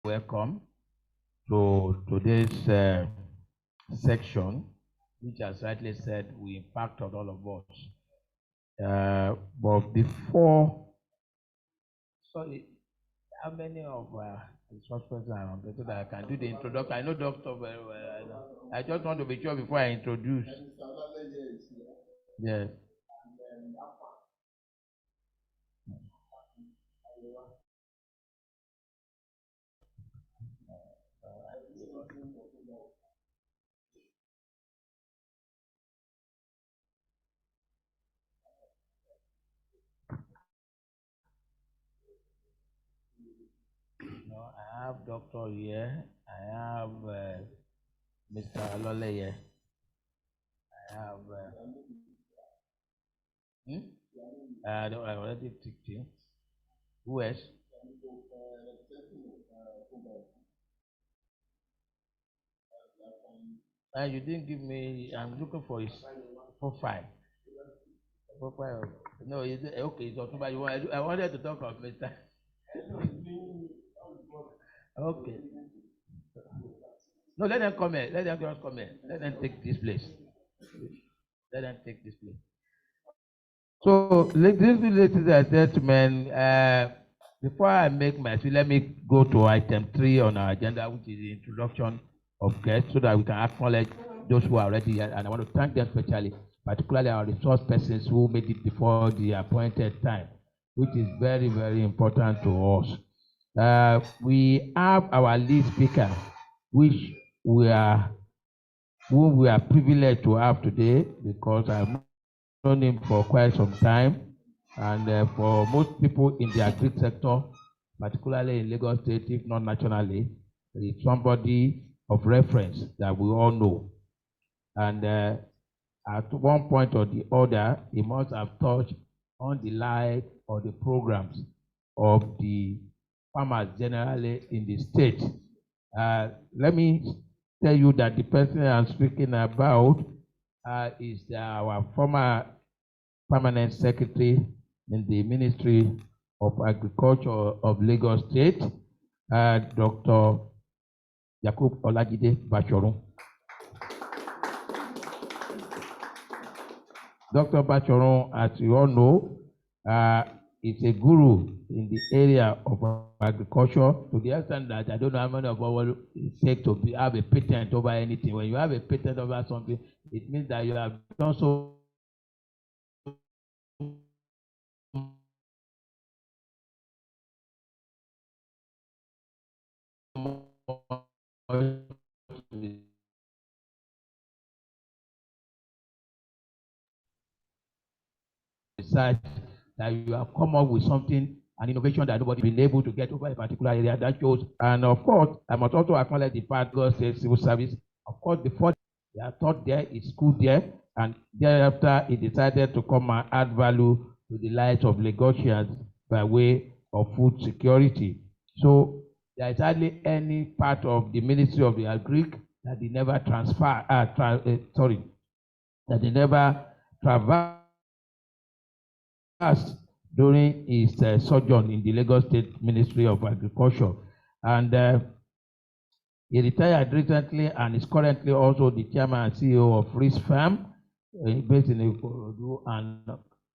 Welcome to today's section, which, as rightly said, will impact on all of us. But before, sorry, how many of the suspects are on so that I can do the introduction? I know Doctor very well. I just want to be sure before I introduce. Yes. No, I have Doctor here. I have Mr. Alole here. I have. I already ticked him. Who else? You didn't give me. I'm looking for his profile. Profile. No, is it okay? It's Otumba. I wanted to talk of Mr. Okay. No, let them come here. Let them just come here. Let them take this place. Let them take this place. So, ladies and gentlemen, before I make my speech, let me go to item 3 on our agenda, which is the introduction of guests, so that we can acknowledge those who are already here. And I want to thank them especially, particularly our resource persons who made it before the appointed time, which is very, very important to us. We have our lead speaker, which whom we are privileged to have today, because I've known him for quite some time. And for most people in the agri sector, particularly in Lagos State, if not nationally, is somebody of reference that we all know. And at one point or the other, he must have touched on the life or the programs of the farmers generally in the state. Let me tell you that the person I'm speaking about is our former permanent secretary in the Ministry of Agriculture of Lagos State, Dr. Yakub Olajide Bachorun. Dr. Bachorun, as you all know, is a guru in the area of agriculture, to the extent that I don't know how many of us take to have a patent over anything. When you have a patent over something, it means that you have done so research, that you have come up with something, an innovation that nobody been able to get over a particular area. That shows. And of course, I must also acknowledge the part God says civil service. Of course, before they are taught there, is school there, and thereafter he decided to come and add value to the lives of Lagosians by way of food security. So there is hardly any part of the Ministry of the Agri that they never that they never traverse during his sojourn in the Lagos State Ministry of Agriculture. And he retired recently and is currently also the chairman and CEO of Risk Farm, based in Ikorodu, and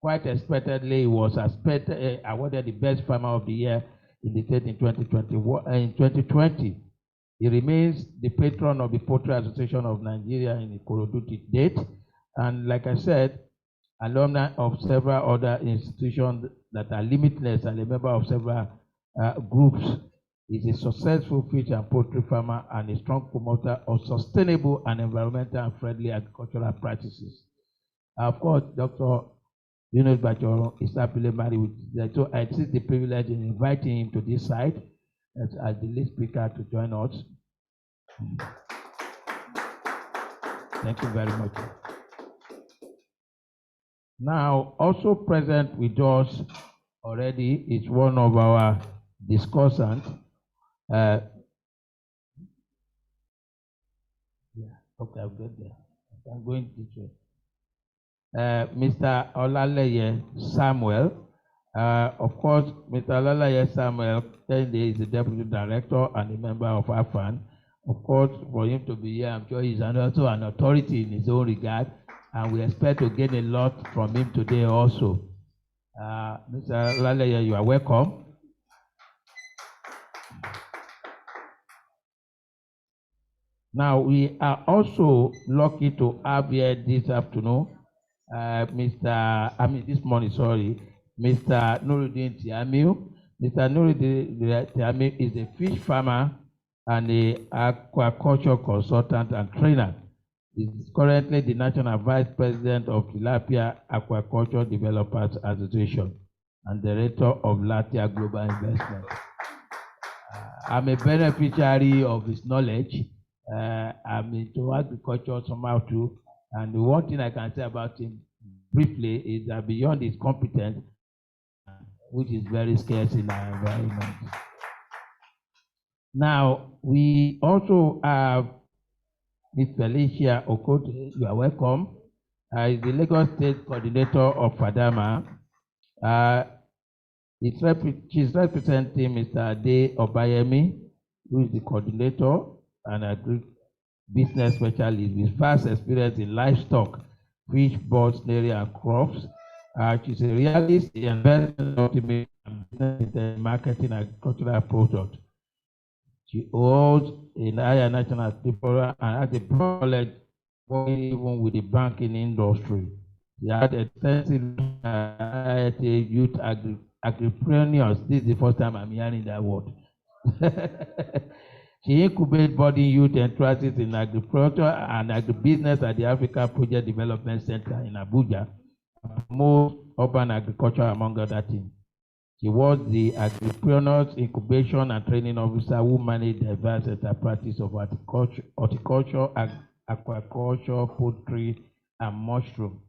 quite expectedly he was awarded the best farmer of the year in the state in 2020. He remains the patron of the Poultry Association of Nigeria in Ikorodu to date. And like I said, alumni of several other institutions that are limitless and a member of several groups. Is a successful fish and poultry farmer and a strong promoter of sustainable and environmental and friendly agricultural practices. Of course, Dr. Yunus Bachorun is happily married with that. So I take the privilege in inviting him to this side as the lead speaker to join us. Thank you very much. Now, also present with us already is one of our discussants. Yeah, okay, I'll get there. I'm going this way. Mr. Olaleye Samuel, Of course, Mr. Lalaye Samuel Kende is the Deputy Director and a member of AFAN. Of course, for him to be here, I'm sure he's also an authority in his own regard, and we expect to gain a lot from him today also. Mr. Lalaye, you are welcome. Now, we are also lucky to have here this afternoon, this morning, sorry, Mr. Nuruddin Tiamiu. Mr. Nuruddin Tiamiu is a fish farmer and an aquaculture consultant and trainer. He is currently the National Vice President of Tilapia Aquaculture Developers Association and Director of Latia Global Investment. I'm a beneficiary of his knowledge. I'm into agriculture somehow too. And the one thing I can say about him briefly is that beyond his competence, which is very scarce in our environment. Now, we also have Ms. Felicia Okote. You are welcome. Is the Lagos State Coordinator of FADAMA. She's representing Mr. Ade Obayemi, who is the coordinator and business specialist with vast experience in livestock, fish, birds, snaring, and crops. She's a realist in investment optimism and marketing agricultural products. She holds a higher national diploma and has a broad knowledge working even with the banking industry. She had extensive youth agripreneurs. This is the first time I'm hearing that word. She incubates budding youth enthusiasts in agriculture and agribusiness at the Africa Project Development Center in Abuja, promotes urban agriculture among other things. She was the Agripreneurs Incubation and Training Officer who managed the diverse enterprises of horticulture, aquaculture, poultry, and mushroom.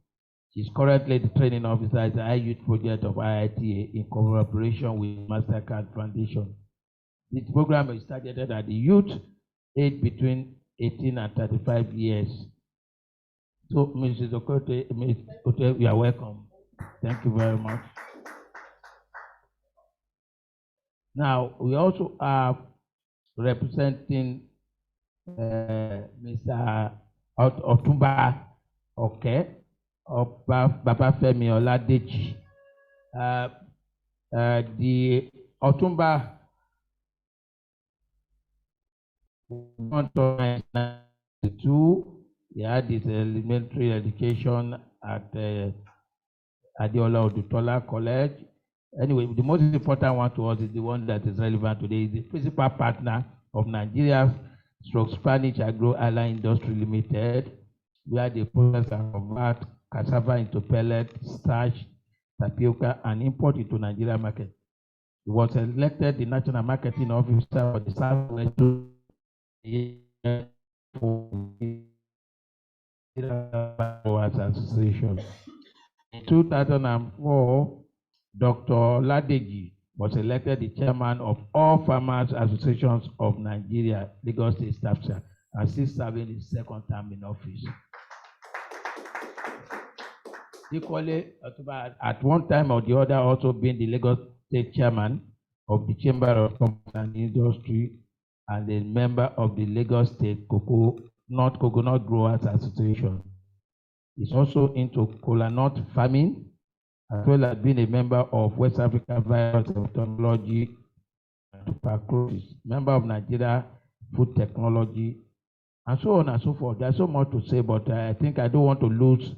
She's currently the training officer at the Youth Project of IITA in collaboration with MasterCard Foundation. This program is targeted at the youth aged between 18 and 35 years. So, Mrs. Okote, Ms. Okote, you are welcome. Thank you very much. Now, we also have representing Mr. Otumba Babafemi Oladeji. The Otumba 1992, he had his elementary education at Adeola Odutola College. Anyway, the most important one to us is the one that is relevant today. Is the principal partner of Nigeria's Spanish Agro Allied Industry Limited, where they process and convert cassava into pellet, starch, tapioca, and import into Nigeria market. He was elected the National Marketing Officer for the Southwest Association. In 2004, Dr. Ladeji was elected the chairman of all farmers associations of Nigeria, Lagos State Staff, and still serving his second term in office. Equally, at one time or the other, also being the Lagos State chairman of the Chamber of Commerce and Industry and a member of the Lagos State Coconut Growers Association. He's also into cola nut farming, as well as being a member of West African Virus Technology and Tuberculosis, member of Nigeria Food Technology, and so on and so forth. There's so much to say, but I think I don't want to lose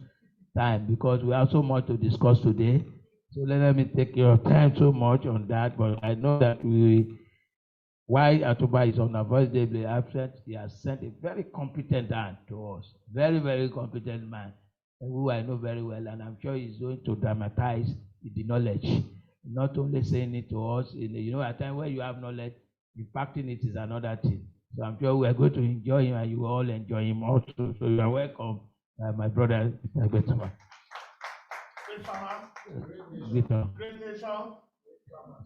time because we have so much to discuss today. So let me take your time so much on that, but I know that while Atuba is unavoidably absent, he has sent a very competent man to us, very, very competent man, who I know very well, and I'm sure he's going to dramatize the knowledge, not only saying it to us. At times when you have knowledge, impacting it is another thing. So I'm sure we are going to enjoy him, and you will all enjoy him also. So you are welcome, my brother. Great nation.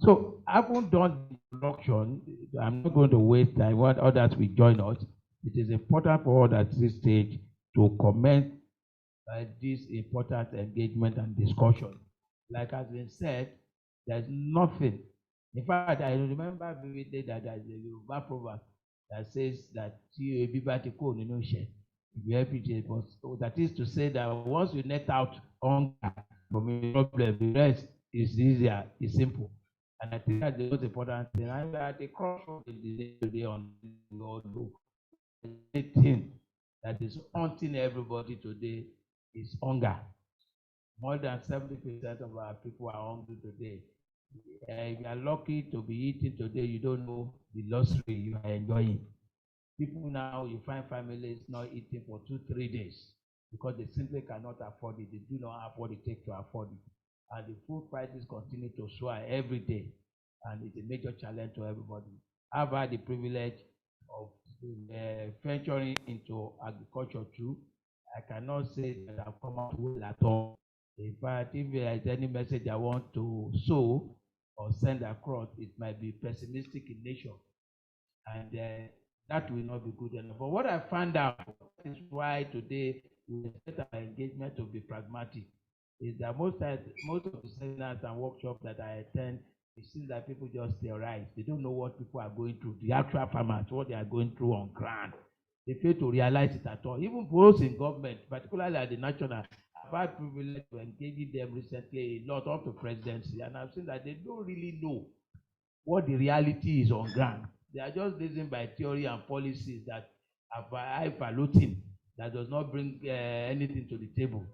So having done the introduction, I'm not going to waste time. What others will join us. It is important for us at this stage to comment this important engagement and discussion. Like has been said, There's nothing. In fact, I remember vividly that there's a Yoruba proverb that says that if you help it, but so that is to say that once you net out hunger from a problem, the rest is easier, it's simple. And I think that's the most important thing. And we are at the crossroads in the day today on God. The thing that is haunting everybody today is hunger. More than 70% of our people are hungry today. If you are lucky to be eating today, you don't know the luxury you are enjoying. People now, you find families not eating for 2-3 days because they simply cannot afford it. They do not have what it takes to afford it. And the food prices continue to soar every day. And it's a major challenge to everybody. I've had the privilege of venturing into agriculture too. I cannot say that I've come out well at all. In fact, if there is any message I want to sow or send across, it might be pessimistic in nature. And that will not be good enough. But what I found out is why today we expect our engagement to be pragmatic. Is that most of the seminars and workshops that I attend, it seems that people just theorize. They don't know what people are going through, the actual farmers, what they are going through on ground. They fail to realize it at all. Even those in government, particularly at the national, I've had privilege to engage them recently a lot up to presidency, and I've seen that they don't really know what the reality is on ground. They are just living by theory and policies that are highfalutin, that does not bring anything to the table.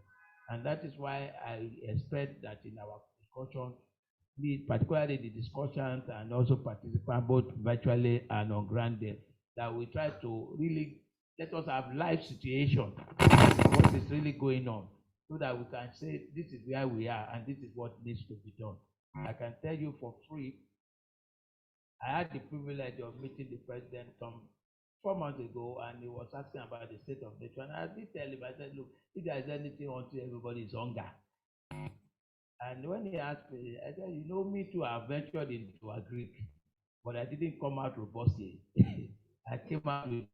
And that is why I expect that in our discussion, particularly the discussions and also participants both virtually and on ground there, that we try to really let us have live situation, what is really going on, so that we can say this is where we are and this is what needs to be done. I can tell you for free, I had the privilege of meeting the president some 4 months ago, and he was asking about the state of nature. And I did tell him, I said, look, if there is anything unto everybody is hunger. And when he asked me, I said, you know, me too, I ventured into Greek, but I didn't come out robustly. I came out with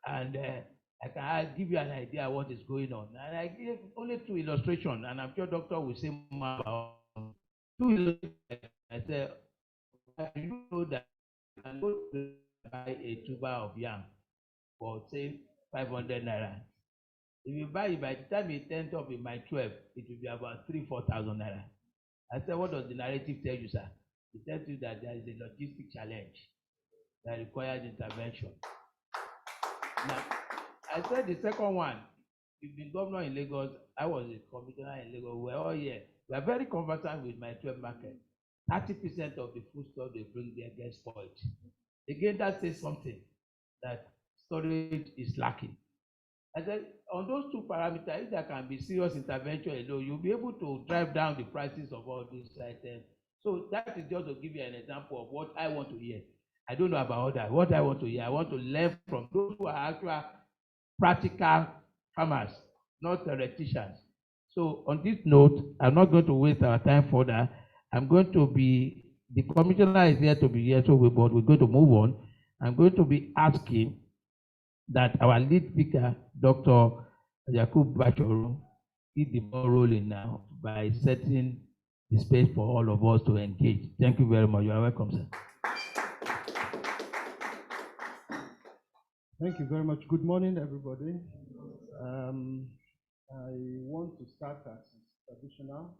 and I can give you an idea of what is going on. And I gave only 2 illustrations, and I'm sure doctor will say more about 2 illustrations. I said, you know that you can go to buy a tuber of yam for say 500 naira. If you buy it by the time it ends up in my 12, it will be about 3,000-4,000 naira. I said, what does the narrative tell you, sir? It tells you that there is a logistic challenge that requires intervention. Now, I said the second one, you've been governor in Lagos, I was a commissioner in Lagos, we're all here. We are very conversant with my 12 market. 30% of the food stuff they bring there gets spoiled. Again, that says something, that storage is lacking. I said, on those 2 parameters, if there can be serious intervention, you'll be able to drive down the prices of all these items. So that is just to give you an example of what I want to hear. I don't know about others. What I want to hear, I want to learn from those who are actual practical farmers, not theoreticians. So on this note, I'm not going to waste our time further. I'm going to be, the commissioner is here to be here, so but we're going to move on. I'm going to be asking that our lead speaker, Dr. Yakub Bachoro, keep the ball rolling now by setting the space for all of us to engage. Thank you very much. You are welcome, sir. Thank you very much. Good morning, everybody. I want to start as traditional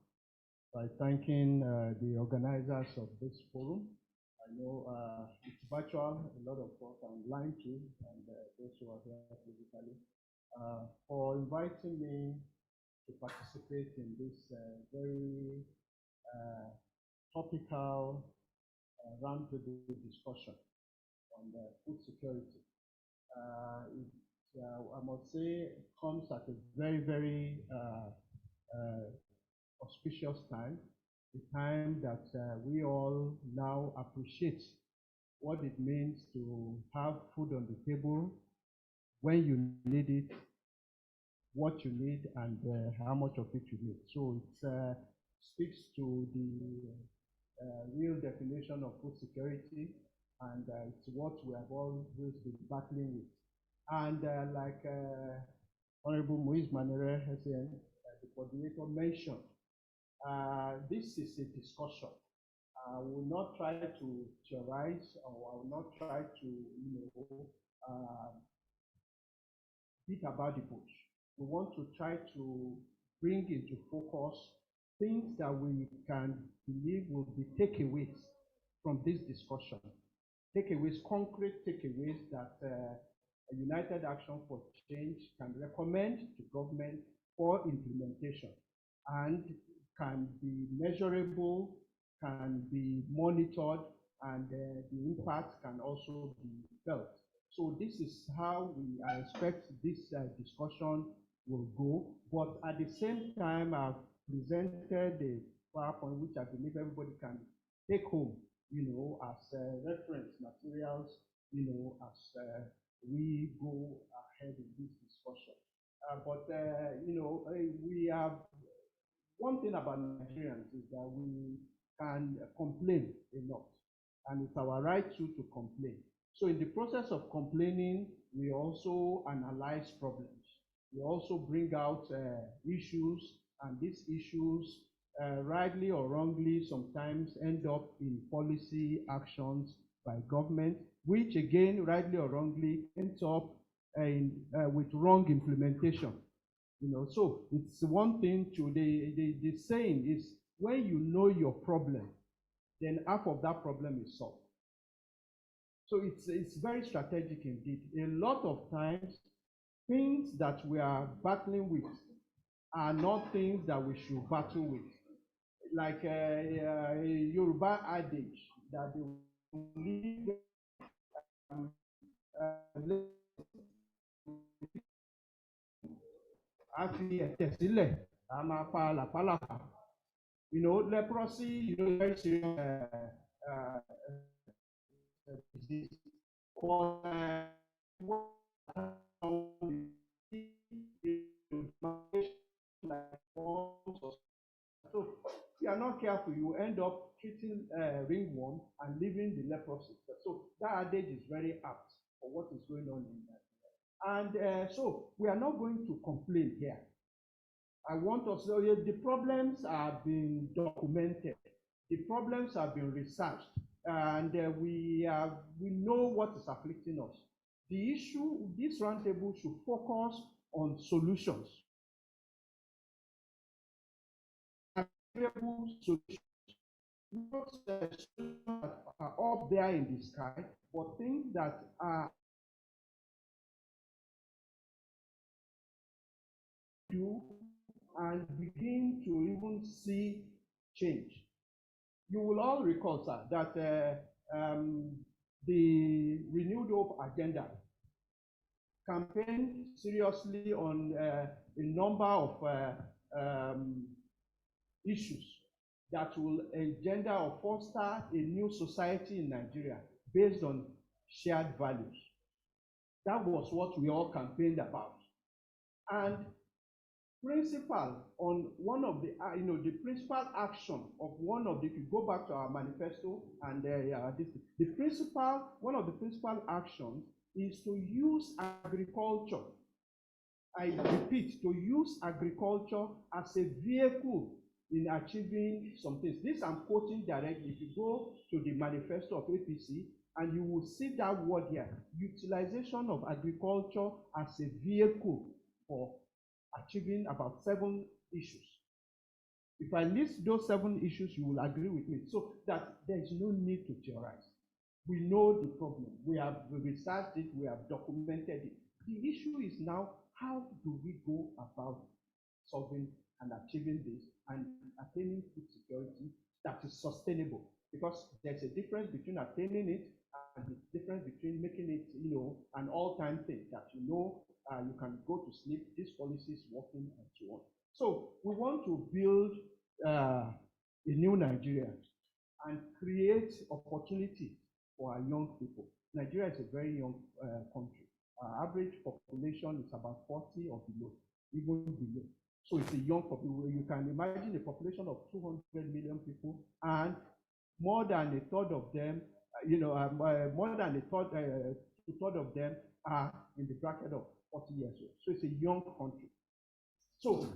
by thanking the organizers of this forum. I know it's virtual, a lot of us are online too, and those who are here physically, for inviting me to participate in this very topical roundtable discussion on food security. I must say, it comes at a very, very auspicious time, the time that we all now appreciate what it means to have food on the table when you need it, what you need, and how much of it you need. So it speaks to the real definition of food security, and it's what we have always been battling with. And like Honorable Moise Manere, the coordinator, mentioned, This is a discussion. I will not try to theorize, or I will not try to, beat about the bush. We want to try to bring into focus things that we can believe will be takeaways from this discussion. Takeaways, concrete takeaways that a United Action for Change can recommend to government for implementation and can be measurable, can be monitored, and the impact can also be felt. So this is how I expect this discussion will go. But at the same time, I've presented a PowerPoint which I believe everybody can take home, as reference materials, as we go ahead in this discussion. We have one thing about Nigerians is that we can complain a lot, and it's our right to complain. So in the process of complaining, we also analyze problems. We also bring out issues, and these issues, rightly or wrongly, sometimes end up in policy actions by government, which again, rightly or wrongly, ends up with wrong implementation. So it's one thing to the saying is, when you know your problem, then half of that problem is solved. So it's very strategic indeed. A lot of times, things that we are battling with are not things that we should battle with. Like a Yoruba adage that they leave leprosy, very serious disease. So if you are not careful, you end up treating ringworm and leaving the leprosy. So that adage is very apt for what is going on in Nigeria. And so we are not going to complain here. I want us to say the problems are being documented. The problems have been researched, and we know what is afflicting us. The issue, this roundtable should focus on solutions. Solutions. Not solutions that are up there in the sky, but things that are do and begin to even see change. You will all recall, sir, that the Renewed Hope agenda campaigned seriously on a number of issues that will engender or foster a new society in Nigeria based on shared values. That was what we all campaigned about. And principal on one of the, the principal action of one of the, if you go back to our manifesto and one of the principal actions is to use agriculture. I repeat, to use agriculture as a vehicle in achieving some things. This I'm quoting directly. If you go to the manifesto of APC, and you will see that word here, utilization of agriculture as a vehicle for achieving about 7 issues. If I list those 7 issues, you will agree with me. So that there is no need to theorize. We know the problem. We have researched it. We have documented it. The issue is now, how do we go about solving and achieving this and attaining food security that is sustainable? Because there's a difference between attaining it and the difference between making it, an all-time thing that you can go to sleep, this policy is working, and so on. So we want to build a new Nigeria and create opportunity for our young people. Nigeria is a very young country. Our average population is about 40 or below, even below. So it's a young population. You can imagine a population of 200 million people, and more than a third of them, more than a third of them are in the bracket of 40 years old. So it's a young country. So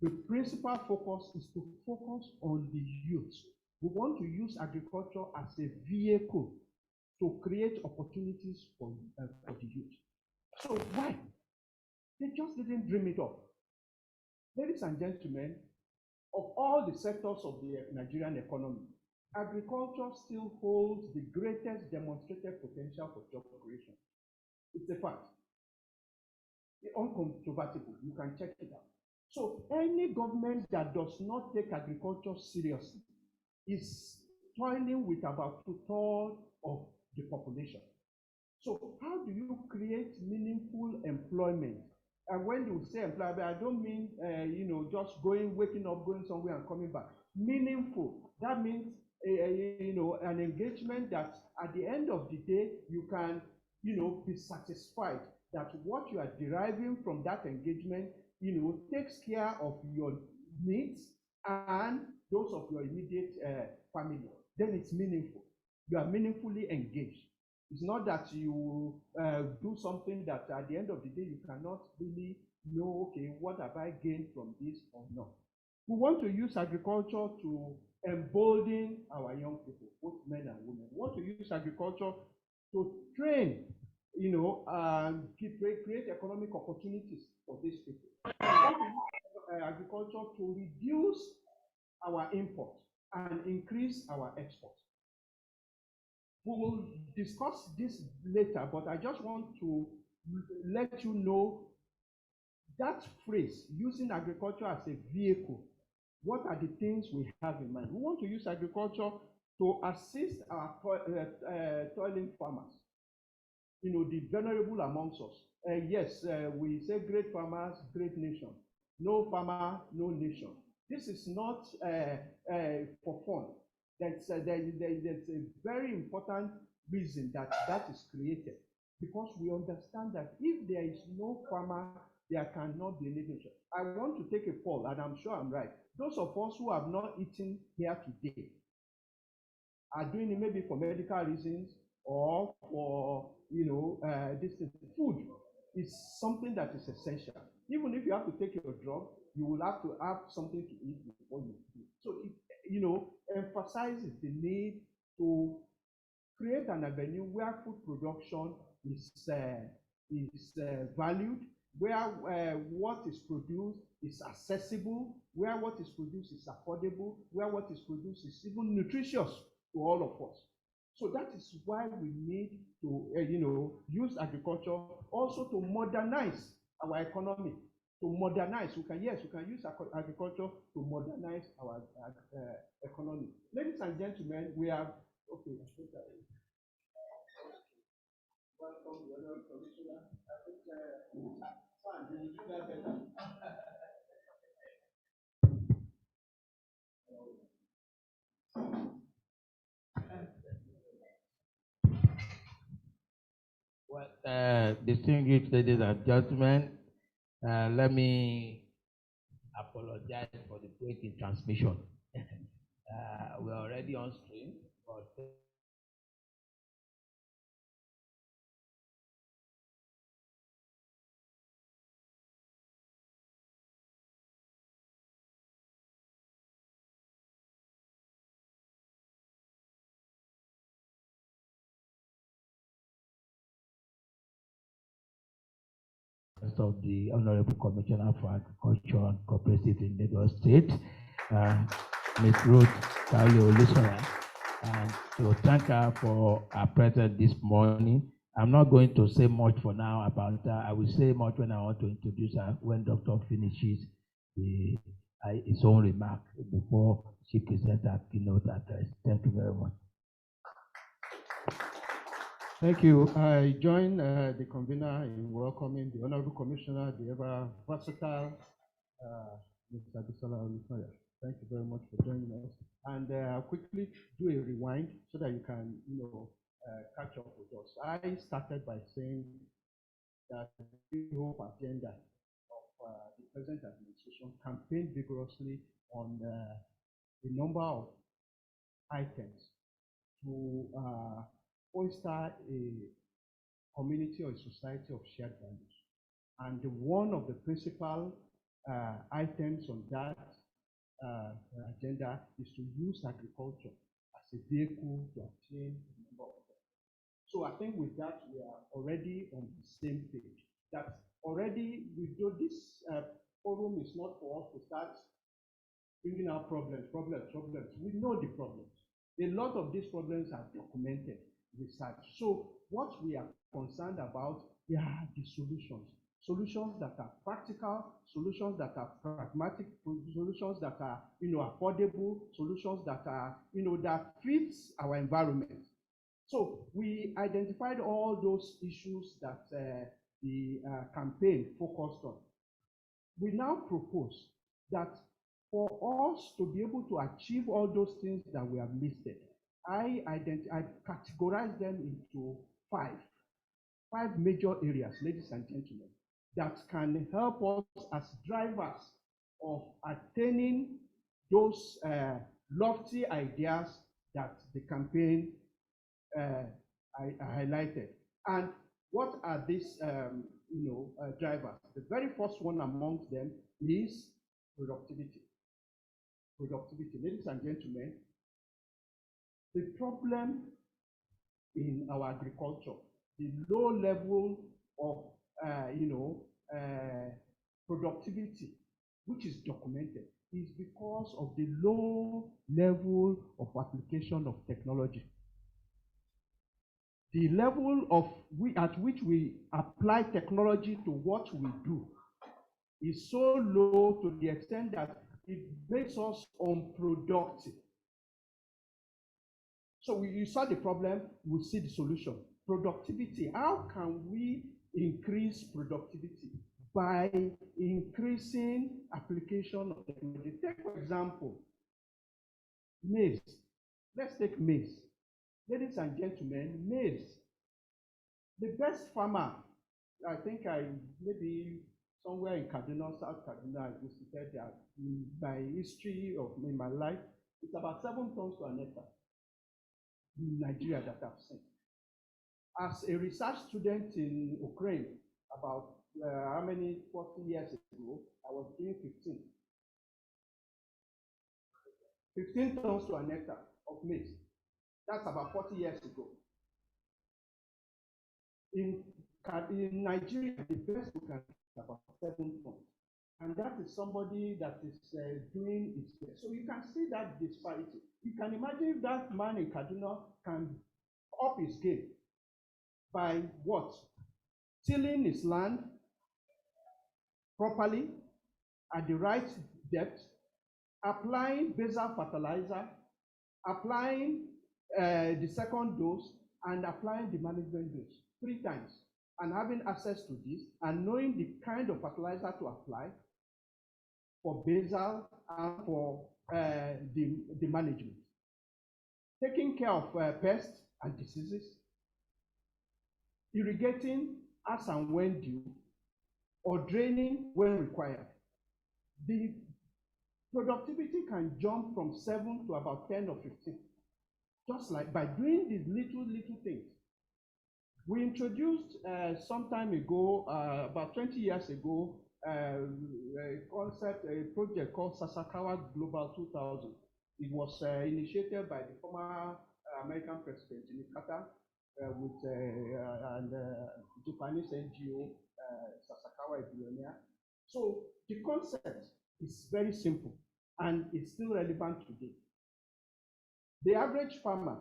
The principal focus is to focus on the youth. We want to use agriculture as a vehicle to create opportunities for the youth. So why? They just didn't dream it up. Ladies and gentlemen, of all the sectors of the Nigerian economy, agriculture still holds the greatest demonstrated potential for job creation. It's a fact. It's uncontrovertible. You can check it out. So any government that does not take agriculture seriously is toiling with about 2/3 of the population. So how do you create meaningful employment? And when you say employment, I don't mean just waking up, going somewhere and coming back. Meaningful. That means an engagement that at the end of the day you can be satisfied that what you are deriving from that engagement takes care of your needs and those of your immediate family. Then it's meaningful. You are meaningfully engaged. It's not that you do something that at the end of the day you cannot really know, okay, what have I gained from this or not. We want to use agriculture to embolden our young people, both men and women. We want to use agriculture to train, and create economic opportunities for these people. We want to use agriculture to reduce our import and increase our export. We will discuss this later, but I just want to let you know that phrase, using agriculture as a vehicle, what are the things we have in mind? We want to use agriculture to assist our toiling farmers, the vulnerable amongst us. Yes, we say great farmers, great nation. No farmer, no nation. This is not for fun. There's a very important reason that is created, because we understand that if there is no farmer, there cannot be any nation. I want to take a poll, and I'm sure I'm right. Those of us who have not eaten here today are doing it maybe for medical reasons or for this food is something that is essential. Even if you have to take your drug, you will have to have something to eat before you eat. So it emphasizes the need to create an avenue where food production is valued, where what is produced is accessible, where what is produced is affordable, where what is produced is even nutritious to all of us. So that is why we need to use agriculture also to modernize our economy. To modernize, we can use agriculture to modernize our economy. Ladies and gentlemen, we have welcome the other commissioner. I think fine, you do that better. Well, distinguished ladies and gentlemen, let me apologize for the break in transmission. We're already on stream, but of the Honorable Commissioner for Agriculture and Cooperatives in Lagos State, Ms. Ruth Kaolo Olusoya, and to thank her for her presence this morning. I'm not going to say much for now about her. I will say much when I want to introduce her, when Doctor finishes his own remark before she presents her keynote address. Thank you very much. Thank you. I join the convener in welcoming the Honorable Commissioner, the ever versatile Mr. Bisola Olusoya. Thank you very much for joining us. And I'll quickly do a rewind so that you can, catch up with us. I started by saying that the hope agenda of the present administration campaigned vigorously on a number of items to foster a community or a society of shared values. And one of the principal items on that agenda is to use agriculture as a vehicle to attain a number of them. So I think with that, we are already on the same page. That already, we do this forum is not for us to start bringing out problems. We know the problems. A lot of these problems are documented, research. So what we are concerned about are the solutions. Solutions that are practical, solutions that are pragmatic, solutions that are, affordable, solutions that are, that fits our environment. So we identified all those issues that the campaign focused on. We now propose that for us to be able to achieve all those things that we have listed, I categorize them into five major areas, ladies and gentlemen, that can help us as drivers of attaining those lofty ideas that the campaign I highlighted. And what are these drivers? The very first one amongst them is productivity. Ladies and gentlemen, the problem in our agriculture, the low level of productivity, which is documented, is because of the low level of application of technology. The level at which we apply technology to what we do is so low to the extent that it makes us unproductive. So you saw the problem, we see the solution. Productivity. How can we increase productivity? By increasing application of technology. Take, for example, maize. Let's take maize. Ladies and gentlemen, maize. The best farmer, I think maybe somewhere in Kaduna, South Kaduna, I visited that. In my history of in my life, it's about 7 tons to an hectare in Nigeria that I've seen. As a research student in Ukraine, about 40 years ago, I was doing 15. 15 tons to an hectare of maize. That's about 40 years ago. In Nigeria, the best we can is about 7 tons. And that is somebody that is doing its best. So you can see that disparity. You can imagine if that man in Kaduna can up his game by what? Tilling his land properly at the right depth, applying basal fertilizer, applying the second dose, and applying the management dose 3 times, and having access to this and knowing the kind of fertilizer to apply for basal and for the management. Taking care of pests and diseases, irrigating as and when due, or draining when required. The productivity can jump from 7 to about 10 or 15, just like by doing these little things. We introduced some time ago, about 20 years ago, a project called Sasakawa Global 2000. It was initiated by the former American president Jimmy Carter with and Japanese NGO Sasakawa, a billionaire. So the concept is very simple and it's still relevant today. The average farmer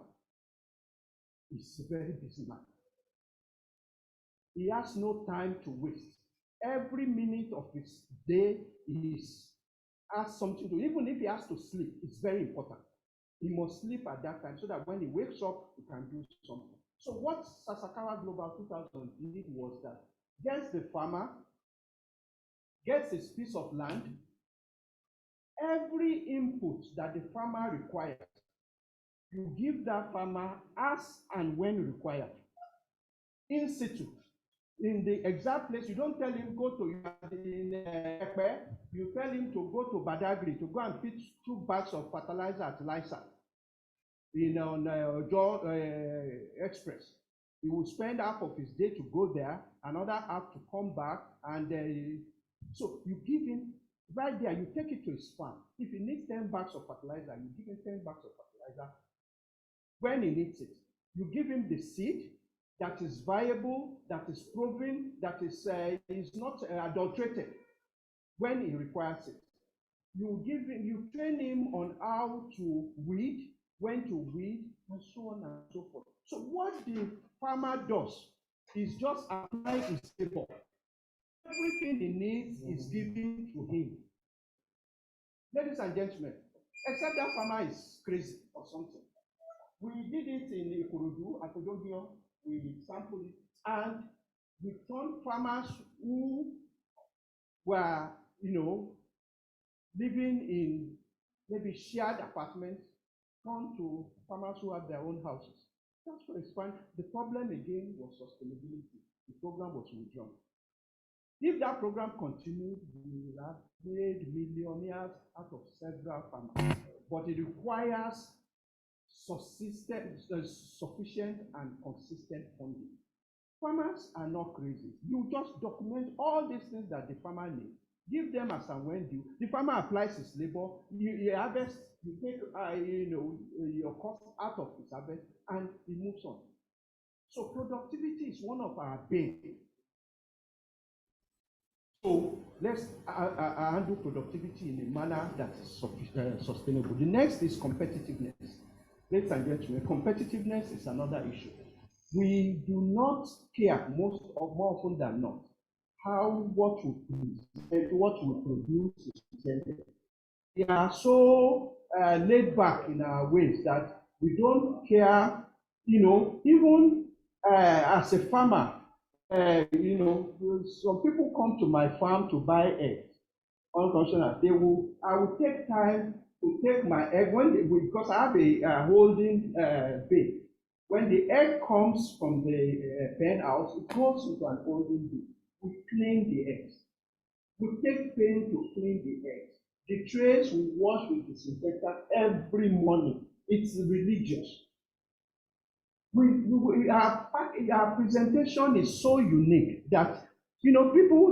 is a very busy man. He has no time to waste. Every minute of his day has something to do. Even if he has to sleep, it's very important. He must sleep at that time so that when he wakes up, he can do something. So what Sasakawa Global 2000 did was that gets the farmer, gets his piece of land, every input that the farmer requires, you give that farmer as and when required, in situ. In the exact place, you don't tell him go to Ekpe, you tell him to go to Badagry to go and fit 2 bags of fertilizer at Lysa on Ojo Express. He will spend half of his day to go there, another half to come back, and so you give him Right there, you take it to his farm. If he needs 10 bags of fertilizer, you give him 10 bags of fertilizer. When he needs it, you give him the seed that is viable, that is proven, that is not adulterated when he requires it. You train him on how to weed, when to weed, and so on and so forth. So what the farmer does is just apply his labor. Everything he needs is given to him. Ladies and gentlemen, except that farmer is crazy or something. We did it in Ikorodu, Akodogio, we sampled it, and we found farmers who were, living in maybe shared apartments, come to farmers who have their own houses. That's what it's fine. The problem again was sustainability. The program was withdrawn. If that program continued, we would have made millionaires out of several farmers. But it requires sufficient and consistent funding. Farmers are not crazy. You just document all these things that the farmer needs. Give them as and when due. The farmer applies his labor. You harvest. You take your cost out of his harvest, and he moves on. So productivity is one of our bane. So let's handle productivity in a manner that is sustainable. The next is competitiveness. Ladies and gentlemen, competitiveness is another issue. We do not care more often than not how what we produce is presented. We are so laid back in our ways that we don't care, even as a farmer, some people come to my farm to buy eggs. Unconditional, I will take time to take my egg because I have a holding bay. When the egg comes from the pen house, it goes into an holding bay. We clean the eggs. We take pain to clean the eggs. The trays we wash with disinfectant every morning. It's religious. Our presentation is so unique that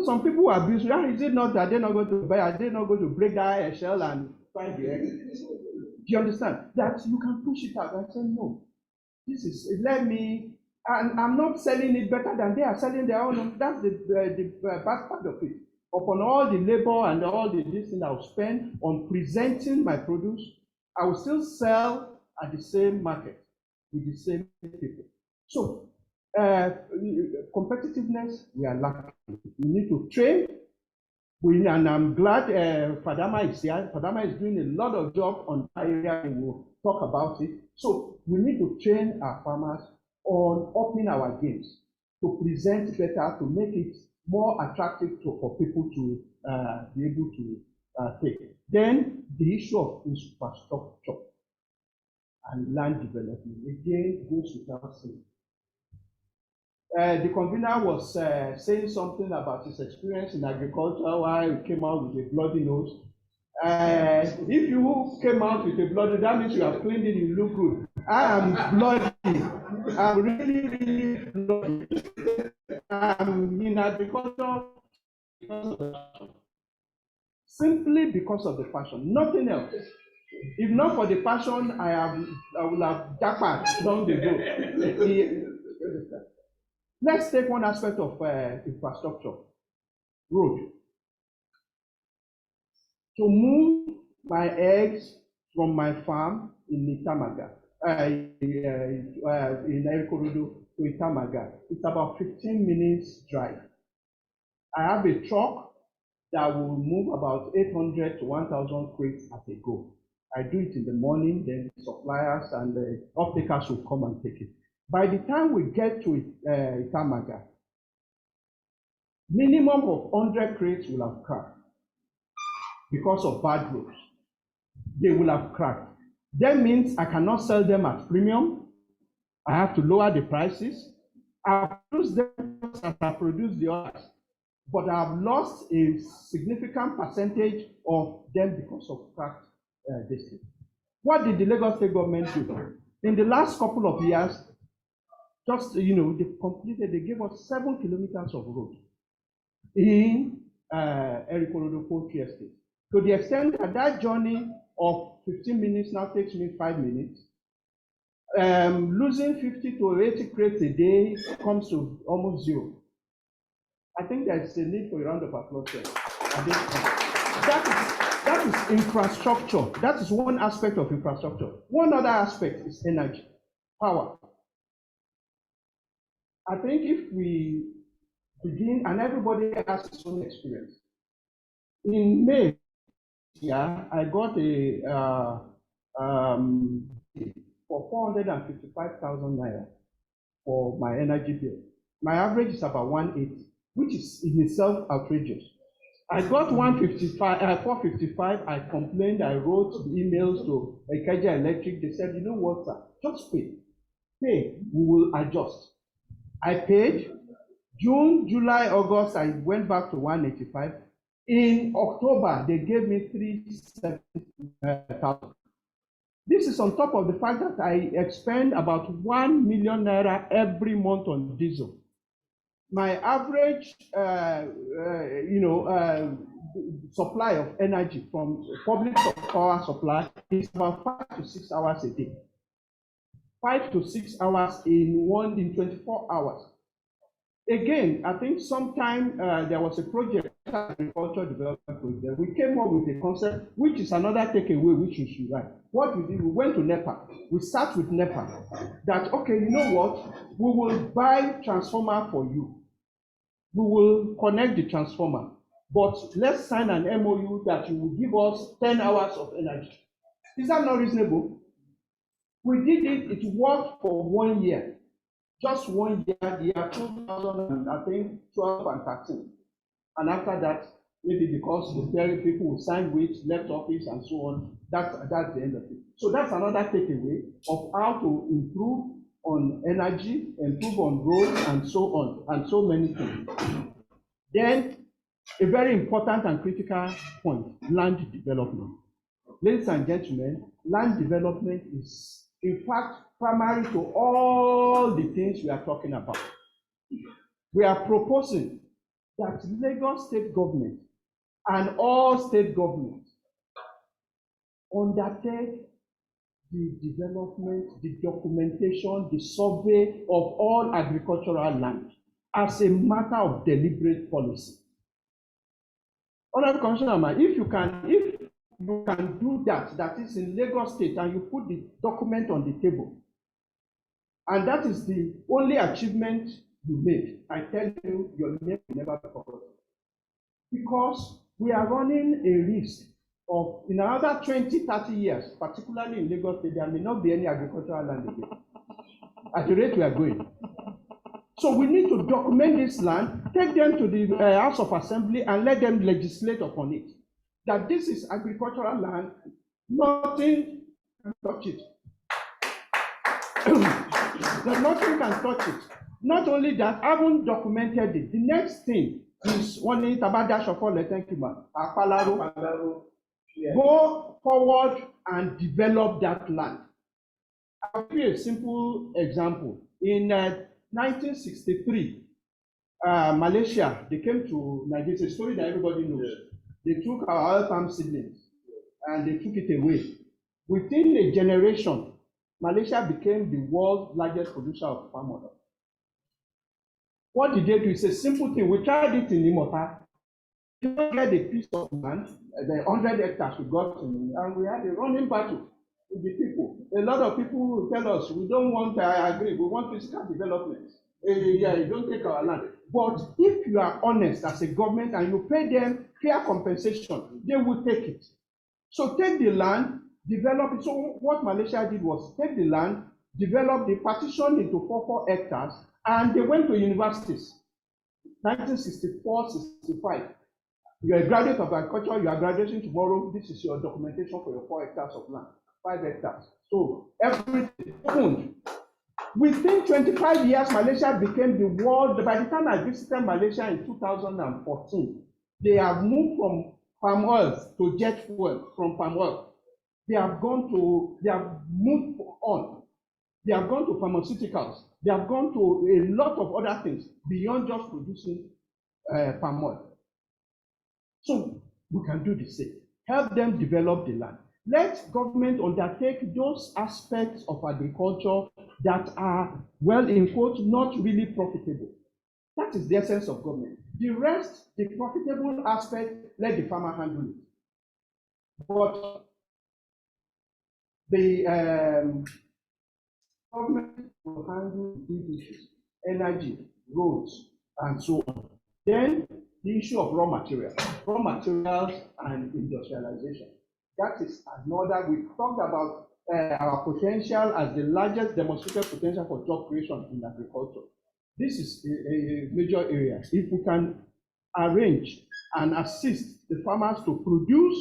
some people abuse. Is it not that they're not going to buy? Are they not going to break that shell and find the egg? Do you understand that you can push it out and say no? And I'm not selling it better than they are selling their own. That's the bad part of it. Upon all the labor and all the thing I'll spend on presenting my produce, I will still sell at the same market with the same people. So, competitiveness, we are lacking. We need to train. And I'm glad Fadama is here. Fadama is doing a lot of job on that area, and we'll talk about it. So, we need to train our farmers on upping our games to present better, to make it more attractive for people to be able to take. Then, the issue of infrastructure and land development, again, goes without saying. The convener was saying something about his experience in agriculture, why he came out with a bloody nose. If you came out with a bloody, that means you have cleaned it, you look good. I am bloody. I'm really, really bloody. I'm in agriculture because of the passion. Simply because of the passion, nothing else. If not for the passion, I would have jackpot down the road. Let's take one aspect of infrastructure, road. To move my eggs from my farm in Itamaga, in Erikorodo to Itamaga, it's about 15 minutes drive. I have a truck that will move about 800 to 1,000 crates at a go. I do it in the morning, then suppliers and the off-takers will come and take it. By the time we get to Itamaga, minimum of 100 crates will have cracked because of bad roads. They will have cracked. That means I cannot sell them at premium. I have to lower the prices. I produce them as I produce the others, but I have lost a significant percentage of them because of cracked distance. What did the Lagos State government do? In the last couple of years, they gave us 7 kilometers of road in Erikorodo Poultry Estate. to the extent that that journey of 15 minutes now takes me 5 minutes. Losing 50 to 80 crates a day comes to almost zero. I think there's a need for a round of applause there. That is infrastructure. That is one aspect of infrastructure. One other aspect is energy, power. I think if we begin, and everybody has his own experience. In May, yeah, I got a for 455,000 naira for my energy bill. My average is about 180, which is in itself outrageous. I got 455. I complained. I wrote emails to Ikeja Electric. They said, you know what, sir, just pay. Pay, we will adjust. I paid. June, July, August, I went back to 185. In October, they gave me 370,000. This is on top of the fact that I expend about 1 million naira every month on diesel. My average, supply of energy from public power supply is about 5 to 6 hours a day. 5 to 6 hours in 24 hours. Again, I think sometime there was a project, agricultural development project. We came up with a concept, which is another takeaway which you should write. What we did, we went to NEPA. We start with NEPA. That, okay, you know what? We will buy transformer for you. We will connect the transformer. But let's sign an MOU that you will give us 10 hours of energy. Is that not reasonable? We did it. It worked for 1 year. Just 1 year, the year 2012 and 13. And after that, maybe because the very people who signed with left office and so on, that's the end of it. So that's another takeaway of how to improve on energy, improve on roads, and so on, and so many things. Then, a very important and critical point, land development. Ladies and gentlemen, land development is, in fact, primary to all the things we are talking about. We are proposing that Lagos state government and all state governments undertake the development, the documentation, the survey of all agricultural land as a matter of deliberate policy. Honorable Commissioner, if you can do that is in Lagos State, and you put the document on the table, and that is the only achievement you made, I tell you, your name will never be forgotten. Because we are running a risk of, in another 20, 30 years, particularly in Lagos State, there may not be any agricultural land again, at the rate we are going. So we need to document this land, take them to the House of Assembly, and let them legislate upon it. That this is agricultural land, nothing can touch it. That nothing can touch it. Not only that, I haven't documented it. The next thing is one in Tabada Shofole, thank you, man. Go forward and develop that land. I'll give you a simple example. In 1963, Malaysia, they came to Nigeria. It's a story that everybody knows. They took our oil palm seedlings and they took it away. Within a generation, Malaysia became the world's largest producer of palm oil. What did they do? It's a simple thing. We tried it in Imota. We get a piece of land, the 100 hectares we got, and we had a running battle with the people. A lot of people will tell us, we don't want, I agree, we want physical development. Yeah, you don't take our land. But if you are honest as a government and you pay them fair compensation, they will take it. So take the land, develop it. So what Malaysia did was take the land, develop the partition into 4 hectares, and they went to universities. 1964-65. You are a graduate of agriculture, you are graduating tomorrow, this is your documentation for your 4 hectares of land, 5 hectares. So everything owned. Within 25 years, Malaysia became the world. By the time I visited Malaysia in 2014, they have moved from palm oil to jet fuel from palm oil. They have moved on. They have gone to pharmaceuticals. They have gone to a lot of other things beyond just producing palm oil. So we can do the same. help them develop the land. Let government undertake those aspects of agriculture that are, well, in quote, not really profitable. That is the essence of government. The rest, the profitable aspect, let the farmer handle it. But the government will handle big issues, energy, roads, and so on. Then the issue of raw materials and industrialization. That is another, we talked about our potential as the largest demonstrated potential for job creation in agriculture. This is a major area. If we can arrange and assist the farmers to produce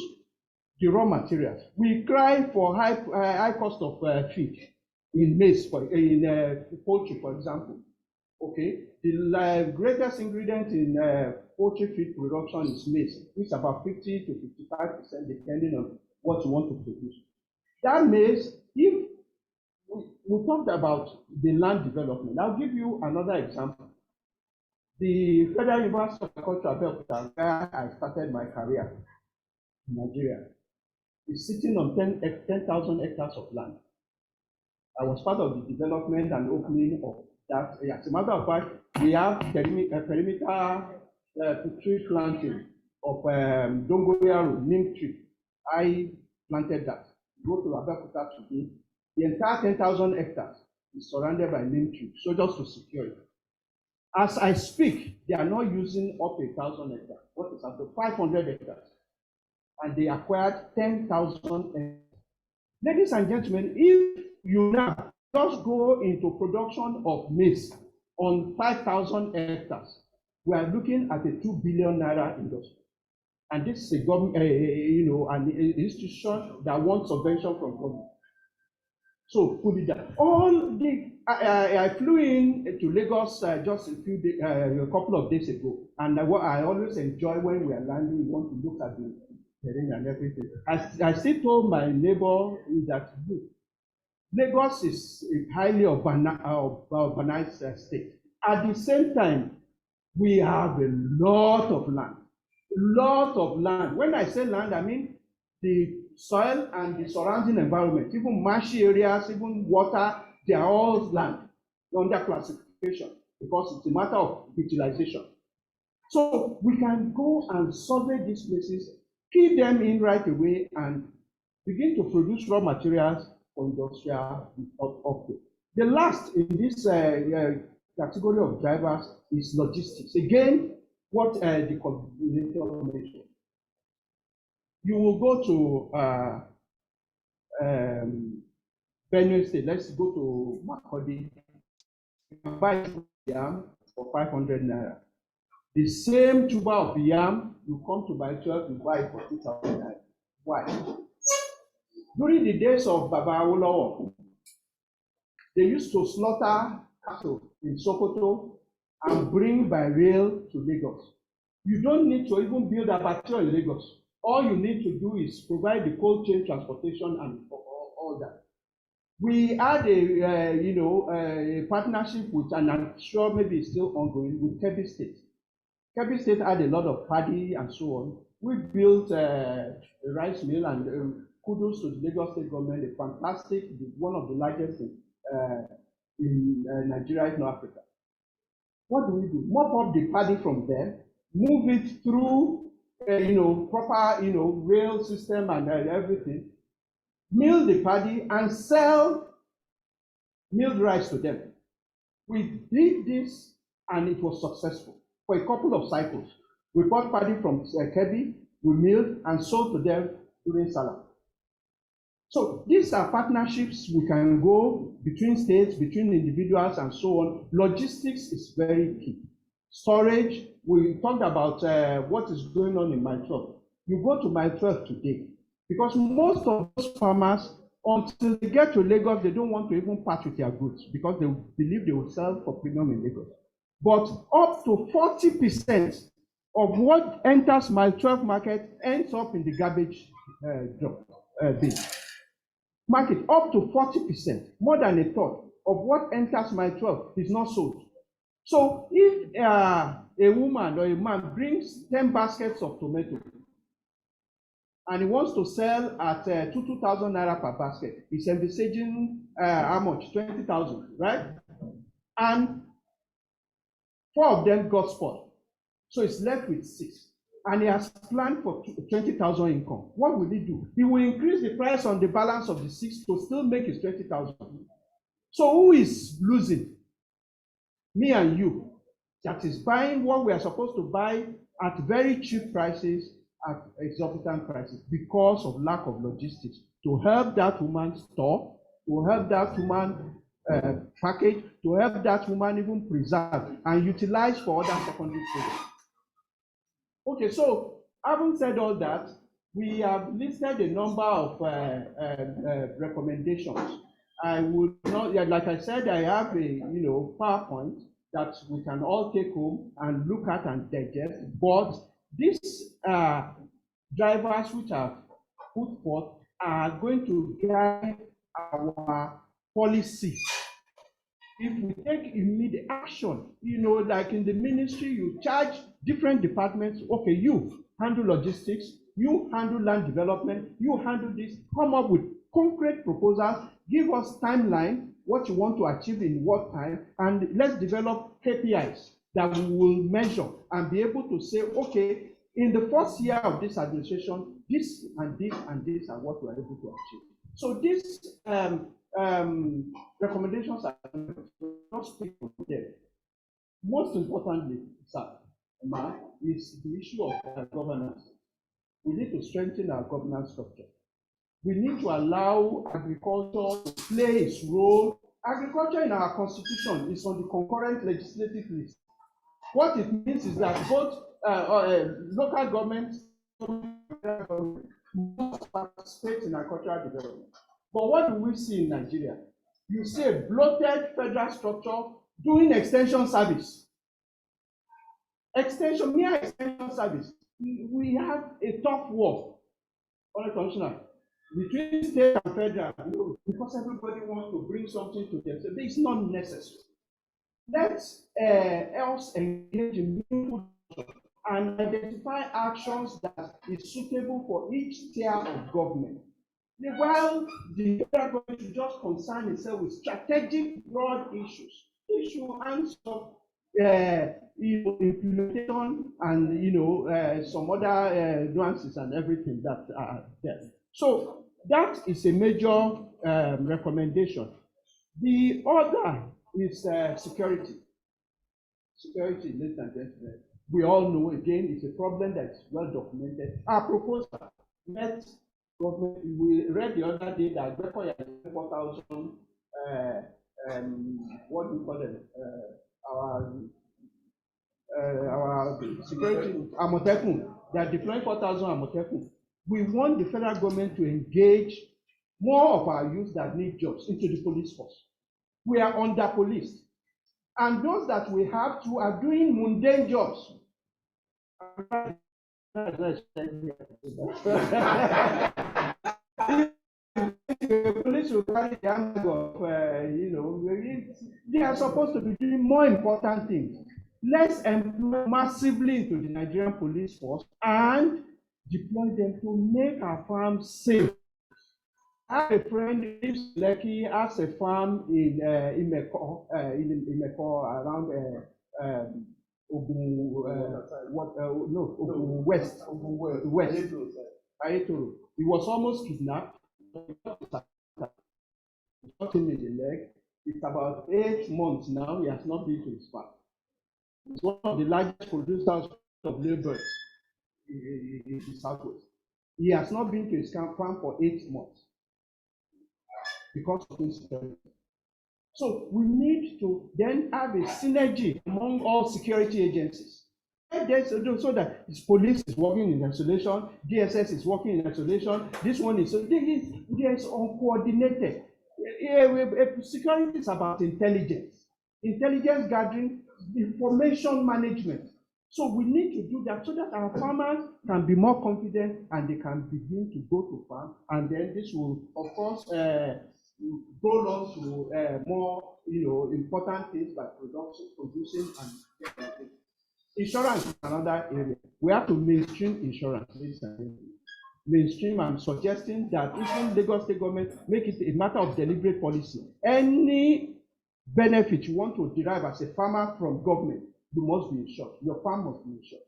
the raw materials, we cry for high cost of feed in maize, in poultry, for example. Okay, the greatest ingredient in poultry feed production is maize. It's about 50 to 55%, depending on what you want to produce. That maize, if we talked about the land development, I'll give you another example. The Federal University of Agriculture, where I started my career in Nigeria, is sitting on 10,000 hectares of land. I was part of the development and opening of that. As a matter of fact, we have perimeter tree planting of Dongoyaro neem tree. I planted that. Go to Abeokuta today. The entire 10,000 hectares is surrounded by neem trees, so just to secure it. As I speak, they are not using up 1,000 hectares. What is up to 500 hectares? And they acquired 10,000 hectares. Ladies and gentlemen, if you now just go into production of maize on 5,000 hectares, we are looking at a 2 billion naira industry. And this is a government, an institution that wants subvention from government. So put it down. I flew in to Lagos just a couple of days ago, and what I always enjoy when we are landing, we want to look at the terrain and everything. I still told my neighbor that Lagos is a highly urbanized state. At the same time, we have a lot of land. When I say land, I mean the soil and the surrounding environment, even marshy areas, even water, they are all land under classification because it's a matter of utilization. So we can go and survey these places, key them in right away, and begin to produce raw materials for industrial uptake. The last in this category of drivers is logistics. Again, what the coordinator mentioned. You will go to Benue State. Let's go to Makurdi. You can buy yam for 500 naira. The same tuber of yam, you come to buy 12, you buy it for 2,000 naira. Why? During the days of Baba Awolowo, they used to slaughter cattle in Sokoto and bring by rail to Lagos. You don't need to even build a battery in Lagos. All you need to do is provide the cold chain transportation and all that. We had a partnership with, and I'm sure maybe it's still ongoing, with Kebbi State. Kebbi State had a lot of paddy and so on. We built a rice mill, and kudos to the Lagos State government, a fantastic, one of the largest in Nigeria, in Africa. What do? Mop up the paddy from there, move it through proper rail system and everything, mill the paddy and sell milled rice to them. We did this and it was successful for a couple of cycles. We bought paddy from Kebbi, we milled and sold to them during Salah. So these are partnerships we can go between states, between individuals and so on. Logistics is very key. Storage, we talked about what is going on in Mile 12. You go to Mile 12 today, because most of those farmers, until they get to Lagos, they don't want to even part with their goods because they believe they will sell for premium in Lagos. But up to 40% of what enters Mile 12 market ends up in the garbage bin. Market up to 40%, more than a third of what enters Mile 12 is not sold. So if a woman or a man brings 10 baskets of tomato, and he wants to sell at 2,000 naira per basket. He's envisaging how much? 20,000, right? And 4 of them got spoiled. So he's left with 6. And he has planned for 20,000 income. What will he do? He will increase the price on the balance of the 6 to still make his 20,000. So who is losing? Me and you. That is buying what we are supposed to buy at very cheap prices at exorbitant prices because of lack of logistics. To help that woman store, to help that woman package, to help that woman even preserve and utilize for other secondary products. Okay, so having said all that, we have listed a number of recommendations. I would not, like I said, I have a PowerPoint that we can all take home and look at and digest. But these drivers which are put forth are going to guide our policies. If we take immediate action, like in the ministry, you charge different departments. Okay, you handle logistics, you handle land development, you handle this. Come up with concrete proposals. Give us timeline, what you want to achieve in what time, and let's develop KPIs that we will measure and be able to say, okay, in the first year of this administration, this and this and this are what we are able to achieve. So these recommendations are not speak for them. Most importantly, sir, is the issue of governance. We need to strengthen our governance structure. We need to allow agriculture to play its role. Agriculture in our constitution is on the concurrent legislative list. What it means is that both local governments must participate in agricultural development. But what do we see in Nigeria? You see a bloated federal structure doing extension service. Mere extension service. We have a tough war, Commissioner, between state and federal, because everybody wants to bring something to them. So it's not necessary. Let's else engage in meaningful and identify actions that is suitable for each tier of government. While the federal government should just concern itself with strategic broad issues, hands of implementation and some other nuances and everything that are there. So that is a major recommendation. The other is security. Security, ladies and gentlemen. We all know, again, it's a problem that's well documented. Our proposal, let government, we read the other day that Greco has 4,000, what do we call them? Our security, Amotekun, they are deploying 4,000 Amotekun. We want the federal government to engage more of our youth that need jobs into the police force. We are under-policed. And those that we have to are doing mundane jobs. Police will carry the handbag of, they are supposed to be doing more important things. Let's employ massively into the Nigerian police force and deploy them to make our farms safe. I have a friend who lives in Lekki, has a farm in Imeko, around Ogun West. Ayetoro. He was almost kidnapped. Shot him in the leg. It's about 8 months now. He has not been to his farm. He's one of the largest producers of labour in the southwest. He has not been to his farm for 8 months because of insecurity. So we need to then have a synergy among all security agencies. So that this police is working in isolation, DSS is working in isolation, this one is so there's uncoordinated. Security is about intelligence gathering, information management. So we need to do that so that our farmers can be more confident and they can begin to go to farm, and then this will, of course, go on to more, important things like producing and insurance is another area. We have to mainstream insurance. mainstream. I'm suggesting that even Lagos State government make it a matter of deliberate policy. Any benefit you want to derive as a farmer from government, you must be insured. Your farm must be insured.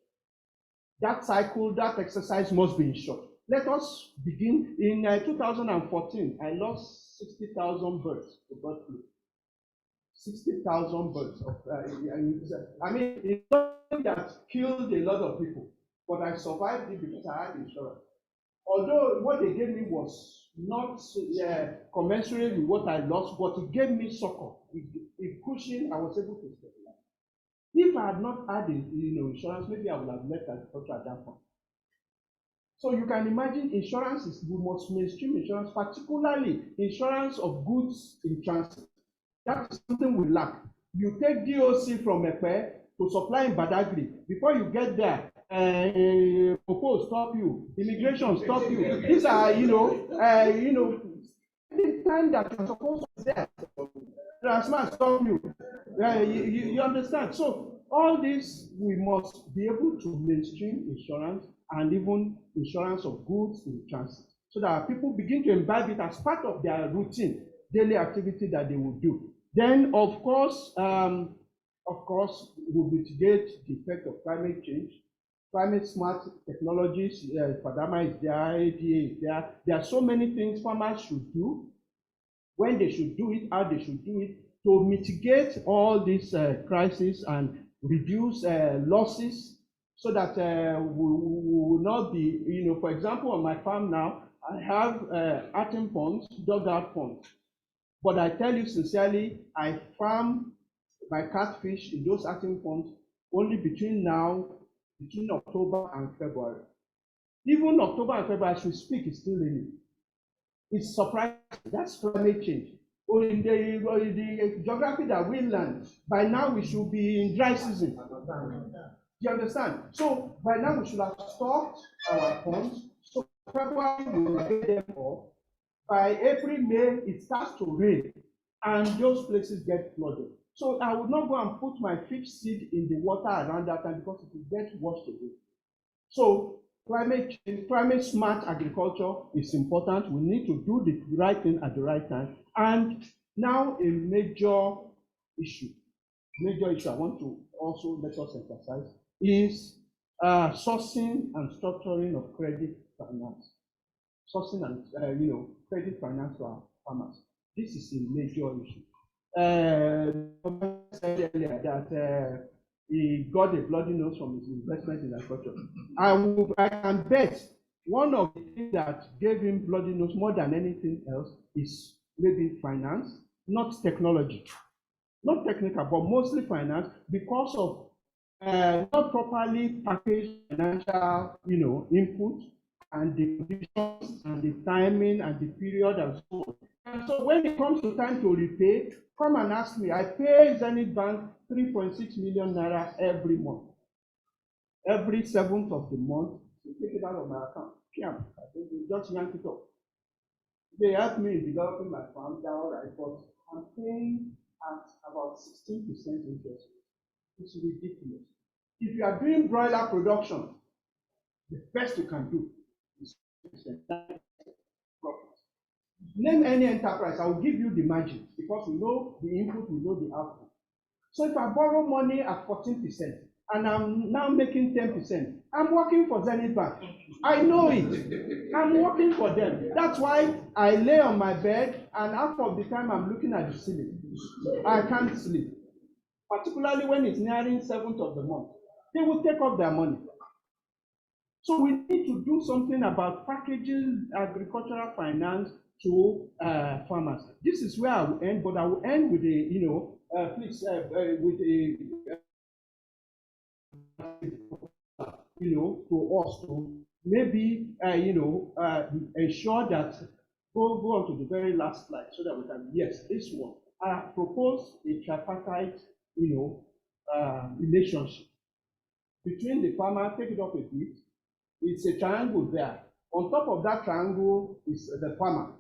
That cycle, that exercise must be insured. Let us begin. In 2014, I lost 60,000 birds to bird flu. 60,000 birds. I mean, it's something that killed a lot of people, but I survived it because I had insurance. Although what they gave me was not commensurate with what I lost, but it gave me succor. It cushioned, I was able to stay alive. If I had not had insurance, maybe I would have left agriculture at that point. So you can imagine insurance is, we must mainstream insurance, particularly insurance of goods in transit. That is something we lack. You take DOC from Epe to supply in Badagry. Before you get there, Popo stop you, immigration stop you. These are, the time that you're supposed to be there, transfer stop you. You understand? So all this, we must be able to mainstream insurance and even insurance of goods in transit, so that people begin to imbibe it as part of their routine, daily activity that they will do. Then, of course, we mitigate the effect of climate change. Climate smart technologies, Fadama is there, ADA is there. There are so many things farmers should do, when they should do it, how they should do it, to mitigate all these crises and reduce losses, so that we will not be, for example, on my farm now, I have earthen ponds, dugout ponds. But I tell you sincerely, I farm my catfish in those earthen ponds only between October and February. Even October and February, as we speak, it's still raining. It's surprising. That's climate change. Or in the geography that we learn, by now we should be in dry season. Do you understand? So by now we should have stocked our ponds. So February we will get them all. By April, May, it starts to rain, and those places get flooded. So I would not go and put my fish seed in the water around that time, because it will get washed away. So climate change, climate smart agriculture is important. We need to do the right thing at the right time. And now a major issue I want to also let us emphasize is sourcing and structuring of credit finance. Sourcing and credit finance for our farmers. This is a major issue. Said earlier that he got a bloody nose from his investment in agriculture. I can bet one of the things that gave him bloody nose more than anything else is maybe finance, not technology, not technical, but mostly finance, because of not properly packaged financial, input, and the conditions and the timing and the period and so on. And so when it comes to time to repay, come and ask me. I pay Zenith Bank 3.6 million naira every month. Every 7th of the month, we take it out of my account. Just yank it up. They help me in developing my farm, they're all right, but I'm paying at about 16% interest. It's ridiculous. If you are doing broiler production, the best you can do is 6% profit. Name any enterprise, I will give you the margin, because we know the input, we know the output. So if I borrow money at 14% and I'm now making 10%, I'm working for Zenith Bank. I know it. I'm working for them. That's why I lay on my bed, and half of the time I'm looking at the ceiling. I can't sleep. Particularly when it's nearing 7th of the month. They will take off their money. So we need to do something about packaging agricultural finance to farmers. This is where I will end, but I will end with a, with a, to us to maybe, ensure that, go on to the very last slide so that we can, yes, this one. I propose a tripartite, relationship between the farmer, take it up a bit. It's a triangle there. On top of that triangle is the farmer.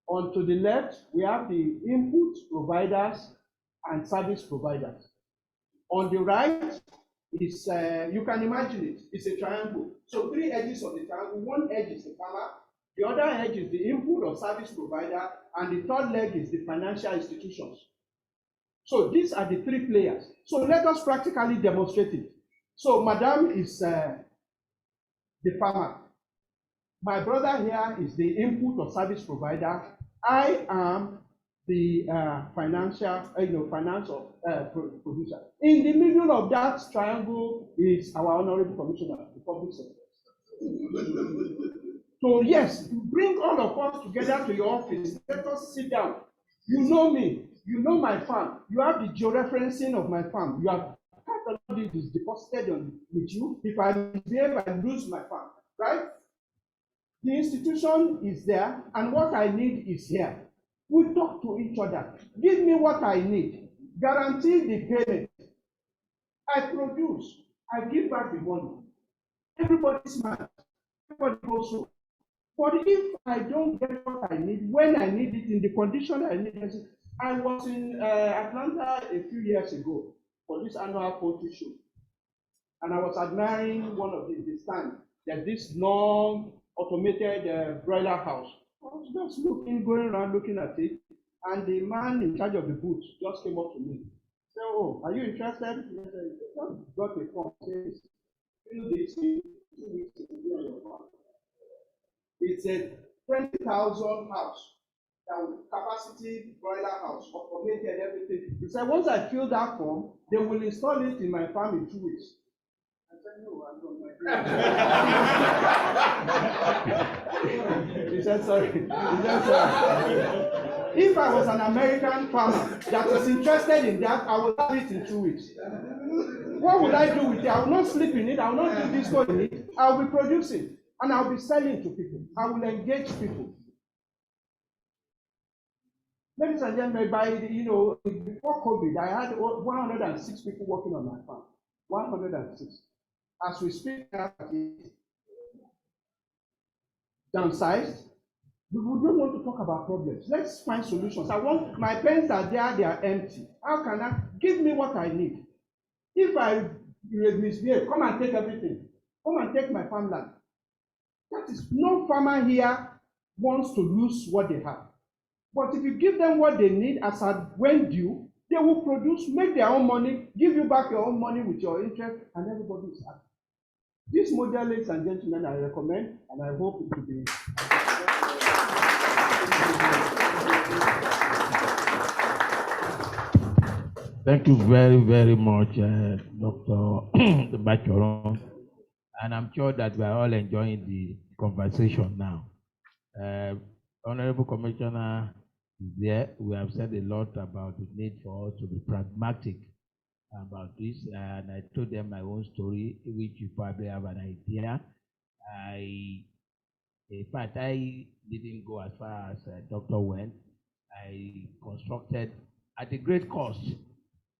On to the left, we have the input providers and service providers. On the right is, you can imagine it, it's a triangle. So 3 edges of the triangle, one edge is the farmer, the other edge is the input or service provider, and the third leg is the financial institutions. So these are the 3 players. So let us practically demonstrate it. So Madam is the farmer. My brother here is the input or service provider. I am the financial producer. In the middle of that triangle is our honorable commissioner, the public secretary. So yes, bring all of us together to your office. Let us sit down. You know me. You know my farm. You have the georeferencing of my farm. You have cataloged it is deposited with you. If I misbehave, I lose my farm, right? The institution is there, and what I need is here. We talk to each other. Give me what I need. Guarantee the payment. I produce. I give back the money. Everybody's mad. Everybody goes home. But if I don't get what I need, when I need it, in the condition I need it, I was in Atlanta a few years ago for this annual poultry show. And I was admiring one of the stands. There's this long automated broiler house. I was just going around looking at it. And the man in charge of the booth just came up to me. Said, "Oh, are you interested?" I said, "Just got a form. Says, fill this in 2 weeks to be on your farm." It's a 20,000 house, capacity broiler house, automated everything. He said, once I fill that form, they will install it in my farm in 2 weeks. I said, no, I'm not my dream. He said, sorry. He said, sorry. If I was an American farmer that is interested in that, I will have it in 2 weeks. What will I do with it? I will not sleep in it. I will not do this in it. I will be producing. And I'll be selling to people. I will engage people. Ladies and gentlemen, before COVID, I had 106 people working on my farm. 106. As we speak, downsized. We don't want to talk about problems. Let's find solutions. My pens are there, they are empty. How can I give me what I need? If I misbehave, come and take everything. Come and take my farmland. That is, no farmer here wants to lose what they have. But if you give them what they need as at when due, they will produce, make their own money, give you back your own money with your interest, and everybody is happy. This model, ladies and gentlemen, I recommend, and I hope it will be. Thank you very, very much, Dr. Bachoron. And I'm sure that we are all enjoying the conversation now. Honorable Commissioner is there. We have said a lot about the need for us to be pragmatic about this, and I told them my own story, which you probably have an idea. In fact, I didn't go as far as Dr. went. I constructed at a great cost,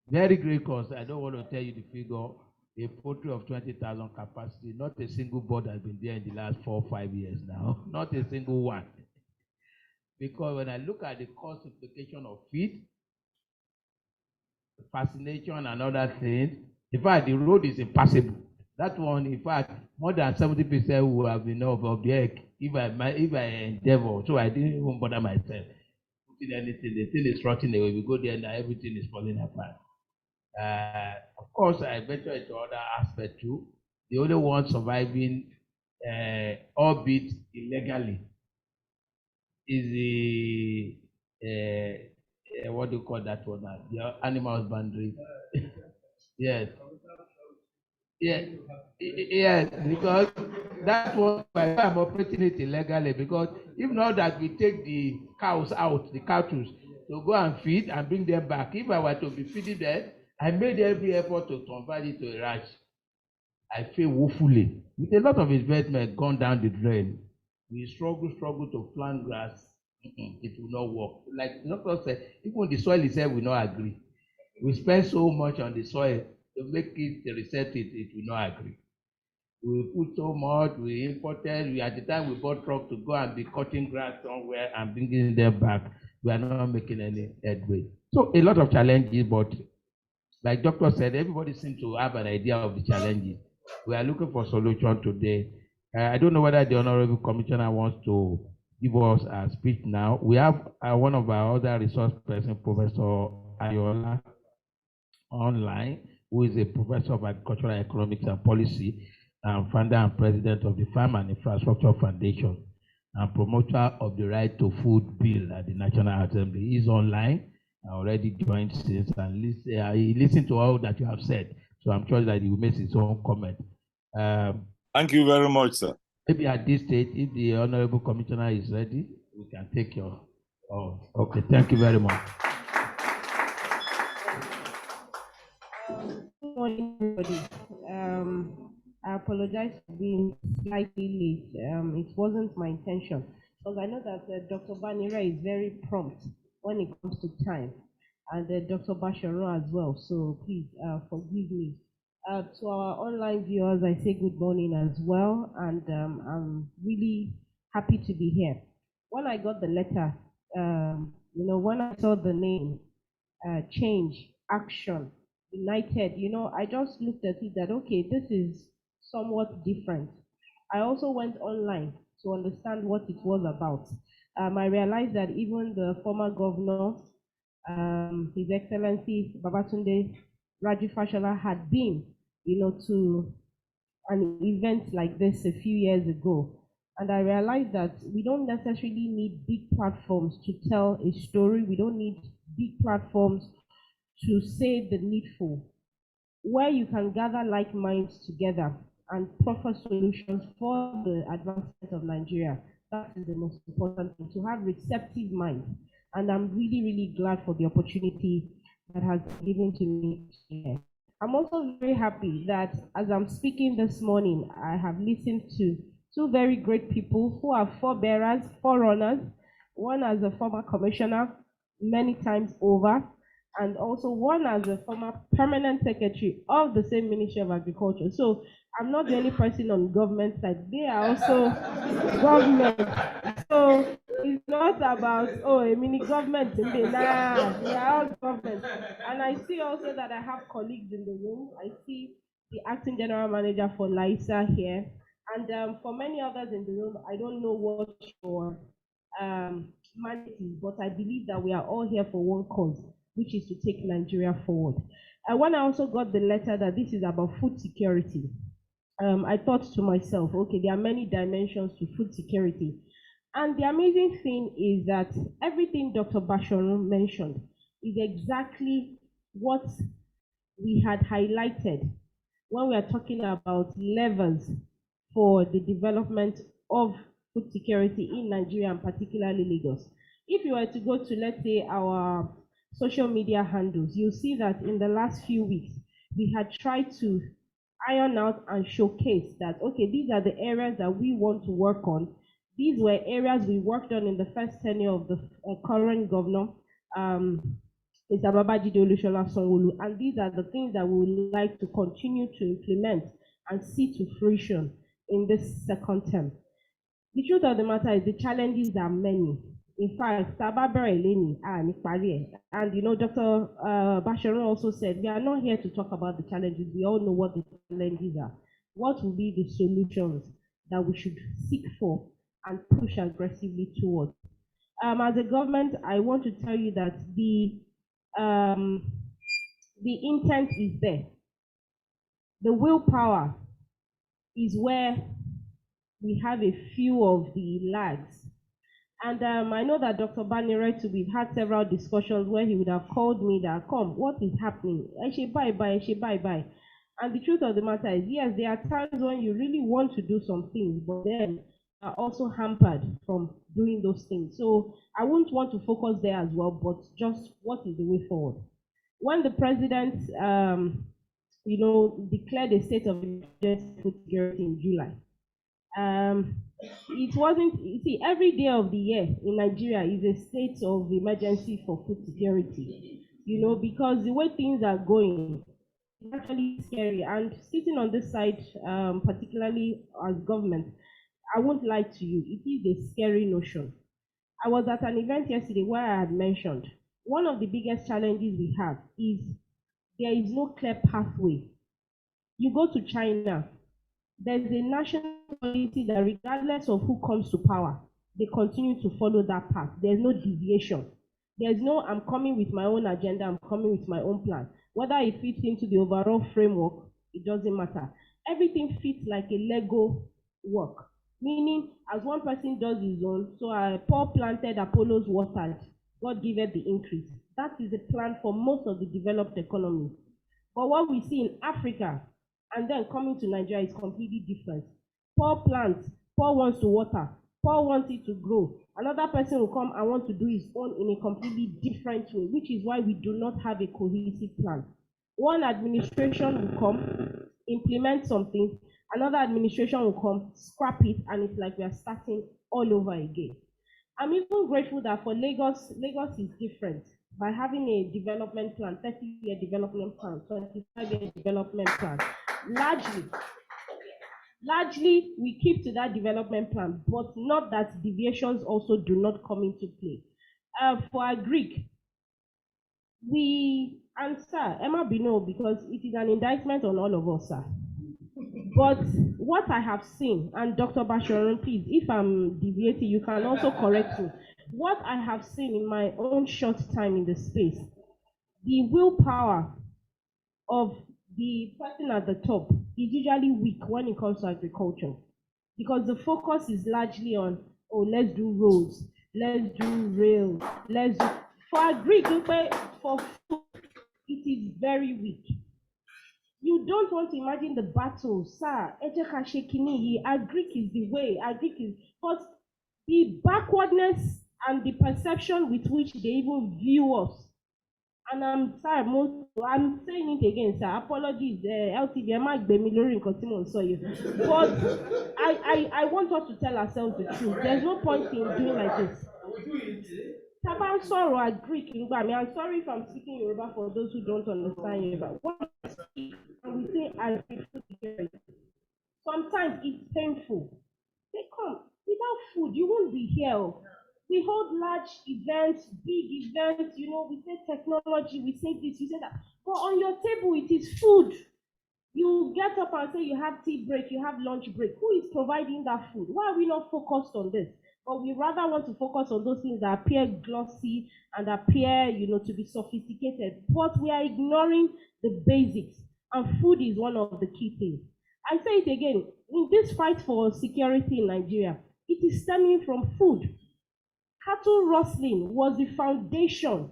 very great cost. I don't want to tell you the figure. A poultry of 20,000 capacity, not a single board has been there in the last 4 or 5 years now, not a single one. Because when I look at the cost implication of feed, fascination and other things, in fact, the road is impassable. That one, in fact, more than 70% will have been of the egg if I endeavor. So I didn't even bother myself putting anything. The thing is rotting away. We go there and everything is falling apart. Of course, I venture into other aspects too. The only one surviving, albeit illegally, is the what do you call that one? The animals boundary. Yes. Yes, because that was why I'm operating it illegally. Because if not that we take the cows out, the cattle, to go and feed and bring them back. If I were to be feeding them, I made every effort to convert it to a ranch. I failed woefully. With a lot of investment gone down the drain, we struggle to plant grass. It will not work. Like Dr. said, even the soil itself will not agree. We spend so much on the soil to make it reset it will not agree. We put so much, we imported, at the time we bought truck to go and be cutting grass somewhere and bringing them back. We are not making any headway. So a lot of challenges, but like Doctor said, everybody seems to have an idea of the challenges. We are looking for solution today. I don't know whether the Honorable Commissioner wants to give us a speech now. We have one of our other resource person, Professor Ayola, online, who is a professor of agricultural economics and policy, and founder and president of the Farm and Infrastructure Foundation, and promoter of the Right to Food Bill at the National Assembly. He is online, already joined since, and he listened to all that you have said. So I'm sure that he will make his own comment. Thank you very much, sir. Maybe at this stage, if the Honorable Commissioner is ready, we can take your. Oh, okay. Thank you very much. Good morning, everybody. I apologize for being slightly late. It wasn't my intention because I know that Dr. Banira is very prompt when it comes to time, and Dr. Basharo as well. So please forgive me. To our online viewers, I say good morning as well, and I'm really happy to be here. When I got the letter, when I saw the name, change, action, united, I just looked at it that, okay, this is somewhat different. I also went online to understand what it was about. I realized that even the former governor, His Excellency Babatunde Raji Fashola, had been, to an event like this a few years ago. And I realized that we don't necessarily need big platforms to tell a story. We don't need big platforms to say the needful. Where you can gather like minds together and proffer solutions for the advancement of Nigeria, that is the most important thing, to have receptive minds. And I'm really, really glad for the opportunity that has been given to me here. I'm also very happy that as I'm speaking this morning, I have listened to two very great people who are forerunners, one as a former commissioner many times over, and also one as a former permanent secretary of the same Ministry of Agriculture. So I'm not the only person on government side. They are also government. So it's not about, a mini government. Nah, they are all government. And I see also that I have colleagues in the room. I see the acting general manager for LISA here. And for many others in the room, I don't know what your mandate is, but I believe that we are all here for one cause, which is to take Nigeria forward. And when I also got the letter that this is about food security, I thought to myself, okay, there are many dimensions to food security. And the amazing thing is that everything Dr. Bashorun mentioned is exactly what we had highlighted when we are talking about levers for the development of food security in Nigeria and particularly Lagos. If you were to go to, let's say, our social media handles, you'll see that in the last few weeks, we had tried to iron out and showcase that, okay, these are the areas that we want to work on. These were areas we worked on in the first tenure of the current governor, Mr. Babajide Olusola Sanwo-Olu, and these are the things that we would like to continue to implement and see to fruition in this second term. The truth of the matter is the challenges are many. In fact, and Dr. Bashirun also said, we are not here to talk about the challenges. We all know what the challenges are. What will be the solutions that we should seek for and push aggressively towards? As a government, I want to tell you that the intent is there. The willpower is where we have a few of the lags. And I know that Dr. Baniretu, we've had several discussions where he would have called me that, come, what is happening? Bye. And the truth of the matter is, yes, there are times when you really want to do some things, but then are also hampered from doing those things. So I wouldn't want to focus there as well, but just what is the way forward? When the president, declared a state of emergency food security in July, it wasn't, you see, every day of the year in Nigeria is a state of emergency for food security, because the way things are going, it's actually scary. And sitting on this side, particularly as government, I won't lie to you, it is a scary notion. I was at an event yesterday where I had mentioned one of the biggest challenges we have is there is no clear pathway. You go to China, there's a national policy that regardless of who comes to power, they continue to follow that path. There's no deviation. There's no, I'm coming with my own agenda, I'm coming with my own plan. Whether it fits into the overall framework, it doesn't matter. Everything fits like a Lego work. Meaning, as one person does his own, so Paul planted, Apollos watered, God giveth the increase. That is the plan for most of the developed economies. But what we see in Africa and then coming to Nigeria is completely different. Paul plants, Paul wants to water, Paul wants it to grow. Another person will come and want to do his own in a completely different way, which is why we do not have a cohesive plan. One administration will come, implement something, another administration will come, scrap it, and it's like we are starting all over again. I'm even grateful that for Lagos, Lagos is different. By having a development plan, 30-year development plan, 25-year development plan, largely we keep to that development plan, but not that deviations also do not come into play. For our Greek, we answer Emma Bino because it is an indictment on all of us, sir. But what I have seen, and Dr. Basharon, please, if I'm deviating, you can also correct me. What I have seen in my own short time in the space, the willpower of the person at the top is usually weak when it comes to agriculture, because the focus is largely on, oh, let's do roads, let's do rail, let's do. For agriculture, for food, it is very weak. You don't want to imagine the battle, sir. Agric is the way, agric is, but the backwardness and the perception with which they even view us. And I'm sorry, I'm saying it again, sir. Apologies, LTV, I might be lórí nǹkan tí mò ń sọ yìí. But I want us to tell ourselves the truth. There's no point in doing like this. Taban sorrow are Greek in Gbami. I'm sorry if I'm speaking Yoruba for those who don't understand Yoruba. And we say I prefer security. Sometimes it's painful. They come without food, you won't be here. We hold large events, big events, we say technology, we say this, we say that. But on your table, it is food. You get up and say you have tea break, you have lunch break. Who is providing that food? Why are we not focused on this? But we rather want to focus on those things that appear glossy and appear, to be sophisticated. But we are ignoring the basics. And food is one of the key things. I say it again, in this fight for security in Nigeria, it is stemming from food. Cattle rustling was the foundation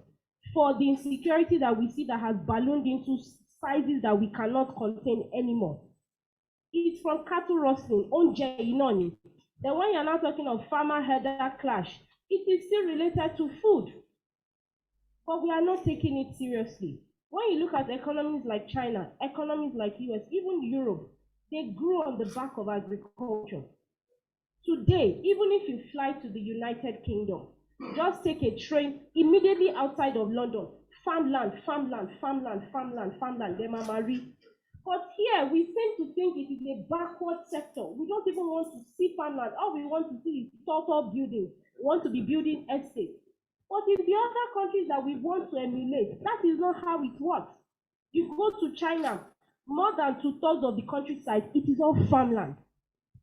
for the insecurity that we see that has ballooned into sizes that we cannot contain anymore. It's from cattle rustling, onje inoni. Then when you're now talking of farmer-herder clash, it is still related to food. But we are not taking it seriously. When you look at economies like China, economies like US, even Europe, they grew on the back of agriculture. Today, even if you fly to the United Kingdom, just take a train immediately outside of London, farmland, Demamari. But here, we seem to think it is a backward sector. We don't even want to see farmland. All we want to see is total buildings. We want to be building estates. But in the other countries that we want to emulate, that is not how it works. You go to China, more than 2/3 of the countryside, it is all farmland.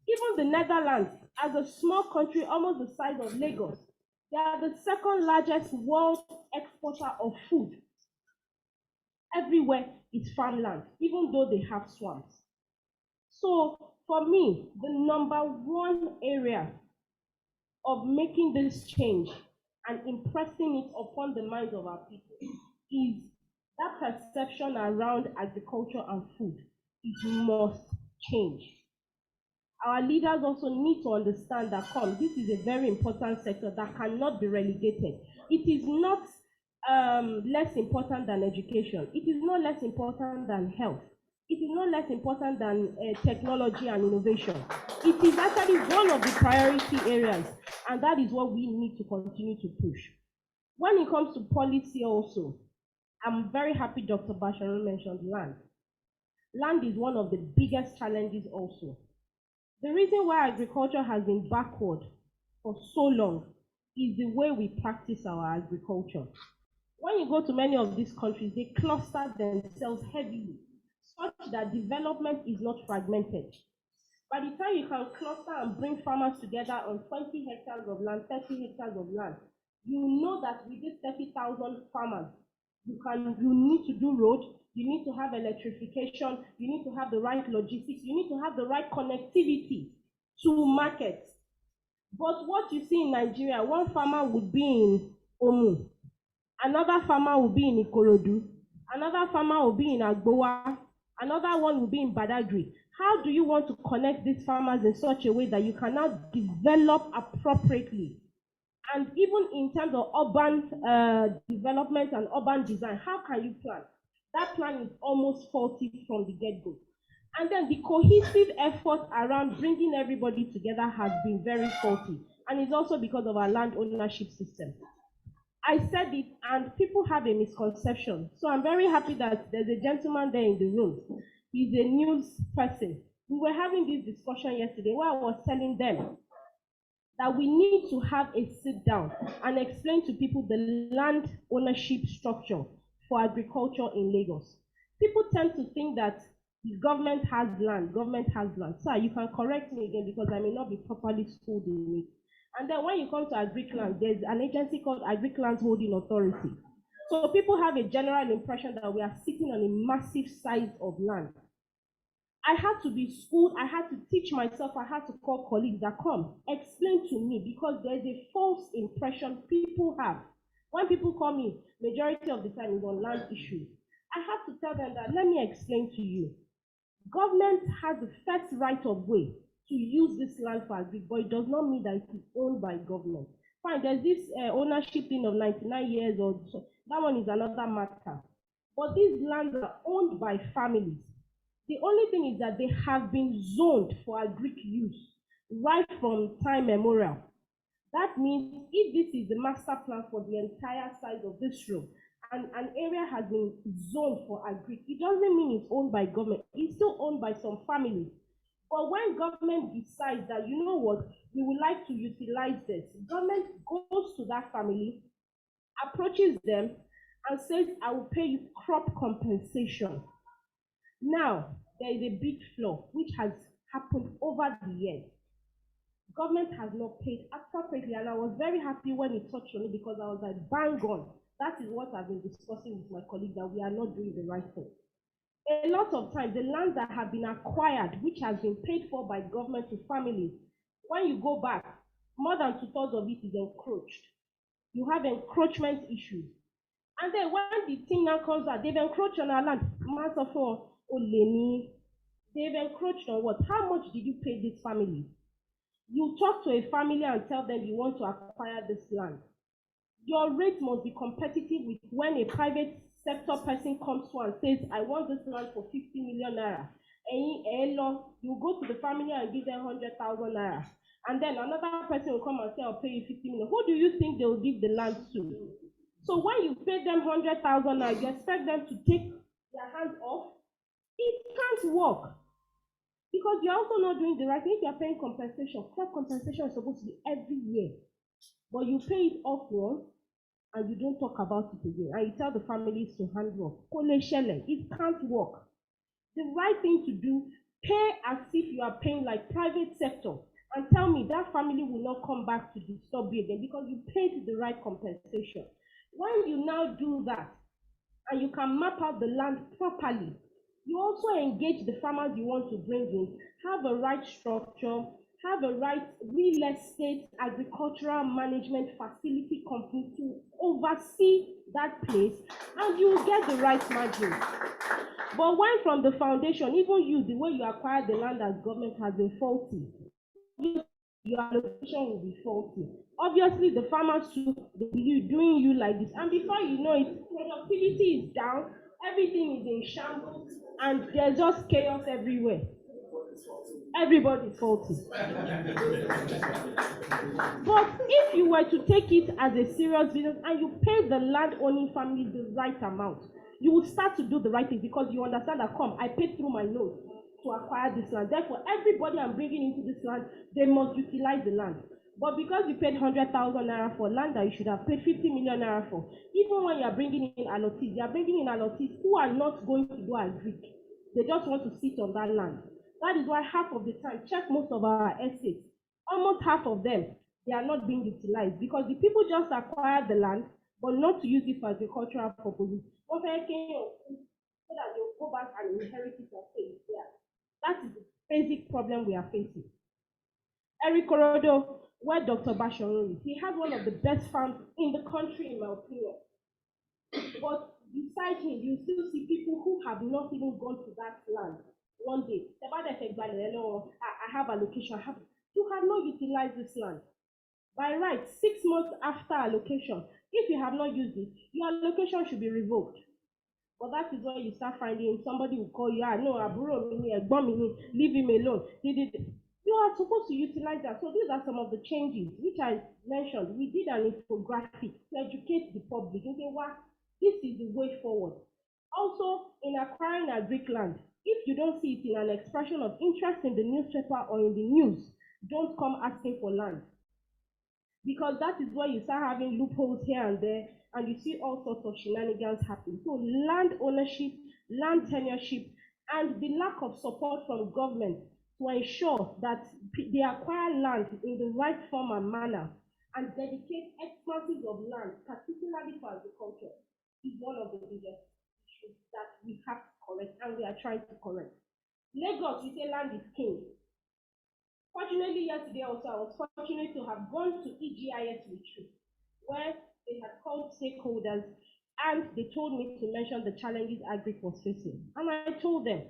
Even the Netherlands, as a small country almost the size of Lagos, they are the second largest world exporter of food. Everywhere is farmland, even though they have swamps. So for me, the number one area of making this change and impressing it upon the minds of our people is that perception around agriculture and food. It must change. Our leaders also need to understand that this is a very important sector that cannot be relegated. It is not less important than education. It is not less important than health. It is not less important than technology and innovation. It is actually one of the priority areas, and that is what we need to continue to push. When it comes to policy also, I'm very happy Dr. Basharon mentioned land. Land is one of the biggest challenges also. The reason why agriculture has been backward for so long is the way we practice our agriculture. When you go to many of these countries, they cluster themselves heavily, such that development is not fragmented. By the time you can cluster and bring farmers together on 20 hectares of land, 30 hectares of land, you know that with these 30,000 farmers, you need to do road, you need to have electrification, you need to have the right logistics, you need to have the right connectivity to markets. But what you see in Nigeria, one farmer would be in Omu, another farmer will be in Ikorodu, another farmer will be in Agbowa, another one will be in Badagry. How do you want to connect these farmers in such a way that you cannot develop appropriately? And even in terms of urban development and urban design, how can you plan? That plan is almost faulty from the get-go. And then the cohesive effort around bringing everybody together has been very faulty. And it's also because of our land ownership system. I said it, and people have a misconception. So I'm very happy that there's a gentleman there in the room. He's a news person. We were having this discussion yesterday where I was telling them that we need to have a sit down and explain to people the land ownership structure for agriculture in Lagos. People tend to think that the government has land. Sir, you can correct me again because I may not be properly schooled in it. And then when you come to Agric-Land, there's an agency called Agric-Land Holding Authority. So people have a general impression that we are sitting on a massive size of land. I had to be schooled, I had to teach myself, I had to call colleagues that come, explain to me, because there's a false impression people have. When people call me, majority of the time is on land issues. I have to tell them that, let me explain to you. Government has the first right of way to use this land for agri, but it does not mean that it is owned by government. Fine, there's this ownership thing of 99 years or so. That one is another matter. But these lands are owned by families. The only thing is that they have been zoned for agric use right from time memorial. That means if this is the master plan for the entire size of this room, and an area has been zoned for agric, it doesn't mean it's owned by government. It's still owned by some families. But when government decides that, you know what, we would like to utilize this, government goes to that family, approaches them, and says, I will pay you crop compensation. Now, there is a big flaw which has happened over the years. Government has not paid appropriately, and I was very happy when he touched on it because I was like, bang on. That is what I've been discussing with my colleagues, that we are not doing the right thing. A lot of times, the lands that have been acquired, which has been paid for by government to families, when you go back, more than 2/3 of it is encroached. You have encroachment issues. And then when the thing now comes out, they've encroached on our land. Master for Oleni, they've encroached on what? How much did you pay this family? You talk to a family and tell them you want to acquire this land. Your rate must be competitive with when a private sector person comes to and says, I want this land for 50 million naira. You go to the family and give them 100,000 naira. And then another person will come and say, I'll pay you 50 million. Who do you think they will give the land to? So when you pay them 100,000 naira, you expect them to take their hands off? It can't work. Because you're also not doing the right thing. If you're paying compensation, crop compensation is supposed to be every year. But you pay it off once and you don't talk about it again. And you tell the families to hand off. It can't work. The right thing to do, pay as if you are paying like private sector. And tell me that family will not come back to disturb you again because you paid the right compensation. When you now do that, and you can map out the land properly, you also engage the farmers you want to bring in, have a right structure, have a right real estate, agricultural management facility company to oversee that place, and you will get the right margin. But when from the foundation, even you, the way you acquire the land as government has been faulty, your allocation will be faulty. Obviously, the farmers too, they're doing you like this, and before you know it, productivity is down, everything is in shambles, and there's just chaos everywhere. Everybody's faulty. But if you were to take it as a serious business and you pay the land owning family the right amount, you will start to do the right thing because you understand that, I paid through my nose to acquire this land. Therefore, everybody I'm bringing into this land, they must utilize the land. But because you paid 100,000 naira for land that you should have paid 50 million naira for, even when you are bringing in allottees, you are bringing in allottees who are not going to do agric. They just want to sit on that land. That is why half of the time, check most of our estates, almost half of them, they are not being utilized because the people just acquire the land, but not to use it for agricultural purposes. So that they'll go back and inherit it and say it's there. That is the basic problem we are facing. Eric Orodo, where Dr. Basharon is, he has one of the best farms in the country, in my opinion. But beside him, you still see people who have not even gone to that land one day. I have allocation. You have not utilized this land. By right, 6 months after allocation, if you have not used it, your allocation should be revoked. But that is where you start finding somebody will call you, no, Aburo, leave him alone. You are supposed to utilize that. So these are some of the changes which I mentioned. We did an infographic to educate the public. Okay, this is the way forward. Also, in acquiring agric land, if you don't see it in an expression of interest in the newspaper or in the news, don't come asking for land. Because that is where you start having loopholes here and there, and you see all sorts of shenanigans happen. So land ownership, land tenureship, and the lack of support from government to ensure that they acquire land in the right form and manner and dedicate expanses of land, particularly for agriculture, is one of the biggest issues that we have to correct, and we are trying to correct. Lagos, we say land is king. Fortunately, yesterday also, I was fortunate to have gone to EGIS retreat, where they had called stakeholders and they told me to mention the challenges agric was facing. And I told them,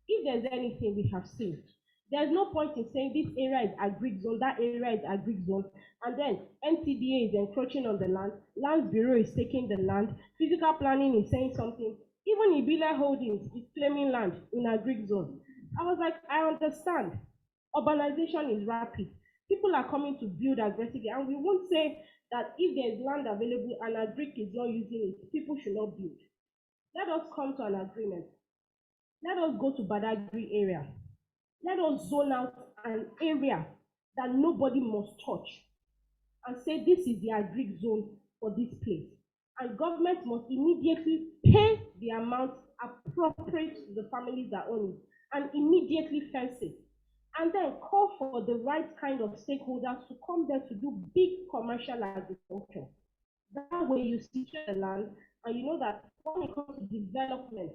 if there's anything we have seen, there's no point in saying this area is agric zone, that area is agric zone, and then NTDA is encroaching on the land, Land Bureau is taking the land, physical planning is saying something, even Ibile Holdings is claiming land in agric zone. I was like, I understand. Urbanization is rapid. People are coming to build aggressively, and we won't say that if there's land available and agric is not using it, people should not build. Let us come to an agreement. Let us go to Badagry area. Let us zone out an area that nobody must touch and say this is the agric zone for this place. And government must immediately pay the amount appropriate to the families that own it and immediately fence it. And then call for the right kind of stakeholders to come there to do big commercial agriculture. That way you secure the land, and you know that when it comes to development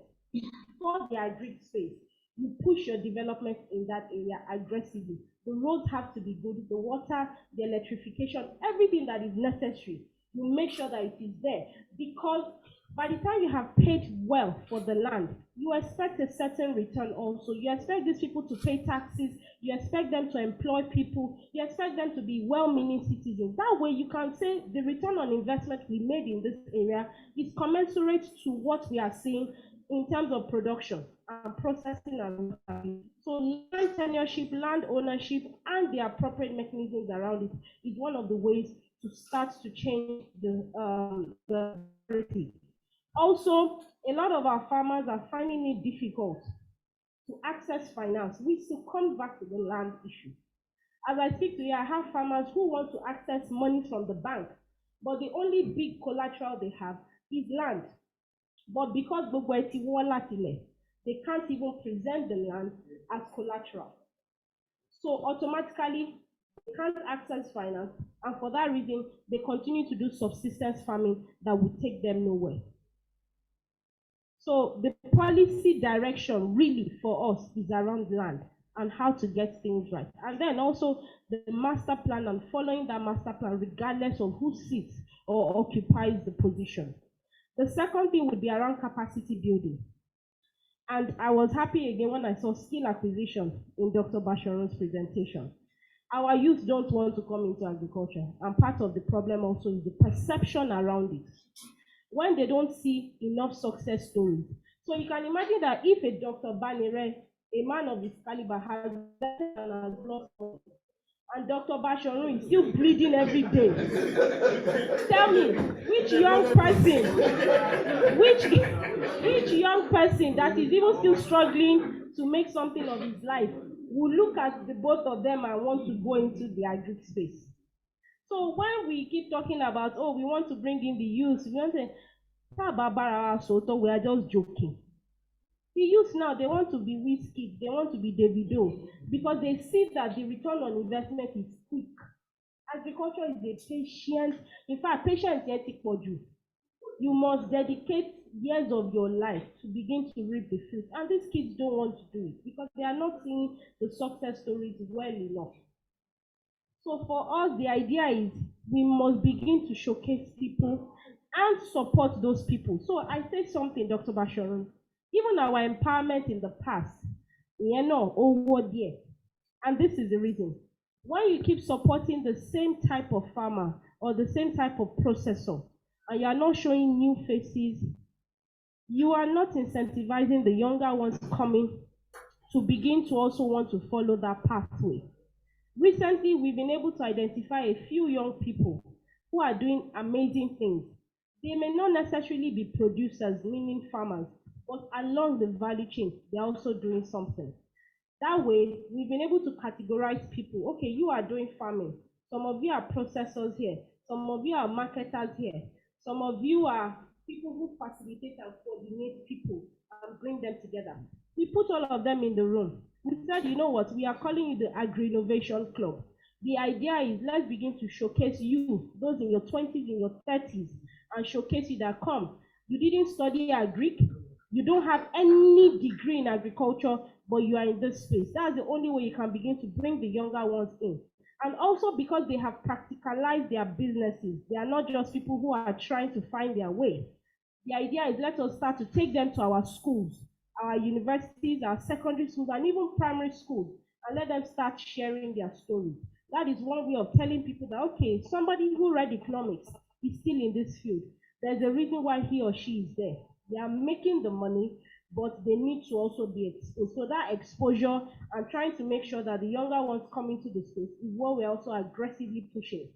for the agric space, you push your development in that area aggressively. The roads have to be good, the water, the electrification, everything that is necessary. You make sure that it is there, because by the time you have paid well for the land, you expect a certain return also. You expect these people to pay taxes, you expect them to employ people, you expect them to be well-meaning citizens. That way you can say the return on investment we made in this area is commensurate to what we are seeing in terms of production and processing and so land tenureship, land ownership, and the appropriate mechanisms around it is one of the ways to start to change the reality. Also, a lot of our farmers are finding it difficult to access finance, which still comes back to the land issue. As I speak to you, I have farmers who want to access money from the bank, but the only big collateral they have is land. But because they can't even present the land as collateral. So automatically, they can't access finance, and for that reason, they continue to do subsistence farming that will take them nowhere. So the policy direction really for us is around land and how to get things right. And then also the master plan and following that master plan regardless of who sits or occupies the position. The second thing would be around capacity building. And I was happy again when I saw skill acquisition in Dr. Basharon's presentation. Our youth don't want to come into agriculture, and part of the problem also is the perception around it. When they don't see enough success stories. So you can imagine that if a Dr. Banire, a man of this caliber, has lost, and Dr. Basharon is still bleeding every day. Tell me, which young person that is even still struggling to make something of his life will look at the both of them and want to go into the agric space? So when we keep talking about, oh, we want to bring in the youth, we want to, we are just joking. The youth now, they want to be Wizkid, they want to be Davido, because they see that the return on investment is quick. Agriculture is a patient, in fact, patience ethic for you. You must dedicate years of your life to begin to reap the fruit. And these kids don't want to do it because they are not seeing the success stories well enough. So for us, the idea is we must begin to showcase people and support those people. So I say something, Dr. Basharun. Even our empowerment in the past, over there. And this is the reason. When you keep supporting the same type of farmer or the same type of processor, and you are not showing new faces, you are not incentivizing the younger ones coming to begin to also want to follow that pathway. Recently, we've been able to identify a few young people who are doing amazing things. They may not necessarily be producers, meaning farmers, but along the value chain, they're also doing something. That way, we've been able to categorize people. Okay, you are doing farming. Some of you are processors here. Some of you are marketers here. Some of you are people who facilitate and coordinate people and bring them together. We put all of them in the room. We said, you know what, we are calling you the Agri Innovation Club. The idea is let's begin to showcase you, those in your 20s, in your 30s, and showcase you that come. You didn't study agric, you don't have any degree in agriculture, but you are in this space. That's the only way you can begin to bring the younger ones in. And also because they have practicalized their businesses, they are not just people who are trying to find their way. The idea is let us start to take them to our schools, our universities, our secondary schools, and even primary schools, and let them start sharing their stories. That is one way of telling people that, okay, somebody who read economics is still in this field. There's a reason why he or she is there. They are making the money, but they need to also be exposed. So that exposure and trying to make sure that the younger ones come into the space is what we're also aggressively pushing.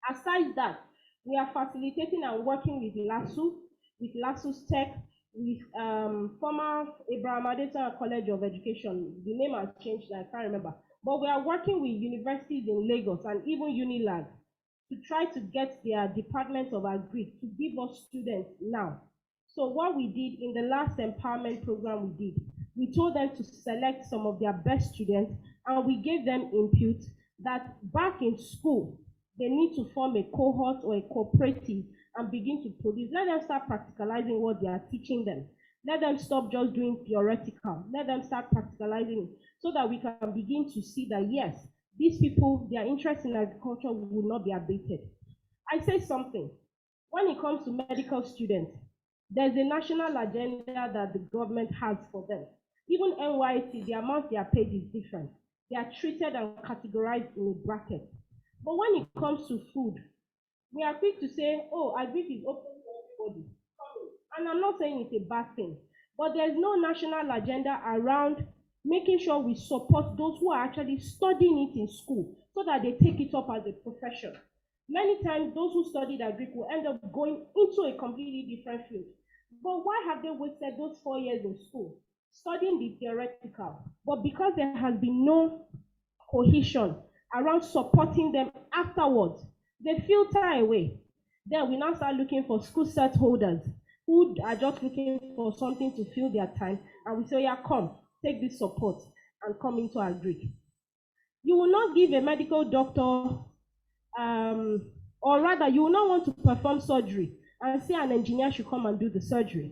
Aside that, we are facilitating and working with LASU's Tech, with former Abraham Adesanya College of Education. The name has changed, I can't remember. But we are working with universities in Lagos and even Unilag to try to get their Department of Agri to give us students now. So what we did in the last empowerment program we told them to select some of their best students and we gave them input that back in school, they need to form a cohort or a cooperative and begin to produce. Let them start practicalizing what they are teaching them. Let them stop just doing theoretical. Let them start practicalizing it so that we can begin to see that, yes, these people, their interest in agriculture will not be abated. I say something. When it comes to medical students, there's a national agenda that the government has for them. Even NYC, the amount they are paid is different. They are treated and categorized in a bracket. But when it comes to food, we are quick to say, oh, agric is open to everybody. And I'm not saying it's a bad thing, but there's no national agenda around making sure we support those who are actually studying it in school so that they take it up as a profession. Many times, those who studied agric will end up going into a completely different field. But why have they wasted those 4 years in school studying the theoretical? But because there has been no cohesion around supporting them afterwards, they filter away. Then we now start looking for school set holders who are just looking for something to fill their time, and we say, yeah, come, take this support and come into agric. You will not give a medical doctor, or rather, you will not want to perform surgery and say an engineer should come and do the surgery.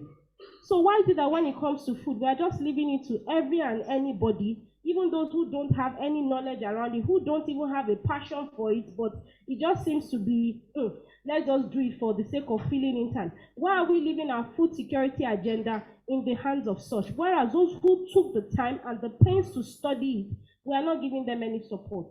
So why is it that when it comes to food, we are just leaving it to every and anybody, even those who don't have any knowledge around it, who don't even have a passion for it, but it just seems to be, let's just do it for the sake of filling in time. Why are we leaving our food security agenda in the hands of such? Whereas those who took the time and the pains to study it, we are not giving them any support.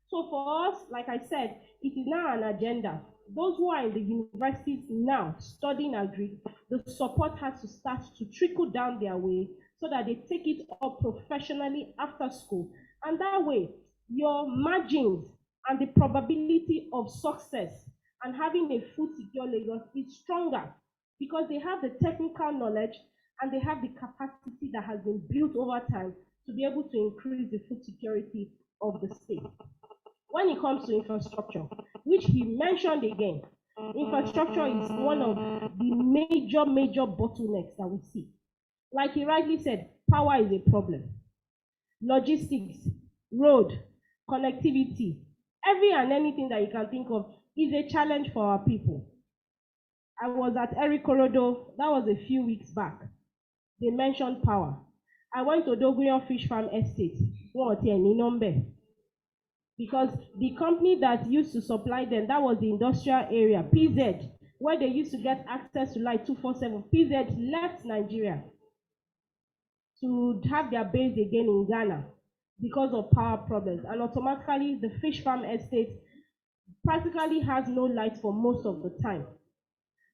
So for us, like I said, it is now an agenda. Those who are in the universities now studying agri, the support has to start to trickle down their way so that they take it up professionally after school. And that way, your margins and the probability of success and having a food secure Lagos is stronger because they have the technical knowledge and they have the capacity that has been built over time to be able to increase the food security of the state. when it comes to infrastructure, which he mentioned again, infrastructure is one of the major bottlenecks that we see. Like he rightly said, power is a problem. Logistics, road, connectivity, every and anything that you can think of is a challenge for our people. I was at Eric Korodo, that was a few weeks back. They mentioned power. I went to Doguyon Fish Farm Estate, because the company that used to supply them, that was the industrial area, PZ, where they used to get access to light 247. PZ left Nigeria to have their base again in Ghana because of power problems. And automatically, the fish farm estate practically has no light for most of the time.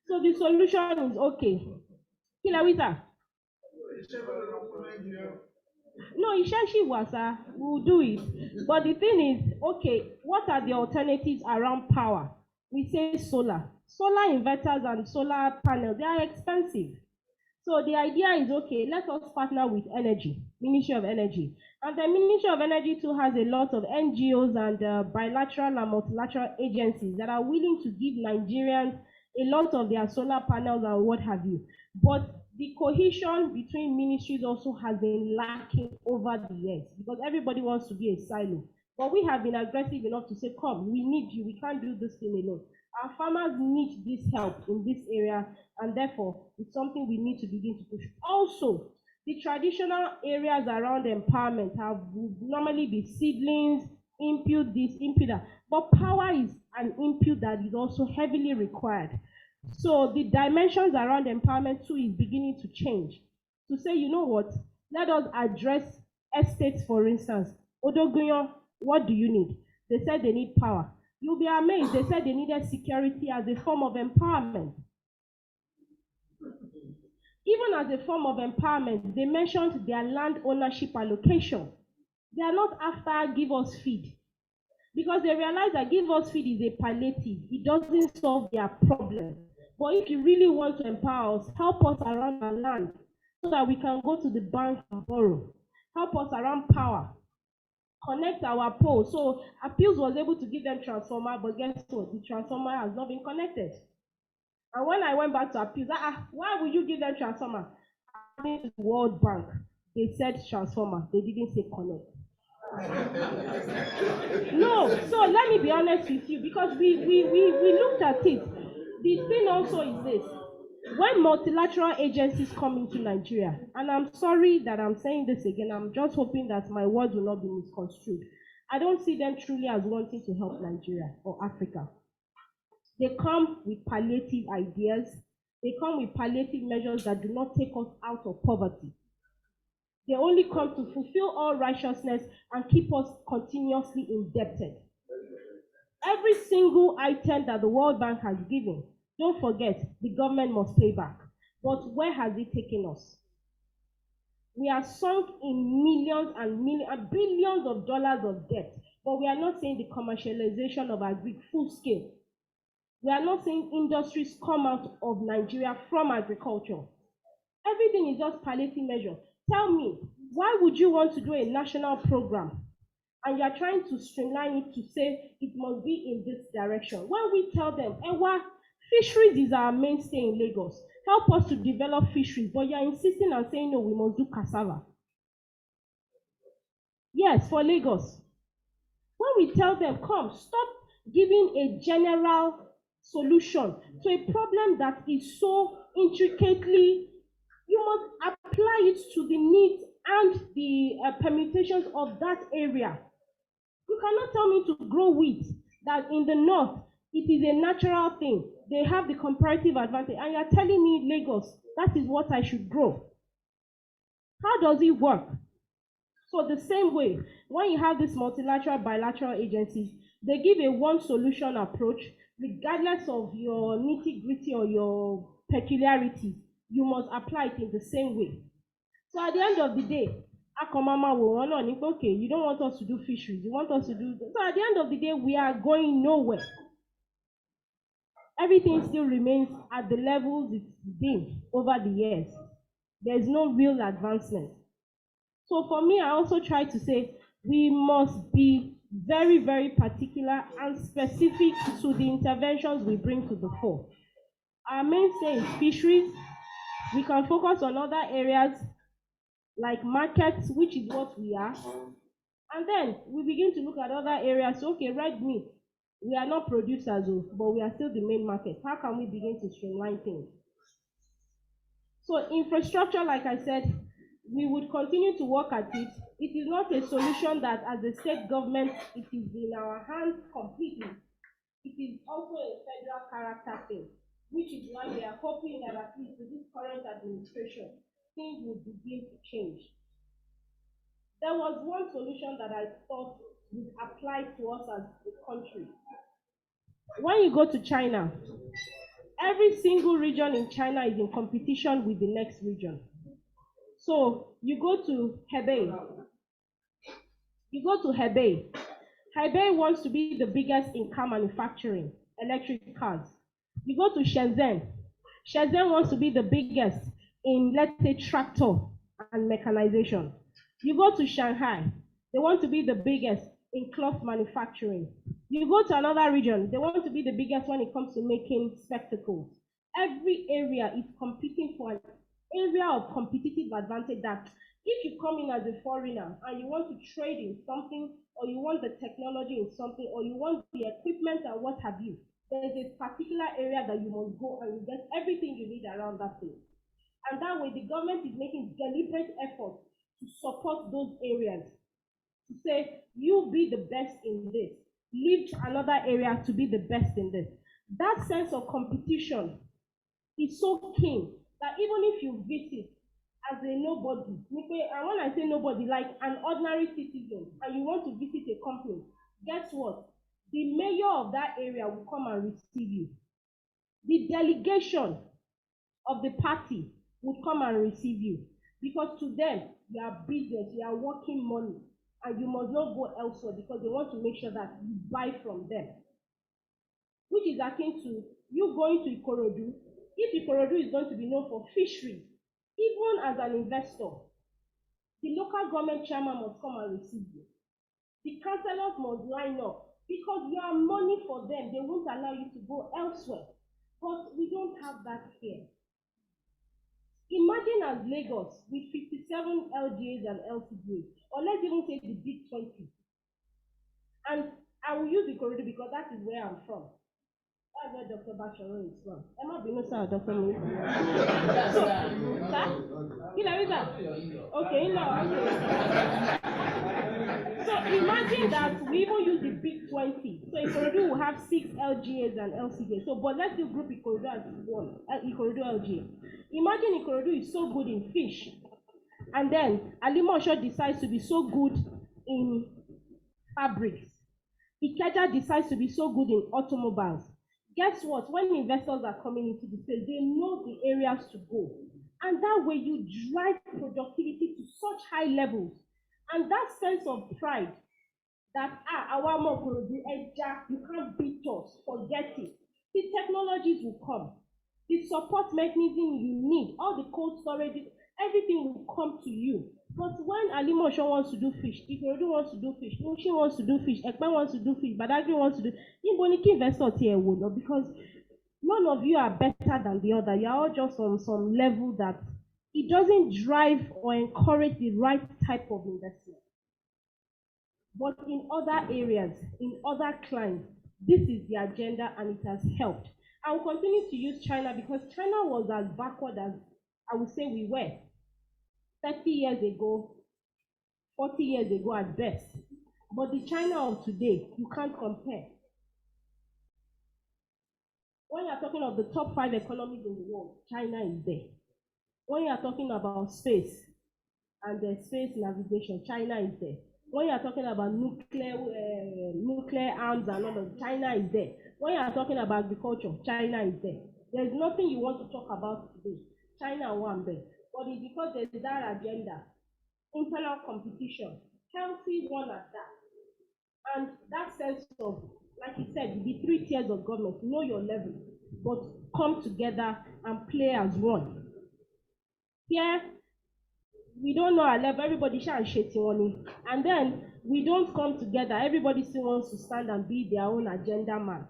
So the solution is okay. Kilawita. No, Ishashi Wasa will do it. But the thing is, okay, what are the alternatives around power? We say solar. Solar inverters and solar panels, they are expensive. So the idea is, okay, let us partner with energy, Ministry of Energy. And the Ministry of Energy too has a lot of NGOs and bilateral and multilateral agencies that are willing to give Nigerians a lot of their solar panels and what have you. But the cohesion between ministries also has been lacking over the years because everybody wants to be a silo. But we have been aggressive enough to say, come, we need you, we can't do this thing alone. Our farmers need this help in this area, and therefore it's something we need to begin to push. Also, the traditional areas around empowerment would normally be seedlings, input this, input that, but power is an input that is also heavily required. So the dimensions around empowerment too is beginning to change. To say, you know what, let us address estates, for instance. Odogunyo, what do you need? They said they need power. You'll be amazed, they said they needed security as a form of empowerment. Even as a form of empowerment, they mentioned their land ownership allocation. They are not after give us feed, because they realize that give us feed is a palliative. It doesn't solve their problem. But if you really want to empower us, help us around our land so that we can go to the bank and borrow. Help us around power. Connect our poles. So Appeals was able to give them transformer, but guess what? The transformer has not been connected. And when I went back to Appeals, why would you give them transformer? I went to the World Bank. They said transformer. They didn't say connect. No, so let me be honest with you, because we looked at it. The thing also is this: when multilateral agencies come into Nigeria, and I'm sorry that I'm saying this again, I'm just hoping that my words will not be misconstrued. I don't see them truly as wanting to help Nigeria or Africa. They come with palliative ideas. They come with palliative measures that do not take us out of poverty. They only come to fulfill all righteousness and keep us continuously indebted. Every single item that the World Bank has given, don't forget, the government must pay back. But where has it taken us? We are sunk in millions and billions of dollars of debt, but we are not seeing the commercialization of agri full scale. We are not seeing industries come out of Nigeria from agriculture. Everything is just palliative measure. Tell me, why would you want to do a national program and you are trying to streamline it to say it must be in this direction? When we tell them, fisheries is our mainstay in Lagos, help us to develop fisheries, but you are insisting on saying, no, we must do cassava. Yes, for Lagos. When we tell them, come, stop giving a general solution to a problem that is so intricately, you must apply it to the needs and the permutations of that area. You cannot tell me to grow wheat, that in the north, it is a natural thing. They have the comparative advantage, and you're telling me, Lagos, that is what I should grow. How does it work? So the same way, when you have these multilateral, bilateral agencies, they give a one solution approach, regardless of your nitty-gritty or your peculiarity. You must apply it in the same way. So at the end of the day, Akomama will okay, you don't want us to do fisheries, you want us to do this. So at the end of the day, we are going nowhere. Everything still remains at the levels it's been over the years. There's no real advancement. So for me, I also try to say we must be very, very particular and specific to the interventions we bring to the fore. Our mainstay is fisheries. We can focus on other areas like markets, which is what we are. And then we begin to look at other areas. Okay, red meat. We are not producers, but we are still the main market. How can we begin to streamline things? So infrastructure, like I said, we would continue to work at it. It is not a solution that as a state government, it is in our hands completely. It is also a federal character thing, which is why we are hoping that at least with this current administration, things will begin to change. There was one solution that I thought would apply to us as a country. When you go to China, every single region in China is in competition with the next region. So you go to Hebei. You go to Hebei. Hebei wants to be the biggest in car manufacturing, electric cars. You go to Shenzhen. Shenzhen wants to be the biggest in, let's say, tractor and mechanization. You go to Shanghai. They want to be the biggest in cloth manufacturing. You go to another region. They want to be the biggest when it comes to making spectacles. Every area is competing for an area of competitive advantage that if you come in as a foreigner and you want to trade in something, or you want the technology in something, or you want the equipment and what have you, there's a particular area that you must go and you get everything you need around that thing. And that way, the government is making deliberate efforts to support those areas, to say, you be the best in this, leave another area to be the best in this. That sense of competition is so keen that even if you visit as a nobody, and when I say nobody, like an ordinary citizen, and you want to visit a company, guess what? The mayor of that area will come and receive you. The delegation of the party would come and receive you, because to them, you are business, you are working money, and you must not go elsewhere because they want to make sure that you buy from them. Which is akin to you going to Ikorodu. If Ikorodu is going to be known for fishery, even as an investor, the local government chairman must come and receive you. The councillors must line up because you are money for them. They won't allow you to go elsewhere. But we don't have that here. Imagine as Lagos with 57 LGAs and LCDAs, or let's even say the big 20. And I will use Ikorodu because that is where I'm from. That's where Dr. Basharo is from. Emma Binosa, Dr. Minister. So, sir? Okay, no. So imagine that we even use the big 20. So Ikorodu will have 6 LGAs and LCDAs. So, but let's just group Ikorodu as one, Ikorodu LGA. Imagine Ikorodu is so good in fish, and then Alimosho decides to be so good in fabrics. Ikeja decides to be so good in automobiles. Guess what? When investors are coming into the space, they know the areas to go. And that way you drive productivity to such high levels. And that sense of pride that, our you can't beat us, forget it. The technologies will come. The support mechanism you need, all the cold storage, everything will come to you. But when Alimosho wants to do fish, Ikorodu wants to do fish, Mushin wants to do fish, Ekpe wants to do fish, Badagry wants to do, Iboniki investors here would not, because none of you are better than the other. You're all just on some level that it doesn't drive or encourage the right type of investment. But in other areas, in other clients, this is the agenda and it has helped. I will continue to use China because China was as backward as I would say we were 30 years ago, 40 years ago at best. But the China of today, you can't compare. When you're talking of the top 5 economies in the world, China is there. When you're talking about space and the space navigation, China is there. When you're talking about nuclear arms and all of, China is there. When you're talking about agriculture, China is there. There's nothing you want to talk about today. China won there. But it's because there's that agenda, internal competition, healthy one at that. And that sense of, like you said, the 3 tiers of government, know your level, but come together and play as one. Here, we don't know our level, everybody shall shake money. And then we don't come together. Everybody still wants to stand and be their own agenda man.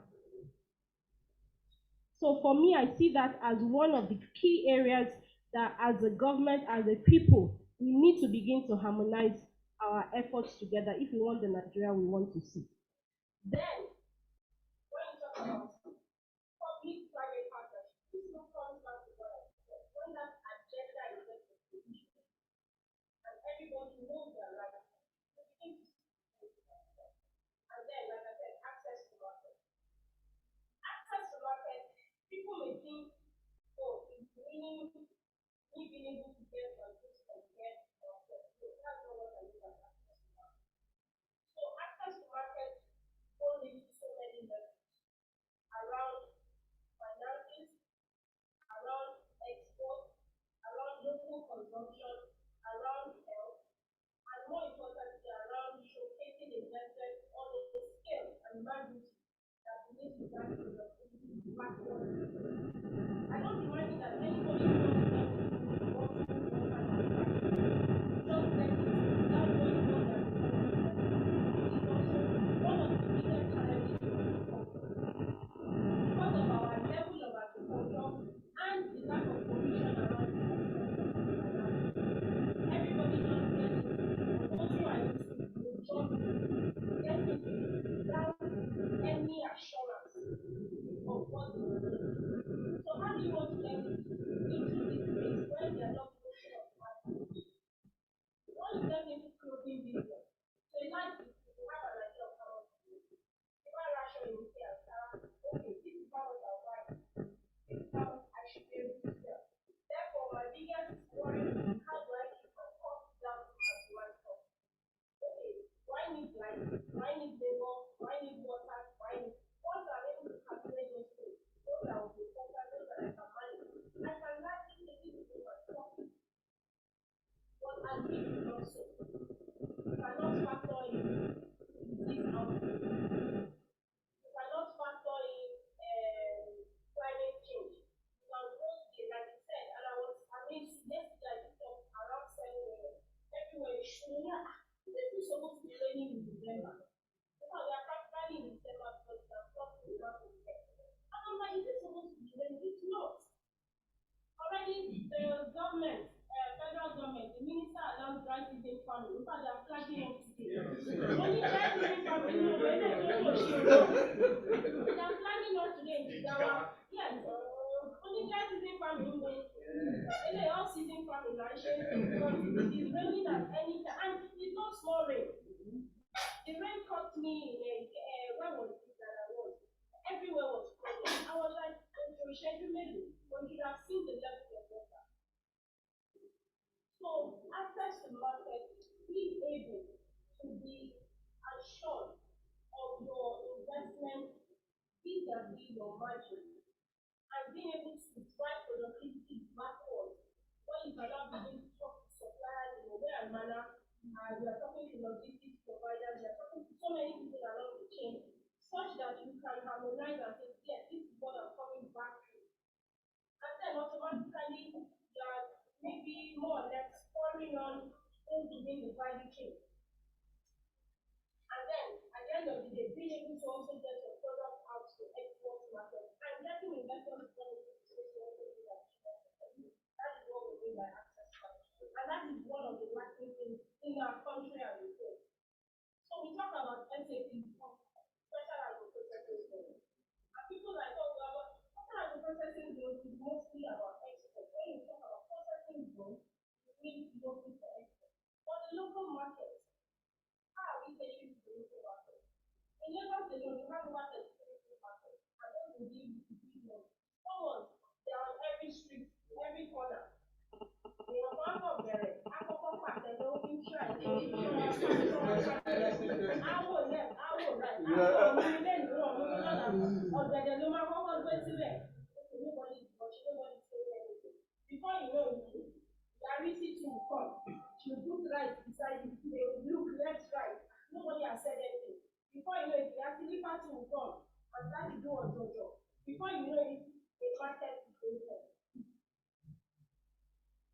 So for me, I see that as one of the key areas that as a government, as a people, we need to begin to harmonize our efforts together if we want the Nigeria we want to see. Then, when you talk about public-private partnership, this still comes back to what I said. When that agenda is executed, and everybody knows their rights, we begin to see it. And then, like I said, access to market. Access to market, people may think, oh, it's meaning me being able to get my goods from here to market. So that's not what I mean by access to market. So access to market goes into so many levels around finances, around export, around local consumption, around health, and more importantly, around showcasing investment on a scale and magnitude that believes in that productivity backward. I don't imagine that anybody who wants to get into wants to work just let it without knowing what they're becoming. Which is also one of the biggest challenges in our country. Because of our level of agriculture and the lack of provision around the everybody just gets into it. And those who are into it will jump get into it without any assurance of what they will do. So how do you want to get into this space when they are not even sure of what to do? One is get into clothing business. So it's like if you have an idea of how much to do. If I ration you say, okay, this is how much I'll buy. This is how much I should be able to sell. Therefore, my biggest worry is how do I keep my costs down to maximize cost? Okay, do I need light? Do I need labor? Do I need water? Do I need once I'm able to calculate those things, those that will be important, those that I can manage, I can largely take it into my profit. But as if it's not so, you cannot factor in disease outbreak. You cannot factor in climate change. Because those days, like you said, and I mean, yesterday I picked up around 7 a.m. Everywhere is showing, this is supposed to be raining in December. Because we are practically in December because we are crossing the month of December. And I'm like, is this supposed to be raining? It's not. Already, the government, federal government, the minister announced dry season farming. In fact, they are flagging up today. Only dry season farming, they are flagging up today in Jigawa. Yes, only dry season farming, they all season farming, because it is raining at any time, and it's not small rain. The rain caught me in where was it that I was? Everywhere was flooded. I was like, we should have seen the level of water. So access to market, being able to be assured of your investment vis-a-vis your margin, and being able to drive productivity backwards, when you cannot begin to talk to suppliers in a way and manner, we are talking to logistics providers, we are talking to so many people along the chain, such that you can harmonize and say, yes, this is what I'm coming back to. And then automatically, you are maybe more or less pouring on things within the value chain. And then, at the end of the day, being able to also get your product out to export market and getting investors to come into the space to also do that. That is what we mean by access management. And that is one of the lacking things in our country as a whole. So we talk about SAP, special agro-processing zone. And people like, oh, well, special agro-processing zone is mostly about export. When you talk about processing zone, it means mostly for export. For the local market, how are we taking to the local market? In Lagos alone, you have over 33 local markets, and those will give you big ones. Someone, they are on every street, every corner. They are part of the alcohol pack, they don't insure, they don't before you know it, Larisi will come. She will put rice beside you. They will look left, right. Nobody has said anything. Before you know it, the activity party will come and start to do on your job. Before you know it, the market is open.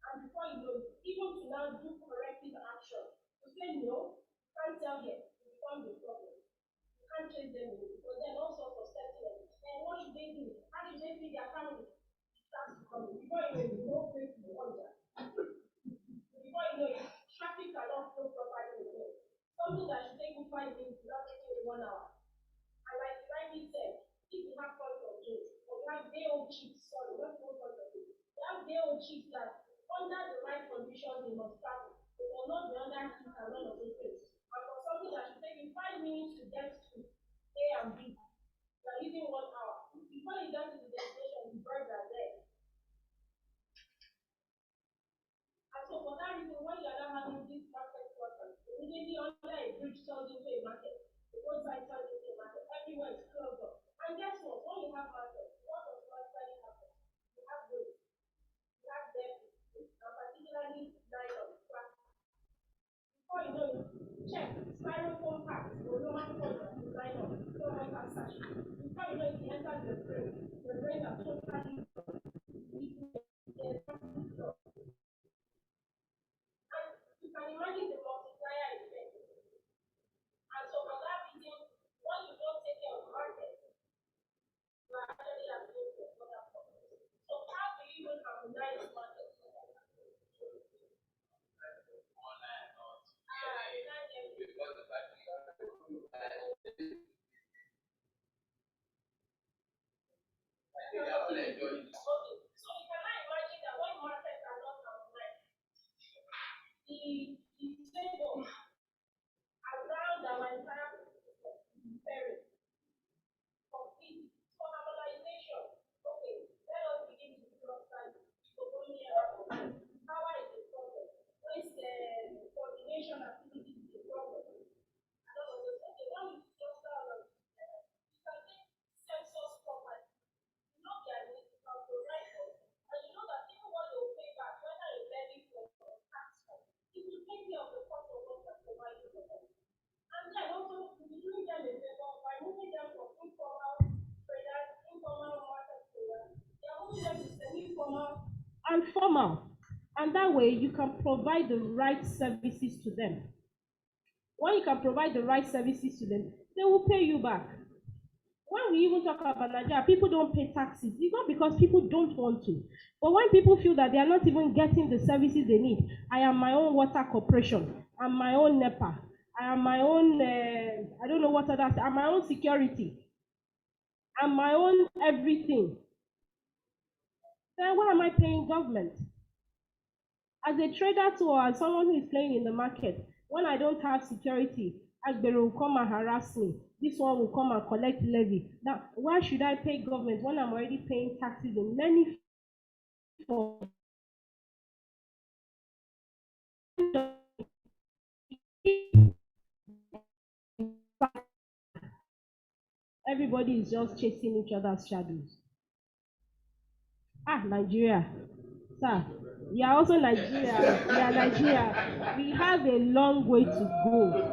And before you know it, even to now do chase them away because then all sorts of settlements. And what should they do? How do they feed their family? That's coming. Before you know it, you no place to wonder. Before you know it, traffic cannot flow properly again. Something that should take you 5 minutes is not taking you 1 hour. And like you rightly said, if you have front of gates, or you have day old chiefs, sorry, not front of gates, you have day old chiefs that under the right conditions they must travel. They will not be under heat and run of those things. And for something that should take you 5 minutes to get to A and B, you are using 1 hour. Before you get to the destination, the birds are there. And so for that reason, when you are not having this market quarters, immediately under a bridge turns into a market, the roadside turns into a market, everywhere is closed up. And guess what? When you have markets, what automatically happens? You have waste, you have debt, and particularly nylon, plastic. Before you know it, check, styrofoam packs, or Roman foil, nylon, so much as such. Before you know it, it enters your brain are totally you can imagine the multiplier effect. And so for that reason, when you don't take care of market, you are actually abusing your other problems. So how do you even harmonize market? Okay, so you cannot imagine that when markets are not harmonized, the table around our entire system is very complete. So harmonization, okay, let us begin to cross-site. So only power is a problem. Waste coordination activities is a problem. And all of those things. When we cluster all of this together, you can take sensors properly. You know their needs, you can provide for them. And you know that even what they will pay back, whether a levy for or tax for, it will take care of the cost of what you're providing for them. And then also, we'll be doing them a favor by moving them from informal traders, informal market traders. They are moving them to semi-formal and formal. And that way, you can provide the right services to them. When you can provide the right services to them, they will pay you back. When we even talk about Nigeria, people don't pay taxes. It's not because people don't want to. But when people feel that they are not even getting the services they need, I am my own water corporation, I'm my own NEPA, I am my own, I don't know what others, I'm my own security, I'm my own everything. Then why am I paying government? As a trader too, or as someone who is playing in the market, when I don't have security, Agbero will come and harass me. This one will come and collect levy. Now, why should I pay government when I'm already paying taxes in many forms? Everybody is just chasing each other's shadows. Nigeria. Sir, you are also Nigeria. We are Nigeria. We have a long way to go.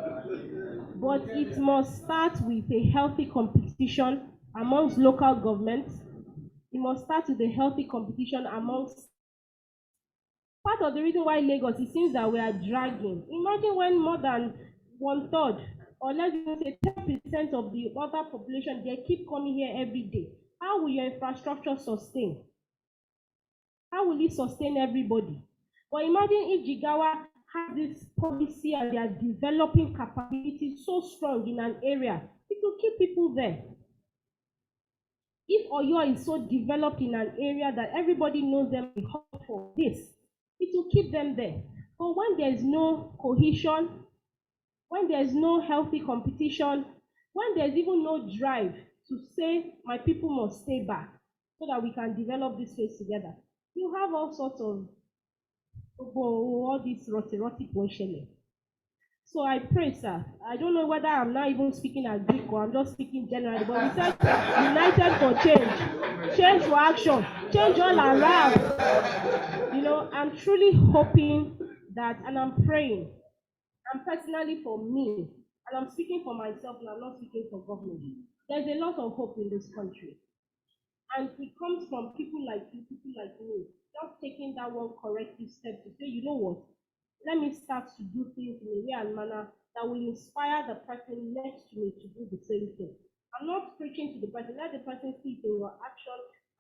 But it must start with a healthy competition amongst local governments. It must start with a healthy competition amongst. Part of the reason why Lagos, it seems that we are dragging. Imagine when more than 1/3, or let's even say 10% of the other population, they keep coming here every day. How will your infrastructure sustain? How will it sustain everybody? But imagine if Jigawa has this policy and they are developing capability so strong in an area, it will keep people there. If Oyo is so developed in an area that everybody knows them for this, it will keep them there. But when there is no cohesion, when there is no healthy competition, when there is even no drive to say my people must stay back so that we can develop this place together, you have all sorts of all this roti bullshit. So I pray, sir. I don't know whether I'm not even speaking as Greek or I'm just speaking generally, but we said united for change, change for action, change all around. I'm truly hoping that, and I'm praying, and personally for me, and I'm speaking for myself, and I'm not speaking for government. There's a lot of hope in this country. And it comes from people like you, people like me, just taking that one corrective step to say, you know what, let me start to do things in a way and manner that will inspire the person next to me to do the same thing. I'm not preaching to the person. Let the person see it in your action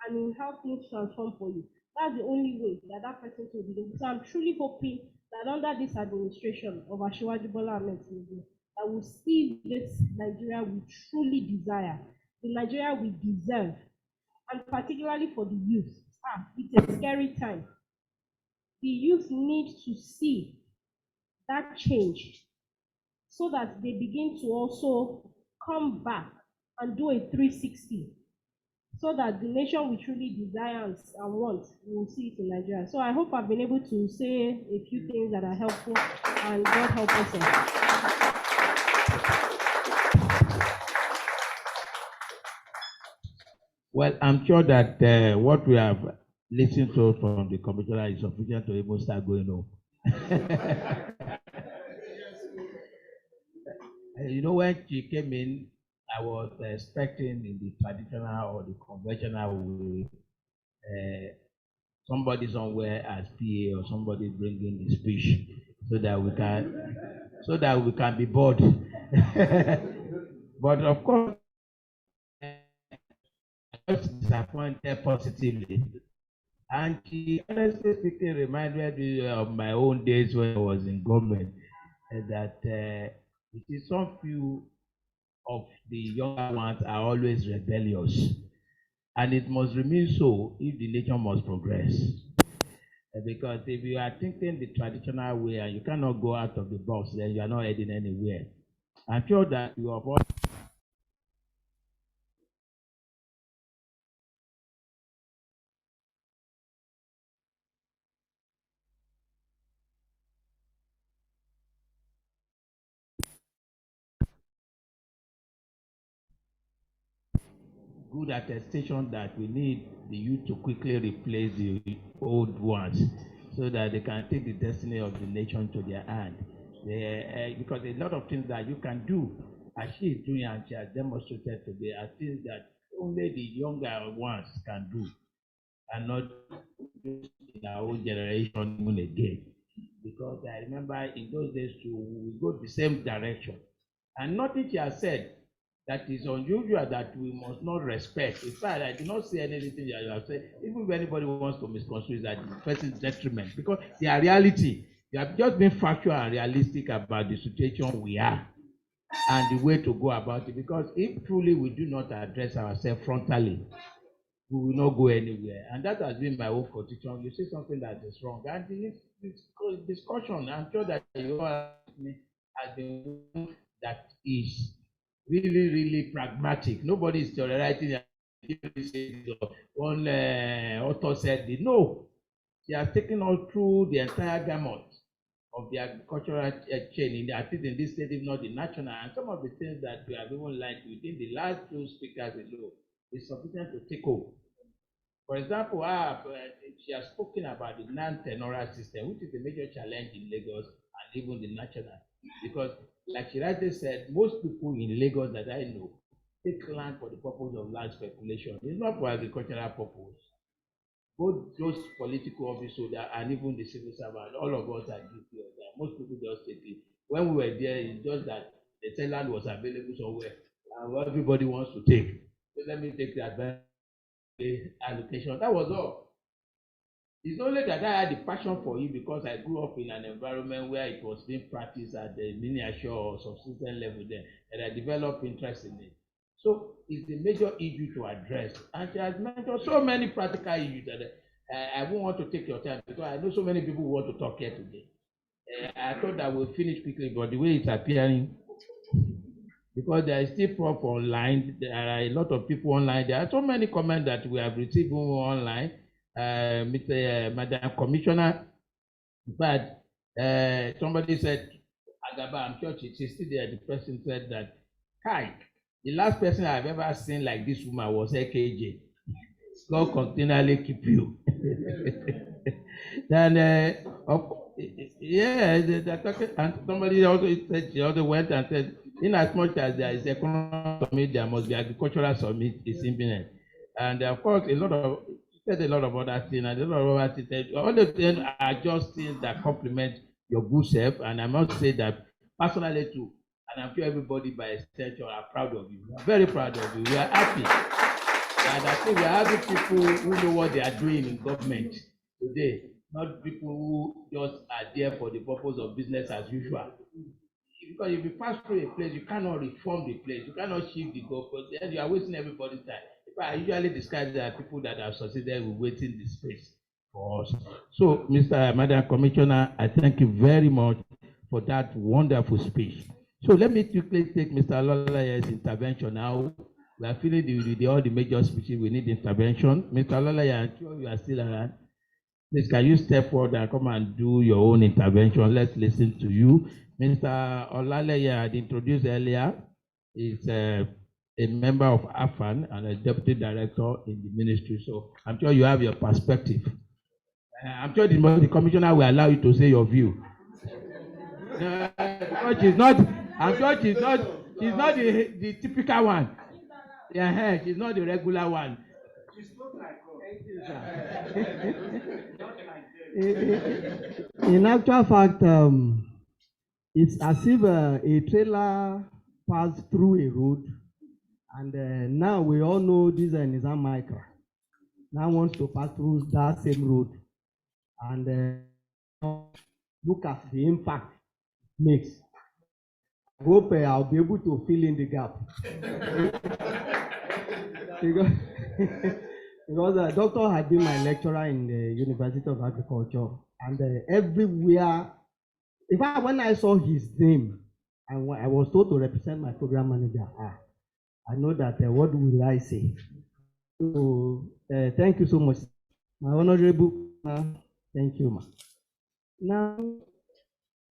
and in how things transform for you. That's the only way that that person will be doing. So I'm truly hoping that under this administration of Asiwaju Bola Ahmed Tinubu, that will see this Nigeria we truly desire, the Nigeria we deserve, and particularly for the youth. It's a scary time. The youth need to see that change so that they begin to also come back and do a 360 so that the nation we truly desire and want, we will see it in Nigeria. So I hope I've been able to say a few things that are helpful, and God help us all. Well, I'm sure that what we have listened to from the commissioner is sufficient to even start going home. You know, when she came in, I was expecting in the traditional or the conventional way, somebody somewhere as PA or somebody bringing the speech so that we can be bored. But of course, I was disappointed positively. And she, honestly speaking, reminded me of my own days when I was in government, that it is some few of the younger ones are always rebellious. And it must remain so if the nation must progress. Because if you are thinking the traditional way and you cannot go out of the box, then you are not heading anywhere. I'm sure that you have all good attestation that we need the youth to quickly replace the old ones so that they can take the destiny of the nation to their hand. Because a lot of things that you can do, as she is doing and she has demonstrated today, are things that only the younger ones can do and not in our own generation even again. Because I remember in those days too, we go the same direction. And nothing she has said that is unusual that we must not respect. In fact, I do not see anything that you have said, even if anybody wants to misconstrue that the person's detriment, because they are reality. You have just been factual and realistic about the situation we are and the way to go about it. Because if truly we do not address ourselves frontally, we will not go anywhere. And that has been my own constitution. You see something that is wrong. And this discussion, I'm sure that you all has been one that is really, really pragmatic. Nobody is theorizing. One author said, no, they are taking all through the entire gamut of the agricultural chain, at least in this state, if not the national. And some of the things that we have even learned within the last two speakers alone is sufficient to take over. For example, she has spoken about the non-tenorial system, which is a major challenge in Lagos and even the national. Because, like she rightly said, most people in Lagos that I know take land for the purpose of land speculation. It's not for agricultural purpose. Both those political officers and even the civil servant, all of us are guilty of that. Most people just take it. When we were there, it's just that the said land was available somewhere and everybody wants to take. So let me take the advantage allocation. That was all. It's only that I had the passion for it because I grew up in an environment where it was being practiced at the miniature or subsistence level there, and I developed interest in it. So it's a major issue to address. And she has mentioned so many practical issues that I won't want to take your time because I know so many people want to talk here today. I thought that we'll finish quickly, but the way it's appearing, because there is still prop online. There are a lot of people online. There are so many comments that we have received online. Madam Commissioner, but somebody said, Agaba, I'm sure she's still there. The person said that, Kai, the last person I've ever seen like this woman was AKJ. God continually keep you. Then, yeah, and somebody also said she also went and said, in as much as there is economic summit, there must be agricultural summit is imminent. And of course, said a lot of other things, and a lot of other things. All the things are just things that complement your good self. And I must say that personally too. And I'm sure everybody by extension are proud of you. We are very proud of you. We are happy. And I think we are having people who know what they are doing in government today, not people who just are there for the purpose of business as usual. Because if you pass through a place, you cannot reform the place, you cannot shift the goalpost, then you are wasting everybody's time. I usually describe there are people that have succeeded with waiting the space for us. So, Madam Commissioner, I thank you very much for that wonderful speech. So let me quickly take Mr. Lolaya's intervention now. We are feeling all the major speeches, we need intervention. Mr. Lolaya, I'm sure you are still around. Please, can you step forward and come and do your own intervention? Let's listen to you. Mr. Olaleye, I had introduced earlier, is a member of AFAN and a deputy director in the ministry. So I'm sure you have your perspective. I'm sure the commissioner will allow you to say your view. Because she's not, I'm sure she's not the typical one. Yeah, she's not the regular one. She's not like In actual fact, it's as if a trailer passed through a road, and now we all know this Nissan Micra now wants to pass through that same road, and look at the impact it makes. I hope I'll be able to fill in the gap. Because the doctor had been my lecturer in the University of Agriculture, and everywhere, in fact, when I saw his name, and I was told to represent my program manager, I know that what will I say? So thank you so much, my honorable. Thank you, ma. Now,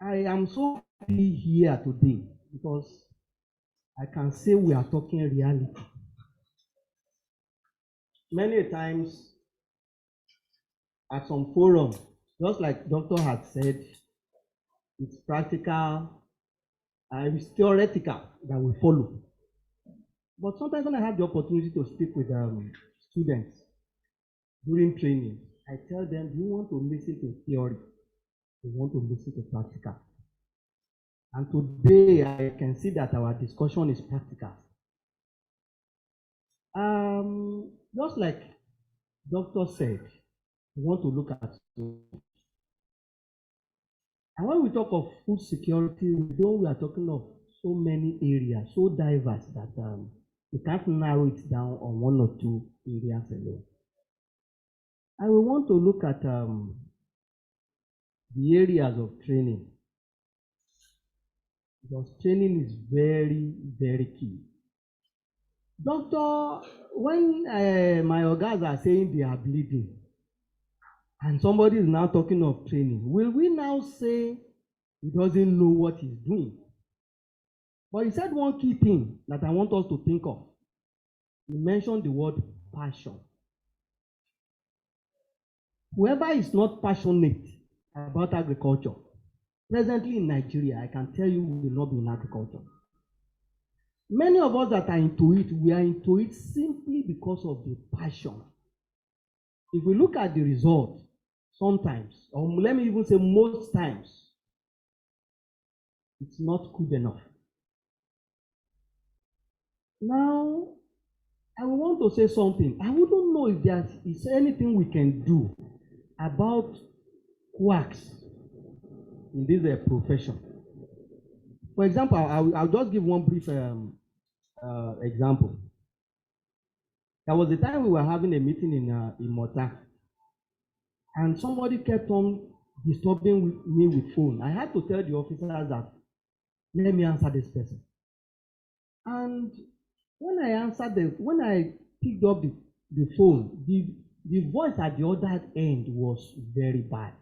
I am so happy here today because I can say we are talking reality. Many times at some forum, just like doctor had said, it's practical, it's theoretical that we follow. But sometimes when I have the opportunity to speak with students during training, I tell them, do you want to listen to theory? Do you want to listen to practical? And today I can see that our discussion is practical. Just like doctor said, we want to look at food. And when we talk of food security, we are talking of so many areas, so diverse that we can't narrow it down on one or two areas alone. And we want to look at the areas of training, because training is very, very key. Doctor, when my organs are saying they are bleeding, and somebody is now talking of training, will we now say he doesn't know what he's doing? But he said one key thing that I want us to think of. He mentioned the word passion. Whoever is not passionate about agriculture, presently in Nigeria, I can tell you we will not be in agriculture. Many of us that are into it, we are into it simply because of the passion. If we look at the result, sometimes, or let me even say most times, it's not good enough. Now, I want to say something. I wouldn't know if there is anything we can do about quacks in this profession. For example, I'll just give one brief example. There was a time we were having a meeting in Mota, and somebody kept on disturbing me with phone. I had to tell the officers that, let me answer this person. And when I picked up the phone, the voice at the other end was very bad.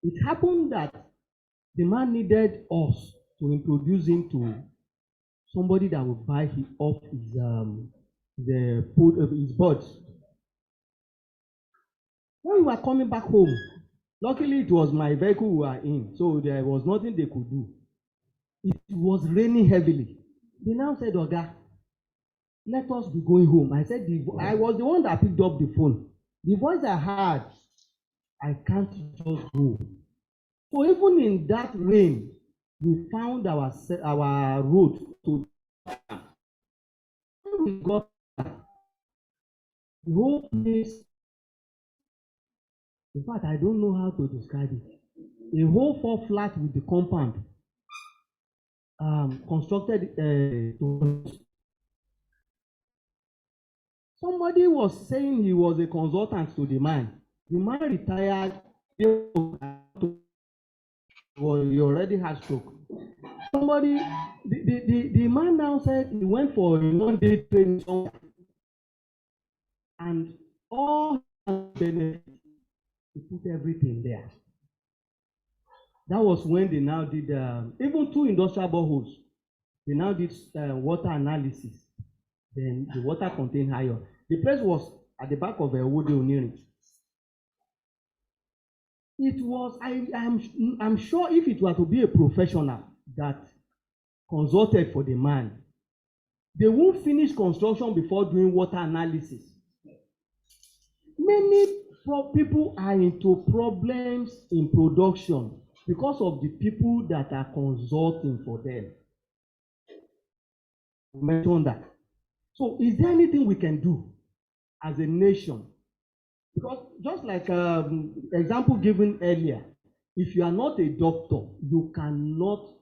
It happened that the man needed us to introduce him to somebody that would buy off his buds. When we were coming back home, luckily it was my vehicle we were in, so there was nothing they could do. It was raining heavily. They now said, Oga, let us be going home. I said, I was the one that picked up the phone. The voice I heard, I can't just go. So even in that rain, we found our road to. When we got the whole place, in fact, I don't know how to describe it. A whole 4 flat with the compound constructed. Somebody was saying he was a consultant to the man. The man retired. He already had stroke. The man now said he went for a 1-day training somewhere, and all benefits, he put everything there. That was when they now did even 2 industrial boreholes. They now did water analysis. Then the water contained iron. The place was at the back of a Wode Onirin. It was, I'm sure if it were to be a professional that consulted for the man, they won't finish construction before doing water analysis. Many people are into problems in production because of the people that are consulting for them. I mentioned that. So is there anything we can do as a nation? Because just like example given earlier, if you are not a doctor, you cannot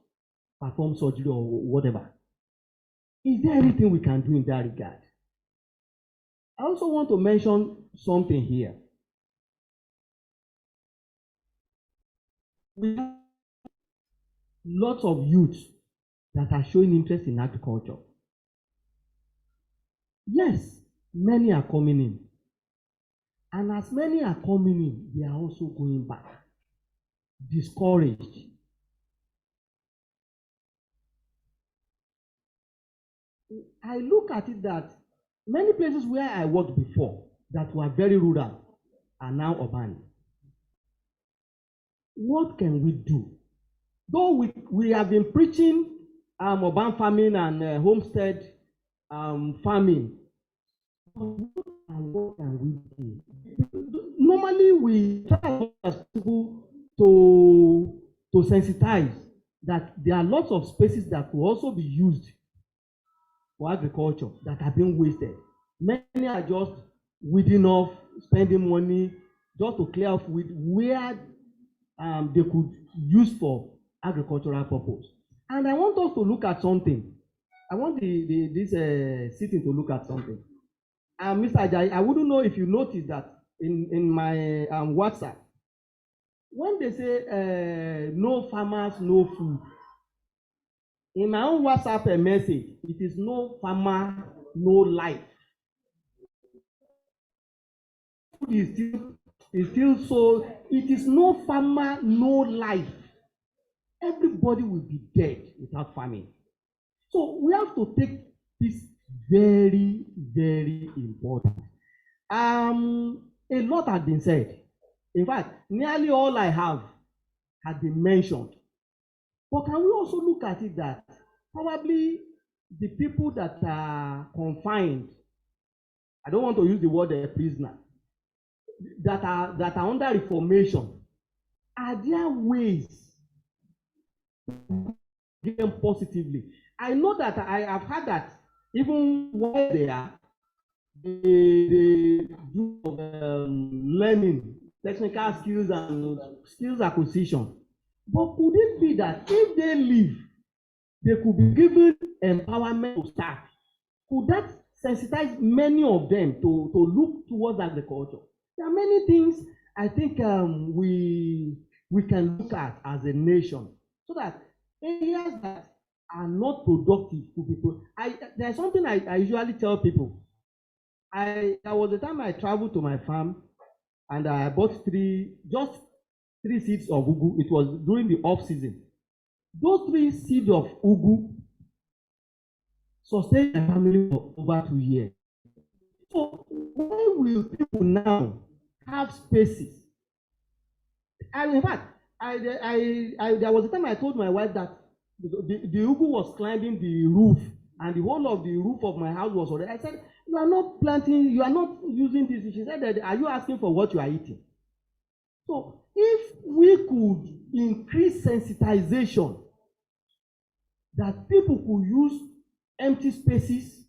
perform surgery or whatever. Is there anything we can do in that regard? I also want to mention something here. We have lots of youths that are showing interest in agriculture. Yes, many are coming in. And as many are coming in, they are also going back, discouraged. I look at it that many places where I worked before that were very rural are now urban. What can we do? Though we have been preaching urban farming and homestead farming, what can we do? Normally, we try as people to sensitize that there are lots of spaces that will also be used for agriculture that are being wasted. Many are just weeding off, spending money just to clear off with where they could use for agricultural purpose. And I want us to look at something. I want this sitting to look at something. Mr. Ajayi, I wouldn't know if you noticed that in my WhatsApp, when they say no farmers, no food, in my own WhatsApp message, it is no farmer, no life. Food is still so, it is no farmer, no life. Everybody will be dead without farming. So we have to take this very, very important. A lot has been said. In fact, nearly all I have has been mentioned. But can we also look at it that probably the people that are confined, I don't want to use the word a prisoner, that are under reformation, are there ways to get them positively? I know that I have heard that even while they are, they do learning, technical skills and skills acquisition. But could it be that if they leave, they could be given empowerment to start? Could that sensitize many of them to look towards agriculture? There are many things I think we can look at as a nation, so that areas that are not productive to people. There's something I usually tell people. There was a time I traveled to my farm and I bought 3 seeds of ugu. It was during the off season. Those 3 seeds of ugu sustained my family for over 2 years. So why will people now have spaces? And in fact, there was a time I told my wife that the ugu was climbing the roof, and the whole of the roof of my house was already. I said, you are not planting, you are not using this. She said that, are you asking for what you are eating? So if we could increase sensitization that people could use empty spaces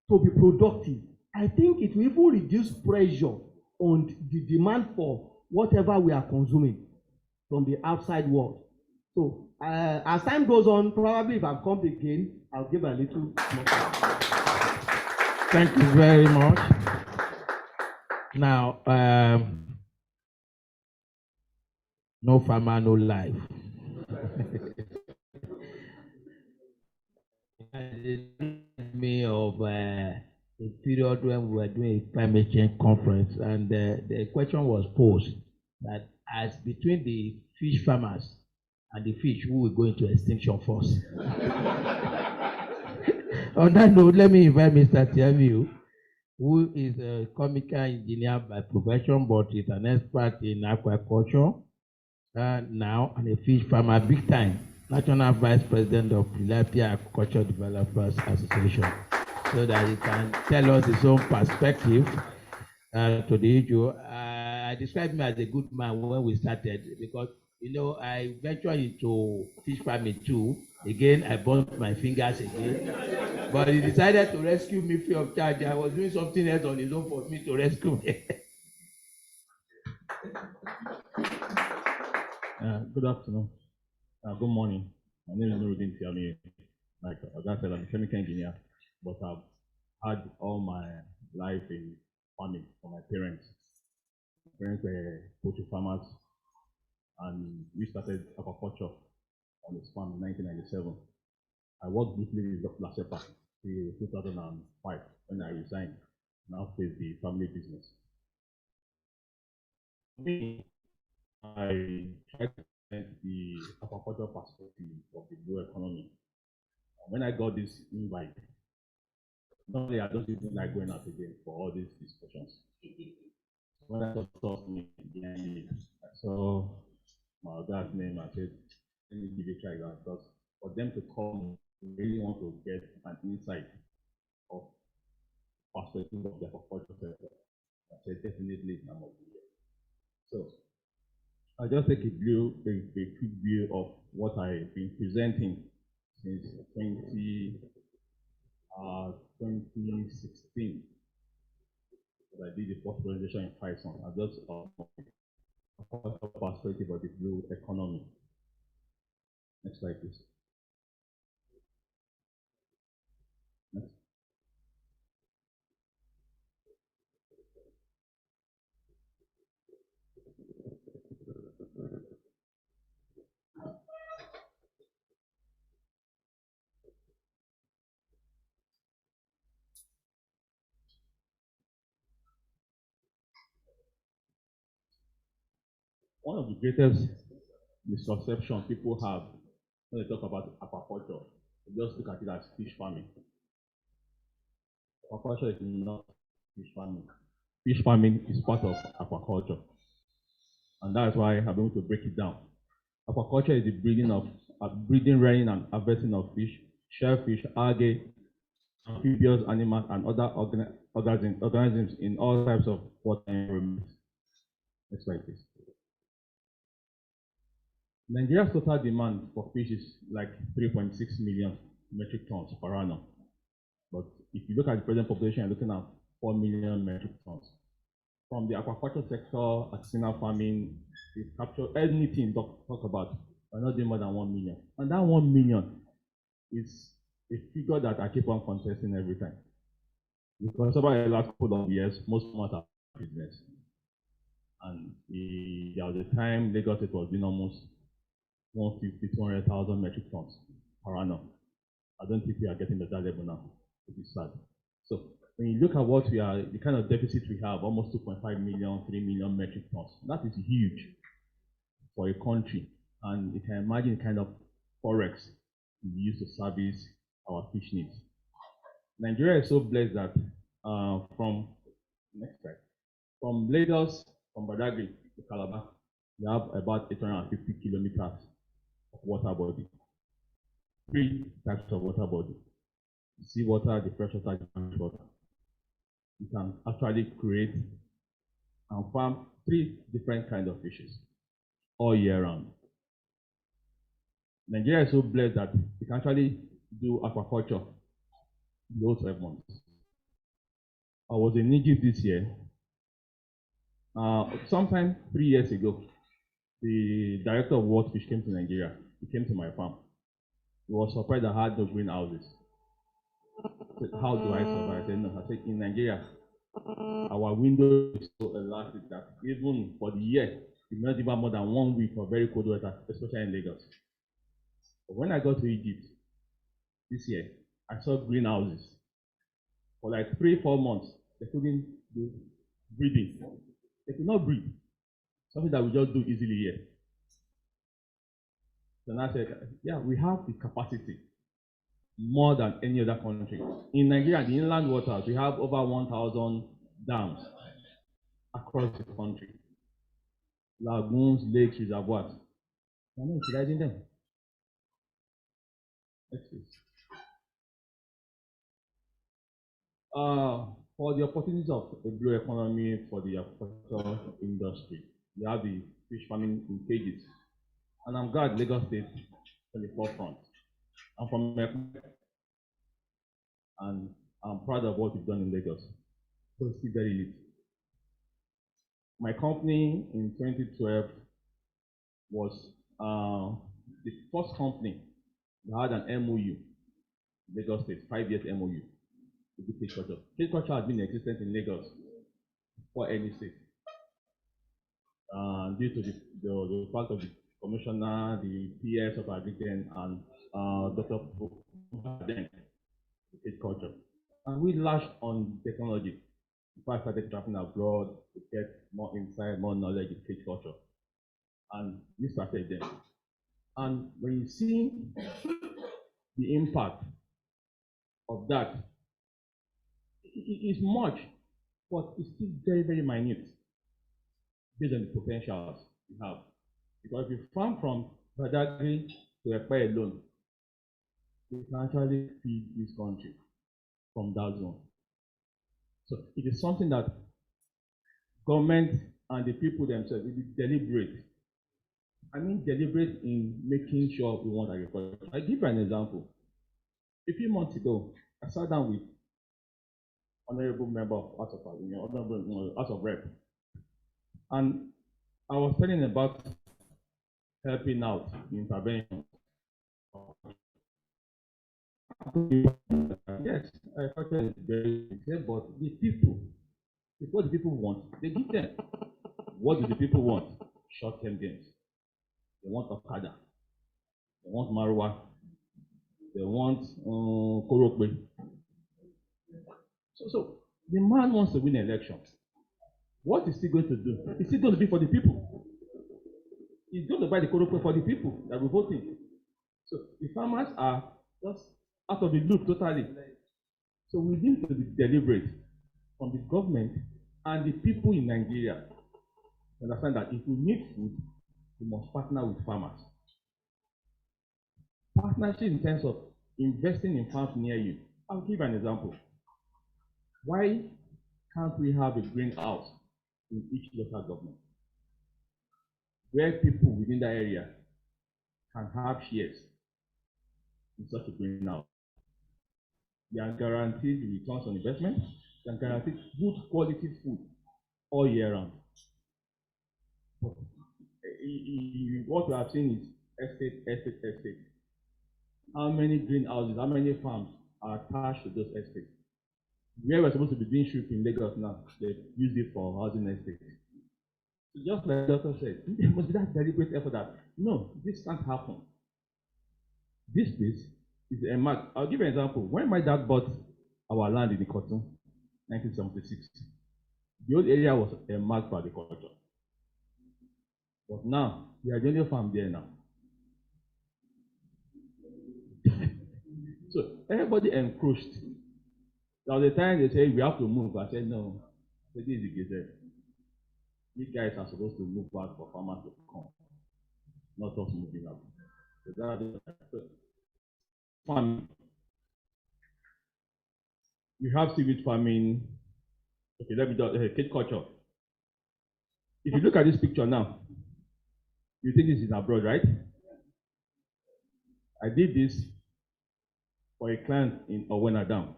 to be productive. I think it will even reduce pressure on the demand for whatever we are consuming from the outside world. So as time goes on, probably if I come again, I'll give a little more. Thank you very much. Now, no farmer, no life. It reminds me of a period when we were doing a climate change conference, and the question was posed that as between the fish farmers and the fish, who will go into extinction first? On that note, let me invite Mr. Tiaviu, who is a chemical engineer by profession, but is an expert in aquaculture now, and a fish farmer big time, National Vice President of Tilapia Aquaculture Developers Association, so that he can tell us his own perspective to the issue. I described him as a good man when we started, because I ventured into fish farming too. Again, I burnt my fingers again, but he decided to rescue me free of charge. I was doing something else on his own for me to rescue me. Good afternoon. Good morning. My name is Nuruddin Tiami. Like I said, I'm a chemical engineer, but I've had all my life in farming from my parents. My parents were poultry farmers, and we started aquaculture on this farm in 1997. I worked briefly with Dr. Lasepa till 2005 when I resigned. Now face the family business. Me, I tried to present the aquaculture perspective of the blue economy. When I got this invite, normally I don't even like going out again for all these discussions. When I saw me behind me, I saw my dad's name. I said, let me give it a try, because for them to come, we really want to get an insight of perspective of the aquaculture sector. I said, definitely, I'm of the year. So I'll just take a quick view of what I've been presenting since 2016. I did the first presentation in Python. I just perspective of the blue economy. Next slide, please. Next. One of the greatest misconceptions people have when they talk about aquaculture, they just look at it as fish farming. Aquaculture is not fish farming. Fish farming is part of aquaculture. And that's why I'm going to break it down. Aquaculture is the breeding, rearing, and harvesting of fish, shellfish, algae, amphibious animals, and other organisms in all types of water environments. Next slide, please. Nigeria's total demand for fish is like 3.6 million metric tons per annum. But if you look at the present population, you're looking at 4 million metric tons. From the aquaculture sector, artisanal farming, we capture anything talk about, we're not doing more than 1 million. And that 1 million is a figure that I keep on contesting every time. Because over the last couple of years, most farmers are business. And there was a time Lagos it was doing almost 150, 200,000 metric tons per annum. I don't think we are getting to that level now, which is sad. So when you look at what we are, the kind of deficit we have, almost 2.5 million, 3 million metric tons, that is huge for a country. And you can imagine the kind of forex we use to service our fish needs. Nigeria is so blessed that from Lagos, from Badagry to Calabar, we have about 850 kilometers of water body. 3 types of water body: the seawater, the freshwater, the freshwater. You can actually create and farm 3 different kinds of fishes all year round. Nigeria is so blessed that we can actually do aquaculture in those 12 months. I was in Egypt this year. Sometime 3 years ago, the director of World Fish came to Nigeria. He came to my farm. He was surprised I had no greenhouses. He said, how do I survive? I said, no. I said, in Nigeria, our window is so elastic that even for the year, we not even more than 1 week of very cold weather, especially in Lagos. But when I got to Egypt this year, I saw greenhouses. For like 3-4 months, they couldn't do breathing. They could not breathe. Something that we just do easily here. So I said, yeah, we have the capacity more than any other country. In Nigeria, the inland waters, we have over 1,000 dams across the country. Lagoons, lakes, reservoirs. We're not utilizing them. Next please. For the opportunities of a blue economy for the aquaculture industry, we have the fish farming in cages. And I'm glad Lagos State is on the forefront. I'm from Mekong, and I'm proud of what we've done in Lagos. So it's still very little. My company in 2012 was the first company that had an MOU, Lagos State, 5 years MOU, to do fish culture. Fish culture has been existent in Lagos for any state. Due to the fact of the commissioner, the PS of Agriculture, and Dr. then, fish culture. And we latched on technology. Before I started traveling abroad to get more insight, more knowledge in fish culture. And we started them. And when you see the impact of that, it is much, but it's still very, very minute based on the potentials we have. Because if you farm from Badagry to Epe alone, you can actually feed this country from that zone. So it is something that government and the people themselves will be deliberate. I mean deliberate in making sure we want agriculture. I'll give you an example. A few months ago, I sat down with honorable member of House of honorable House of Rep, and I was telling about helping out in intervention. Yes, agriculture is very important, but the people, it's what the people want. They give them. What do the people want? Short-term gains. They want Okada. They want Marwa. They want Korokwe. So the man wants to win elections. What is he going to do? Is he going to be for the people? He's going to buy the Korokwe for the people that will vote him. So the farmers are just out of the loop totally. So we need to be deliberate from the government and the people in Nigeria to understand that if we need food, we must partner with farmers. Partnership in terms of investing in farms near you. I'll give an example. Why can't we have a greenhouse in each local government where people within that area can have shares in such a greenhouse? They are guaranteed returns on investment, they are guaranteed good quality food all year round. But what we have seen is estate. How many greenhouses, how many farms are attached to those estates? Where we're supposed to be doing shrimp in Lagos now, they use it for housing estates. So just like the doctor said, there must be that deliberate effort that, no, this can't happen. This place is a mark. I'll give you an example. When my dad bought our land in the Cotton, 1976, the old area was a mark for agriculture. But now, we are the only farm there now. So everybody encroached. There was a time they said we have to move. I said no. So this is the gazette. You guys are supposed to move back for farmers to come, not us moving up. So that farming. We have seaweed farming. Okay, let me do cage culture. If you look at this picture now, you think this is abroad, right? I did this for a client in Owenadam,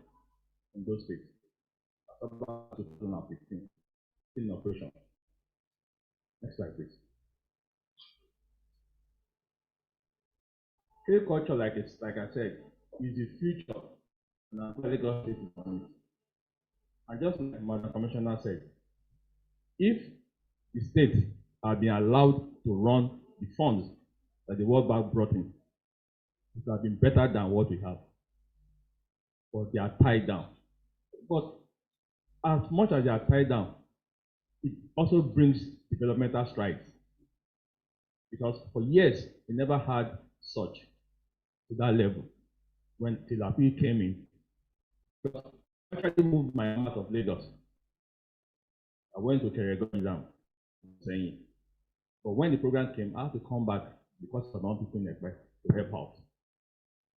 in those states, October 2015, in operation. Next slide, please. Agriculture, like I said, is the future, and Lagos State is on it. And just like Madam Commissioner said, if the states are being allowed to run the funds that the World Bank brought in, it would have been better than what we have. But they are tied down. But as much as they are tied down, it also brings developmental strides. Because for years, we never had such to that level. When Tilapi came in, I tried to move my out of Lagos. I went to Keregon saying, but when the program came, I had to come back because of non people in Ekpe to help out.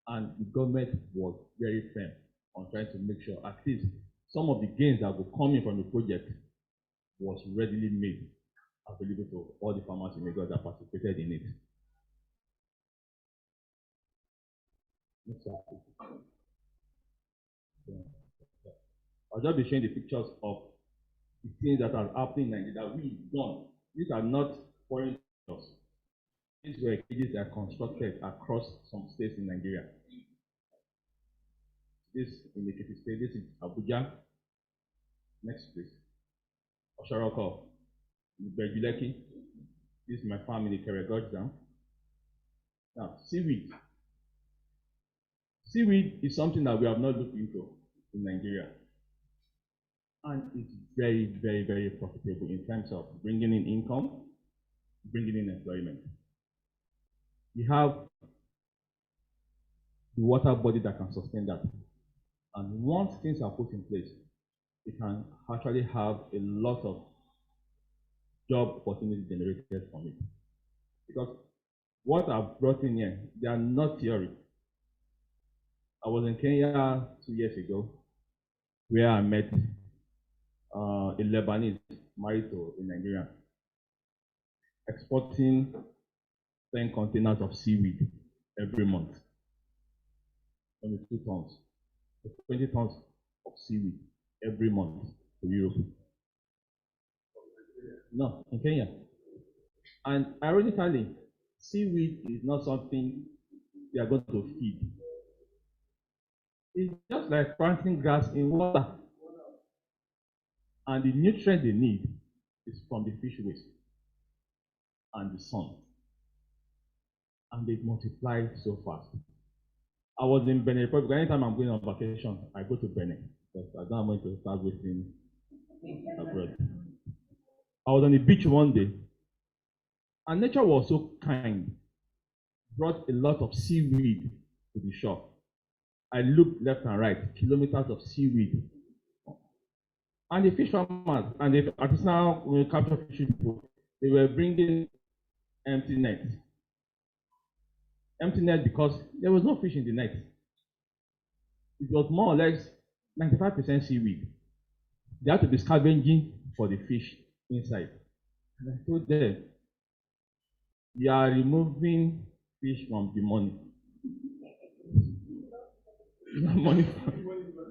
And the government was very firm on trying to make sure at least some of the gains that would come in from the project was readily made available to all the farmers in Lagos that participated in it. I'll just be showing the pictures of the things that are happening in Nigeria that we've done. These are not foreign to us. These were cages that are constructed across some states in Nigeria. This in the State, this is Abuja. Next, please. Osharoko, Bejuleki. This is my farm in the Keregoj Dam. Now, seaweed. Seaweed is something that we have not looked into in Nigeria. And it's very, very, very profitable in terms of bringing in income, bringing in employment. You have the water body that can sustain that. And once things are put in place, it can actually have a lot of job opportunities generated from it. Because what I've brought in here, they are not theory. I was in Kenya 2 years ago, where I met a Lebanese married to a Nigerian, exporting 10 containers of seaweed every month. Only 2 tons. 20 tons of seaweed every month to Europe. No, in Kenya. And ironically, seaweed is not something they are going to feed. It's just like planting grass in water. And the nutrient they need is from the fish waste and the sun. And they multiply so fast. I was in Benin Republic. Anytime I'm going on vacation, I go to Benin because I don't want to start wasting abroad. I was on the beach one day, and nature was so kind, brought a lot of seaweed to the shore. I looked left and right, kilometers of seaweed. And the fish farmers and the artisanal capture fishing people, they were bringing empty nets. Empty net because there was no fish in the net. It was more or less 95% seaweed. They had to be scavenging for the fish inside. And I told them, you are removing fish from the money. Money.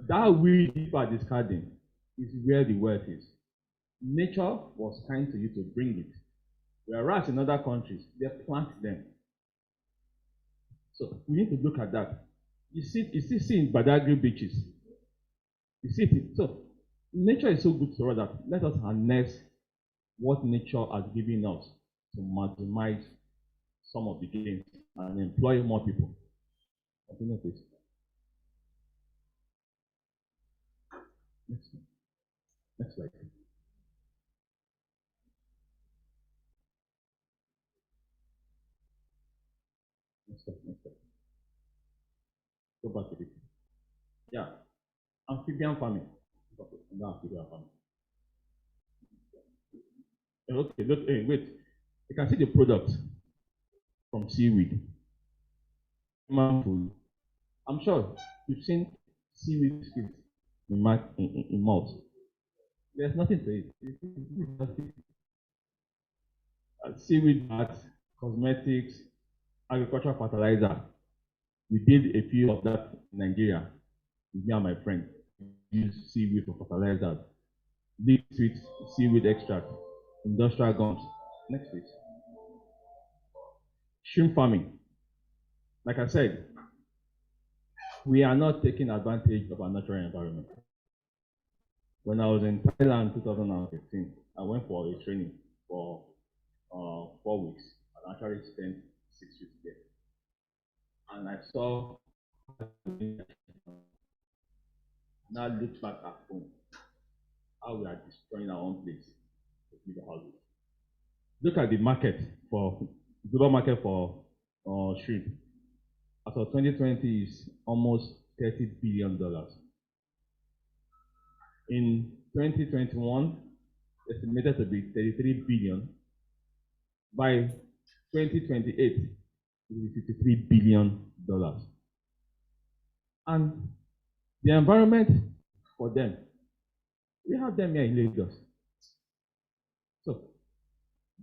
That weed people are discarding is where the wealth is. Nature was kind to you to bring it. Whereas in other countries, they plant them. So we need to look at that. You still see in Badagry beaches. You see it. So nature is so good to us that let us harness what nature has given us to maximize some of the gains and employ more people. Continue, please. Next slide. Next slide. Go back to it. Yeah. Amphibian farming. Amphibian farming. Okay, look, hey, wait. You can see the products from seaweed. Human. I'm sure you've seen seaweed skins in mouth. There's nothing to it. Seaweed mats, cosmetics, agricultural fertilizer. We did a few of that in Nigeria with me and my friend. We use seaweed for fertilizers, leaf sweet seaweed extract, industrial gums. Next, please. Shrimp farming. Like I said, we are not taking advantage of our natural environment. When I was in Thailand in 2015, I went for a training for 4 weeks. I actually spent 6 weeks there. And I saw, now look back at home, how we are destroying our own place to build the houses. Look at the market for, global market for shrimp. As of 2020 is almost $30 billion. In 2021, estimated to be 33 billion. By 2028, it will be $53 billion. And the environment for them, we have them here in Lagos. So,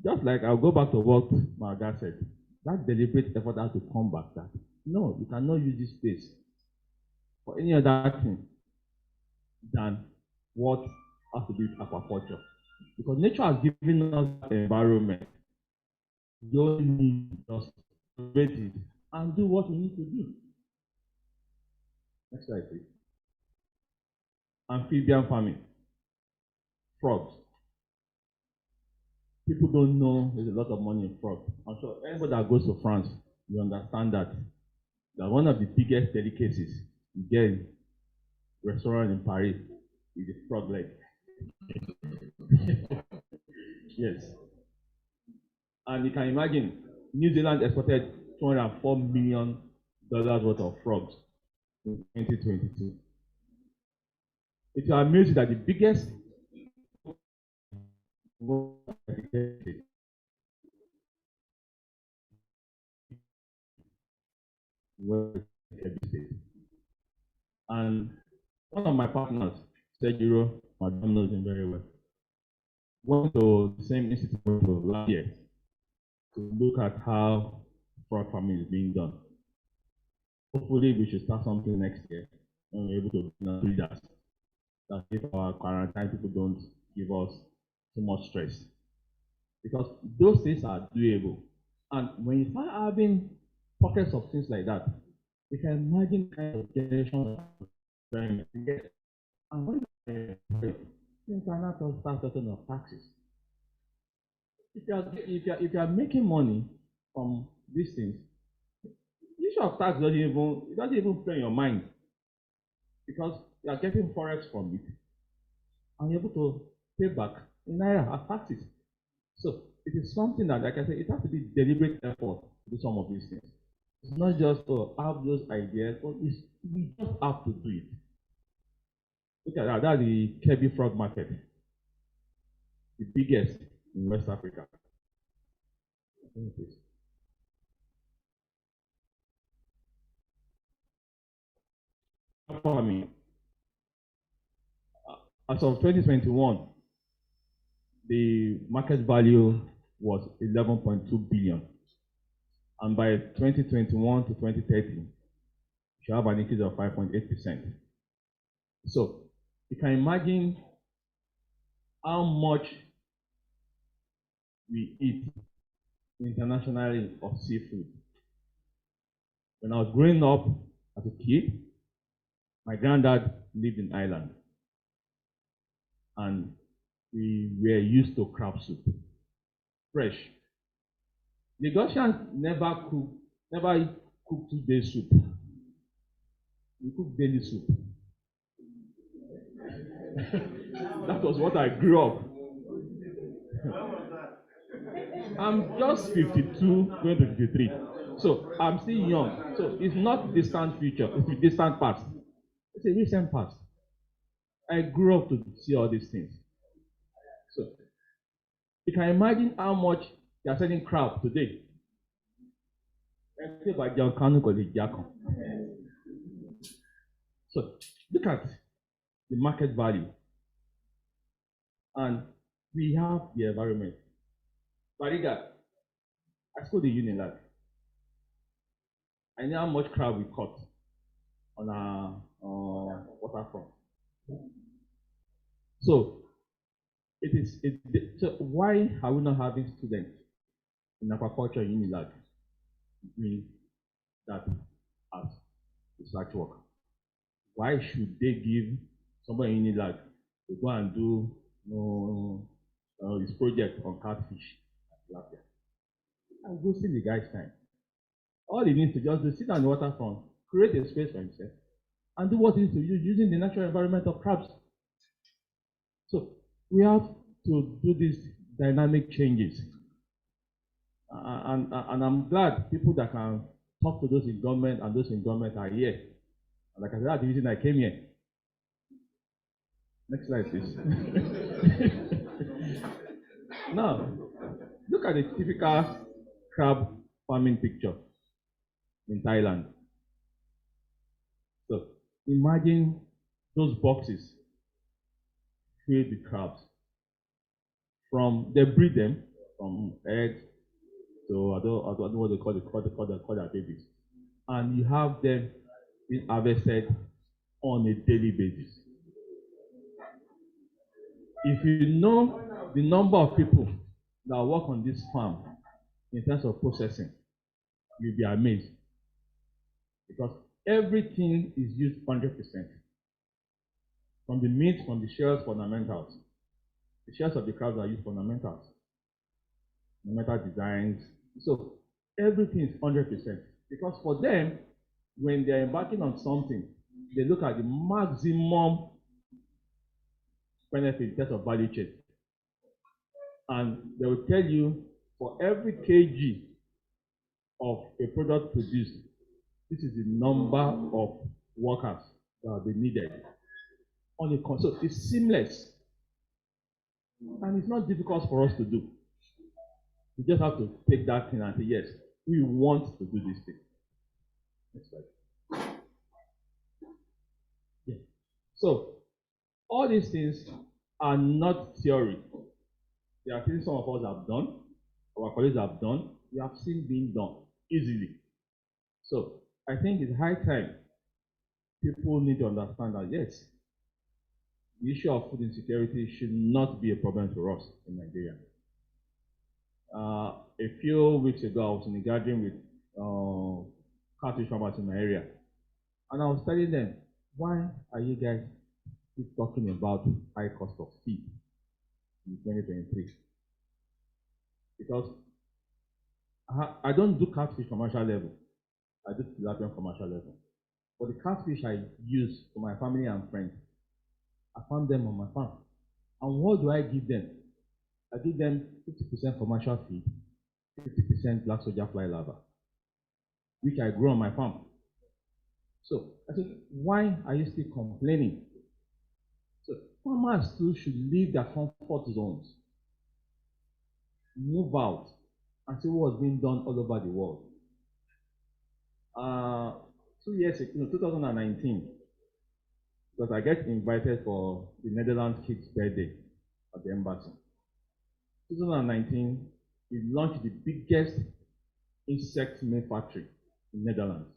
just like I'll go back to what my dad said, that deliberate effort has to come back that, no, you cannot use this space for any other thing than what has to do with aquaculture. Because nature has given us the environment. You don't need to just create it and do what we need to do. Next slide, please. Amphibian farming. Frogs. People don't know there's a lot of money in frogs. I'm sure anybody that goes to France, you understand that one of the biggest delicacies you get in restaurant in Paris is the frog leg. Yes. And you can imagine, New Zealand exported $204 million worth of frogs in 2022. It will amaze you that the biggest and one of my partners, Sergio, Madam knows him very well, went to the same institute last year to look at how frog farming is being done. Hopefully, we should start something next year and we're able to read that. That if our quarantine people don't give us too much stress. Because those things are doable. And when you start having pockets of things like that, you can imagine kind of generation of environment you get. And when you cannot start talking of taxes. If you are making money from these things, the issue of tax doesn't even play in your mind. Because you are getting forex from it. And you're able to pay back in naira as taxes. So it is something that, like I said, it has to be deliberate effort to do some of these things. It's not just to have those ideas, but we just have to do it. Look at that. That's the Kirby frog market, the biggest in West Africa. Farming. As of 2021, the market value was 11.2 billion. And by 2021 to 2030, we should have an increase of 5.8%. So you can imagine how much we eat internationally of seafood. When I was growing up as a kid, my granddad lived in Ireland. And we were used to crab soup, fresh. Lagosians never cook 2-day soup. We cook daily soup. That was what I grew up. I'm just 52, going to 53. So I'm still young. So it's not distant future, it's a distant past. It's a recent past. I grew up to see all these things. So you can imagine how much they are selling crab today. So look at the market value. And we have the environment. Bariga, I schooled the Unilag. I know how much crab we caught on our waterfront. So so why are we not having students in aquaculture in Unilag doing that as research work? Why should they give somebody in Unilag to go and do this project on catfish? And wasting the guy's time. All he needs to just do, sit on the waterfront, create a space for himself, and do what he needs to use using the natural environment of crabs. So we have to do these dynamic changes. And I'm glad people that can talk to those in government and those in government are here. And like I said, that's the reason I came here. Next slide, please. Now, look at the typical crab farming picture in Thailand. So imagine those boxes filled with crabs. They breed them from eggs to I don't know what they call their babies, and you have them being harvested on a daily basis. If you know the number of people that work on this farm in terms of processing, you'll be amazed, because everything is used 100%. From the meat, from the shells, fundamentals. The shells of the crabs are used fundamentals, ornamental designs. So everything is 100%. Because for them, when they're embarking on something, they look at the maximum benefit in terms of value chain. And they will tell you, for every kg of a product produced, this is the number of workers that will be needed on a console. It's seamless. And it's not difficult for us to do. We just have to take that thing and say, yes, we want to do this thing. Next slide. Yeah. So, all these things are not theory. There are things some of us have done, our colleagues have done, we have seen being done easily. So, I think it's high time people need to understand that, yes, the issue of food insecurity should not be a problem for us in Nigeria. A few weeks ago, I was in a gathering with catfish farmers in my area, and I was telling them, why are you guys keep talking about high cost of feed in 2023? Because I don't do catfish commercial level, I do tilapia commercial level. But the catfish I use for my family and friends, I found them on my farm. And what do I give them? I give them 50% commercial feed, 50% black soldier fly larva, which I grow on my farm. So I said, why are you still complaining? So farmers too should leave their comfort zones, move out, and see what's being done all over the world. 2 years ago, 2019, because I get invited for the Netherlands kids' birthday at the embassy. 2019, we launched the biggest insect meat factory in Netherlands.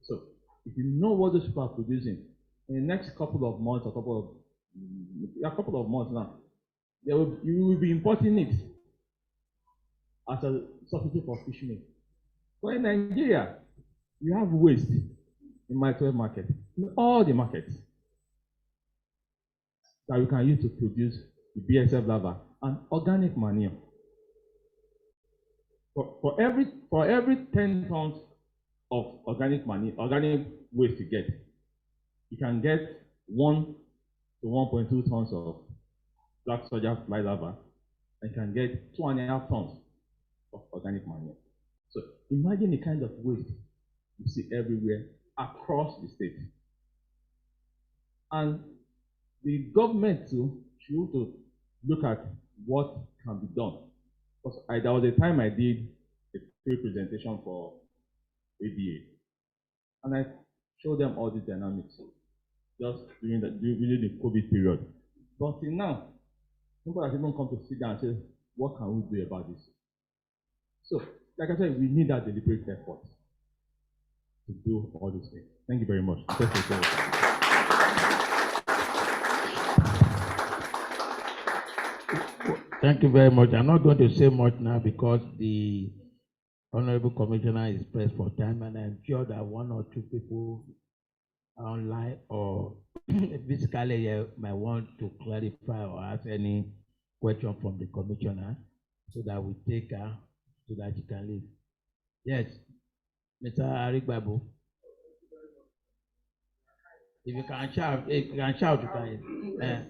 So, if you know what those people are producing, in the next couple of months, a couple of months now, you will be importing it as a substitute for fish meat. But in Nigeria, we have waste in my 12 market, in all the markets, that we can use to produce the BSF larva and organic manure. For every 10 tons of organic manure, organic waste you get, you can get 1 to 1.2 tons of black soldier fly larva, and you can get 2.5 tons of organic manure. So imagine the kind of waste you see everywhere across the state. And the government too should to look at what can be done. Because there was a time I did a pre-presentation for ADA, and I showed them all the dynamics just during the COVID period. But till now, nobody has even come to sit down and say, what can we do about this? So like I said, we need that deliberate effort to do all these things. Thank you very much. Thank you very much. I'm not going to say much now because the Honorable Commissioner is pressed for time, and I'm sure that one or two people online or physically here might want to clarify or ask any question from the Commissioner so that we take her so that she can leave. Yes, Mr. Arigbabu. If you can shout, you can.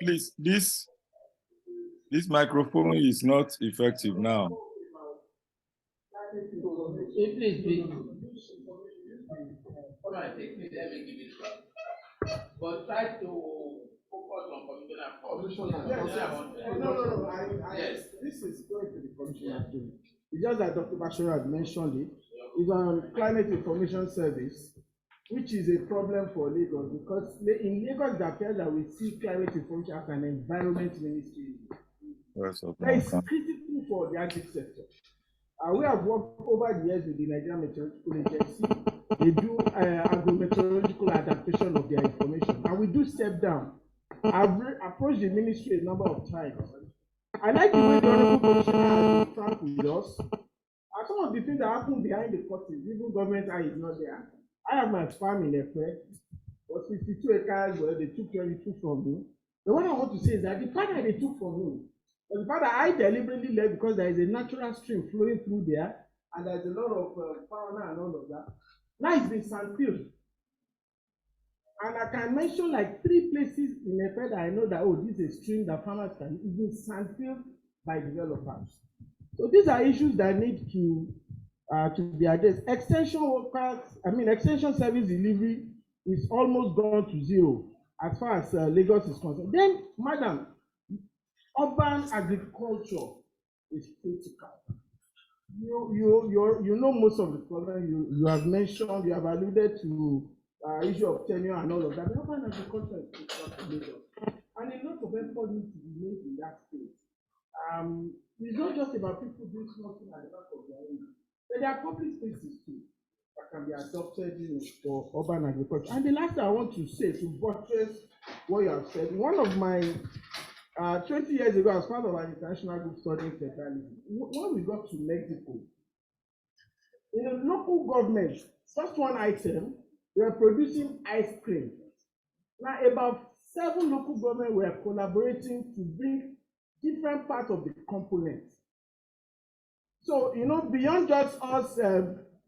Please, this microphone is not effective now. Please. But try to focus on Commissioner. Yes. This is going to the Commissioner too. It's just that Dr. Bashir had mentioned it. It's on Climate Information Service, which is a problem for Lagos because in Lagos it appears that we see climate information as an environment ministry. That is critical for the agri sector. We have worked over the years with the Nigerian Meteorological Agency. They do agro-meteorological adaptation of their information, and we do step down. I've approached the ministry a number of times. I like the way the Honorable Commissioner has been frank with us. And some of the things that happen behind the curtain, even government eye is not there. I have my farm in Ekwe, was 52 acres, where they took 22 from me. The one I want to say is that the part that they took from me was the part that I deliberately left because there is a natural stream flowing through there, and there's a lot of fauna and all of that. Now it's been sandfilled. And I can mention like 3 places in Ekwe that I know that, oh, this is a stream that farmers can, it's been sandfilled by developers. So these are issues that need to be addressed. Extension workers, extension service delivery is almost gone to zero as far as Lagos is concerned. Then, madam, urban agriculture is critical. You know most of the problem you have mentioned, you have alluded to issue of tenure and all of that. The urban agriculture is critical for Lagos. And a lot of effort needs to be made in that space. It's not just about people doing something at the back of their own, but there are public spaces too that can be adopted for urban agriculture. And the last thing I want to say to buttress what you have said, one of my 20 years ago, I was part of an international group studying federalism. When we got to Mexico, in the local government, just one item, we were producing ice cream. Now, about 7 local governments were collaborating to bring different parts of the components. So, beyond just us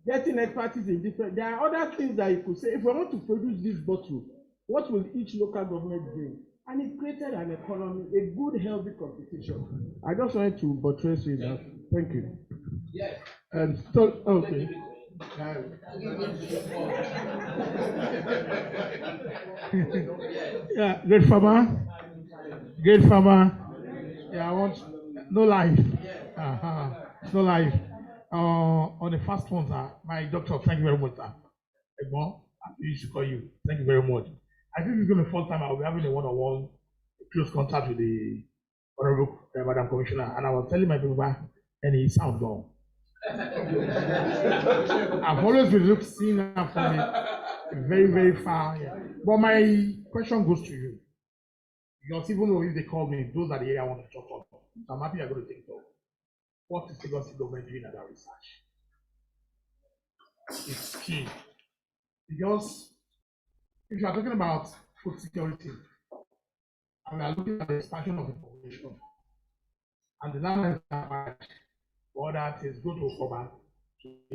getting expertise in different, there are other things that you could say. If we want to produce this bottle, what will each local government bring? And it created an economy, a good, healthy competition. I just wanted to buttress with that. Thank you. Yes. Okay. Yeah, great farmer. Yeah, I want no life. No life. On the first one, sir, my doctor, thank you very much, sir. Egmont, I used to call you. Thank you very much. I think it's going to be the first time I'll be having a one-on-one close contact with the Honorable Madam Commissioner, and I was telling my people, and he sound gone. I've always been seeing her from very, very far. Yeah. But my question goes to you. Because even though if they call me, those are the area I want to talk about. So I'm happy you're going to think of. What is the government doing at that research? It's key. Because if you are talking about food security, and we are looking at the expansion of the population, and the land or that is go to Okoba,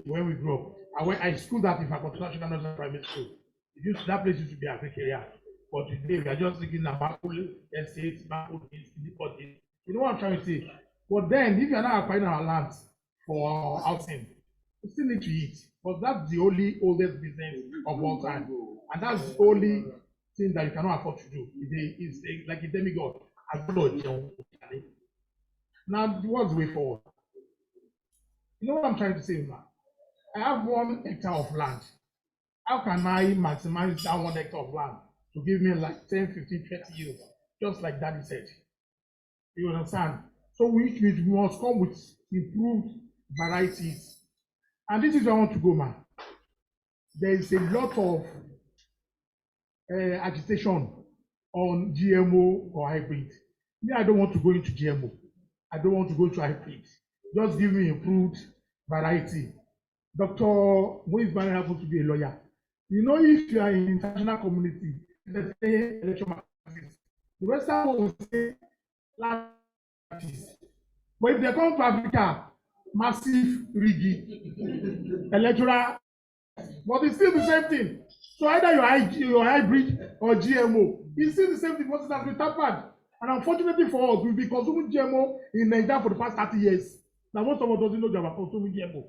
when we grow up. And when I school that in Faculty National Primary School, that place used to be a African area. But today we are just thinking about estates, you know what I'm trying to say? But then if you are not acquiring our lands for housing, we still need to eat. But that's the only oldest business of all time. And that's the only thing that you cannot afford to do. It's like a demigod. Now, what's the way forward? You know what I'm trying to say now? I have 1 hectare of land. How can I maximize that 1 hectare of land to give me like 10, 15, 20 years, just like Daddy said? You understand? So we must come with improved varieties. And this is where I want to go, man. There is a lot of agitation on GMO or hybrid. Me, I don't want to go into GMO. I don't want to go into hybrid. Just give me improved variety. Dr. Moise Bani happens to be a lawyer. You know, if you are in international community, let's say election practice, the Western world will say land practice. But if they come to Africa, massive rigging, electoral, but it's still the same thing. So either you're hybrid or GMO, it's still the same thing because it has been tampered. And unfortunately for us, we've been consuming GMO in Nigeria for the past 30 years. Now, most of us doesn't know they are consuming GMO.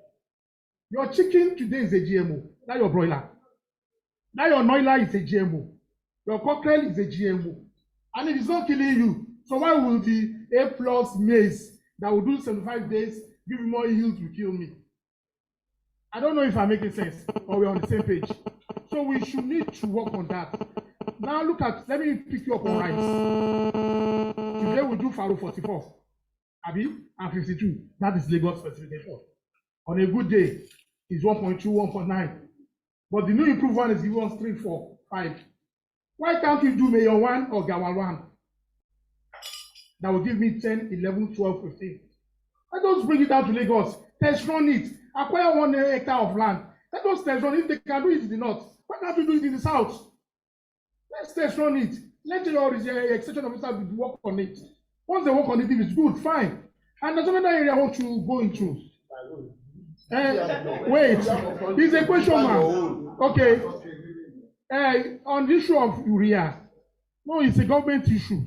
Your chicken today is a GMO, not your broiler. Now your noila is a GMO. Your cockerel is a GMO. And it is not killing you. So why will the A+ maize that will do 75 days give you more yield to kill me? I don't know if I'm making sense or we're on the same page. So we should need to work on that. Now look at, let me pick you up on rice. Today we do Faro 44, Abi, and 52. That is Lagos specification. On a good day, it's 1.2, 1.9. But the new improved one is giving us 3, 4, 5. Why can't we do Mayor 1 or Gawal 1? That will give me 10, 11, 12, 15. Let us bring it down to Lagos. Test run it. Acquire 1 hectare of land. Let us test run it. If they can do it in the north, why can't we do it in the south? Let's test run it. Let your extension officer work on it. Once they work on it, if it's good, fine. And there's another area I want to go into. Wait, it's a question mark. Okay. On the issue of urea, no, it's a government issue.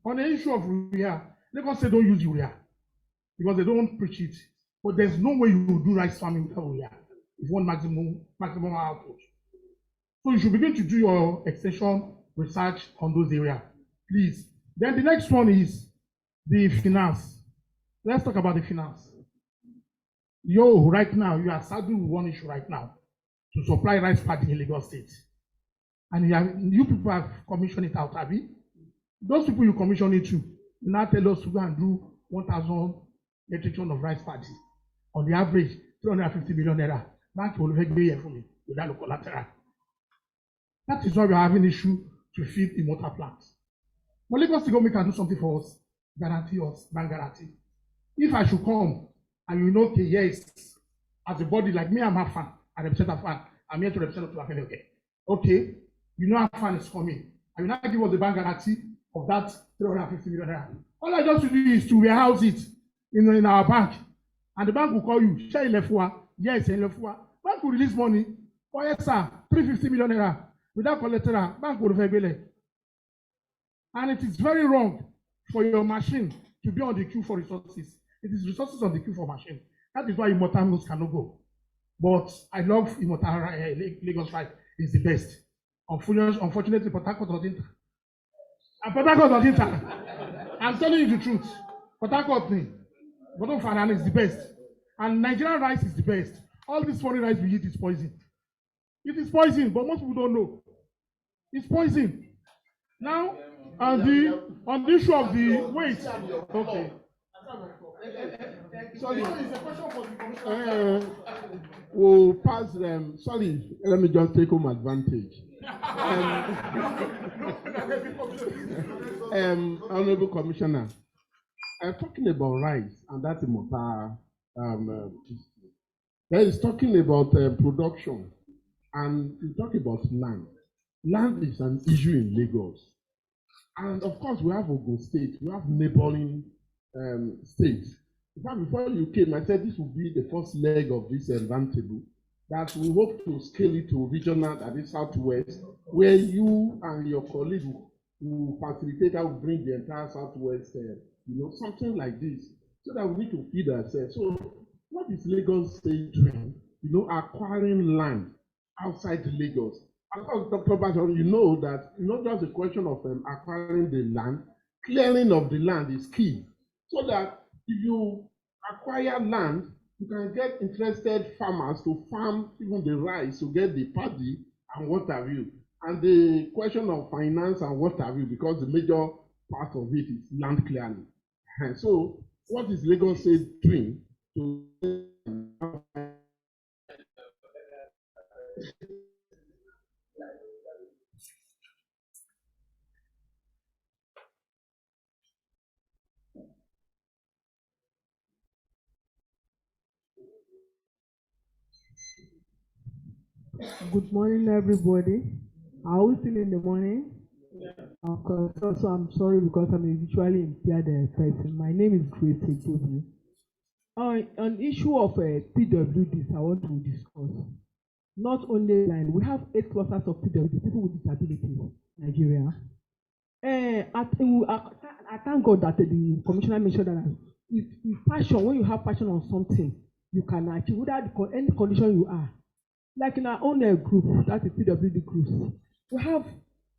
On the issue of urea, Lagos say don't use urea because they don't preach it. But there's no way you will do rice farming without urea. If you want maximum output. So you should begin to do your extension research on those areas, please. Then the next one is the finance. Let's talk about the finance. Right now, you are saddled with one issue right now to supply rice paddy in Lagos State. And you people have commissioned it out, Abi. Those people you commission it to, you now tell us to go and do 1,000 metric ton of rice paddy. On the average, 350 million naira. Bank will make me for me without the collateral. That is why we are having issue to feed the water plants. But Lagos State government can do something for us, guarantee us, bank guarantee. If I should come and you know, okay, yes, as a body like me, I'm a fan, I represent a fan. I'm here to represent a fan. Okay, you know a fan is coming. I will now give us the bank guarantee of that 350 million naira. All I just do is to warehouse it in our bank, and the bank will call you. Share Ilefua, yes, Ilefua. Bank will release money. Oh yes, sir, 350 million naira without collateral. Bank will reveal. And it is very wrong for your machine to be on the queue for resources. It is resources on the queue for machine. That is why Immortal Mills cannot go. But I love Immortal Lagos Rice is the best. Unfortunately, Port Harcourt doesn't. And Port Harcourt doesn't. I'm telling you the truth. Port Harcourt thing, Bottom Fanan is the best. And Nigerian rice is the best. All this foreign rice we eat is poison. It is poison, but most people don't know. It's poison. Now, on the issue of the wait. Okay. Sorry, we'll pass them. Sorry, let me just take home advantage. Honorable Commissioner, I'm talking about rice, and that's Immortal. There is talking about production, and you talk about land. Land is an issue in Lagos. And of course, we have Ogun State, we have neighboring states. In fact, before you came, I said this will be the first leg of this roundtable, that we hope to scale it to regional, that is Southwest, where you and your colleague will facilitate that, will bring the entire Southwest, something like this, so that we need to feed ourselves. So what is Lagos State doing? Acquiring land outside Lagos. Of course, Dr. Bashir, you know that not just a question of acquiring the land, clearing of the land is key. So that if you acquire land You can get interested farmers to farm even the rice to get the paddy and what have you. And the question of finance and what have you, because the major part of it is land clearing. So what is Lagos State doing to Good morning, everybody. Are we still in the morning? Of course. Also, I'm sorry because I'm a visually impaired person. My name is Grace Egozi. On issue of PWDs, I want to discuss. Not only blind, we have 8 clusters of PWD, people with disabilities, in Nigeria. I thank God that the commissioner mentioned that if passion, when you have passion on something, you can achieve without any condition you are. Like in our own group, that's the PWD groups, we have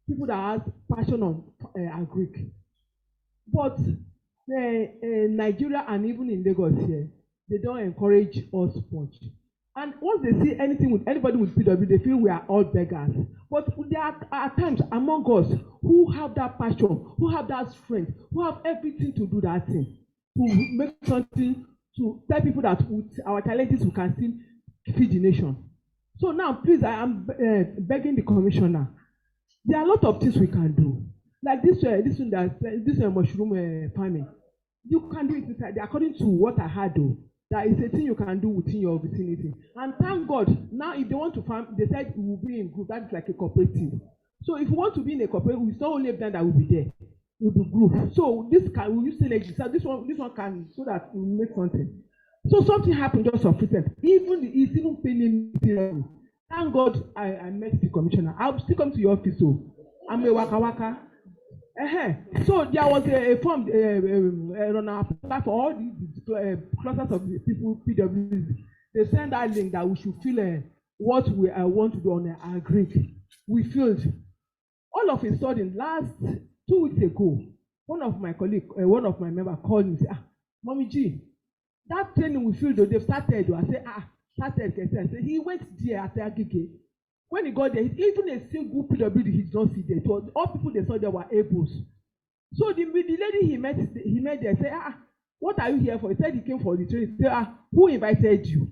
people that have passion on agric. But Nigeria and even in Lagos here, they don't encourage us much. And once they see anything with anybody with PW, they feel we are all beggars. But there are times among us who have that passion, who have that strength, who have everything to do that thing, to make something, to tell people that with our challenges we can still feed the nation. So now, please, I am begging the commissioner. There are a lot of things we can do, like this mushroom farming. You can do it inside, according to what I heard, though. That is a thing you can do within your vicinity. And thank God, now if they want to farm, they said we will be in group. That is like a cooperative. So if you want to be in a cooperative, it's not only them that will be there. With the group. So this can we use synergy. So this one can, so that we will make something. So something happened just of recent. It's even paying me. Thank God I met the commissioner. I'll still come to your office. So I'm a waka waka. So there was a form on our platform for all the clusters of the people PWs. They send that link that we should fill what we want to do on agric. We filled. All of a sudden, last 2 weeks ago, one of my colleagues, one of my members called me and said, Mommy G, that training we feel though they've started. I say, started. I say, he went there at Agege. When he got there, even a single PWD he did not see there. So all people they saw there were ables. So the lady he met there said, what are you here for? He said he came for the training. He said, who invited you?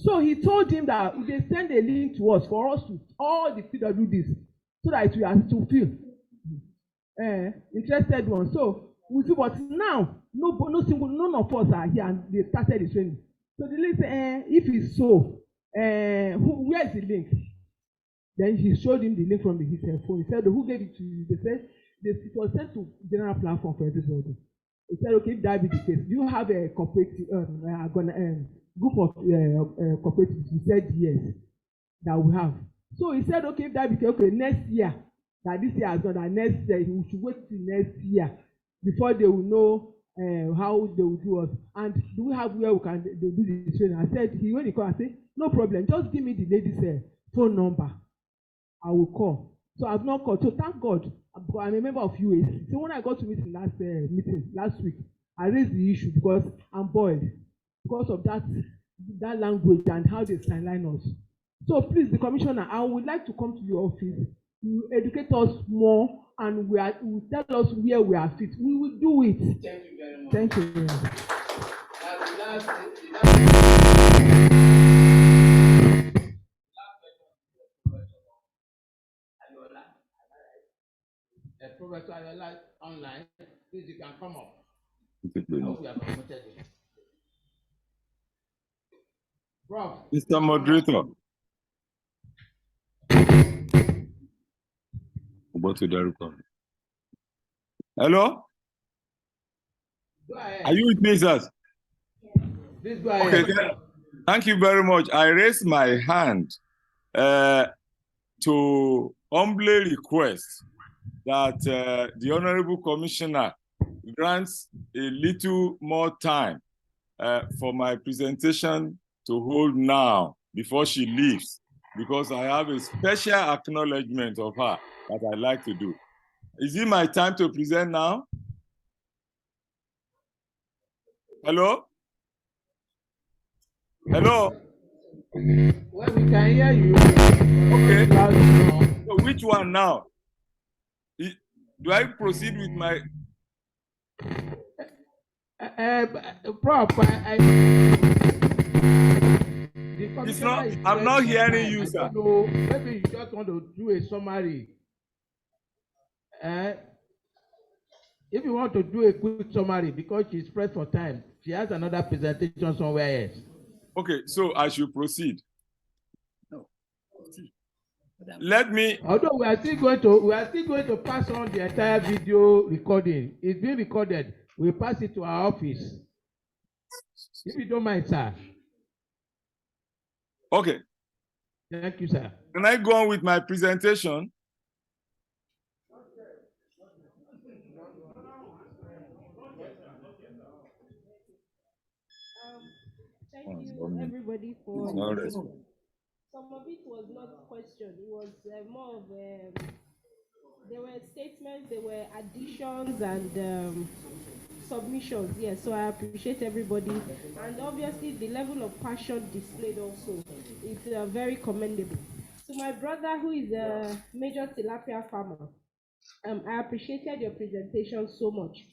So he told him that they send a link to us for us to all the PWDs so that we are to feel interested one. So we feel, but now none of us are here and they started the training. So the lady said, if it's so, where is the link? Then he showed him the link from his phone. He said, who gave it to you? They said it was sent to general platform for everybody. He said, okay, if that be the case, you have a cooperative group of cooperatives. He said yes, that we have. So he said, okay, if that be the case, okay, next year, that this year has gone, that next year we should wait till next year before they will know how they will do us. And do we have where we can do the training? I said, when he called, I said, no problem, just give me the lady's phone number. I will call. So I've not called. So thank God, I'm a member of UAC. So when I got to meeting last week, I raised the issue because I'm boiled because of that language and how they sideline us. So please, the commissioner, I would like to come to your office. You educate us more and you tell us where we are fit. We will do it. Thank you very much. Thank you very much. Professor Ayola online, please you can come up. I hope we have promoted it. Prof. Mr. Moderator. Hello? Go ahead. Are you with me, sir? Please go ahead. Okay, thank you very much. I raise my hand to humbly request that the Honorable Commissioner grants a little more time for my presentation to hold now before she leaves, because I have a special acknowledgement of her that I'd like to do. Is it my time to present now? Hello? Hello? Well, we can hear you. Okay. Loud enough. So which one now? Do I proceed with my... Prof, the It's commissioner not, is I'm not pressed for hearing time. you, I sir. don't know. Maybe you just want to do a summary. If you want to do a quick summary, because she's pressed for time, she has another presentation somewhere else. Okay, so I should proceed. No. Let me... Although we are still going to pass on the entire video recording. It's being recorded. We'll pass it to our office. If you don't mind, sir. Okay. Thank you, sir. Can I go on with my presentation? Thank you, everybody, for some of it was not questioned. It was more of there were statements, there were additions and submissions. Yes, so I appreciate everybody, and obviously the level of passion displayed also is very commendable. So my brother, who is a major tilapia farmer, I appreciated your presentation so much.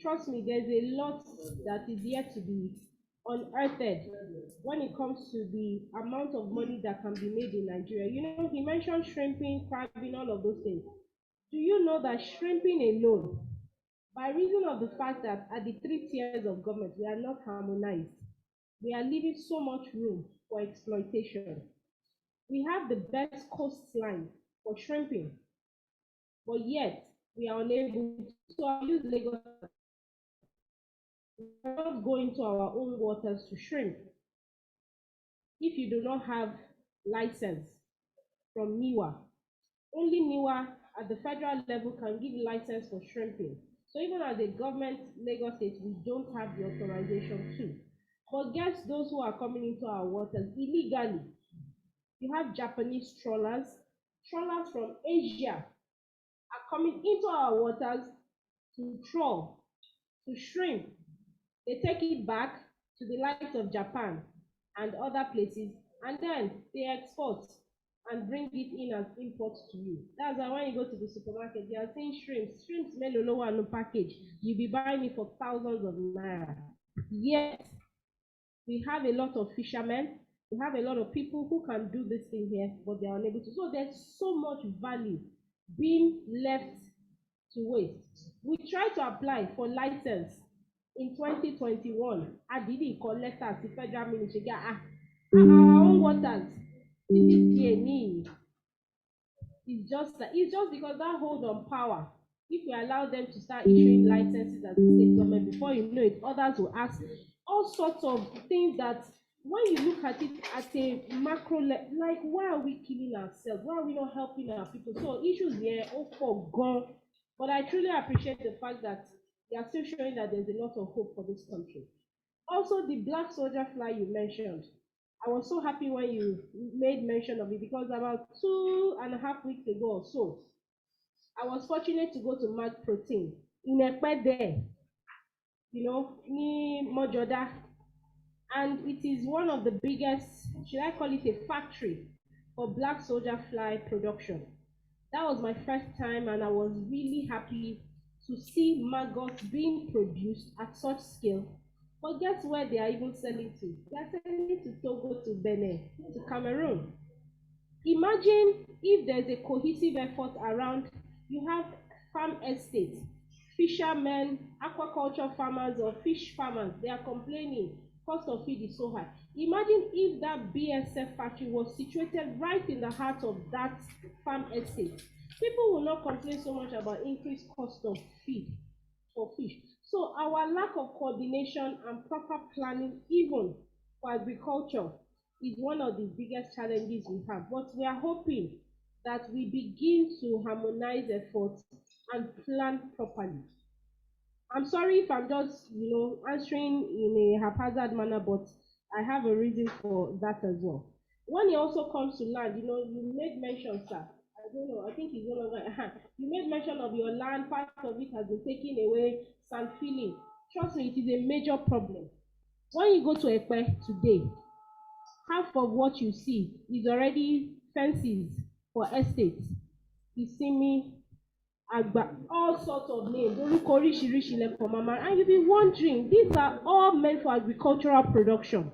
Trust me, there's a lot that is yet to be unearthed when it comes to the amount of money that can be made in Nigeria. You know, he mentioned shrimping, crabbing, all of those things. Do you know that shrimping alone, by reason of the fact that at the three tiers of government, we are not harmonized, we are leaving so much room for exploitation. We have the best coastline for shrimping, but yet we are unable to. So I use Lagos. We cannot go into our own waters to shrimp if you do not have license from NIWA. Only NIWA at the federal level can give license for shrimping. So even as a government, Lagos State, we don't have the authorization to. But guess those who are coming into our waters illegally. You have Japanese trawlers from Asia are coming into our waters to trawl, to shrimp. They take it back to the likes of Japan and other places, and then they export and bring it in as imports to you. That's why when you go to the supermarket, you are seeing shrimps. Shrimps melolowa no package. You'll be buying it for thousands of naira. Yet we have a lot of fishermen, we have a lot of people who can do this thing here, but they are unable to. So there's so much value being left to waste. We try to apply for license in 2021. Adidi collect letter to federal ministry. Our own waters. It's just because that hold on power. If we allow them to start issuing licenses as the state government, before you know it, others will ask all sorts of things that when you look at it at a macro level, like why are we killing ourselves? Why are we not helping our people? So issues here, oh for God. But I truly appreciate the fact that they are still showing that there's a lot of hope for this country. Also, the black soldier fly you mentioned. I was so happy when you made mention of it because about 2.5 weeks ago or so, I was fortunate to go to Mag Protein in Ekpe there, near Mojoda. And it is one of the biggest, should I call it a factory for black soldier fly production. That was my first time, and I was really happy to see maggots being produced at such scale. But guess where they are even selling to? They are selling to Togo, to Benin, to Cameroon. Imagine if there's a cohesive effort around, you have farm estates, fishermen, aquaculture farmers or fish farmers, they are complaining, cost of feed is so high. Imagine if that BSF factory was situated right in the heart of that farm estate. People will not complain so much about increased cost of feed for fish. So our lack of coordination and proper planning, even for agriculture, is one of the biggest challenges we have. But we are hoping that we begin to harmonize efforts and plan properly. I'm sorry if I'm just, answering in a haphazard manner, but I have a reason for that as well. When it also comes to land, you made mention, sir. I don't know, I think it's no longer, you made mention of your land, part of it has been taken away, sand filling. Trust me, it is a major problem. When you go to Ekpe today, half of what you see is already fences for estates. Isimi, Agba, all sorts of names, orúkọ oríṣiríṣi lẹ́kọ̀ọ́ mama, and you'll be wondering, these are all meant for agricultural production.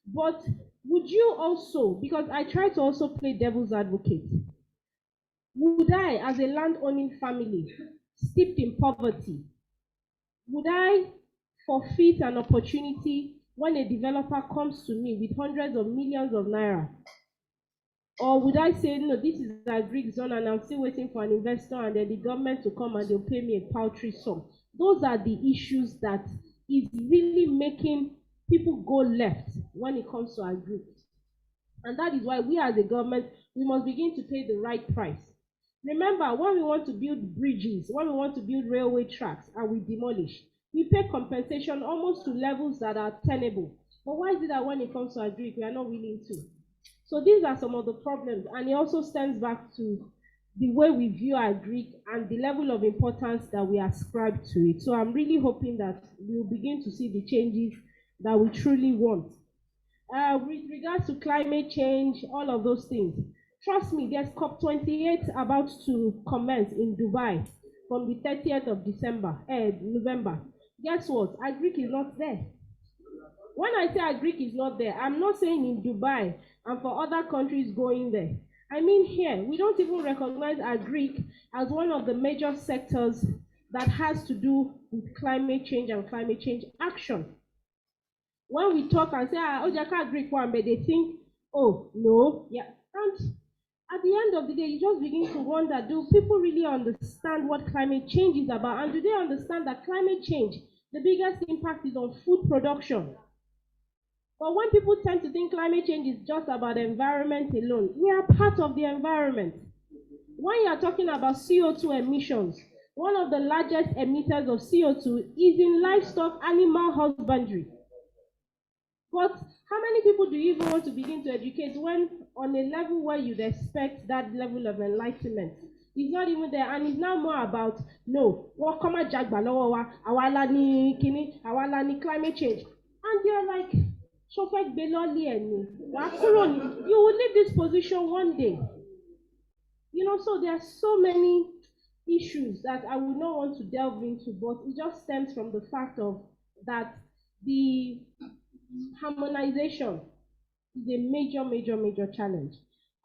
But would you also, because I try to also play devil's advocate, would I, as a land-owning family, steeped in poverty, would I forfeit an opportunity when a developer comes to me with hundreds of millions of naira? Or would I say, no, this is a Greek zone and I'm still waiting for an investor and then the government to come and they'll pay me a paltry sum? Those are the issues that is really making people go left when it comes to agri. And that is why we as a government, we must begin to pay the right price. Remember, when we want to build bridges, when we want to build railway tracks and we demolish, we pay compensation almost to levels that are tenable. But why is it that when it comes to agri, we are not willing to? So these are some of the problems, and it also stems back to the way we view our Greek and the level of importance that we ascribe to it. So I'm really hoping that we'll begin to see the changes that we truly want. With regards to climate change, all of those things, trust me, there's COP28 about to commence in Dubai from the 30th of November. Guess what? Our Greek is not there. When I say our Greek is not there, I'm not saying in Dubai and for other countries going there. I mean here, we don't even recognize our Greek as one of the major sectors that has to do with climate change and climate change action. When we talk and say, Ojaka Greek one, but they think, oh, no, yeah. And at the end of the day, you just begin to wonder, do people really understand what climate change is about? And do they understand that climate change, the biggest impact is on food production? But when people tend to think climate change is just about the environment alone, we are part of the environment. When you are talking about CO2 emissions, one of the largest emitters of CO2 is in livestock animal husbandry. But how many people do you even want to begin to educate when on a level where you'd expect that level of enlightenment? It's not even there, and it's now more about, no, what come a jagba awala ni climate change. And you're like, you will leave this position one day. You know, so there are so many issues that I would not want to delve into, but it just stems from the fact of that the harmonization is a major challenge.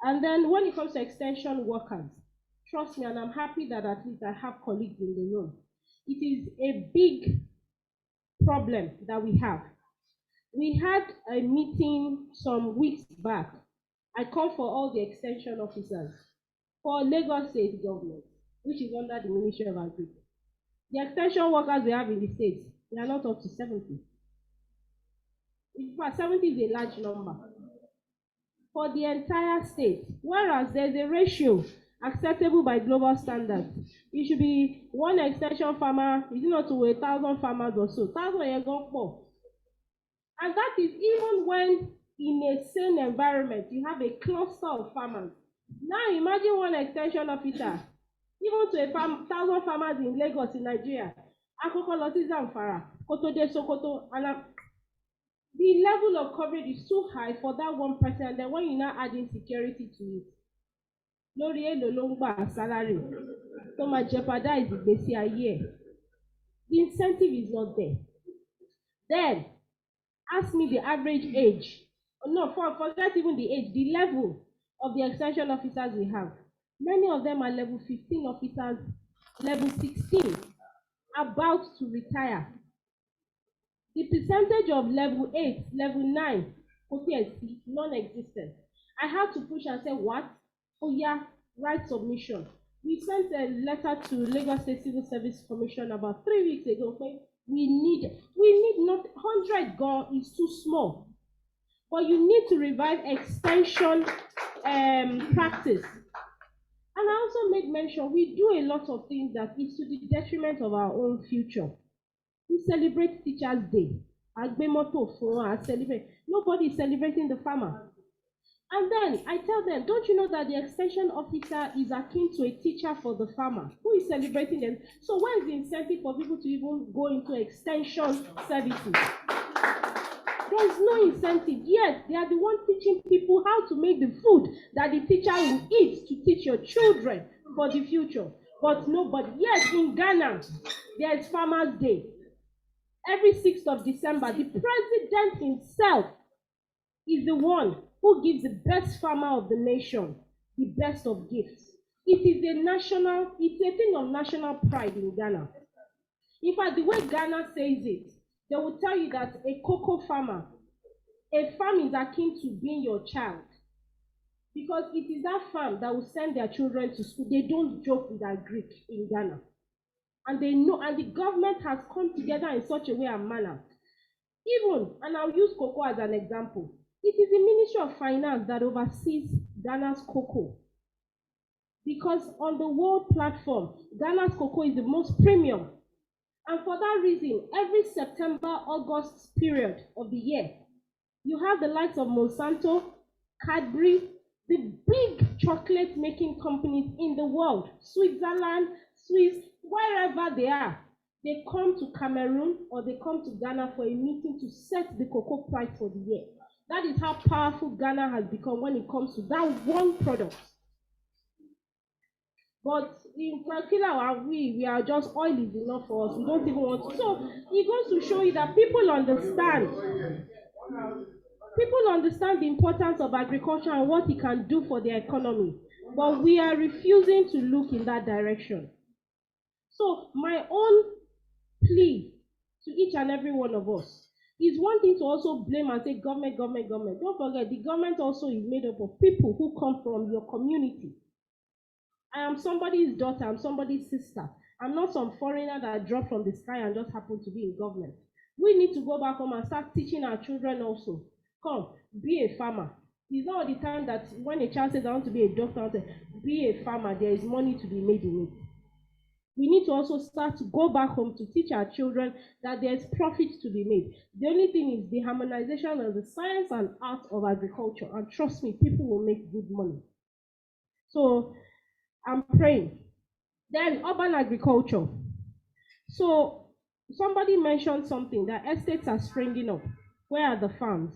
And then when it comes to extension workers, trust me, and I'm happy that at least I have colleagues in the room. It is a big problem that we have. We had a meeting some weeks back. I called for all the extension officers for Lagos State government, which is under the Ministry of Agriculture. The extension workers we have in the state, they are not up to 70. In fact, 70 is a large number for the entire state, whereas there's a ratio acceptable by global standards. It should be one extension farmer, is not to 1,000 farmers or so. 1,000 years ago. And that is even when in a sane environment, you have a cluster of farmers. Now imagine one extension officer, even to 1,000 farmers in Lagos, in Nigeria, Akoko Loti Zamfara, Kotode Sokoto, and the level of coverage is too high for that one person, and then when you now add insecurity to it, lórí èlò ló ń gbà salary, tó máa jeopardize ìgbésí ayé. The incentive is not there. Then, ask me the average age. No, forget even the age, the level of the extension officers we have. Many of them are level 15 officers, level 16, about to retire. The percentage of level 8, level 9, non-existent. I had to push and say, what? Oh yeah, right submission. We sent a letter to Lagos State Civil Service Commission about 3 weeks ago. We need not 100 gone is too small, but you need to revive extension practice. And I also made mention we do a lot of things that is to the detriment of our own future. We celebrate Teachers' Day. Celebrate. Nobody is celebrating the farmer. And then I tell them, don't you know that the extension officer is akin to a teacher for the farmer? Who is celebrating them? So where is the incentive for people to even go into extension services? There is no incentive. Yes, they are the one teaching people how to make the food that the teacher will eat to teach your children for the future. But nobody. Yes, in Ghana, there is Farmers' Day. Every 6th of December, the president himself is the one who gives the best farmer of the nation the best of gifts. It's a thing of national pride in Ghana. In fact, the way Ghana says it, they will tell you that a cocoa farmer, a farm is akin to being your child. Because it is that farm that will send their children to school. They don't joke with that Greek in Ghana. And they know, and the government has come together in such a way and manner. Even, and I'll use cocoa as an example, it is the Ministry of Finance that oversees Ghana's cocoa. Because on the world platform, Ghana's cocoa is the most premium. And for that reason, every September, August period of the year, you have the likes of Monsanto, Cadbury, the big chocolate making companies in the world, Switzerland, Swiss, wherever they are, they come to Cameroon or they come to Ghana for a meeting to set the cocoa price for the year. That is how powerful Ghana has become when it comes to that one product. But in particular, we are just oil is enough for us. We don't even want to. So it goes to show you that people understand. People understand the importance of agriculture and what it can do for their economy. But we are refusing to look in that direction. So my own plea to each and every one of us is one thing to also blame and say government, government, government. Don't forget, the government also is made up of people who come from your community. I am somebody's daughter, I'm somebody's sister. I'm not some foreigner that dropped from the sky and just happened to be in government. We need to go back home and start teaching our children also. Come, be a farmer. It's not all the time that when a child says, I want to be a doctor, I say, be a farmer, there is money to be made in it. We need to also start to go back home to teach our children that there's profit to be made. The only thing is the harmonization of the science and art of agriculture. And trust me, people will make good money. So I'm praying. Then urban agriculture. So somebody mentioned something that estates are springing up. Where are the farms?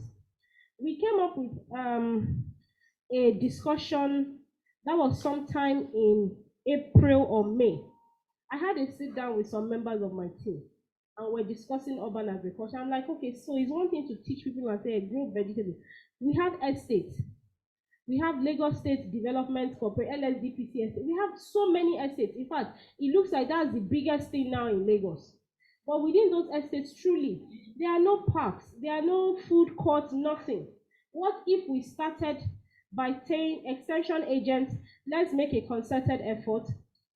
We came up with a discussion that was sometime in April or May. I had a sit down with some members of my team and we're discussing urban agriculture. I'm like, okay, so it's one thing to teach people and say grow vegetables. We have estates. We have Lagos State Development Corporation, LSDPC estate. We have so many estates. In fact, it looks like that's the biggest thing now in Lagos. But within those estates, truly, there are no parks, there are no food courts, nothing. What if we started by saying extension agents, let's make a concerted effort,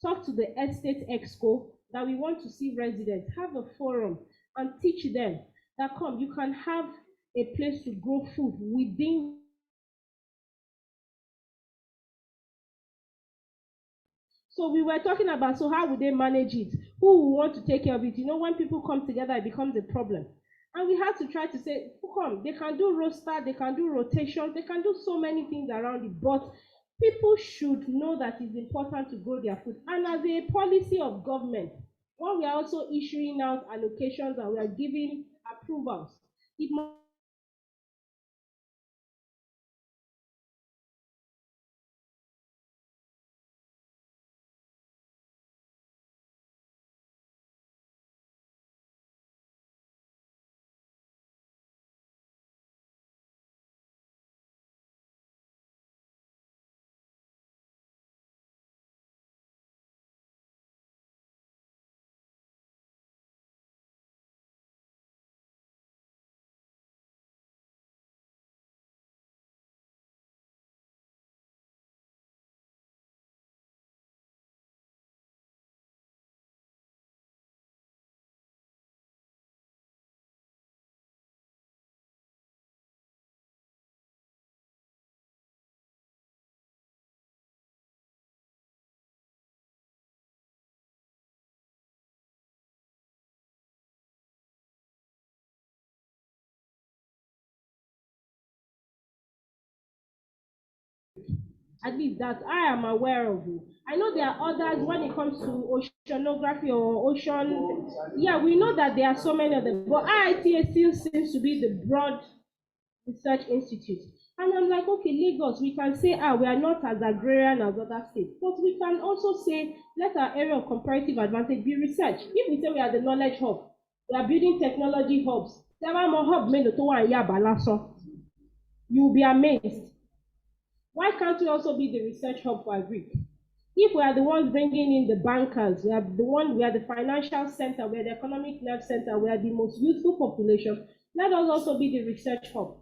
talk to the estate exco that we want to see residents, have a forum and teach them that come, you can have a place to grow food within. So we were talking about, so how would they manage it? Who will want to take care of it? You know, when people come together, it becomes a problem. And we had to try to say, come, they can do roster, they can do rotation, they can do so many things around it, but people should know that it's important to grow their food. And as a policy of government, when we are also issuing out allocations and we are giving approvals, it must at least that I am aware of. I know there are others when it comes to oceanography or ocean. Yeah, we know that there are so many of them, but IITA still seems to be the broad research institute. And I'm like, okay, Lagos, we can say, we are not as agrarian as other states, but we can also say, let our area of comparative advantage be research. If we say we are the knowledge hub, we are building technology hubs, you will be amazed. Why can't we also be the research hub for agri? If we are the ones bringing in the bankers, we are the financial center, we are the economic nerve center, we are the most youthful population, let us also be the research hub.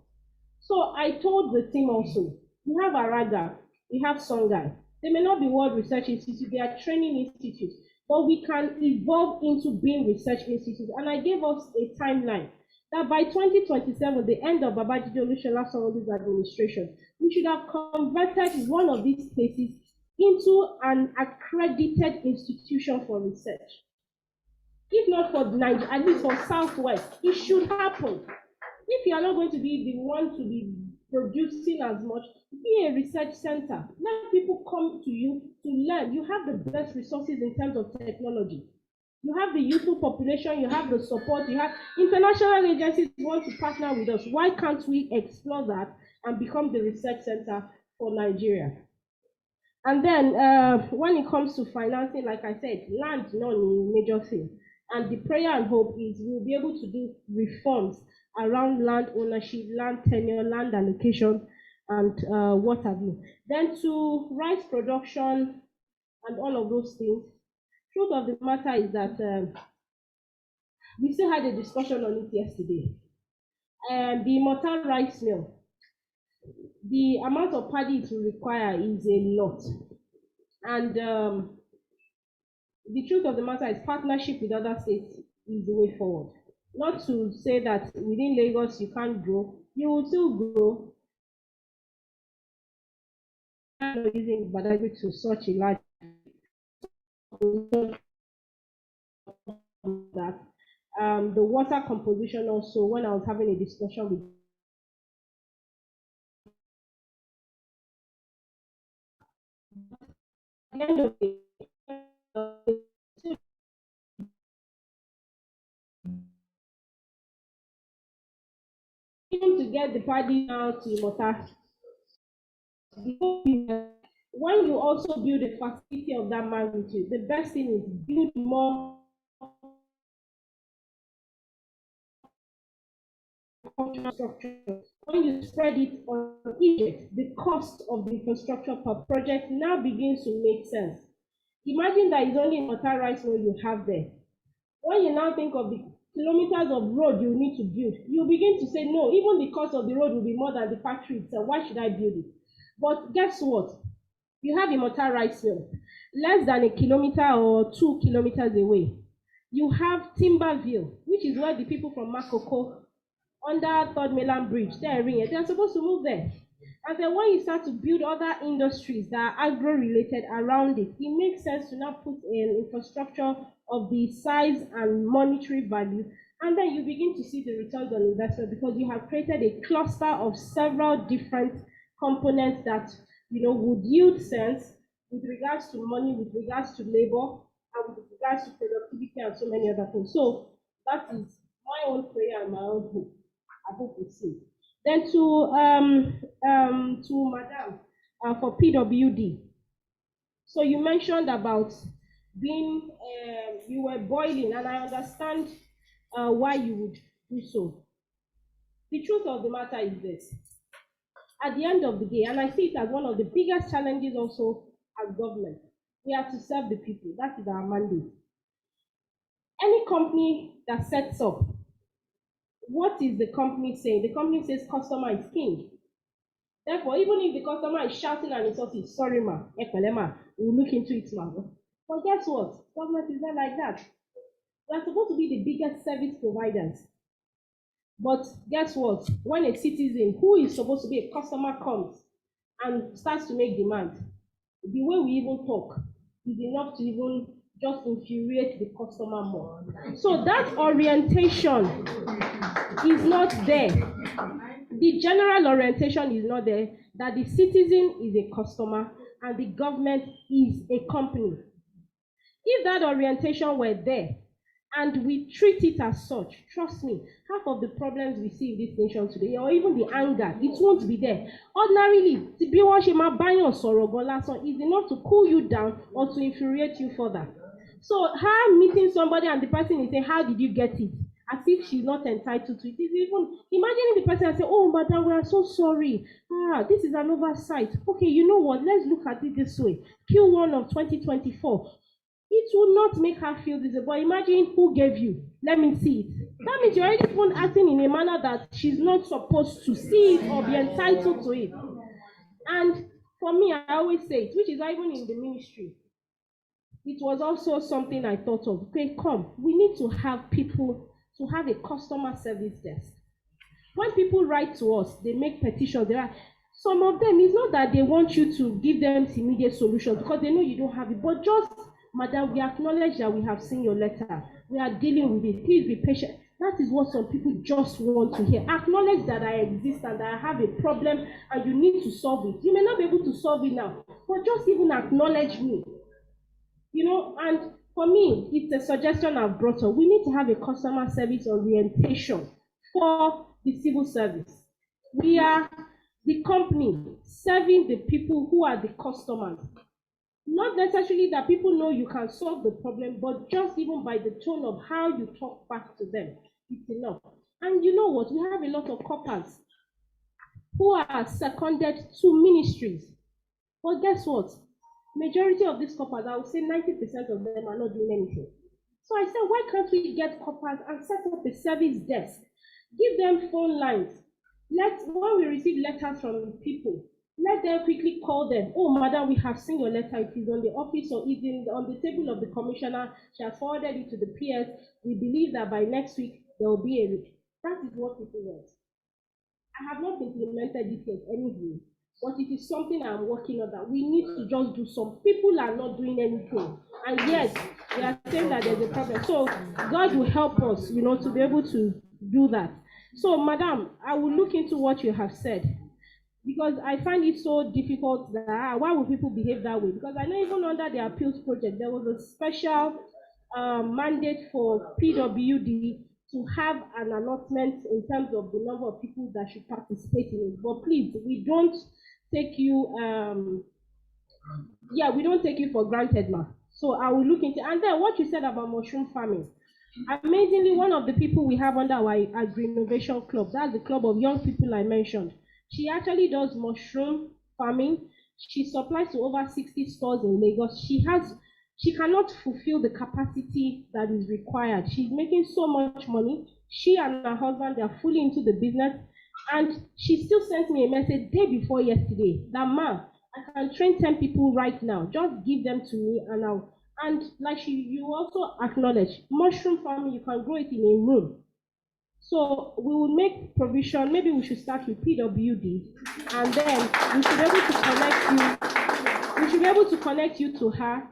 So I told the team also, we have Araga, we have Songhai. They may not be World Research Institute, they are training institutes, but we can evolve into being research institutes. And I gave us a timeline that by 2027, the end of Babajide Olusola Sanwo-Olu's administration, we should have converted one of these places into an accredited institution for research. If not for Nigeria, at least for Southwest, it should happen. If you are not going to be the one to be producing as much, be a research center. Let people come to you to learn. You have the best resources in terms of technology. You have the youthful population, you have the support, you have international agencies who want to partner with us. Why can't we explore that and become the research center for Nigeria? And then when it comes to financing, like I said, land is not a major thing. And the prayer and hope is we'll be able to do reforms around land ownership, land tenure, land allocation, and what have you. Then to rice production and all of those things, truth of the matter is that we still had a discussion on it yesterday. The Immortal rice mill, the amount of paddy it will require is a lot. And the truth of the matter is partnership with other states is the way forward. Not to say that within Lagos you can't grow, you will still grow. Using Badagry to such a large that the water composition also, when I was having a discussion with the end of the even to get the paddy now to water, when you also build a facility of that magnitude, the best thing is build more infrastructure. When you spread it on Egypt, the cost of the infrastructure per project now begins to make sense. Imagine that it's only water rice mill you have there. When you now think of the kilometers of road you need to build, you begin to say, no, even the cost of the road will be more than the factory itself. Why should I build it? But guess what? You have a Immortal rice mill, less than a kilometer or 2 kilometers away. You have Timberville, which is where the people from Makoko, under Third Mainland Bridge, they're supposed to move there. And then when you start to build other industries that are agro-related around it, it makes sense to now put an infrastructure of the size and monetary value, and then you begin to see the returns on investment because you have created a cluster of several different components that would yield sense with regards to money, with regards to labor, and with regards to productivity and so many other things. So that is my own prayer and my own hope. I hope we see. Then to Madam for PWD. So you mentioned about being you were boiling, and I understand why you would do so. The truth of the matter is this: at the end of the day, and I see it as one of the biggest challenges also as government, we have to serve the people. That is our mandate. Any company that sets up, what is the company saying? The company says customer is king. Therefore, even if the customer is shouting and insulting, sorry ma, we'll look into it ma. But guess what? Government is not like that. We are supposed to be the biggest service providers. But guess what? When a citizen who is supposed to be a customer comes and starts to make demand, the way we even talk is enough to even just infuriate the customer more. So that orientation is not there. the general orientation is not there, that the citizen is a customer and the government is a company. If that orientation were there and we treat it as such, trust me, half of the problems we see in this nation today, or even the anger, it won't be there. Ordinarily, to be one shema bayon sorogola is enough to cool you down or to infuriate you further. So her meeting somebody and the person is saying, how did you get it? As if she's not entitled to it. It's even imagining the person and say, oh madam, we are so sorry. This is an oversight. Okay, you know what? Let's look at it this way. Q1 of 2024. It will not make her feel this way. But imagine who gave you. Let me see it. That means you're already even acting in a manner that she's not supposed to see it or be entitled to it. And for me, I always say it, which is even in the ministry. It was also something I thought of. Okay, come, we need to have people to have a customer service desk. When people write to us, they make petitions. Some of them, it's not that they want you to give them immediate solutions because they know you don't have it, but just, madam, we acknowledge that we have seen your letter. We are dealing with it. Please be patient. That is what some people just want to hear. Acknowledge that I exist and that I have a problem and you need to solve it. You may not be able to solve it now, but just even acknowledge me. And for me, it's a suggestion I've brought up. We need to have a customer service orientation for the civil service. We are the company serving the people who are the customers. Not necessarily that people know you can solve the problem, but just even by the tone of how you talk back to them, it's enough. And you know what? We have a lot of corpers who are seconded to ministries. But guess what? Majority of these corpers, I would say 90% of them are not doing anything. So I said, why can't we get corpers and set up a service desk? Give them phone lines. When we receive letters from people, let them quickly call them. Oh, madam, we have seen your letter. It is on the office or even on the table of the commissioner. She has forwarded it to the PS. We believe that by next week, there will be a read. That is what people want. I have not implemented it yet anyway, but it is something I'm working on that we need to just do some. People are not doing anything, and yet we are saying that there's a problem. So God will help us, to be able to do that. So, madam, I will look into what you have said, because I find it so difficult that why would people behave that way? Because I know even under the appeals project, there was a special mandate for PWD to have an announcement in terms of the number of people that should participate in it. But please, we don't take you, we don't take you for granted, ma. So I will look into, and then what you said about mushroom farming. Amazingly, one of the people we have under our Agri-Innovation Club, that's the club of young people I mentioned, she actually does mushroom farming. She supplies to over 60 stores in Lagos. She cannot fulfill the capacity that is required. She's making so much money. She and her husband, they are fully into the business. And she still sent me a message day before yesterday that, ma, I can train 10 people right now. Just give them to me and like you also acknowledge, mushroom farming, you can grow it in a room. So we will make provision. Maybe we should start with PWD, and then we should be able to connect you. We should be able to connect you to her,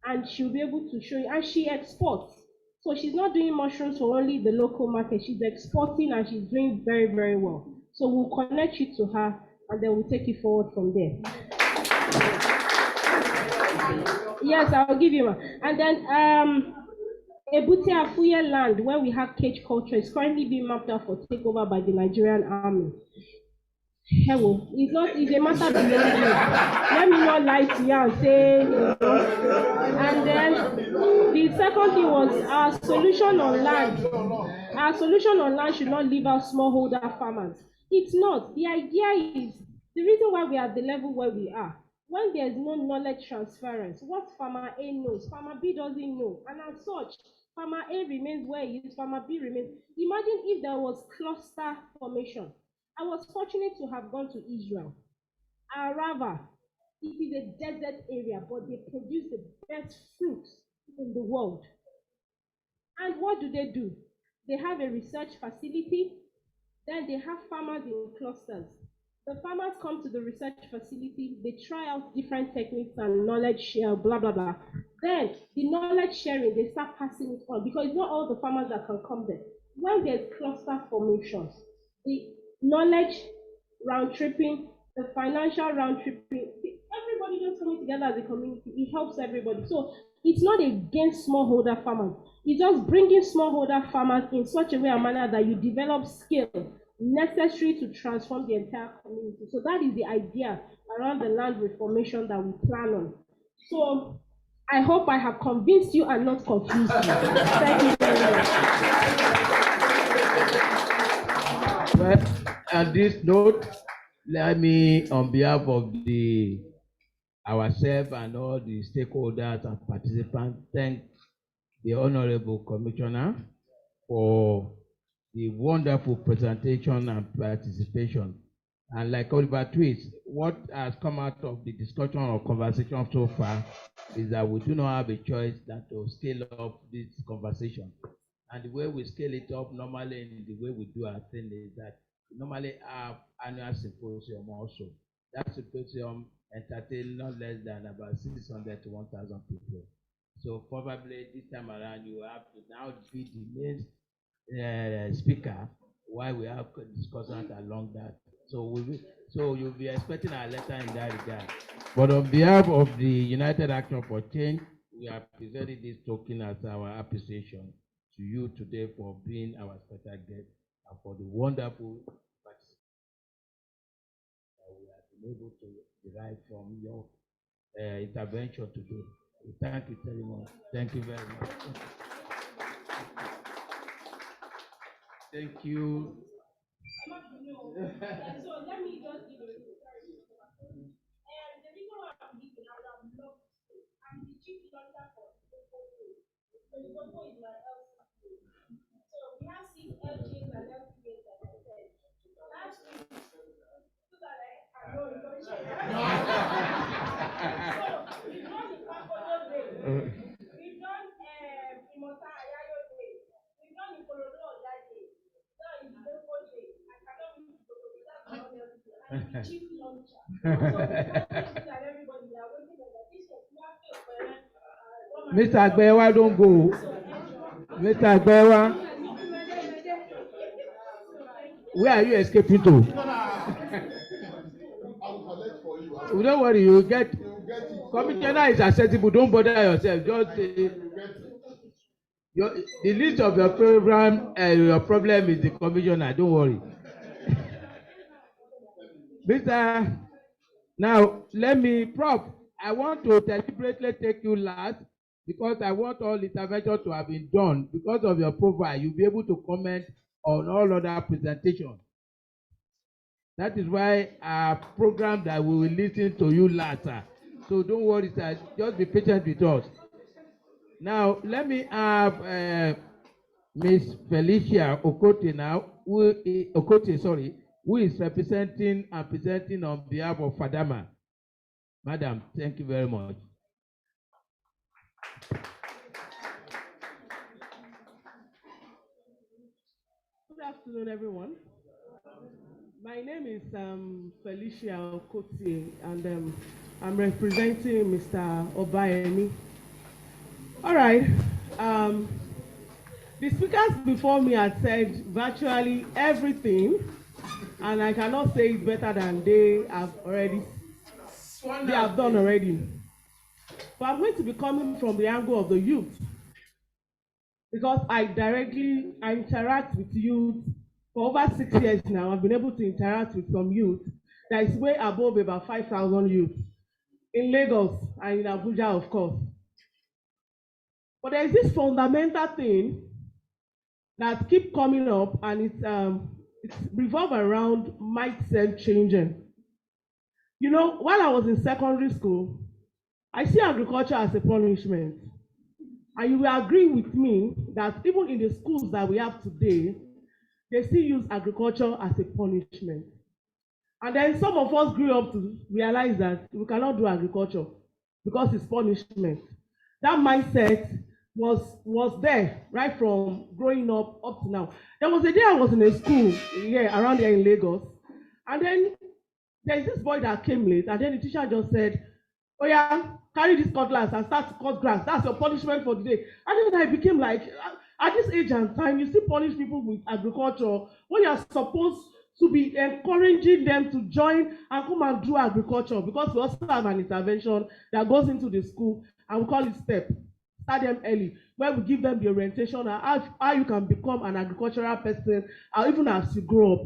and she'll be able to show you. And she exports. So she's not doing mushrooms for only the local market. She's exporting, and she's doing very, very well. So we'll connect you to her, and then we'll take you forward from there. Yes, I'll give you one. And then Ebute Afuye land, where we have cage culture, is currently being mapped out for takeover by the Nigerian army. Hello, it's a matter beyond me. Let me not lie to you and say, And then the second thing was our solution on land. Our solution on land should not leave out smallholder farmers. It's not. The idea is the reason why we are at the level where we are. When there's no knowledge transference, what farmer A knows, farmer B doesn't know, and as such, farmer A remains where he is, farmer B remains. Imagine if there was cluster formation. I was fortunate to have gone to Israel. Arava, it is a desert area, but they produce the best fruits in the world. And what do? They have a research facility, then they have farmers in clusters. The farmers come to the research facility, they try out different techniques and knowledge share, blah, blah, blah. Then the knowledge sharing, they start passing it on because it's not all the farmers that can come there. When there's cluster formations, the knowledge round tripping, the financial round tripping. Everybody just coming together as a community. It helps everybody. So it's not against smallholder farmers. It's just bringing smallholder farmers in such a way and manner that you develop skill necessary to transform the entire community. So that is the idea around the land reformation that we plan on. So I hope I have convinced you and not confused you. Thank you very much. Well, on this note, let me, on behalf of ourselves and all the stakeholders and participants, thank the Honorable Commissioner for the wonderful presentation and participation. And like Oliver Twist, what has come out of the discussion or conversation so far is that we do not have a choice than to scale up this conversation. And the way we scale it up normally in the way we do our thing is that we normally have annual symposium also. That symposium entertains not less than about 600 to 1,000 people. So probably this time around you have to now be the main speaker while we have discussions along that. So you'll be expecting our letter in that regard. But on behalf of the United Action for Change, we are presenting this token as our appreciation to you today for being our special guest and for the wonderful participation that we have been able to derive from your intervention today. Thank you very much. Thank you very much. Thank you. So let me just give you the reason why I'm giving, I would have loved to. I'm the chief doctor for Ikopo. So Ikopo is my LCA. So we have 6 LGAs and LCAs, like I said. Last week, so that I know you don't share. So we've done the Pakodo Day. We've done Imota Ayayo Day. We've done the Kololo that day. Now it's Ikopo Day. I cannot wait to go to that one LCA. I'm the chief launcher. So that everybody are waiting for that. This was Mr. Agbewa, don't go. Mr. Agbewa, where are you escaping to? Don't worry, you get. Commissioner is accessible. Don't bother yourself. Just the list of your program and your problem is the commissioner. Don't worry. Mr. Now, let me, Prof, I want to deliberately take you last because I want all interventions to have been done. Because of your profile, you'll be able to comment on all other presentations. That is why our program that we will listen to you later. So don't worry, sir. Just be patient with us. Now, let me have Miss Felicia Okote now, who is representing and presenting on behalf of Fadama. Madam, thank you very much. Good afternoon, everyone. My name is Felicia Okotie, and I'm representing Mr. Obayemi. All right. The speakers before me had said virtually everything, and I cannot say it better than they have done already. But I'm going to be coming from the angle of the youth, because I interact with youth for over 6 years now. I've been able to interact with some youth that is way above about 5,000 youth in Lagos and in Abuja, of course. But there is this fundamental thing that keep coming up, and it's revolved around mindset changing. You know, while I was in secondary school, I see agriculture as a punishment. And you will agree with me that even in the schools that we have today, they still use agriculture as a punishment. And then some of us grew up to realize that we cannot do agriculture because it's punishment. That mindset was there right from growing up to now. There was a day I was in a school here around here in Lagos, and then there's this boy that came late, and then the teacher just said, "Oh yeah, carry this cutlass and start to cut grass. That's your punishment for the day." And then I became like, at this age and time, you still punish people with agriculture when you're supposed to be encouraging them to join and come and do agriculture, because we also have an intervention that goes into the school, and we call it STEP, start them early, where we give them the orientation on how you can become an agricultural person, or even as you grow up.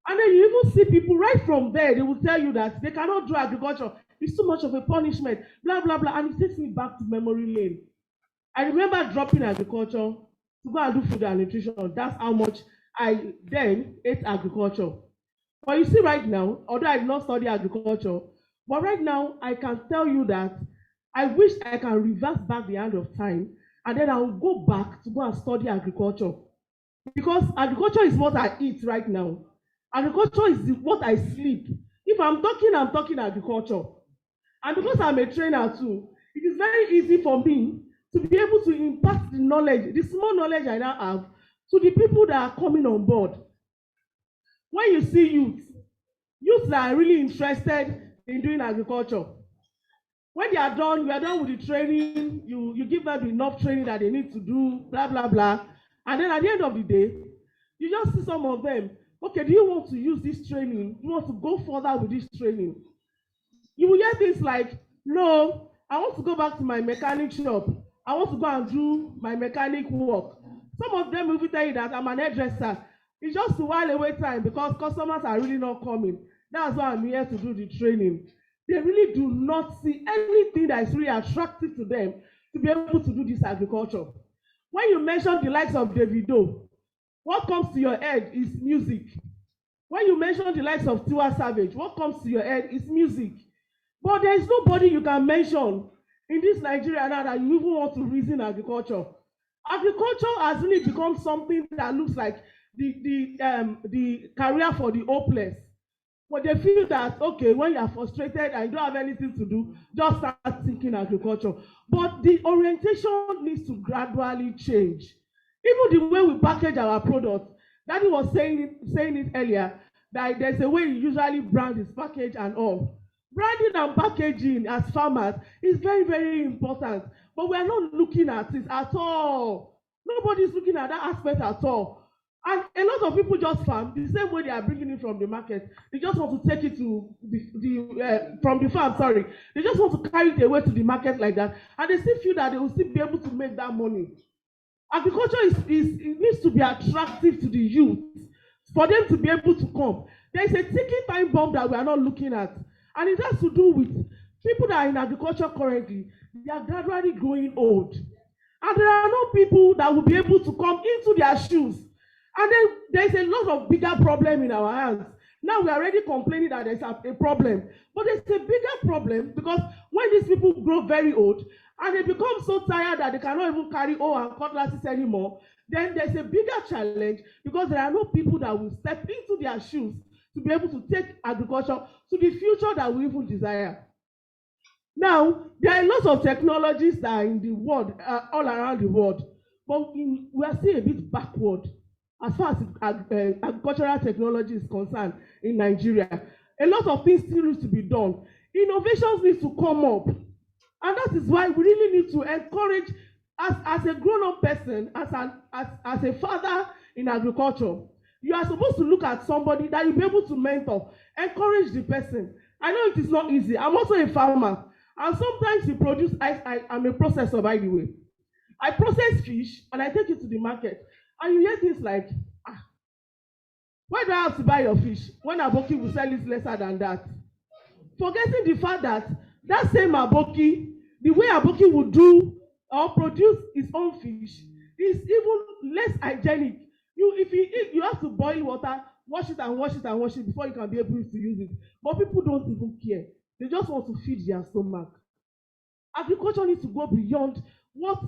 And then you even see people right from there, they will tell you that they cannot do agriculture. It's too much of a punishment, blah, blah, blah. And it takes me back to memory lane. I remember dropping agriculture to go and do food and nutrition. That's how much I then ate agriculture. But you see right now, although I did not study agriculture, but right now I can tell you that I wish I can reverse back the hand of time, and then I will go back to go and study agriculture. Because agriculture is what I eat right now. Agriculture is what I sleep. If I'm talking agriculture. And because I'm a trainer too, it is very easy for me to be able to impart the knowledge, the small knowledge I now have, to the people that are coming on board. When you see youth that are really interested in doing agriculture, when they are done, you are done with the training, you give them enough training that they need to do, blah, blah, blah. And then at the end of the day, you just see some of them, okay, do you want to use this training? Do you want to go further with this training? You will hear things like, no, I want to go back to my mechanic shop. I want to go and do my mechanic work. Some of them will tell you that I'm an hairdresser. It's just a while away time because customers are really not coming. That's why I'm here to do the training. They really do not see anything that is really attractive to them to be able to do this agriculture. When you mention the likes of Davido, what comes to your head is music. When you mention the likes of Tiwa Savage, what comes to your head is music. But there is nobody you can mention in this Nigeria now that you even want to reason agriculture. Agriculture has really become something that looks like the career for the hopeless. But they feel that, okay, when you are frustrated and you don't have anything to do, just start thinking agriculture. But the orientation needs to gradually change. Even the way we package our products. Daddy was saying it earlier, that there's a way you usually brand this package and all. Branding and packaging as farmers is very, very important. But we are not looking at it at all. Nobody's looking at that aspect at all. And a lot of people just farm the same way they are bringing it from the market. They just want to take it to from the farm, sorry. They just want to carry it away to the market like that. And they still feel that they will still be able to make that money. Agriculture it needs to be attractive to the youth for them to be able to come. There is a ticking time bomb that we are not looking at. And it has to do with people that are in agriculture currently. They are gradually growing old. And there are no people that will be able to come into their shoes. And then there's a lot of bigger problem in our hands. Now we are already complaining that there's a problem. But there's a bigger problem because when these people grow very old and they become so tired that they cannot even carry hoe and cutlasses anymore, then there's a bigger challenge because there are no people that will step into their shoes to be able to take agriculture to the future that we even desire. Now, there are lots of technologies that are in the world, all around the world, but we are still a bit backward as far as agricultural technology is concerned in Nigeria. A lot of things still need to be done. Innovations need to come up. And that is why we really need to encourage, as a grown-up person, as a father in agriculture, you are supposed to look at somebody that you'll be able to mentor, encourage the person. I know it is not easy. I'm also a farmer. And sometimes you produce, I'm a processor, by the way. I process fish and I take it to the market. And you hear things like, why do I have to buy your fish when Aboki will sell it lesser than that? Forgetting the fact that that same Aboki, the way Aboki would do or produce his own fish is even less hygienic. If you eat, you have to boil water, wash it and wash it and wash it before you can be able to use it. But people don't even care. They just want to feed their stomach. Agriculture needs to go beyond what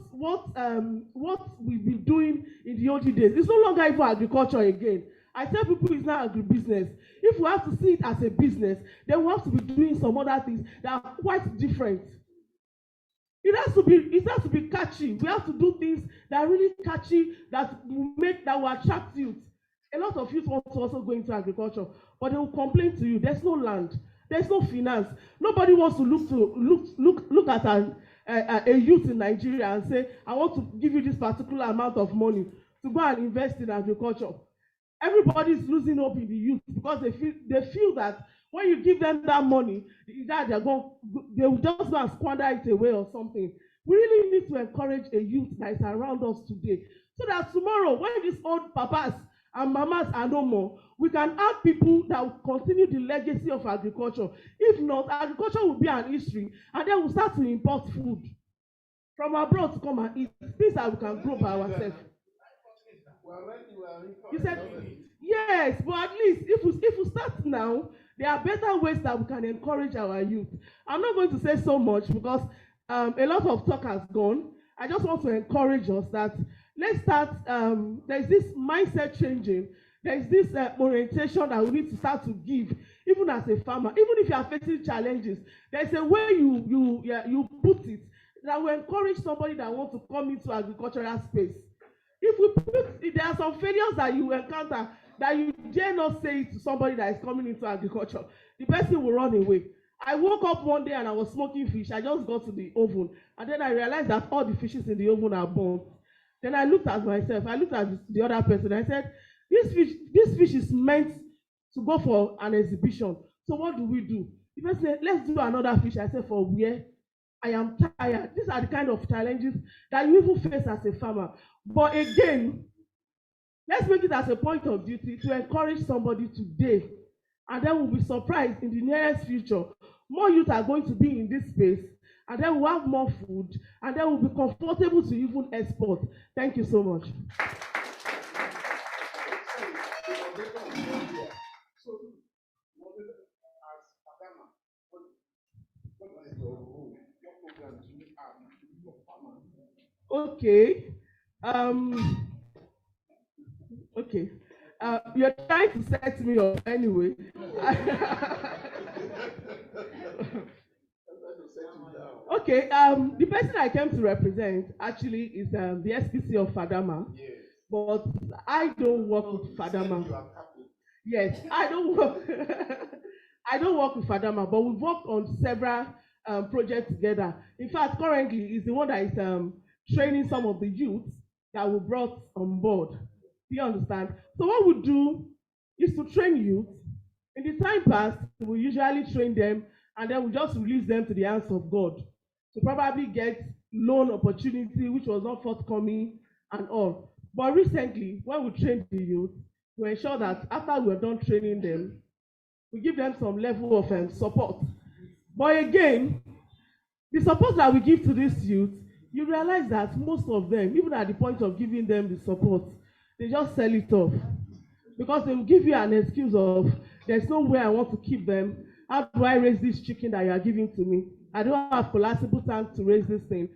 we've been doing in the olden days. It's no longer even agriculture again. I tell people it's not agribusiness. If we have to see it as a business, then we have to be doing some other things that are quite different. It has to be catchy. We have to do things that are really catchy, that will attract youth. A lot of youth want to also go into agriculture, but they will complain to you. There's no land, there's no finance. Nobody wants to look at a youth in Nigeria and say, I want to give you this particular amount of money to go and invest in agriculture. Everybody's losing hope in the youth because they feel that when you give them that money, that they will just go and squander it away or something. We really need to encourage a youth that is around us today, so that tomorrow, when these old papas and mamas are no more, we can have people that will continue the legacy of agriculture. If not, agriculture will be an history, and then we'll start to import food from abroad to come and eat. Things that we can grow by ourselves. You said yes, but at least if we start now, there are better ways that we can encourage our youth. I'm not going to say so much because a lot of talk has gone. I just want to encourage us that let's start. There's this mindset changing. There's this orientation that we need to start to give, even as a farmer. Even if you are facing challenges, there's a way you put it that will encourage somebody that wants to come into agricultural space. If there are some failures that you encounter that you dare not say it to somebody that is coming into agriculture, the person will run away. I woke up one day and I was smoking fish. I just got to the oven, and then I realized that all the fishes in the oven are burnt. Then I looked at myself. I looked at the other person. I said, this fish is meant to go for an exhibition. So what do? The person said, let's do another fish. I said, for where? I am tired. These are the kind of challenges that you even face as a farmer. But again, let's make it as a point of duty to encourage somebody today, and then we'll be surprised in the nearest future. More youth are going to be in this space, and then we'll have more food, and then we'll be comfortable to even export. Thank you so much. Okay. Okay. You're trying to set me up anyway. Okay. The person I came to represent actually is the SPC of Fadama. Yes. But I don't work with Fadama. Yes, I don't work. I don't work with Fadama, but we've worked on several projects together. In fact, currently, is the one that is training some of the youths that we brought on board. Do you understand? So what we do is to train youth. In the time past, we usually train them and then we just release them to the hands of God to probably get loan opportunity, which was not forthcoming and all. But recently, when we train the youth, we ensure that after we're done training them, we give them some level of support. But again, the support that we give to these youth, you realize that most of them, even at the point of giving them the support, they just sell it off. Because they will give you an excuse of, there's no way I want to keep them. How do I raise this chicken that you are giving to me? I don't have collapsible tank to raise this thing.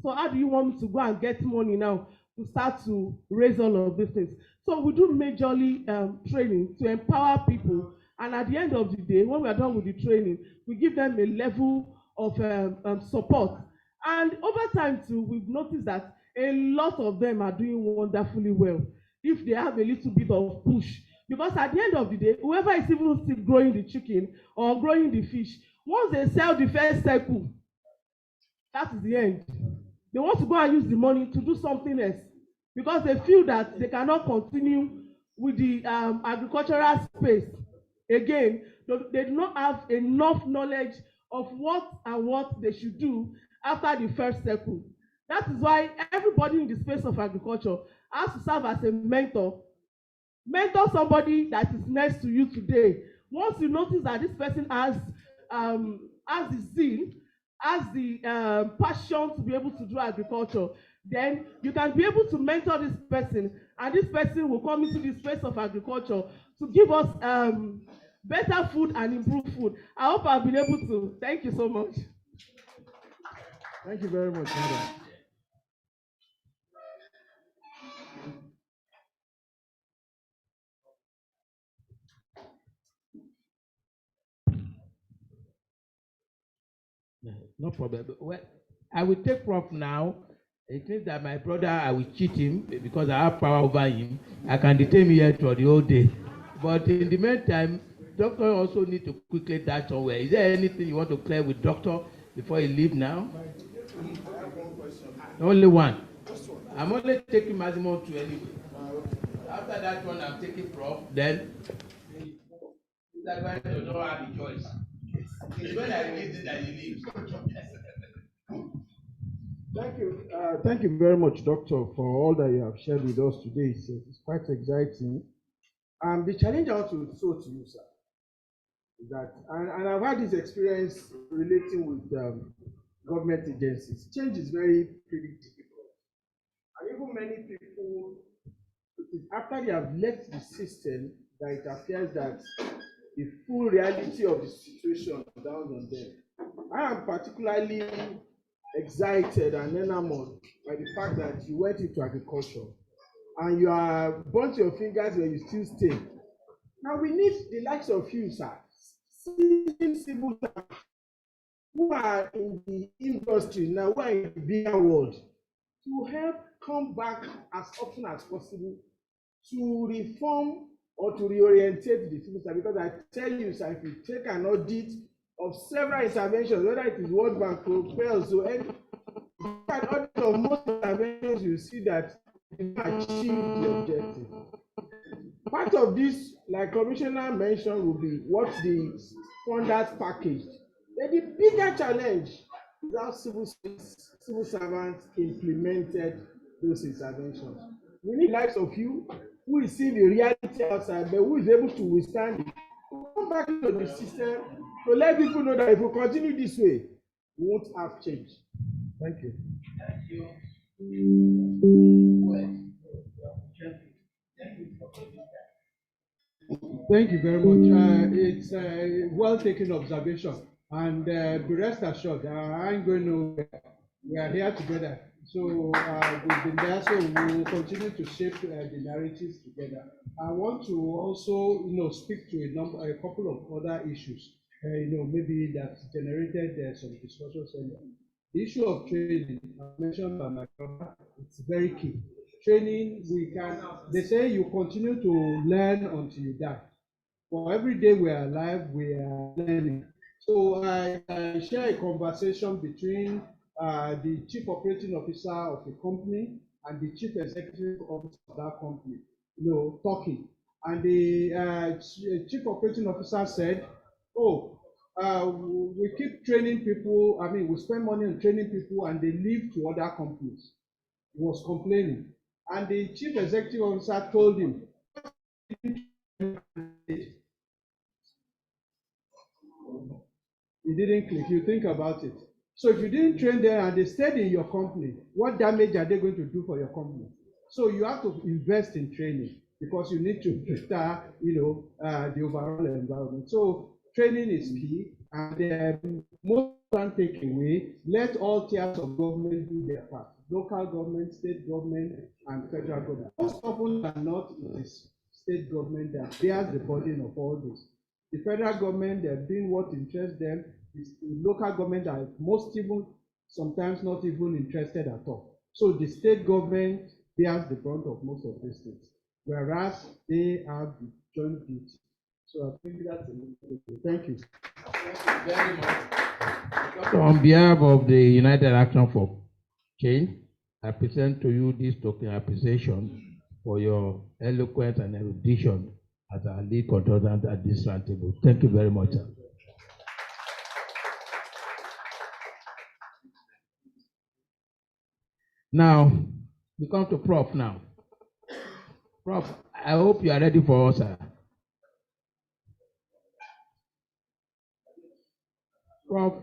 So how do you want me to go and get money now to start to raise all of these things? So we do majorly training to empower people. And at the end of the day, when we are done with the training, we give them a level of support. And over time too, we've noticed that a lot of them are doing wonderfully well if they have a little bit of push. Because at the end of the day, whoever is even still growing the chicken or growing the fish, once they sell the first cycle, that is the end. They want to go and use the money to do something else because they feel that they cannot continue with the agricultural space. Again, they do not have enough knowledge of what they should do after the first cycle. That is why everybody in the space of agriculture has to serve as a mentor. Mentor somebody that is next to you today. Once you notice that this person has the zeal, has the passion to be able to do agriculture, then you can be able to mentor this person, and this person will come into the space of agriculture to give us better food and improved food. I hope I've been able to. Thank you so much. Thank you very much, madam. No problem. Well, I will take Prof now. It means that my brother, I will cheat him because I have power over him. I can detain him here for the whole day. But in the meantime, doctor also need to quickly dash somewhere. Is there anything you want to clear with doctor before you leave now? Only one. I'm only taking maximum 2 anyway. After that one, I'm taking Prof. Then that one does not have a choice. It's when I release it that he leaves. Thank you very much, Doctor, for all that you have shared with us today. It's quite exciting. The challenge I want to throw to you, sir, is that, and I've had this experience relating with government agencies. Change is very pretty difficult. And even many people, it is after they have left the system that it appears that the full reality of the situation dawns on them. I am particularly excited and enamored by the fact that you went into agriculture and you are burnt your fingers when you still stay. Now we need the likes of you, sir, civil servants who are in the industry now, who are in the bigger world, to help come back as often as possible to reform or to reorientate the civil service. Because I tell you, sir, if you take an audit of several interventions, whether it is World Bank, PELS, or any an audit of most interventions, you see that you achieve the objective. Part of this, like Commissioner mentioned, will be what the funders packaged. Then the bigger challenge is how civil servants implemented those interventions. We need the likes of you who is seeing the reality outside, but who is able to withstand it. Come back into the system to let people know that if we continue this way, we won't have change. Thank you. Thank you. Thank you very much. It's a well-taken observation, and be rest assured, I ain't going nowhere. We are here together. So we've been there, so we will continue to shape the narratives together. I want to also, speak to a couple of other issues, maybe that generated some discussions. The issue of training, mentioned by my brother, it's very key. Training, they say you continue to learn until you die. For every day we are alive, we are learning. So I share a conversation between the chief operating officer of the company and the chief executive officer of that company, talking. And the chief operating officer said, we keep training people, we spend money on training people and they leave to other companies. He was complaining. And the chief executive officer told him, it didn't click. You think about it. So if you didn't train them and they stayed in your company, what damage are they going to do for your company? So you have to invest in training because you need to better, the overall environment. So training is key, and most important takeaway, let all tiers of government do their part. Local government, state government, and federal government. Most often than not, it is state government that bears the burden of all this. The federal government, they're doing what interests them. The local government are most even, sometimes not even interested at all. So the state government bears the brunt of most of these things, whereas they have the joint duty. So I think that's a little bit. Thank you. Thank you very much. So on behalf of the United Action for Change, I present to you this token appreciation for your eloquence and erudition as our lead consultant at this roundtable. Thank you very much, sir. Now, we come to Prof now. Prof, I hope you are ready for us, sir. Prof,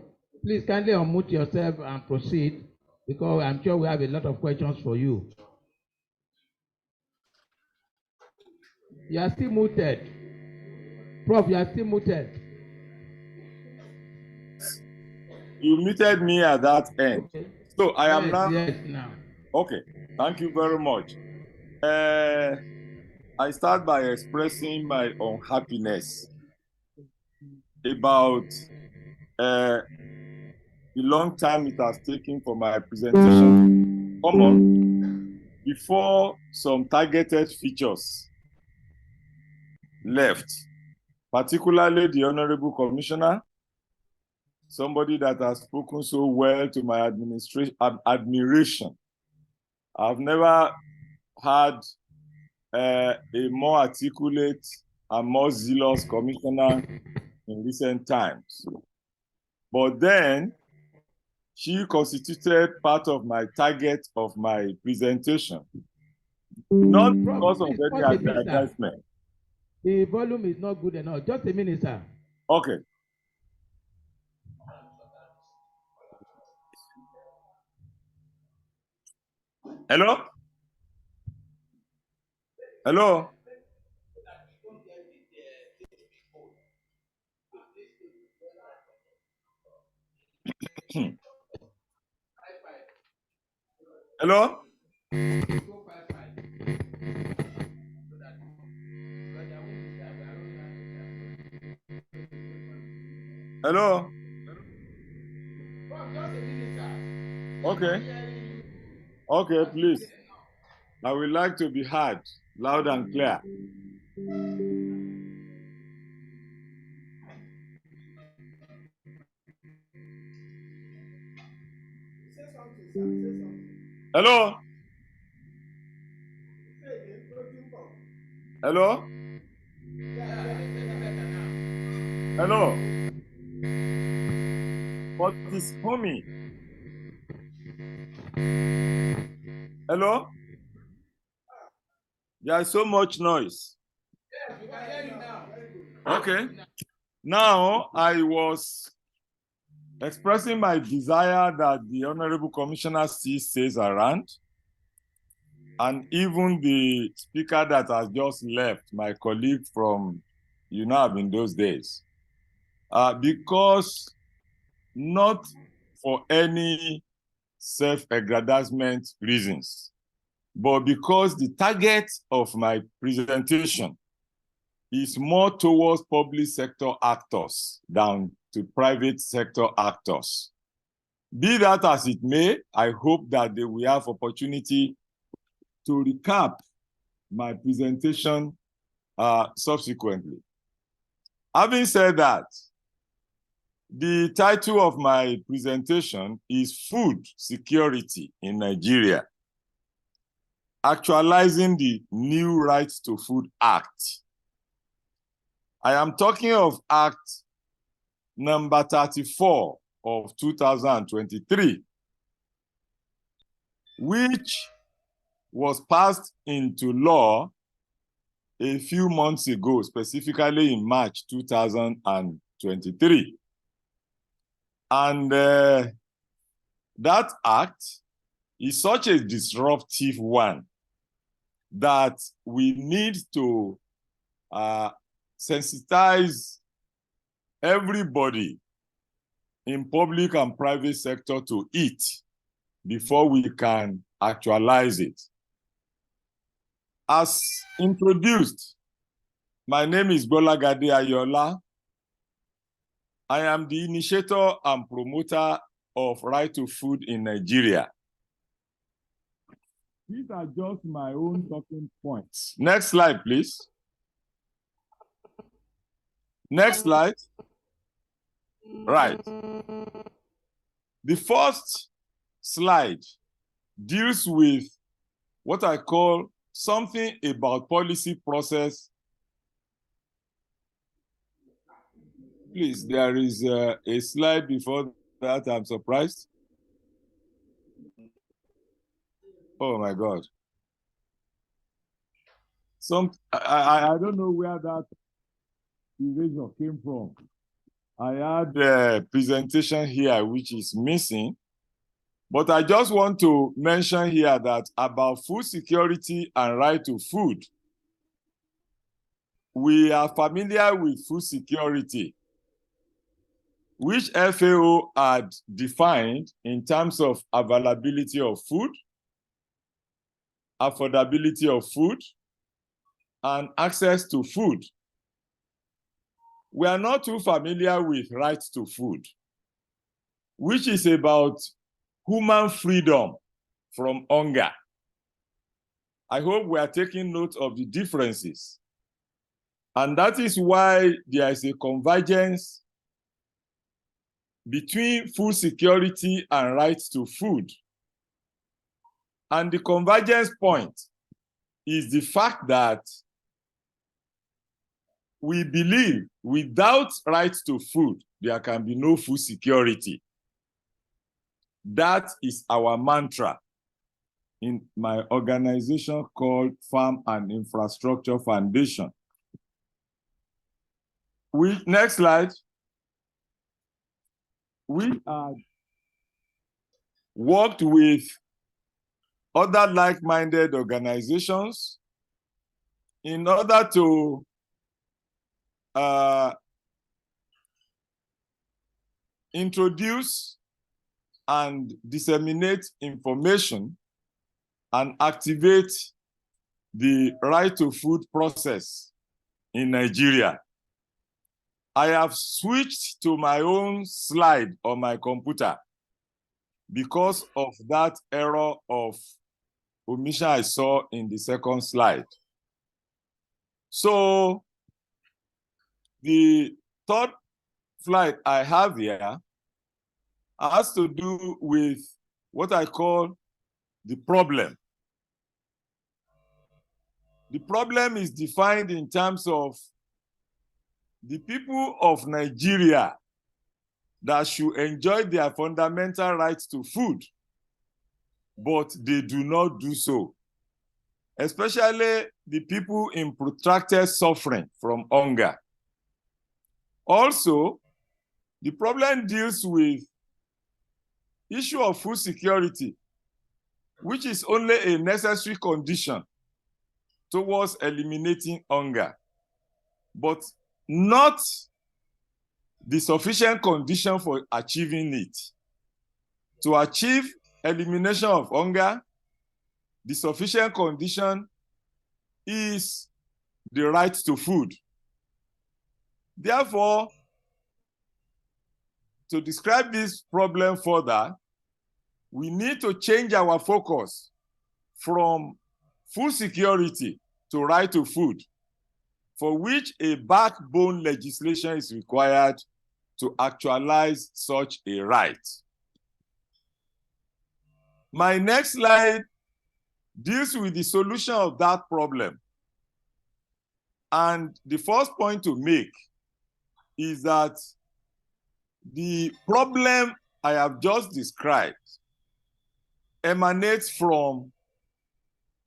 please kindly unmute yourself and proceed, because I'm sure we have a lot of questions for you. You are still muted. Prof, you are still muted. You muted me at that end. Okay. So I am now. Yes, now. Okay, thank you very much. I start by expressing my unhappiness about the long time it has taken for my presentation to come on before some targeted features left, particularly the Honorable Commissioner, somebody that has spoken so well to my admiration. I've never had a more articulate and more zealous commissioner in recent times. But then she constituted part of my target of my presentation, not because of Please any pause a minute, sir. advertisement. The volume is not good enough. Just a minute, sir. Okay. Hello? Hello? Hello? Hello? Okay. Okay, please. I would like to be heard loud and clear. Hello? Hello? Hello? What is homie? Hello? There is so much noise. Okay. Now I was expressing my desire that the Honorable Commissioner still stays around, and even the speaker that has just left, my colleague from UNAB in those days, because not for any self-aggrandizement reasons, but because the target of my presentation is more towards public sector actors than to private sector actors. Be that as it may, I hope that they will have opportunity to recap my presentation subsequently. Having said that, the title of my presentation is Food Security in Nigeria, Actualizing the New Right to Food Act. I am talking of Act number 34 of 2023, which was passed into law a few months ago, specifically in March 2023. And that act is such a disruptive one that we need to sensitize everybody in public and private sector to it before we can actualize it. As introduced, my name is Bolagade Ayola. I am the initiator and promoter of Right to Food in Nigeria. These are just my own talking points. Next slide, please. Next slide. Right. The first slide deals with what I call something about policy process. Please, there is a slide before that. I'm surprised. Oh my God. I don't know where that erasure came from. I had a presentation here which is missing, but I just want to mention here that about food security and right to food. We are familiar with food security, which FAO had defined in terms of availability of food, affordability of food, and access to food. We are not too familiar with right to food, which is about human freedom from hunger. I hope we are taking note of the differences. And that is why there is a convergence between food security and right to food. And the convergence point is the fact that we believe without right to food, there can be no food security. That is our mantra in my organization called Farm and Infrastructure Foundation. Next slide. We have worked with other like-minded organizations in order to introduce and disseminate information and activate the right to food process in Nigeria. I have switched to my own slide on my computer because of that error of omission I saw in the second slide. So the third slide I have here has to do with what I call the problem. The problem is defined in terms of the people of Nigeria that should enjoy their fundamental rights to food, but they do not do so, especially the people in protracted suffering from hunger. Also, the problem deals with issue of food security, which is only a necessary condition towards eliminating hunger, but not the sufficient condition for achieving it. To achieve elimination of hunger, the sufficient condition is the right to food. Therefore, to describe this problem further, we need to change our focus from food security to right to food, for which a backbone legislation is required to actualize such a right. My next slide deals with the solution of that problem. And the first point to make is that the problem I have just described emanates from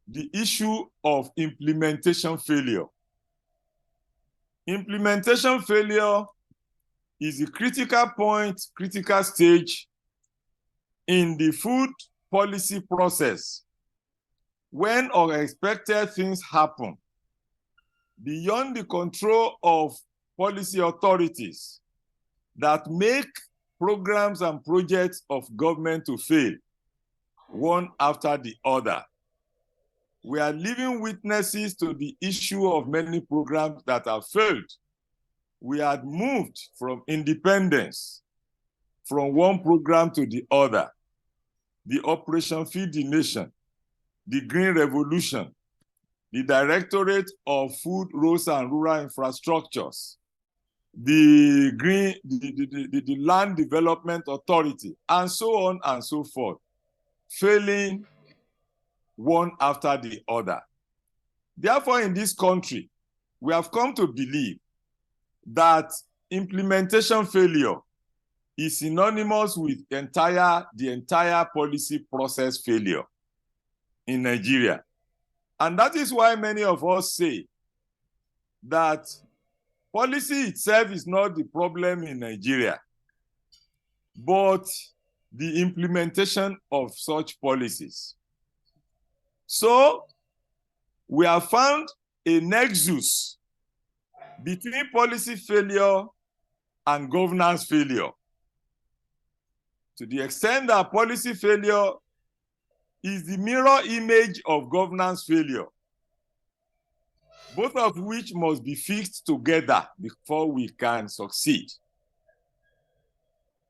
the issue of implementation failure. Implementation failure is a critical point, critical stage in the food policy process when unexpected things happen beyond the control of policy authorities that make programs and projects of government to fail one after the other. We are living witnesses to the issue of many programs that have failed. We had moved from independence from one program to the other. The Operation Feed the Nation, the Green Revolution, the Directorate of Food, Roads and Rural Infrastructures, the Land Development Authority, and so on and so forth, failing one after the other. Therefore, in this country, we have come to believe that implementation failure is synonymous with the entire policy process failure in Nigeria. And that is why many of us say that policy itself is not the problem in Nigeria, but the implementation of such policies. So we have found a nexus between policy failure and governance failure. To the extent that policy failure is the mirror image of governance failure, both of which must be fixed together before we can succeed.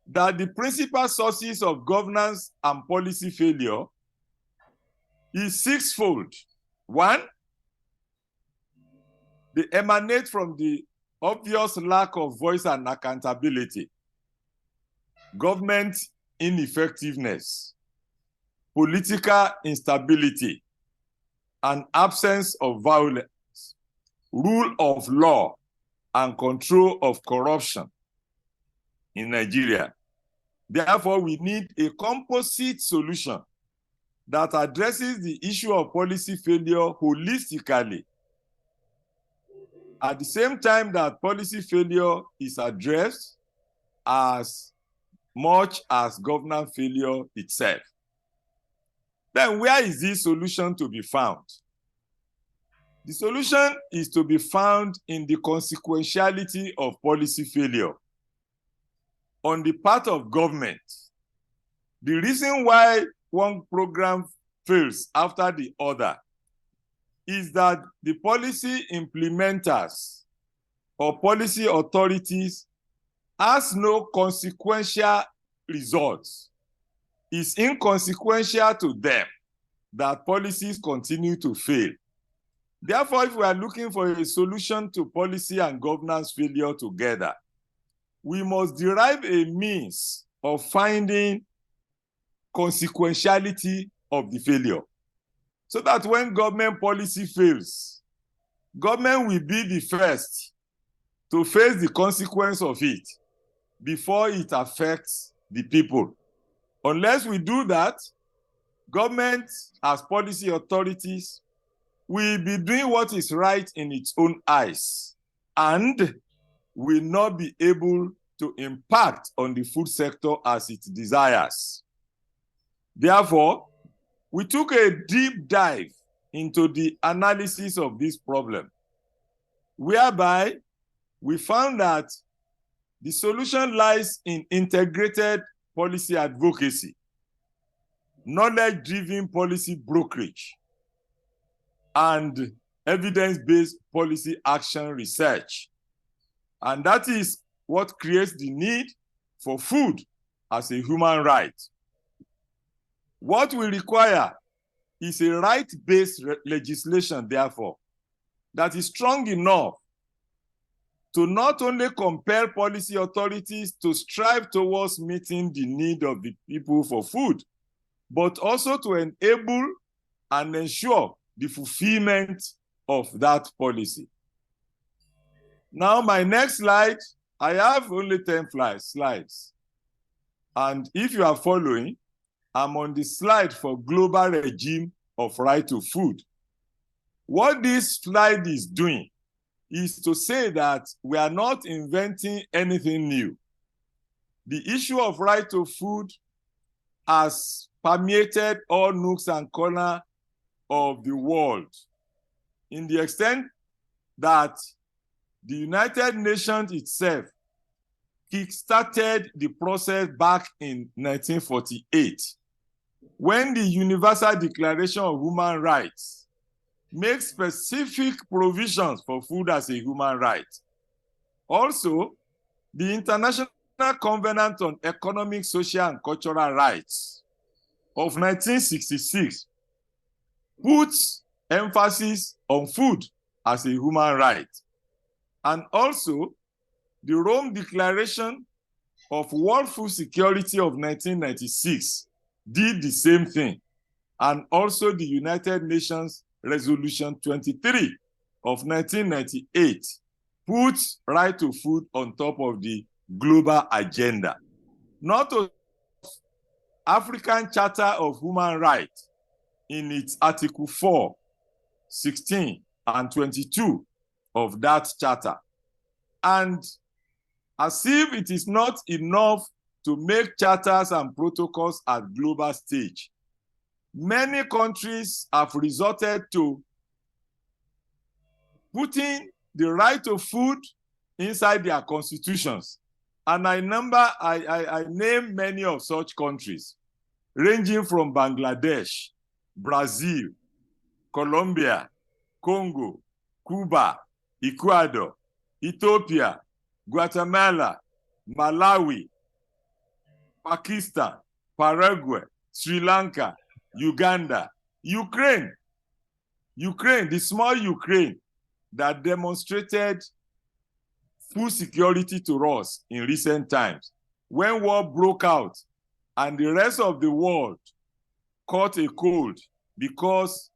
That the principal sources of governance and policy failure is sixfold. One, they emanate from the obvious lack of voice and accountability, government ineffectiveness, political instability, an absence of violence, rule of law, and control of corruption in Nigeria. Therefore, we need a composite solution that addresses the issue of policy failure holistically. At the same time that policy failure is addressed as much as governance failure itself. Then where is this solution to be found? The solution is to be found in the consequentiality of policy failure on the part of government. The reason why one program fails after the other is that the policy implementers or policy authorities has no consequential results. It's inconsequential to them that policies continue to fail. Therefore, if we are looking for a solution to policy and governance failure together, we must derive a means of finding consequentiality of the failure, so that when government policy fails, government will be the first to face the consequence of it before it affects the people. Unless we do that, government as policy authorities will be doing what is right in its own eyes and will not be able to impact on the food sector as it desires. Therefore, we took a deep dive into the analysis of this problem, whereby we found that the solution lies in integrated policy advocacy, knowledge-driven policy brokerage, and evidence-based policy action research. And that is what creates the need for food as a human right. What we require is a right-based legislation, therefore, that is strong enough to not only compel policy authorities to strive towards meeting the need of the people for food, but also to enable and ensure the fulfillment of that policy. Now, my next slide, I have only 10 slides. And if you are following, I'm on the slide for global regime of right to food. What this slide is doing is to say that we are not inventing anything new. The issue of right to food has permeated all nooks and corners of the world, in the extent that the United Nations itself kick-started the process back in 1948, when the Universal Declaration of Human Rights makes specific provisions for food as a human right. Also, the International Covenant on Economic, Social, and Cultural Rights of 1966 puts emphasis on food as a human right. And also, the Rome Declaration of World Food Security of 1996 did the same thing. And also the United Nations Resolution 23 of 1998 puts right to food on top of the global agenda. Not to African Charter of Human Rights in its Article 4, 16, and 22 of that charter. And as if it is not enough to make charters and protocols at global stage, many countries have resorted to putting the right to food inside their constitutions. And I name many of such countries, ranging from Bangladesh, Brazil, Colombia, Congo, Cuba, Ecuador, Ethiopia, Guatemala, Malawi, Pakistan, Paraguay, Sri Lanka, Uganda, Ukraine, the small Ukraine that demonstrated food security to us in recent times, when war broke out and the rest of the world caught a cold because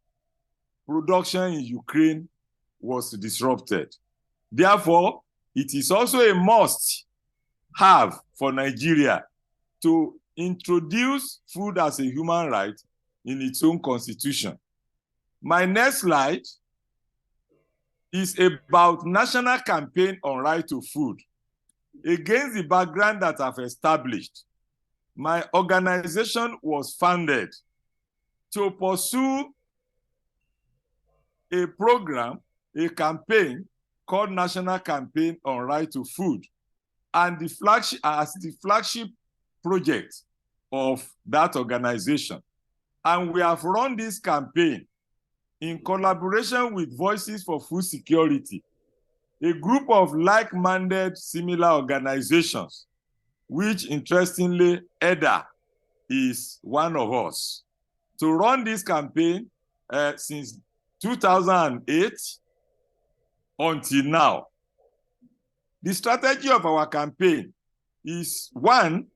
production in Ukraine was disrupted. Therefore, it is also a must-have for Nigeria to introduce food as a human right in its own constitution. My next slide is about national campaign on right to food. Against the background that I've established, my organization was founded to pursue a program, a campaign called National Campaign on Right to Food, and the flagship project of that organization. And we have run this campaign in collaboration with Voices for Food Security, a group of like-minded similar organizations, which interestingly, EDA is one of us. To run this campaign since 2008 until now. The strategy of our campaign is, one,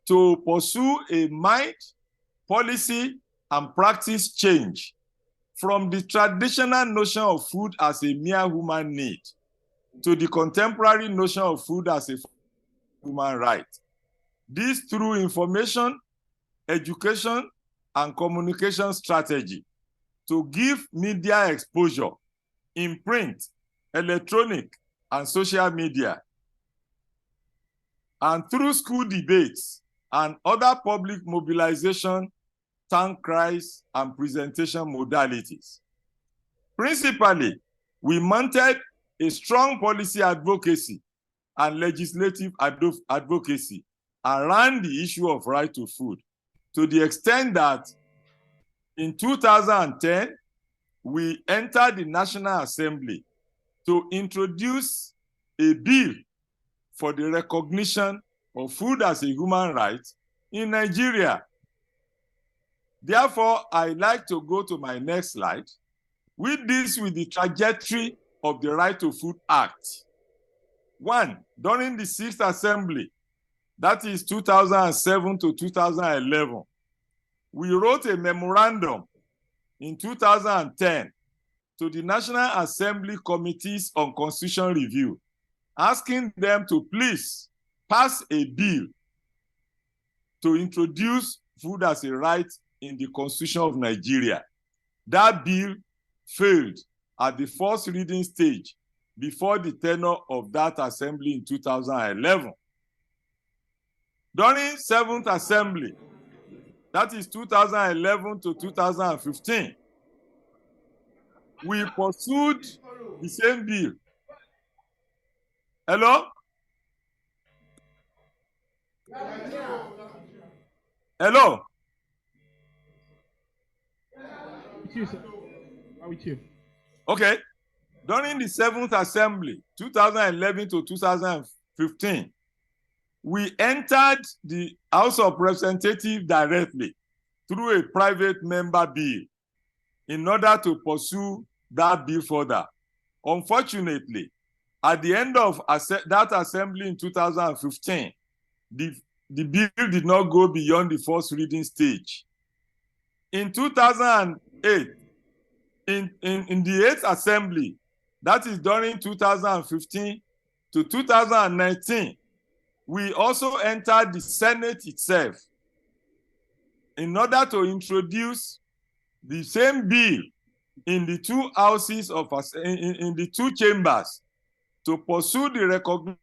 to pursue a mind, policy, and practice change from the traditional notion of food as a mere human need to the contemporary notion of food as a human right. This through information, education, and communication strategy to give media exposure in print, electronic, and social media, and through school debates and other public mobilization, town cries, and presentation modalities. Principally, we mounted a strong policy advocacy and legislative advocacy around the issue of right to food, to the extent that in 2010, we entered the National Assembly to introduce a bill for the recognition of food as a human right in Nigeria. Therefore, I'd like to go to my next slide. With the trajectory of the Right to Food Act. One, during the 6th Assembly, that is 2007 to 2011, we wrote a memorandum in 2010 to the National Assembly Committees on Constitution Review, asking them to please pass a bill to introduce food as a right in the Constitution of Nigeria. That bill failed at the first reading stage before the tenure of that assembly in 2011. During 7th Assembly, that is 2011 to 2015, we pursued the same bill. Hello? Hello? With you, sir. I'm with you. Okay. During the 7th Assembly, 2011 to 2015, we entered the House of Representatives directly through a private member bill in order to pursue that bill further. Unfortunately, at the end of that assembly in 2015, the bill did not go beyond the first reading stage. In 2008, in the 8th Assembly, that is during 2015 to 2019, we also entered the Senate itself in order to introduce the same bill in the two houses of in the two chambers to pursue the recognition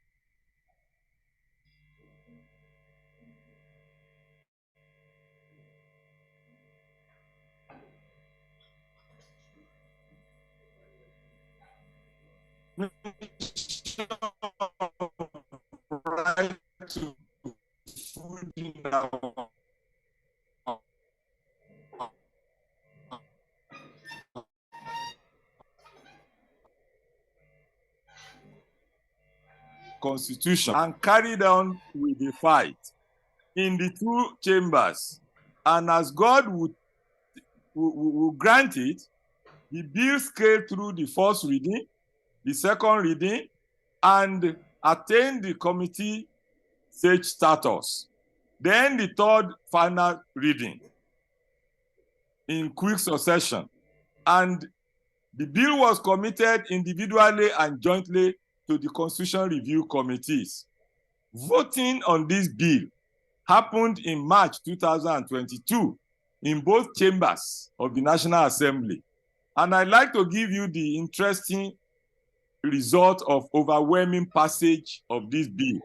right to food in our constitution and carried on with the fight in the two chambers. And as God would grant it, the bill scaled through the first reading, the second reading, and attained the committee stage status. Then the third final reading in quick succession. And The bill was committed individually and jointly to the Constitution Review Committees. Voting on this bill happened in March 2022 in both chambers of the National Assembly. And I'd like to give you the interesting result of overwhelming passage of this bill.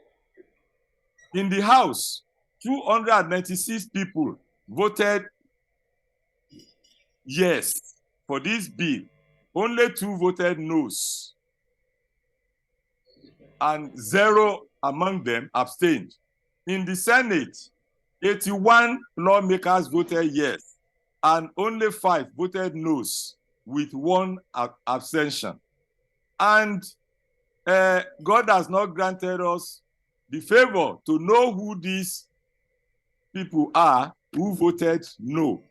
In the House, 296 people voted yes for this bill. Only 2 voted noes, and 0 among them abstained. In the Senate, 81 lawmakers voted yes, and only 5 voted noes, with 1 abstention. And God has not granted us the favor to know who these people are who voted no.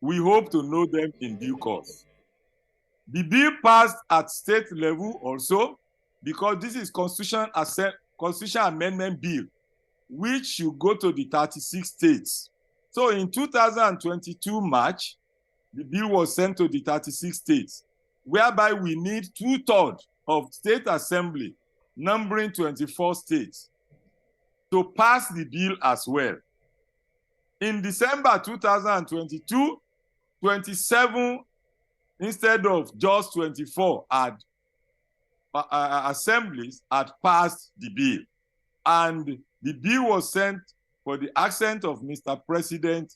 We hope to know them in due course. The bill passed at state level also, because this is Constitution Amendment Bill, which should go to the 36 states. So in 2022 March, the bill was sent to the 36 states, whereby we need 2/3 of state assembly, numbering 24 states, to pass the bill as well. In December 2022, 27 instead of just 24 assemblies had passed the bill. And the bill was sent for the assent of Mr. President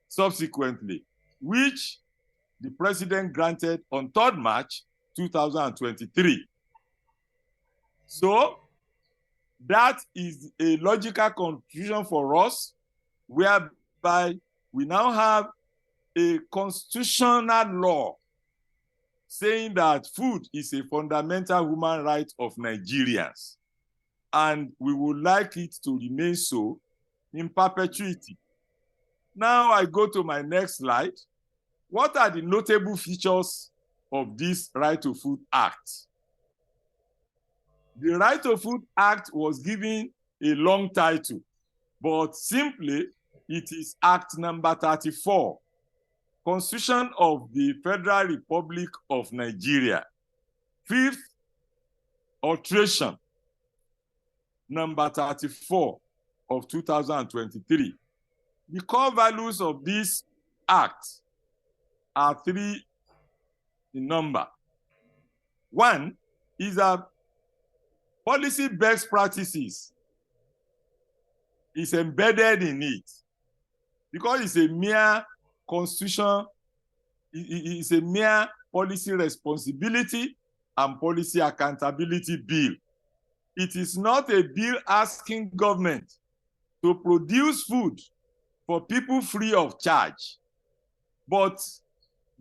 subsequently, which the President granted on 3rd March 2023. So that is a logical conclusion for us, whereby we now have a constitutional law saying that food is a fundamental human right of Nigerians, and we would like it to remain so in perpetuity. Now I go to my next slide. What are the notable features of this Right to Food Act? The Right to Food Act was given a long title, but simply it is Act number 34, Constitution of the Federal Republic of Nigeria, 5th alteration, number 34 of 2023. The core values of this act are 3 in number. 1 is that policy best practices is embedded in it, because it's a mere constitution, it's a mere policy responsibility and policy accountability bill. It is not a bill asking government to produce food for people free of charge, but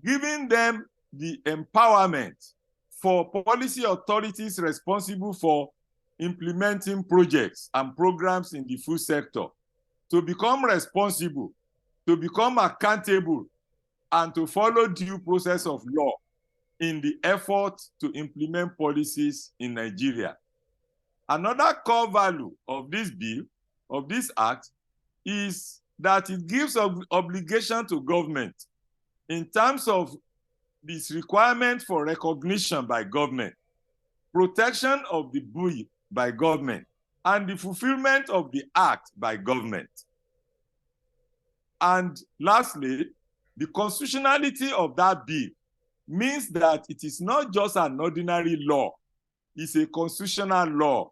giving them the empowerment for policy authorities responsible for implementing projects and programs in the food sector to become responsible, to become accountable, and to follow due process of law in the effort to implement policies in Nigeria. Another core value of this bill, of this act, is that it gives obligation to government in terms of this requirement for recognition by government, protection of the bill by government, and the fulfillment of the act by government. And lastly, the constitutionality of that bill means that it is not just an ordinary law, it's a constitutional law,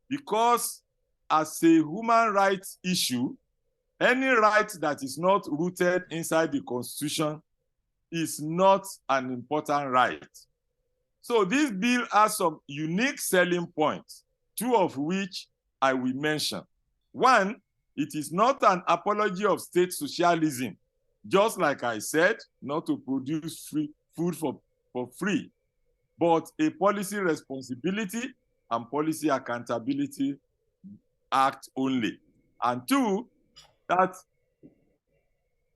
because as a human rights issue, any right that is not rooted inside the Constitution is not an important right. So this bill has some unique selling points, 2 of which I will mention. 1, it is not an apology of state socialism, just like I said, not to produce food for free, but a policy responsibility and policy accountability act only. And 2, that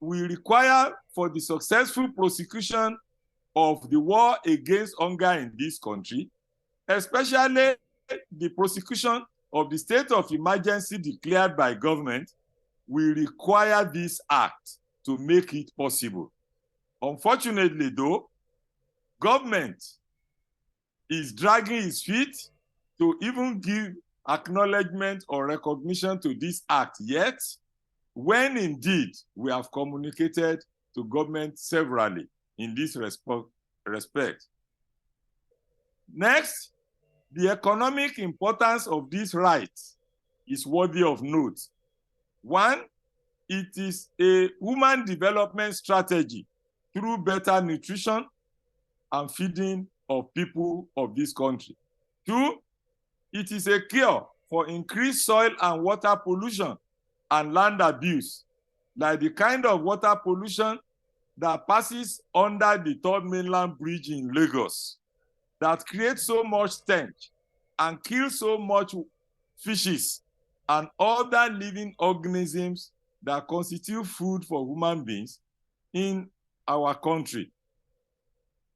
we require for the successful prosecution of the war against hunger in this country, especially the prosecution of the state of emergency declared by government, we require this act to make it possible. Unfortunately, though, government is dragging its feet to even give acknowledgement or recognition to this act yet, when indeed we have communicated to government severally in this respect. Next, the economic importance of this right is worthy of note. One, it is a human development strategy through better nutrition and feeding of people of this country. Two, it is a cure for increased soil and water pollution and land abuse, like the kind of water pollution that passes under the Third Mainland Bridge in Lagos, that creates so much stench and kills so much fishes and other living organisms that constitute food for human beings in our country.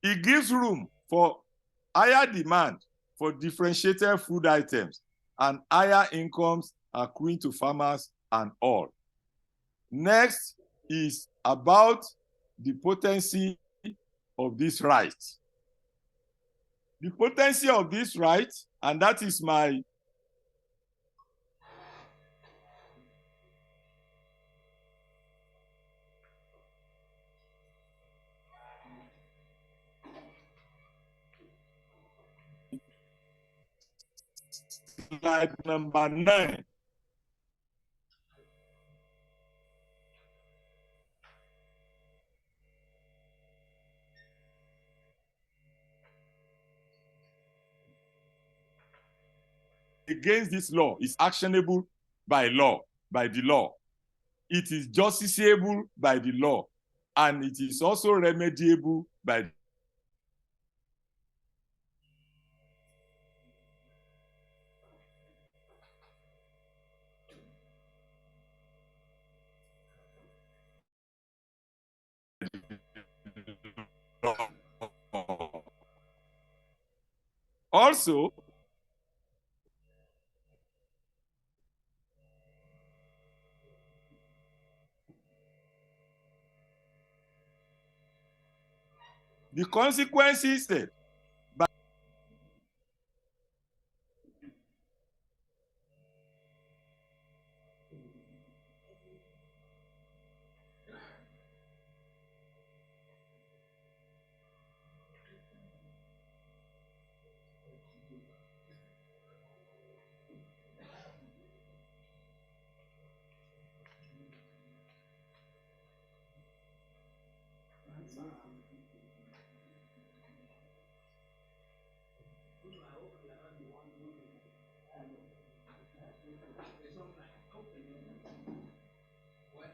It gives room for higher demand for differentiated food items and higher incomes accruing to farmers and all. Next is about the potency of this right. The potency of this right, and that is my slide number 9. Against this law is actionable by law, by the law. It is justiciable by the law, and it is also remediable by law. Also, the consequences by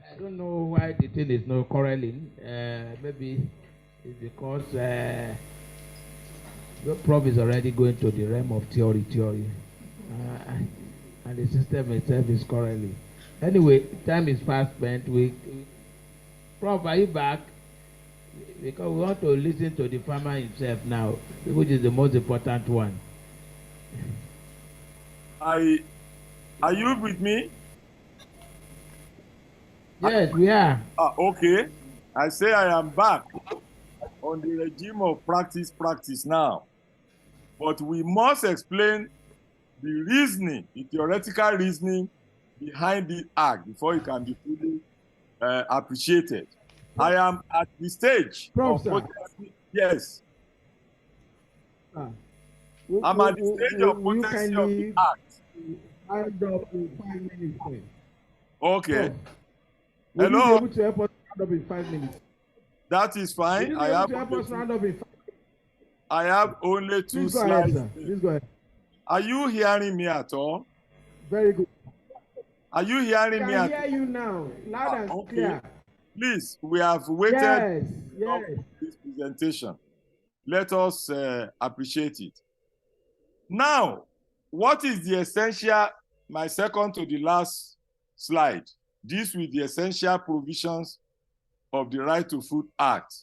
I don't know why the thing is not correlating. Maybe it's because the prof is already going to the realm of theory, and the system itself is correlating. Anyway, time is fast spent. Prof, are you back? Because we want to listen to the farmer himself now, which is the most important one. are you with me? Yes, we are. Okay. I say I am back on the regime of practice now. But we must explain the reasoning, the theoretical reasoning behind the act before it can be fully appreciated. I am at the stage of potency. Yes. I'm at the stage of potency of the act. Hand up in 5 minutes. Then. Okay. Will Hello. you be able to help us round up in 5 minutes? That is fine. Will you be able to help us round up in 5 minutes? I have only 2 Please go slides. ahead, sir. Please go ahead. Are you hearing me at all? Very good. Are you hearing me? I can hear you now, loud and clear. Please, we have waited Yes. for this presentation. Let us appreciate it. Now, what is the essential, my second to the last slide, this with the essential provisions of the Right to Food Act,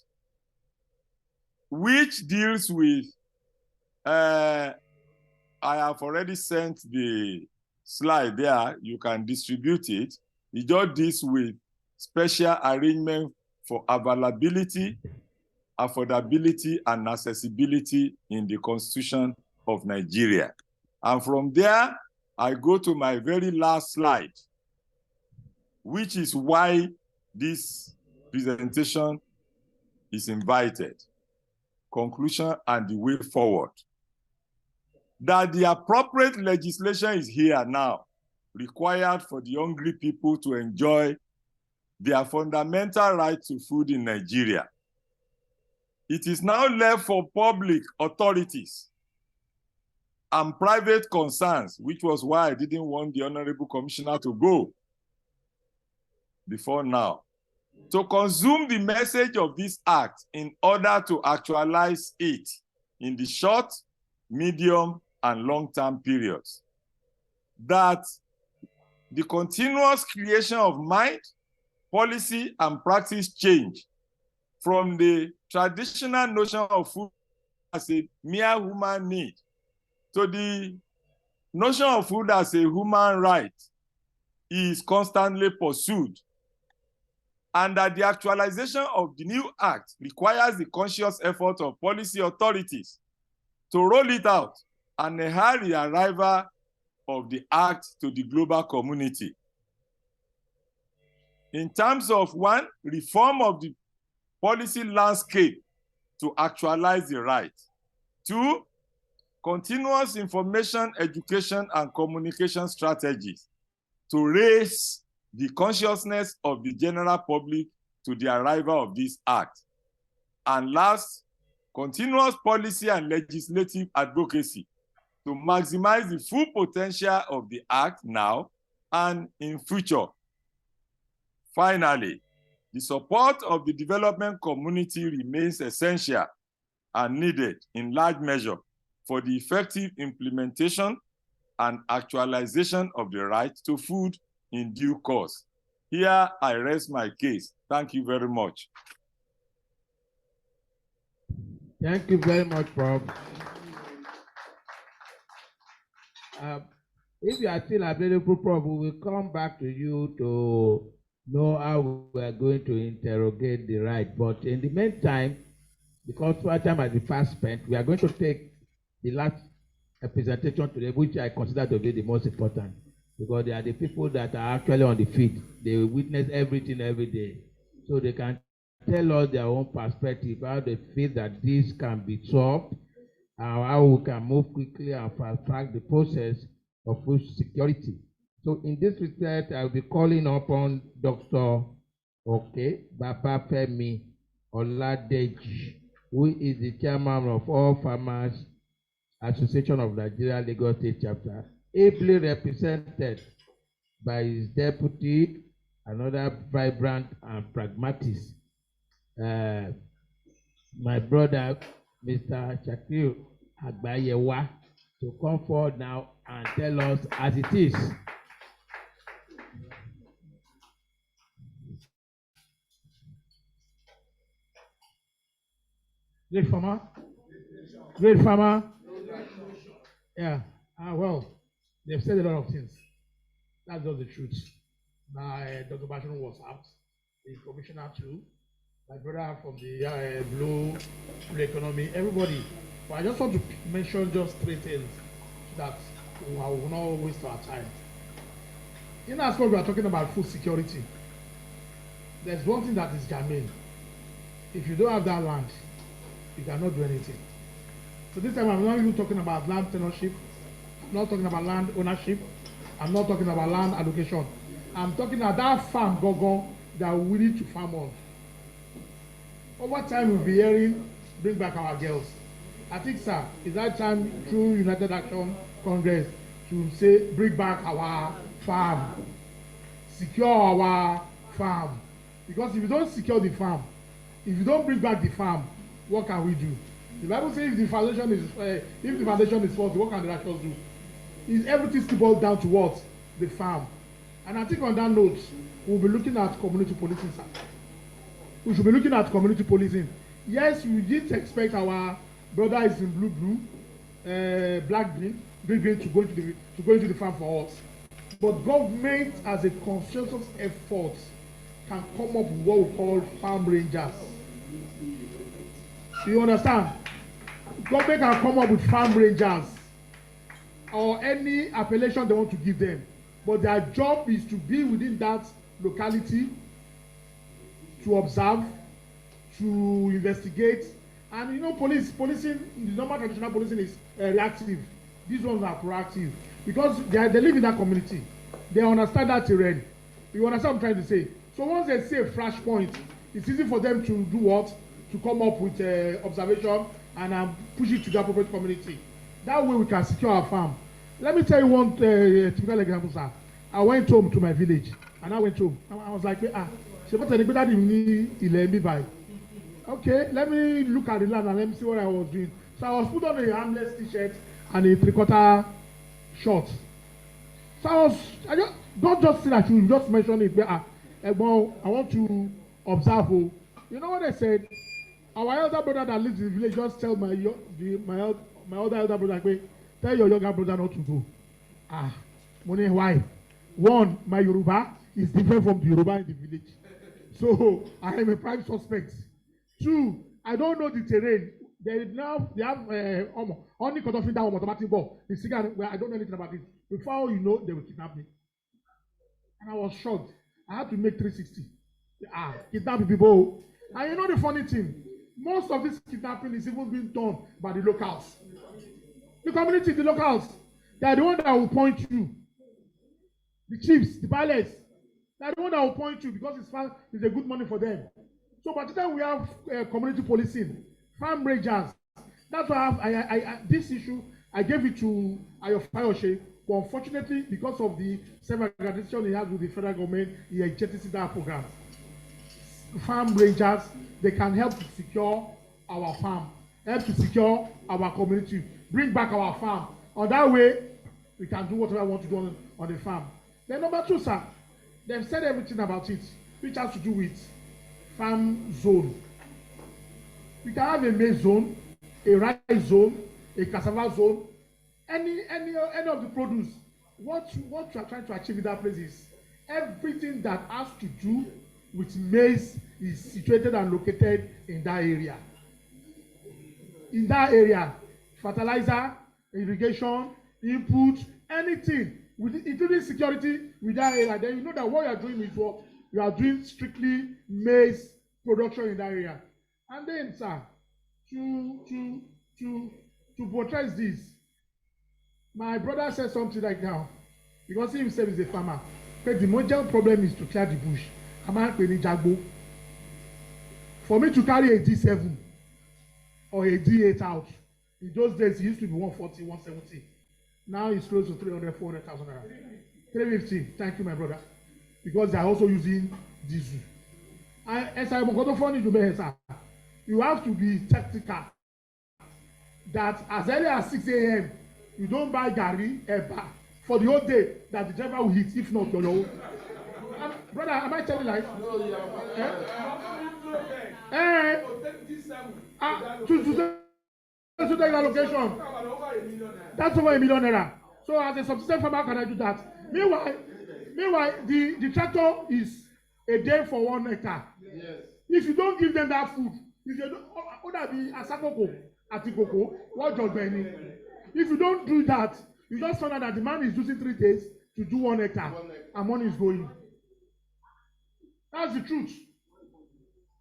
which deals with, I have already sent the slide there, you can distribute it. It just deals with special arrangement for availability affordability, and accessibility in the Constitution of Nigeria. And from there, I go to my very last slide, which is why this presentation is invited. Conclusion and the way forward. That the appropriate legislation is here now, required for the hungry people to enjoy their fundamental right to food in Nigeria. It is now left for public authorities and private concerns, which was why I didn't want the Honorable Commissioner to go before now, to consume the message of this act in order to actualize it in the short, medium, and long-term periods. That the continuous creation of mind, policy, and practice change from the traditional notion of food as a mere human need to the notion of food as a human right is constantly pursued, and that the actualization of the new act requires the conscious effort of policy authorities to roll it out and enhance the arrival of the act to the global community. In terms of one, reform of the policy landscape to actualize the right. Two, continuous information, education, and communication strategies to raise the consciousness of the general public to the arrival of this act. And last, continuous policy and legislative advocacy to maximize the full potential of the act now and in future. Finally, the support of the development community remains essential and needed in large measure for the effective implementation and actualization of the right to food in due course. Here I rest my case. Thank you very much. Thank you very much, Prof. If you are still available, Prof, we will come back to you to know how we are going to interrogate the right. But in the meantime, because our time has been fast spent, we are going to take the last presentation today, which I consider to be the most important, because they are the people that are actually on the field. They witness everything every day. So they can tell us their own perspective, how they feel that this can be solved, and how we can move quickly and fast track the process of food security. So in this respect, I'll be calling upon Dr. Babafemi Oladeji, who is the chairman of All Farmers Association of Nigeria Lagos State Chapter, ably represented by his deputy, another vibrant and pragmatic, my brother, Mr. Shakir Agbayewa, to come forward now and tell us as it is. Great farmer. Great farmer. Yeah. Well, they've said a lot of things. That's just the truth. Dr. Bashir was out, the commissioner too, my brother from the Blue Economy, everybody. But I just want to mention just three things that we will not waste our time. In as we are talking about food security, there's one thing that is germane. If you don't have that land, you cannot do anything. So this time I'm not even talking about land tenureship, I'm not talking about land ownership, I'm not talking about land allocation. I'm talking about that farm gogo that we need to farm on. Over time we'll be hearing, bring back our girls. I think, sir, it's that time through United Action Congress to say, bring back our farm, secure our farm. Because if you don't secure the farm, if you don't bring back the farm, what can we do? The Bible says if the foundation is faulty, what can the righteous do? Is everything still boiled down to what? The farm. And I think on that note, we'll be looking at community policing, sir. We should be looking at community policing. Yes, we did expect our brothers in blue, black, green to go into the farm for us. But government, as a consensus effort, can come up with what we call farm rangers. You understand? Government can come up with farm rangers or any appellation they want to give them. But their job is to be within that locality, to observe, to investigate. And you know, policing, the normal traditional policing is reactive. These ones are proactive because they live in that community. They understand that terrain. You understand what I'm trying to say? So once they see a flash point, it's easy for them to do what? To come up with observation and push it to the appropriate community. That way we can secure our farm. Let me tell you one typical example, sir. I went home to my village, and I went home. I was like, okay, let me look at the land and let me see what I was doing. So I was put on a armless t-shirt and a three-quarter short. So I just don't just say that you just mention it, but I want to observe. You know what I said? Our elder brother that lives in the village just tell my other elder brother, tell your younger brother not to go. Money, why? One, my Yoruba is different from the Yoruba in the village. So I am a prime suspect. Two, I don't know the terrain. They have only cut off in that automatic ball. The cigar, well, I don't know anything about it. Before you know, they will kidnap me. And I was shocked. I had to make 360. Kidnap people. And you know the funny thing? Most of this kidnapping is even being done by the locals. The community, the locals, they are the one that will point you. The chiefs, the bailiffs, they are the one that will point you because it's a good money for them. So by the time we have community policing, farm rangers, that's why this issue, I gave it to Ayo Fayoshe, but unfortunately, because of the self-organization he has with the federal government, he rejected that program. Farm rangers, they can help to secure our farm, help to secure our community, bring back our farm. On that way, we can do whatever we want to do on the farm. Then number two, sir, they've said everything about it, which has to do with farm zone. We can have a maize zone, a rice zone, a cassava zone, any of the produce. What you are trying to achieve in that place is everything that has to do with maize is situated and located in that area. In that area, fertilizer, irrigation, input, anything, including security with that area, then you know that what you are doing is what you are doing strictly maize production in that area. And then, sir, to portray this, my brother said something like now, because he himself is a farmer. But the major problem is to clear the bush. For me to carry a D7 or a D8 out, in those days it used to be 140, 170. Now it's close to 300, 400,000 naira. 350. Thank you, my brother. Because they are also using diesel. And as I'm going to find you have to be tactical. That as early as 6 a.m., you don't buy Gary Eba for the whole day that the driver will hit, if not your own. Brother, am I telling lies? No, to take that location. That's over $1 million. So as a subsistence farmer, can I do that? Meanwhile, the tractor is a day for 1 hectare. Yes. If you don't give them that food, if you don't, if you don't do that, you just find out that the man is using 3 days to do 1 hectare, and money is going. That's the truth.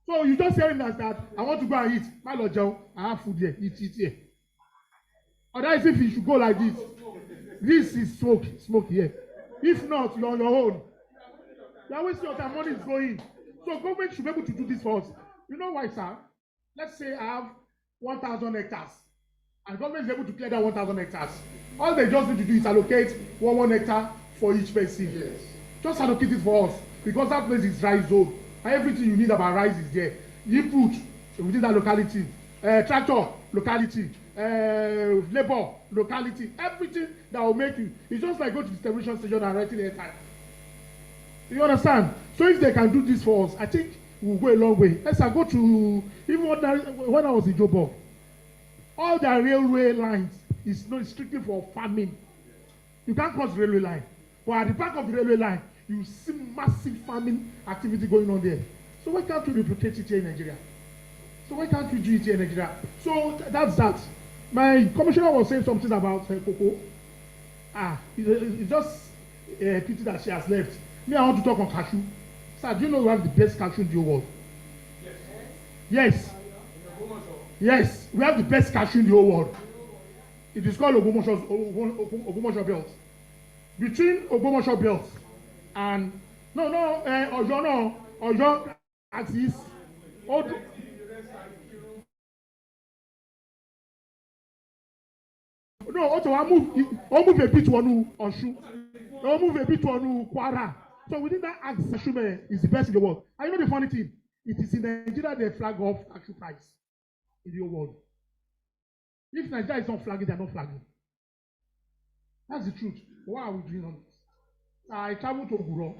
So you just hearing that I want to go and eat. My Lord Joe, I have food here, eat here. Otherwise, if you should go like this, this is smoke here. If not, you're on your own. You are wasting your time, money is going. So government should be able to do this for us. You know why, sir? Let's say I have 1,000 hectares, and government is able to clear that 1,000 hectares. All they just need to do is allocate 1 hectare for each person. Yes. Just allocate it for us, because that place is rice zone. Everything you need about rice is there. You put within that locality, tractor locality, labor locality, everything that will make you. It's just like go to the television station and writing airtime. You understand? So if they can do this for us, I think we'll go a long way. Let's go to even when I was in Joburg, all the railway lines is not strictly for farming. You can't cross the railway line, but at the back of the railway line, you see massive farming activity going on there. So why can't we replicate it here in Nigeria? So why can't we do it here in Nigeria? So that's that. My commissioner was saying something about cocoa. It's just a pity that she has left. Me, I want to talk on cashew. Sir, do you know we have the best cashew in the whole world? Yes. Yes, we have the best cashew in the whole world. It is called Ogbomoso Belt. Between Ogbomoso Belt and Oyo axis. No, also I move a bit to Osun. I move a bit to Kwara. So within that axis, cashew is the best in the world. And you know the funny thing? It is in Nigeria they flag off cashew price in the whole world. If Nigeria is not flagging, they are not flagging. That's the truth. What are we doing on this? I traveled to Oguro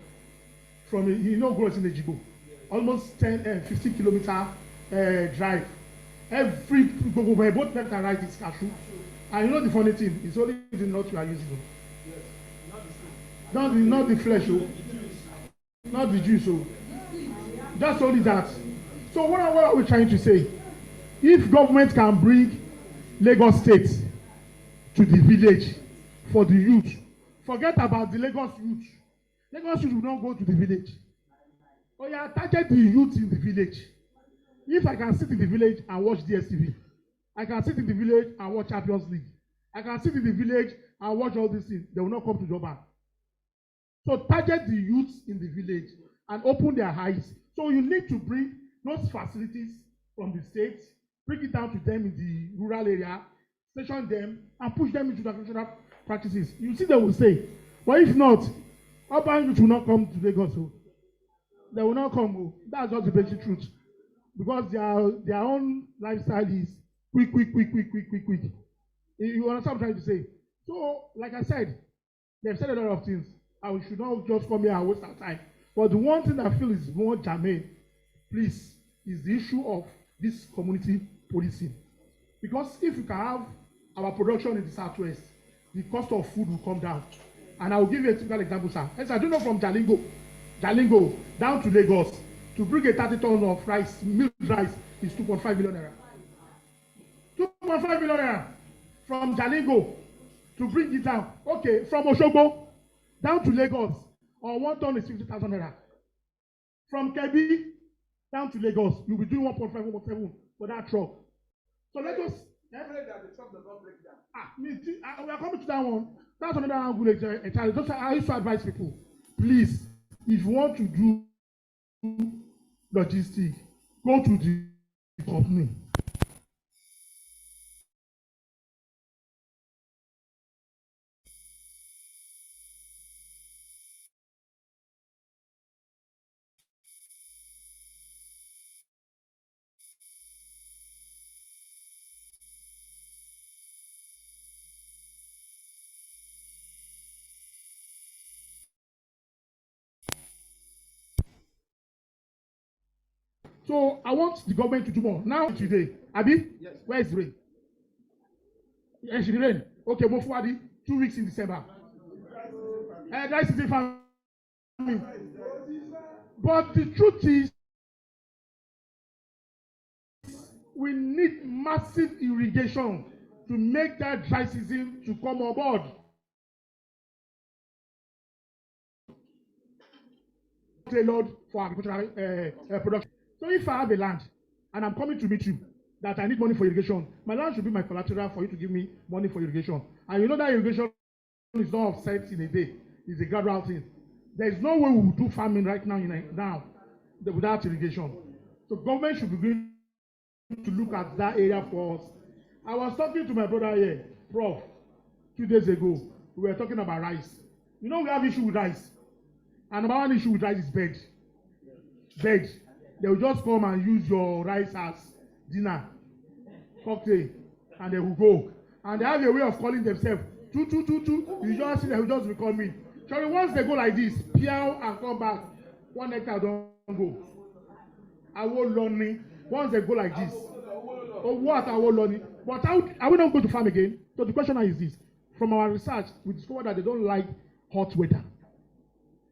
from, Oguro is in Ejibo, almost 15 kilometer drive. Every, both left and right is cashew. And you know the funny thing, it's only the nut you are using. Not the flesh, not the juice. That's only that. So what are we trying to say? If government can bring Lagos State to the village for the youth, forget about the Lagos youth. Lagos youth will not go to the village. Oh yeah, target the youth in the village. If I can sit in the village and watch DSTV, I can sit in the village and watch Champions League. I can sit in the village and watch all these things. They will not come to Joburg. So target the youth in the village and open their eyes. So you need to bring those facilities from the state, bring it down to them in the rural area, station them, and push them into the traditional practices. You see, they will say, but if not, urban youth will not come to Lagos. They will not come. That's just the basic truth. Because their own lifestyle is quick. You understand what I'm trying to say? So, like I said, they've said a lot of things. And we should not just come here and waste our time. But the one thing I feel is more germane, please, is the issue of this community policing. Because if we can have our production in the southwest, the cost of food will come down. And I will give you a typical example, sir. Yes, I do know from Jalingo down to Lagos, to bring a 30 tons of rice, milled rice, is 2.5 million naira. 2.5 million naira from Jalingo to bring it down. Okay, from Osogbo down to Lagos, on 1 ton is 50,000 naira. From Kebbi down to Lagos, you'll be doing 1.5, 1.7 for that truck. So let us. That the truck does not break down. We are coming to that one. That's another angle. Just I used to advise people, please, if you want to do logistics, go to the company. So I want the government to do more. Now today, Abi, yes. Where is rain? Yes, it rain. Okay, move forward. 2 weeks in December. That is the family. But the truth is, we need massive irrigation to make that dry season to come on board. Tailored for agricultural production. So if I have a land and I'm coming to meet you that I need money for irrigation, my land should be my collateral for you to give me money for irrigation. And you know that irrigation is not offset in a day. It's a gradual thing. There is no way we will do farming right now without irrigation. So government should be going to look at that area for us. I was talking to my brother here, Prof, 2 days ago. We were talking about rice. You know we have issue with rice. And number one issue with rice is bed. They will just come and use your rice as dinner, cocktail, and they will go. And they have a way of calling themselves. Two. You just see they will just be coming. So once they go like this, piao and come back, 1 hectare don't go. I will learn. Once they go like this, oh what I will learn. But are we not going to farm again? So the question is this: from our research, we discovered that they don't like hot weather.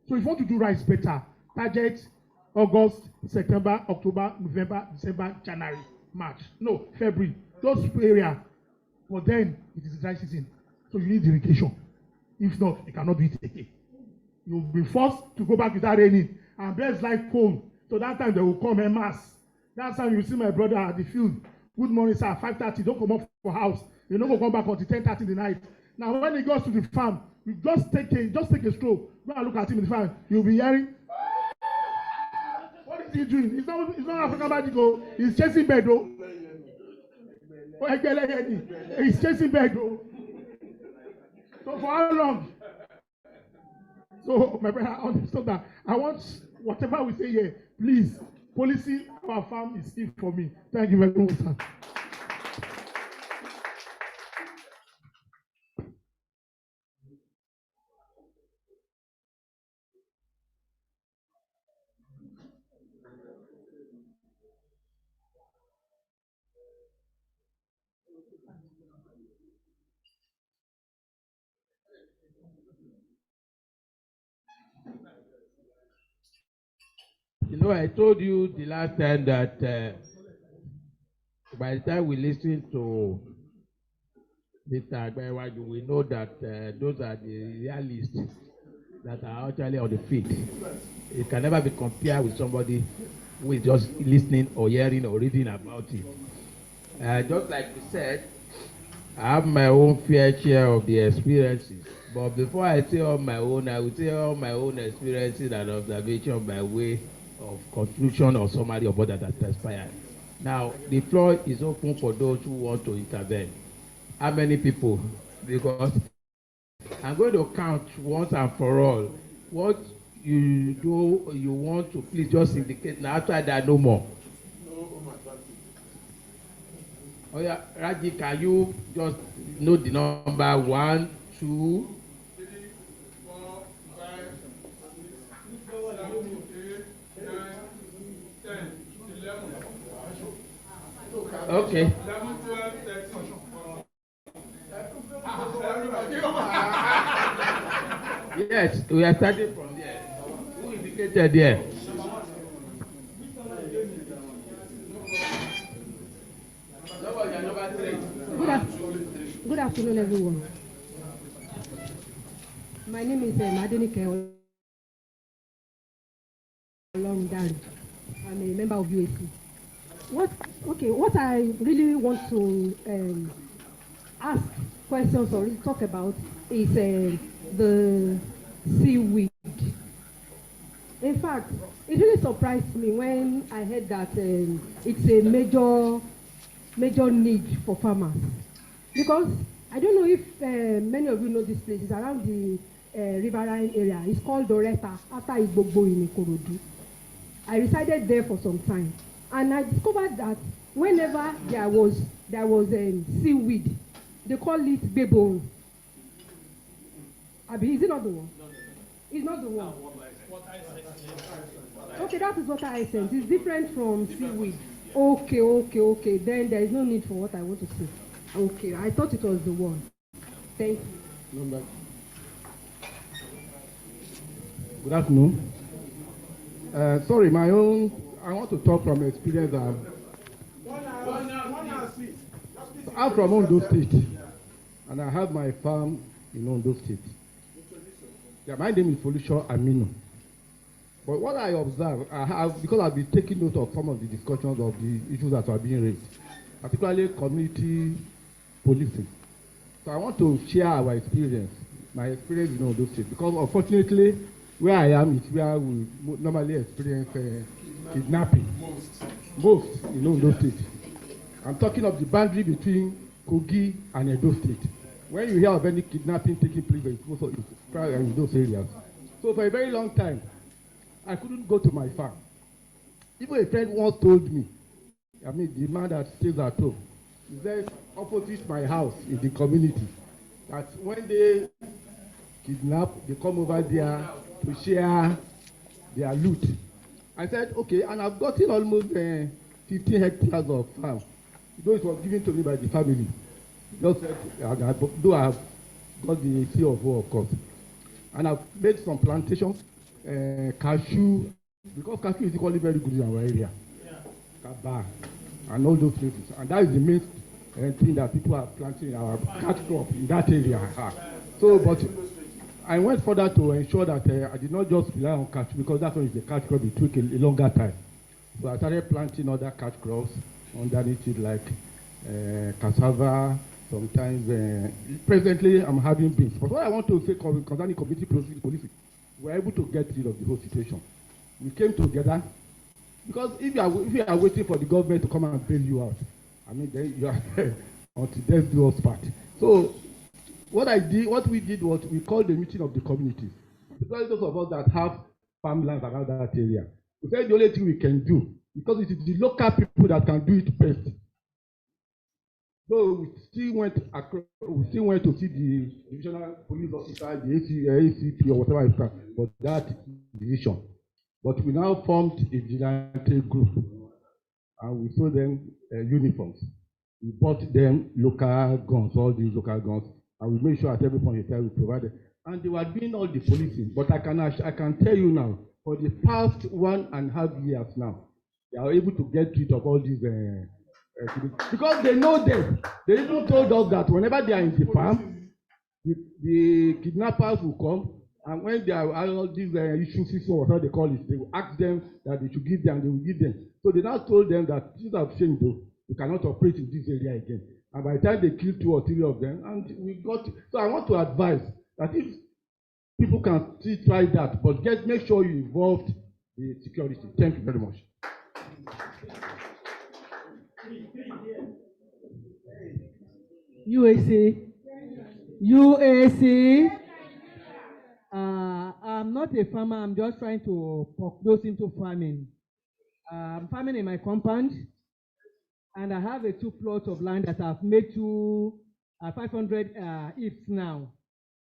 So if you want to do rice better, target August, September, October, November, December, January. March, no, February, those areas. But then it is dry season, so you need irrigation. If not, you cannot do it again. You'll be forced to go back without raining. And birds like cold, so that time they will come en masse. That time you see my brother at the field. Good morning, sir. 5:30. Don't come up for house. You don't go come back until 10:30 in the night. Now when he goes to the farm, you just take a stroll. Go and look at him in the farm. You'll be hearing. What is he doing? It's not African magic. Oh, he's chasing bird. Oh, he's chasing bird. Oh. So for how long? So my brother, I understand that. I want whatever we say here, please, policy our farm is key for me. Thank you very much, sir. You know, I told you the last time that by the time we listen to Mr. Agbaiwaju, we know that those are the realists that are actually on the field. It can never be compared with somebody who is just listening or hearing or reading about it. Just like we said, I have my own fair share of the experiences. But before I say all my own, I will say all my own experiences and observation by way of conclusion or summary of what that has transpired. Now, the floor is open for those who want to intervene. How many people? Because I'm going to count once and for all. What you do, you want to please just indicate. Now, after that, no more. Oh yeah, Raji, can you just note the number 1, 2, 3, 4, 5, 6, 7, 8, 9, 10, 11. Okay. 11, 12, 13. Yes, we are starting from there. Who indicated there? Good afternoon, everyone. My name is Madenike Olorundare. I'm a member of UAC. What I really want to ask questions or talk about is the seaweed. In fact, it really surprised me when I heard that it's a major need for farmers. Because I don't know if many of you know this place. It's around the riverine area. It's called Doreta, after Igbogbo in Ikorodu. I resided there for some time, and I discovered that whenever there was seaweed, they call it bebo. Abi, is it not the one? It's not the one. Okay, that is water essence. It's different from seaweed. Okay. Then there is no need for what I want to say. Okay, I thought it was the one. Thank you. Good afternoon. Sorry, I want to talk from experience. I'm from Ondo State, and I have my farm in Ondo State. Yeah, my name is Folusho Aminu. But what I observe, because I've been taking note of some of the discussions of the issues that are being raised, particularly community policing. So I want to share our experience, my experience in Ondo State, because unfortunately, where I am is where we normally experience kidnapping. Most in Ondo State. I'm talking of the boundary between Kogi and Edo State. When you hear of any kidnapping taking place, it's also in those areas. So for a very long time, I couldn't go to my farm. Even a friend once told me, the man that stays at home, he said opposite my house in the community, that when they kidnap, they come over there to share their loot. I said, okay, and I've gotten almost 15 hectares of farm. Though it was given to me by the family. Just though I have got the CO, of course. And I've made some plantations, cashew, because cashew is equally very good in our area. Kaba. and all those places. And that is the main thing that people are planting our catch crop in that area. So, but I went further to ensure that I did not just rely on catch, because that one is the catch crop. It took a longer time. So I started planting other catch crops underneath it, like cassava. Sometimes, presently, I'm having beans. But what I want to say concerning community policing, we were able to get rid of the whole situation. We came together, because if you are waiting for the government to come and bail you out, I mean, then you are until death do us part. So what we did was we called the meeting of the communities. Because those of us that have farmlands around that area, we said the only thing we can do, because it is the local people that can do it best. So we still went to see the divisional police officer, the ACP or whatever it's called, for that decision. But we now formed a vigilante group, and we sold them uniforms. We bought them local guns, all these local guns, and we made sure at every point in time we provided. And they were doing all the policing. But I can tell you now, for the past 1.5 years now, they are able to get rid of all these because they know them. They even told us that whenever they are in the farm, the kidnappers will come, and when they are all these issues, or whatever they call it, they will ask them that they should give them, they will give them. So they now told them that things have changed, though. You cannot operate in this area again. And by the time they killed 2 or 3 of them, and we got. So I want to advise that if people can still try that, but make sure you involve the security. Thank you very much. UAC. I'm not a farmer. I'm just trying to poke those into farming. I'm farming in my compound, and I have 2 plots of land that I've made to 500 ifs now.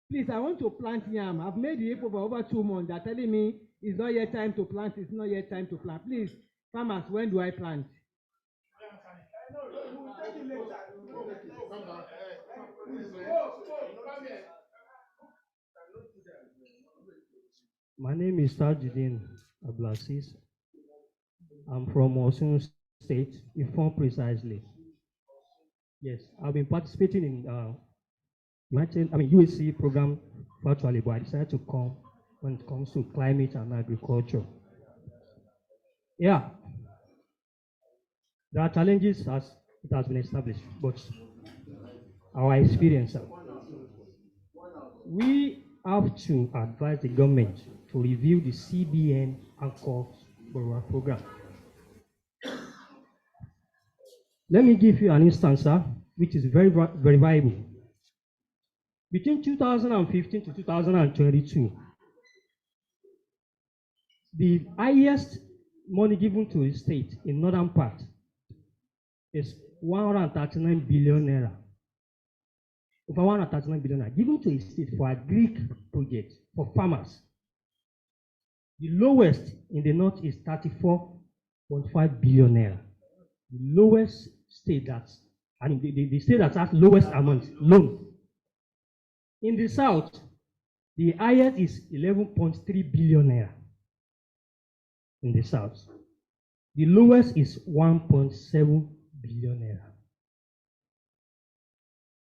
Please, I want to plant yam. I've made the if for over 2 months. They're telling me it's not yet time to plant. It's not yet time to plant. Please, farmers, when do I plant? My name is Tajuddin Ablasis. I'm from Osun State, Ifon precisely. Yes, I've been participating in UAC program virtually, but I decided to come when it comes to climate and agriculture. Yeah, there are challenges as it has been established, but our experience, we have to advise the government to review the CBN Anchor Borrower Program. Let me give you an instance, which is very viable. Between 2015 to 2022, the highest money given to the state in northern part is 139 billion naira. Over 139 billion naira given to a state for a Greek project for farmers. The lowest in the north is 34.5 billion naira. The lowest state that's, I mean, the state that has lowest amount loan. In the south, the highest is 11.3 billion naira. In the south, the lowest is 1.7 billion naira.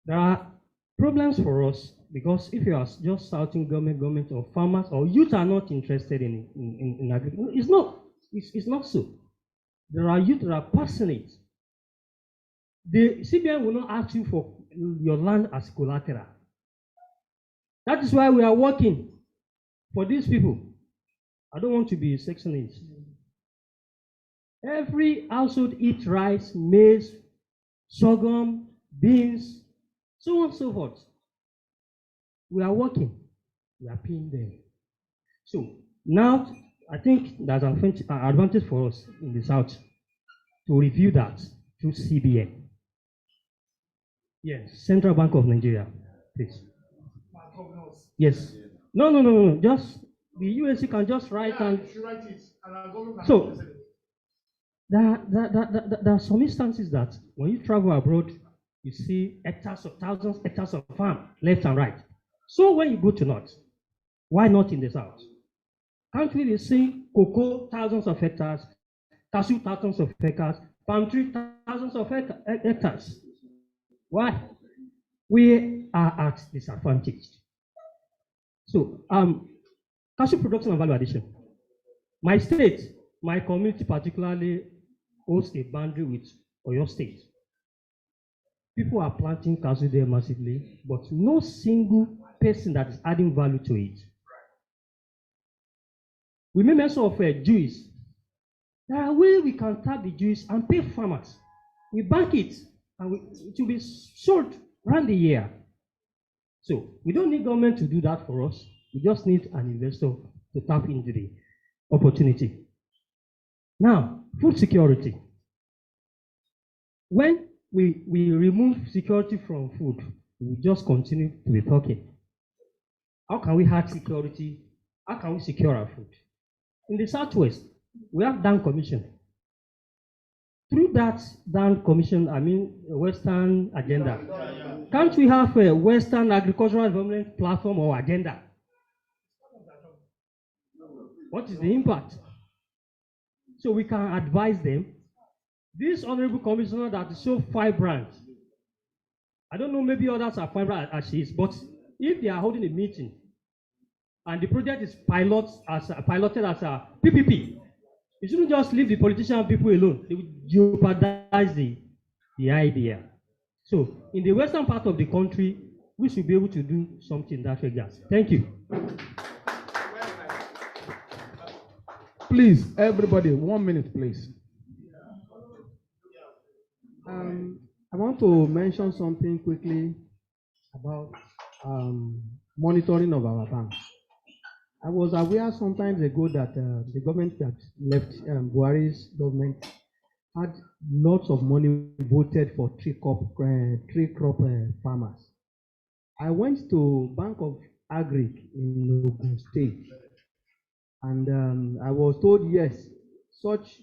There are problems for us because if you are just shouting government or farmers or youth are not interested in agriculture, it's not so. There are youth that are passionate. The CBN will not ask you for your land as collateral. That is why we are working for these people. I don't want to be sectionist. Every household eats rice, maize, sorghum, beans, so on and so forth. We are working. We are paying them. So now I think there's an advantage for us in the south to review that through CBN. Yes, Central Bank of Nigeria, please. Yes. No. Just the USC can just write and. So there are some instances that when you travel abroad, you see hectares of thousands, hectares of farm left and right. So when you go to north, why not in the south? Can't we see cocoa thousands of hectares, cashew thousands of hectares, palm tree, thousands of hectares. Why? We are at disadvantage. So, cashew production and value addition. My state, my community particularly holds a boundary with Oyo State. People are planting cashew there massively, but no single person that is adding value to it. We made mention of juice. There are ways we can tap the juice and pay farmers. We bank it, and it will be sold around the year. So we don't need government to do that for us. We just need an investor to tap into the opportunity. Now, food security. When we remove security from food, we just continue to be talking. How can we have security? How can we secure our food? In the Southwest, we have DAN Commission. Through that DAN Commission, I mean Western agenda, can't we have a Western agricultural development platform or agenda? What is the impact? So we can advise them. This honorable commissioner that is so vibrant, I don't know, maybe others are vibrant as she is, but if they are holding a meeting and the project is piloted as a PPP, you shouldn't just leave the politician and people alone. They will jeopardize the idea. So in the western part of the country, we should be able to do something in that regard. Thank you. Please, everybody, 1 minute, please. I want to mention something quickly about monitoring of our banks. I was aware some times ago that the government that left, Buhari's government, had lots of money voted for tree crop farmers. I went to Bank of Agric in Ogun State, and I was told yes, such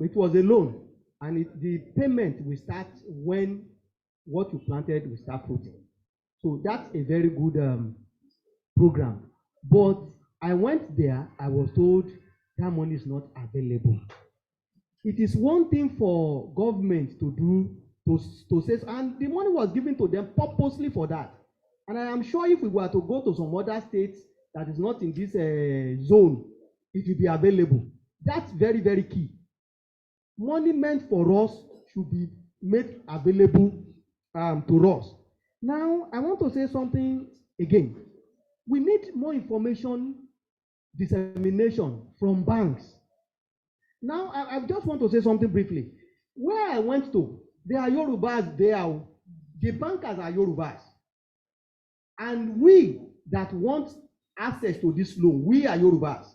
it was a loan, and the payment will start when what you planted will start fruiting. So that's a very good program. But I went there, I was told that money is not available. It is one thing for government to do, to say, and the money was given to them purposely for that. And I am sure if we were to go to some other states that is not in this zone, it will be available. That's very, very key. Money meant for us should be made available to us. Now, I want to say something again. We need more information dissemination from banks. Now, I just want to say something briefly. Where I went to, there are Yorubas there. The bankers are Yorubas. And we that want access to this loan, we are Yorubas.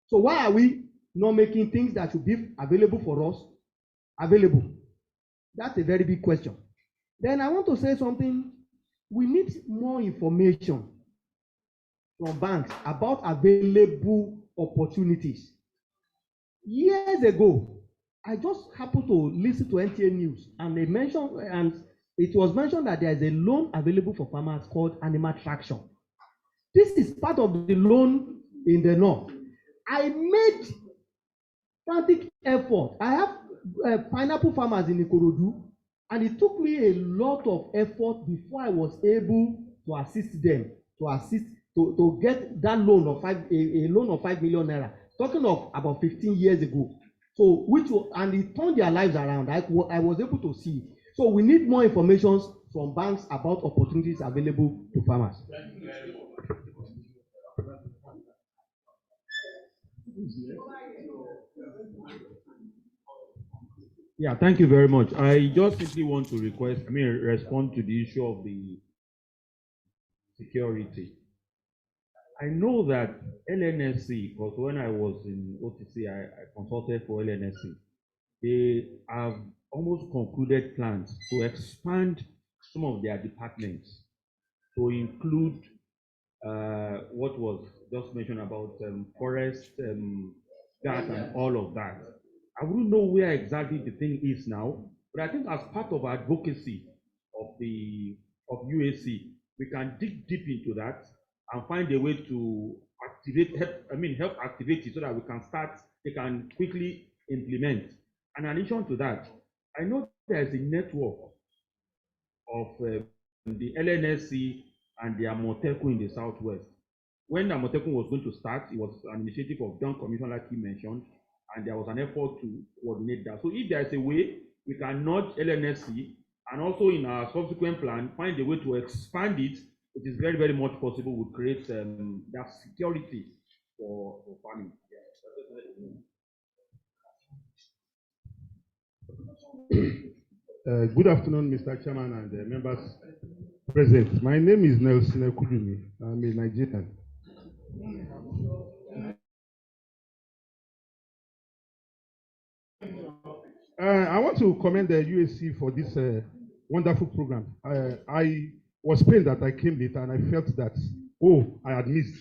So why are we not making things that should be available for us available? That's a very big question. Then I want to say something. We need more information from banks about available opportunities. Years ago, I just happened to listen to NTA News, and they mentioned, and it was mentioned that there is a loan available for farmers called animal traction. This is part of the loan in the north. I made frantic effort. I have pineapple farmers in Ikorodu, and it took me a lot of effort before I was able to assist them, to get that loan of a loan of 5 million naira. Talking of about 15 years ago. So and it turned their lives around. I was able to see. So we need more information from banks about opportunities available to farmers. Yeah, thank you very much. I just simply want to respond to the issue of the security. I know that LNSC, because when I was in OTC, I consulted for LNSC. They have almost concluded plans to expand some of their departments to include what was just mentioned about forest, guard, and all of that. I wouldn't know where exactly the thing is now, but I think as part of advocacy of UAC, we can dig deep into that and find a way to help activate it so that they can quickly implement. And in addition to that, I know there's a network of the LNSC and the Amoteku in the Southwest. When Amoteku was going to start, it was an initiative of John Commission, like he mentioned, and there was an effort to coordinate that. So if there's a way we can nudge LNSC and also in our subsequent plan, find a way to expand it, it is very, very much possible would create that security for farming. Good afternoon, Mr. Chairman and members present. My name is Nelson Ekudumi. I'm a Nigerian. I want to commend the UAC for this wonderful program. I was pained that I came late and I felt that, oh, I had missed.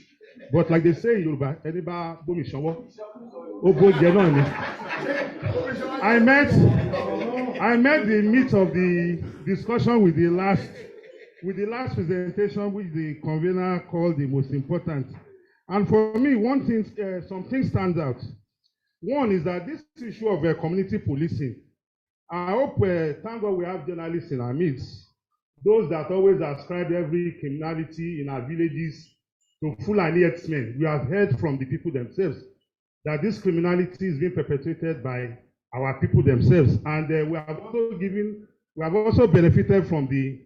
But like they say in Yoruba, I met the meat of the discussion with the last presentation, which the convener called the most important. And for me, one thing, some things stand out. One is that this issue of community policing, I hope, thank God we have journalists in our midst, those that always ascribe every criminality in our villages to Fulani herdsmen. We have heard from the people themselves that this criminality is being perpetrated by our people themselves. And we have also benefited from the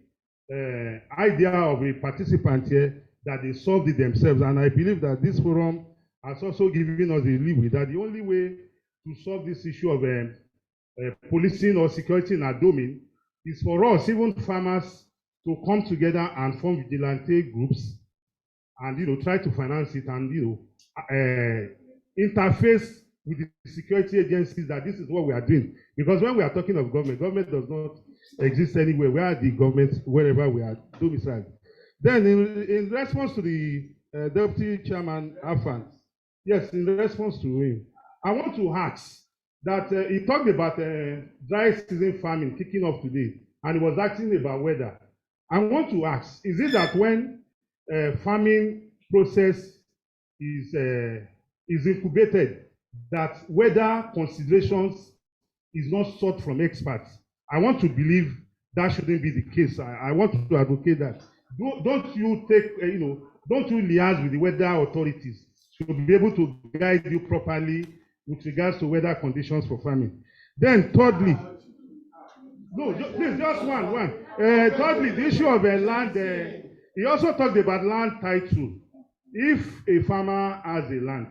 idea of a participant here that they solved it themselves. And I believe that this forum has also given us a leeway that the only way to solve this issue of policing or security in our domain is for us, even farmers, to come together and form vigilante groups and try to finance it and interface with the security agencies that this is what we are doing. Because when we are talking of government does not exist anywhere. We are the government wherever we are domiciled. Then in response to the Deputy Chairman Afan, yes, in response to him, I want to ask that he talked about dry season farming kicking off today, and he was asking about weather. I want to ask, is it that when farming process is incubated, that weather considerations is not sought from experts? I want to believe that shouldn't be the case. I want to advocate that. Don't you take, don't you liaise with the weather authorities to be able to guide you properly with regards to weather conditions for farming? Then thirdly, no, please, just one. Thirdly, the issue of land, he also talked about land title. If a farmer has a land,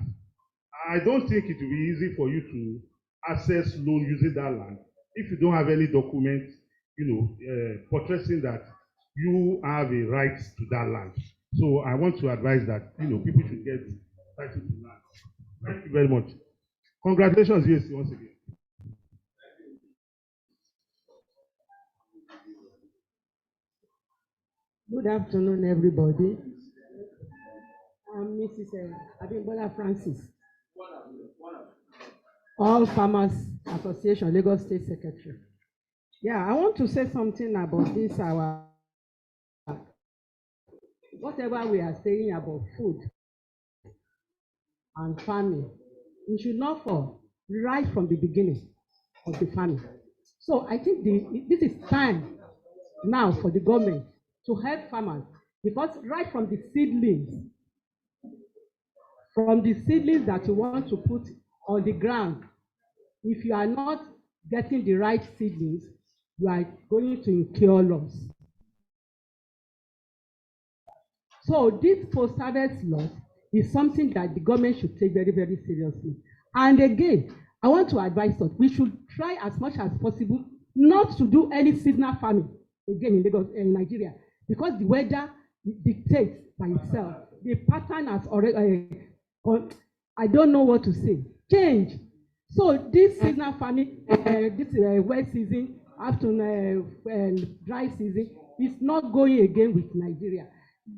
I don't think it will be easy for you to access loan using that land if you don't have any document, portraying that you have a right to that land. So I want to advise that, people should get title to land. Thank you very much. Congratulations, USC, once again. Good afternoon, everybody. I'm Mrs. Abimbola Francis, All Farmers Association, Lagos State Secretary. Yeah, I want to say something about this, whatever we are saying about food and farming, we should not fall right from the beginning of the farming. So I think this is time now for the government to help farmers, because right from the seedlings that you want to put on the ground, if you are not getting the right seedlings, you are going to incur loss. So this post-harvest loss is something that the government should take very, very seriously. And again, I want to advise us, we should try as much as possible not to do any seasonal farming again in Lagos, in Nigeria, because the weather dictates by itself. The pattern has already, I don't know what to say, change. So this seasonal farming, this wet season, after dry season, is not going again with Nigeria.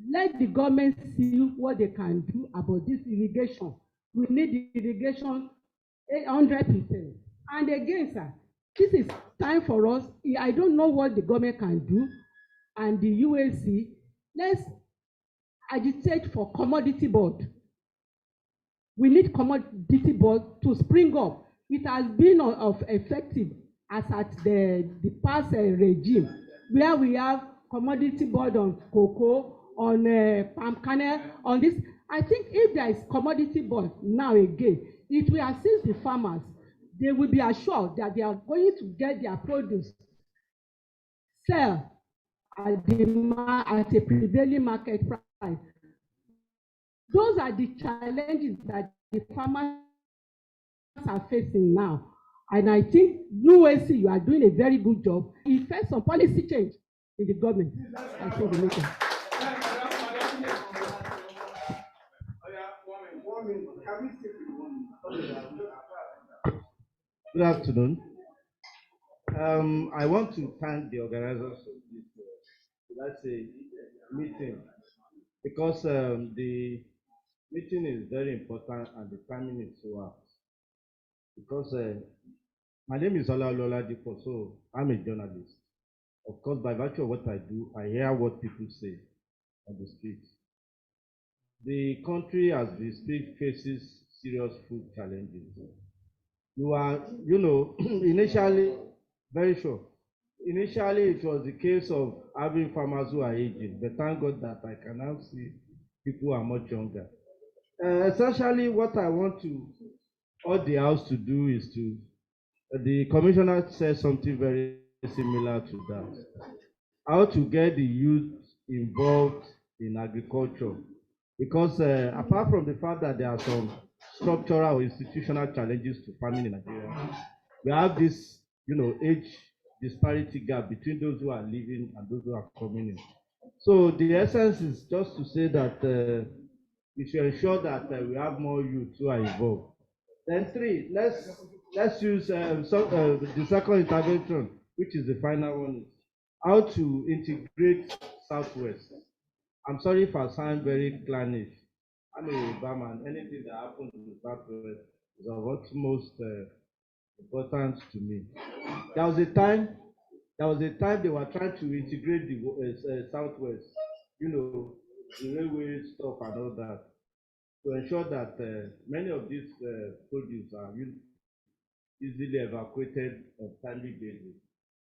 Let the government see what they can do about this irrigation. We need irrigation 100%. And again, sir, this is time for us. I don't know what the government can do, and the UAC, let's agitate for commodity board. We need commodity board to spring up it has been of effective as at the past regime, where we have commodity board on cocoa, on palm kernel, on this. I think if there is commodity board now again, it will assist the farmers. They will be assured that they are going to get their produce, sell at a prevailing market price. Those are the challenges that the farmers are facing now. And I think UAC, you are doing a very good job. It first some policy change in the government. I think we make it. Good afternoon. I want to thank the organizers of this, let's say, meeting, because the meeting is very important and the timing is so apt. Because my name is Olalola Dipo, so I'm a journalist. Of course, by virtue of what I do, I hear what people say on the streets. The country, as we speak, faces serious food challenges. Initially, very sure. Initially, it was the case of having farmers who are aging, but thank God that I can now see people who are much younger. Essentially, what I want to urge the House to do is to, the commissioner said something very similar to that, how to get the youth involved in agriculture. Because apart from the fact that there are some structural or institutional challenges to farming in Nigeria, we have this, age disparity gap between those who are leaving and those who are coming in. So the essence is just to say that we should ensure that we have more youth who are involved. Then three, let's use the second intervention, which is the final one, how to integrate Southwest. I'm sorry if I sound very clannish. I'm a Yoruba. Anything that happens in the Southwest is of utmost importance to me. There was a time they were trying to integrate the Southwest, the railway stuff and all that, to ensure that many of these produce are easily evacuated on timely basis.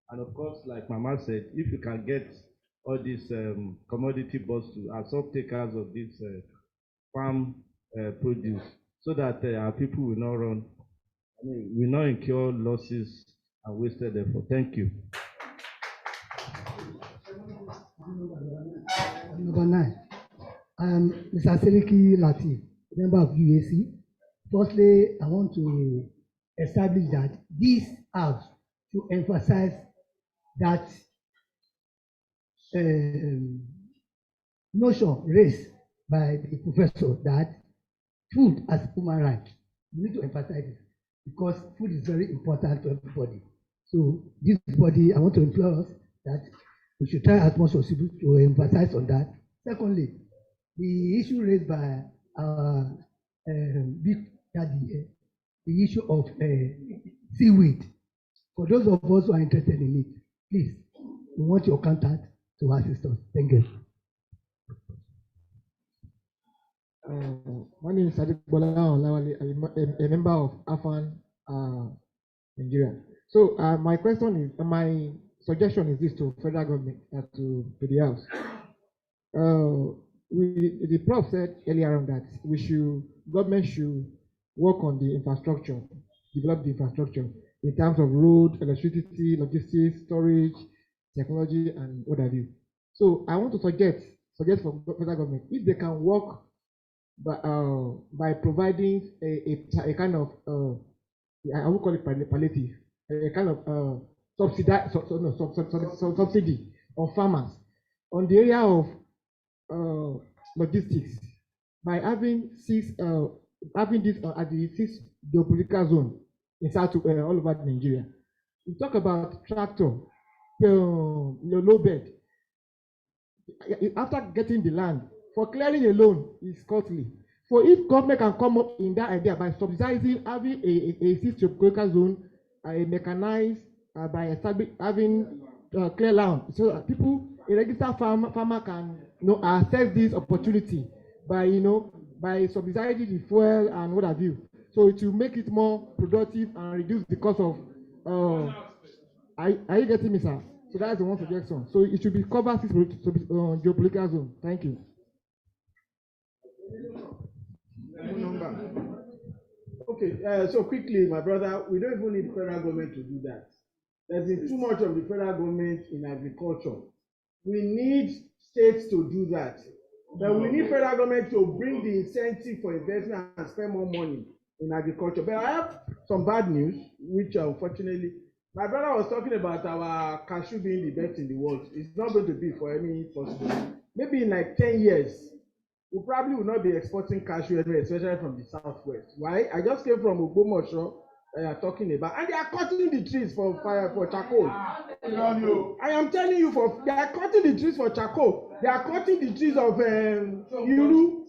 And of course, like Mama said, if you can get all these commodity boards as off-takers of this farm produce, so that our people will not run, will not incur losses and wasted effort. Thank you. Number 9. I am Mr. Seliki Latif, member of UAC. Firstly, I want to establish that this house to emphasize that notion raised by the professor that food as human right. We need to emphasize it because food is very important to everybody. So this body, I want to implore us that we should try as much as possible to emphasize on that. Secondly, the issue raised by Big Daddy, the issue of seaweed. For those of us who are interested in it, please, we want your contact to assist us. Thank you. My name is Sadiq Bola Olawale. I'm a member of AFAN Nigeria. So my question is, my suggestion is this to federal government, to the House. The Prof said earlier on that government should work on the infrastructure, develop the infrastructure in terms of road, electricity, logistics, storage, technology, and what have you. So I want to suggest for federal government, if they can work by providing a kind of I would call it palliative, a kind of subsidy on farmers on the area of logistics by having this at the 6 geopolitical zone in South all over Nigeria. We talk about tractor, low bed. After getting the land, for clearing a loan is costly. So if government can come up in that idea by subsidizing, having a 6 geopolitical zone, a mechanized by having clear land, so that people, a registered farmer can access this opportunity by by subsidizing the fuel and what have you. So it will make it more productive and reduce the cost of. Are you getting me, sir? So that's the one suggestion. So it should be covered geopolitical zone. Thank you. Okay, so quickly, my brother, we don't even need federal government to do that. There's been too much of the federal government in agriculture. We need states to do that. But we need federal government to bring the incentive for investment and spend more money in agriculture. But I have some bad news, which unfortunately, my brother was talking about our cashew being the best in the world. It's not going to be for any possible. Maybe in like 10 years, we probably will not be exporting cashew anywhere, especially from the southwest. Why? I just came from Ogbomoso, talking about, and they are cutting the trees for fire for charcoal. I am telling you, they are cutting the trees for charcoal. They are cutting the trees of Iru.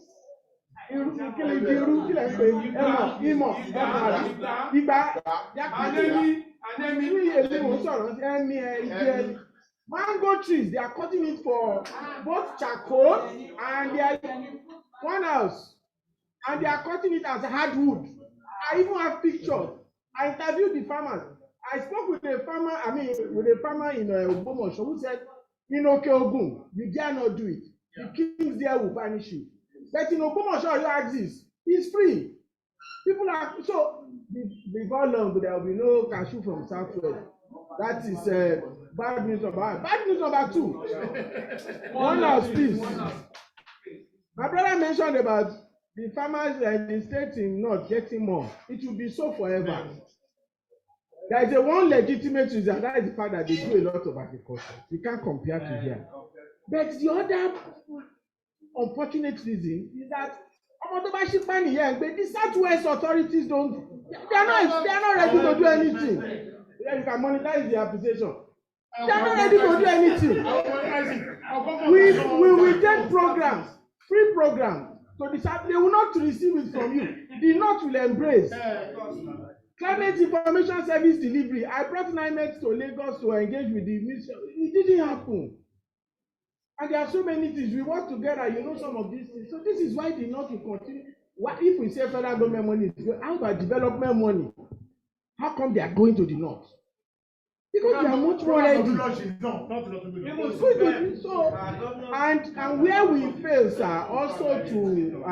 Mango trees, they are cutting it for both charcoal and they are one house, and they are cutting it as hardwood. I even have pictures. I interviewed the farmers. I spoke with a farmer, in Ogbomoso who said, in Okeogun, you dare not do it. The kings there will punish you. But in Ogbomoso, you exist. It's free. People are, so before long, there will be no cashew from Southwest. That is bad news number one. Bad news number two. One house, please. My brother mentioned about the farmers and the states in North getting more. It will be so forever. There is a one legitimate reason, that is the fact that they do a lot of agriculture. You can't compare to here. But the other unfortunate reason is that the Southwest authorities they are not ready to do anything. Yeah, you can monetize the application. They are not ready to do anything. We will take programs, free programs, so they will not receive it from you. The North will embrace. Climate Information Service delivery. I brought NIMET to Lagos to engage with the mission. It didn't happen. And there are so many things. We work together, some of these things. So this is why the North will continue. What if we say federal government money is good? How about development money? How come they are going to the North? Because they are much more ready. And where we fail, sir, also to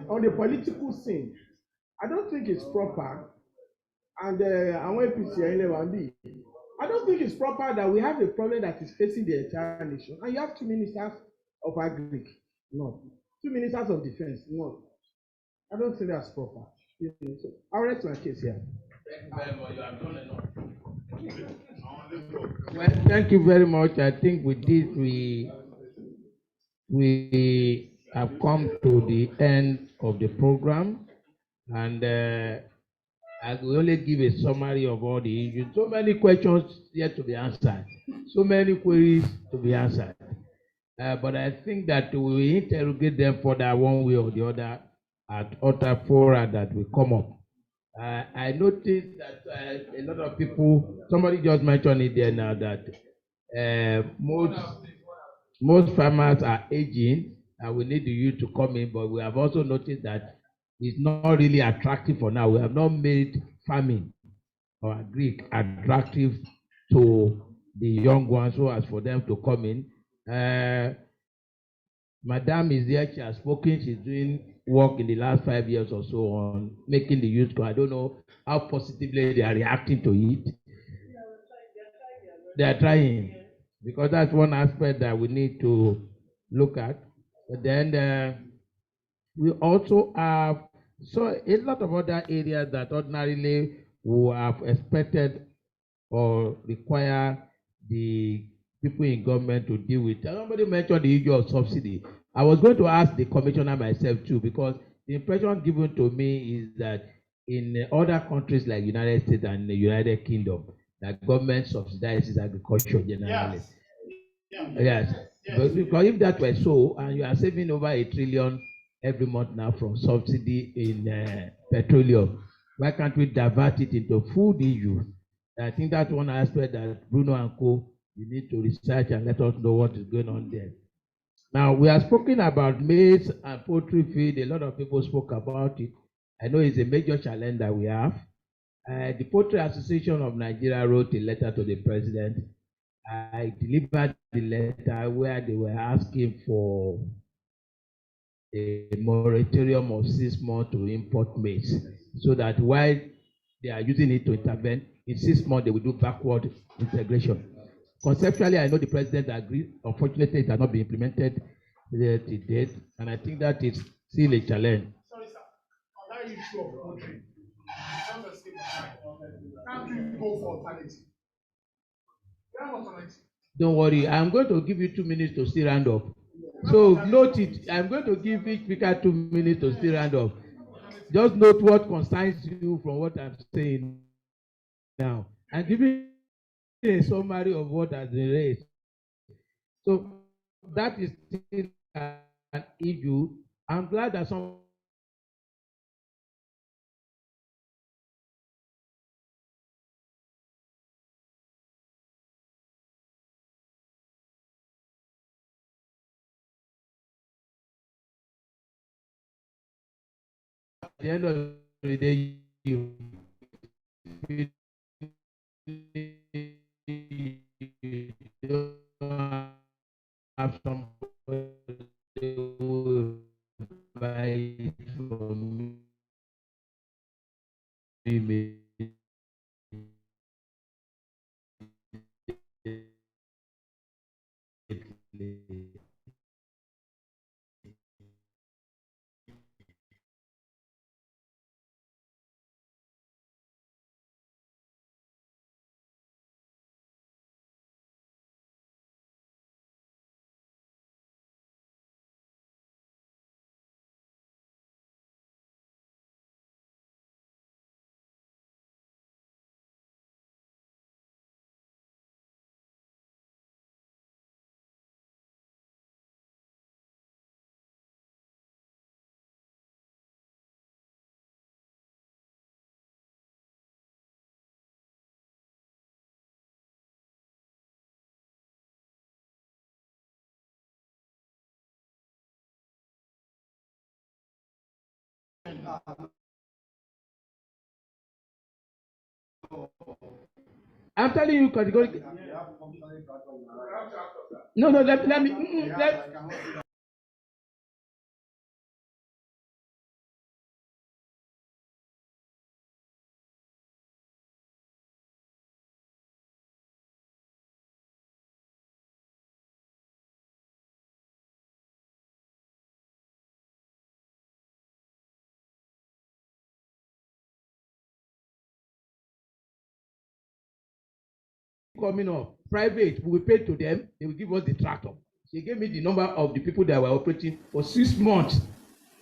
on the political scene, I don't think it's proper. And I don't think it's proper that we have a problem that is facing the entire nation. And you have 2 ministers of agric, no. 2 ministers of defense, no. I don't think that's proper. So I'll rest my case here. Well, thank you very much. I think with this we have come to the end of the program, and I will only give a summary of all the issues. So many questions yet to be answered, so many queries to be answered. But I think that we will interrogate them further one way or the other at other fora that will come up. I noticed that a lot of people, somebody just mentioned it there now, that most farmers are aging and we need the youth to come in, but we have also noticed that it's not really attractive for now. We have not made farming or agric attractive to the young ones, so as for them to come in. Madam is there, she has spoken, she's doing work in the last 5 years or so on making the youth go. I don't know how positively they are reacting to it. They are trying, because that's one aspect that we need to look at. But then we also have a lot of other areas that ordinarily we have expected or require the people in government to deal with. Somebody mentioned the issue of subsidy. I was going to ask the commissioner myself too, because the impression given to me is that in other countries like United States and the United Kingdom, that government subsidizes agriculture generally. Yes. Because if that were so, and you are saving over $1 trillion every month now from subsidy in petroleum, why can't we divert it into food issue? I think that's one aspect that Bruno and Co. you need to research and let us know what is going on there. Now, we are speaking about maize and poultry feed. A lot of people spoke about it. I know it's a major challenge that we have. The Poultry Association of Nigeria wrote a letter to the president. I delivered the letter where they were asking for a moratorium of 6 months to import maize, so that while they are using it to intervene, in 6 months they will do backward integration. Conceptually, I know the president agreed. Unfortunately, it has not been implemented to date, and I think that is still a challenge. Sorry, sir. On that issue of poultry, can't escape my mind. Can't we go for alternative? We have alternative. Don't worry, I'm going to give you 2 minutes to still round up. So note it. I'm going to give each speaker 2 minutes to still round up. Just note what concerns you from what I'm saying now, and giving a summary of what has been raised. So that is still an issue. I'm glad that some at the end of the day, you have some buy from me. I'm telling you categorically. No, let me. Coming up, private, we will pay to them, they will give us the tractor. She gave me the number of the people that were operating for 6 months.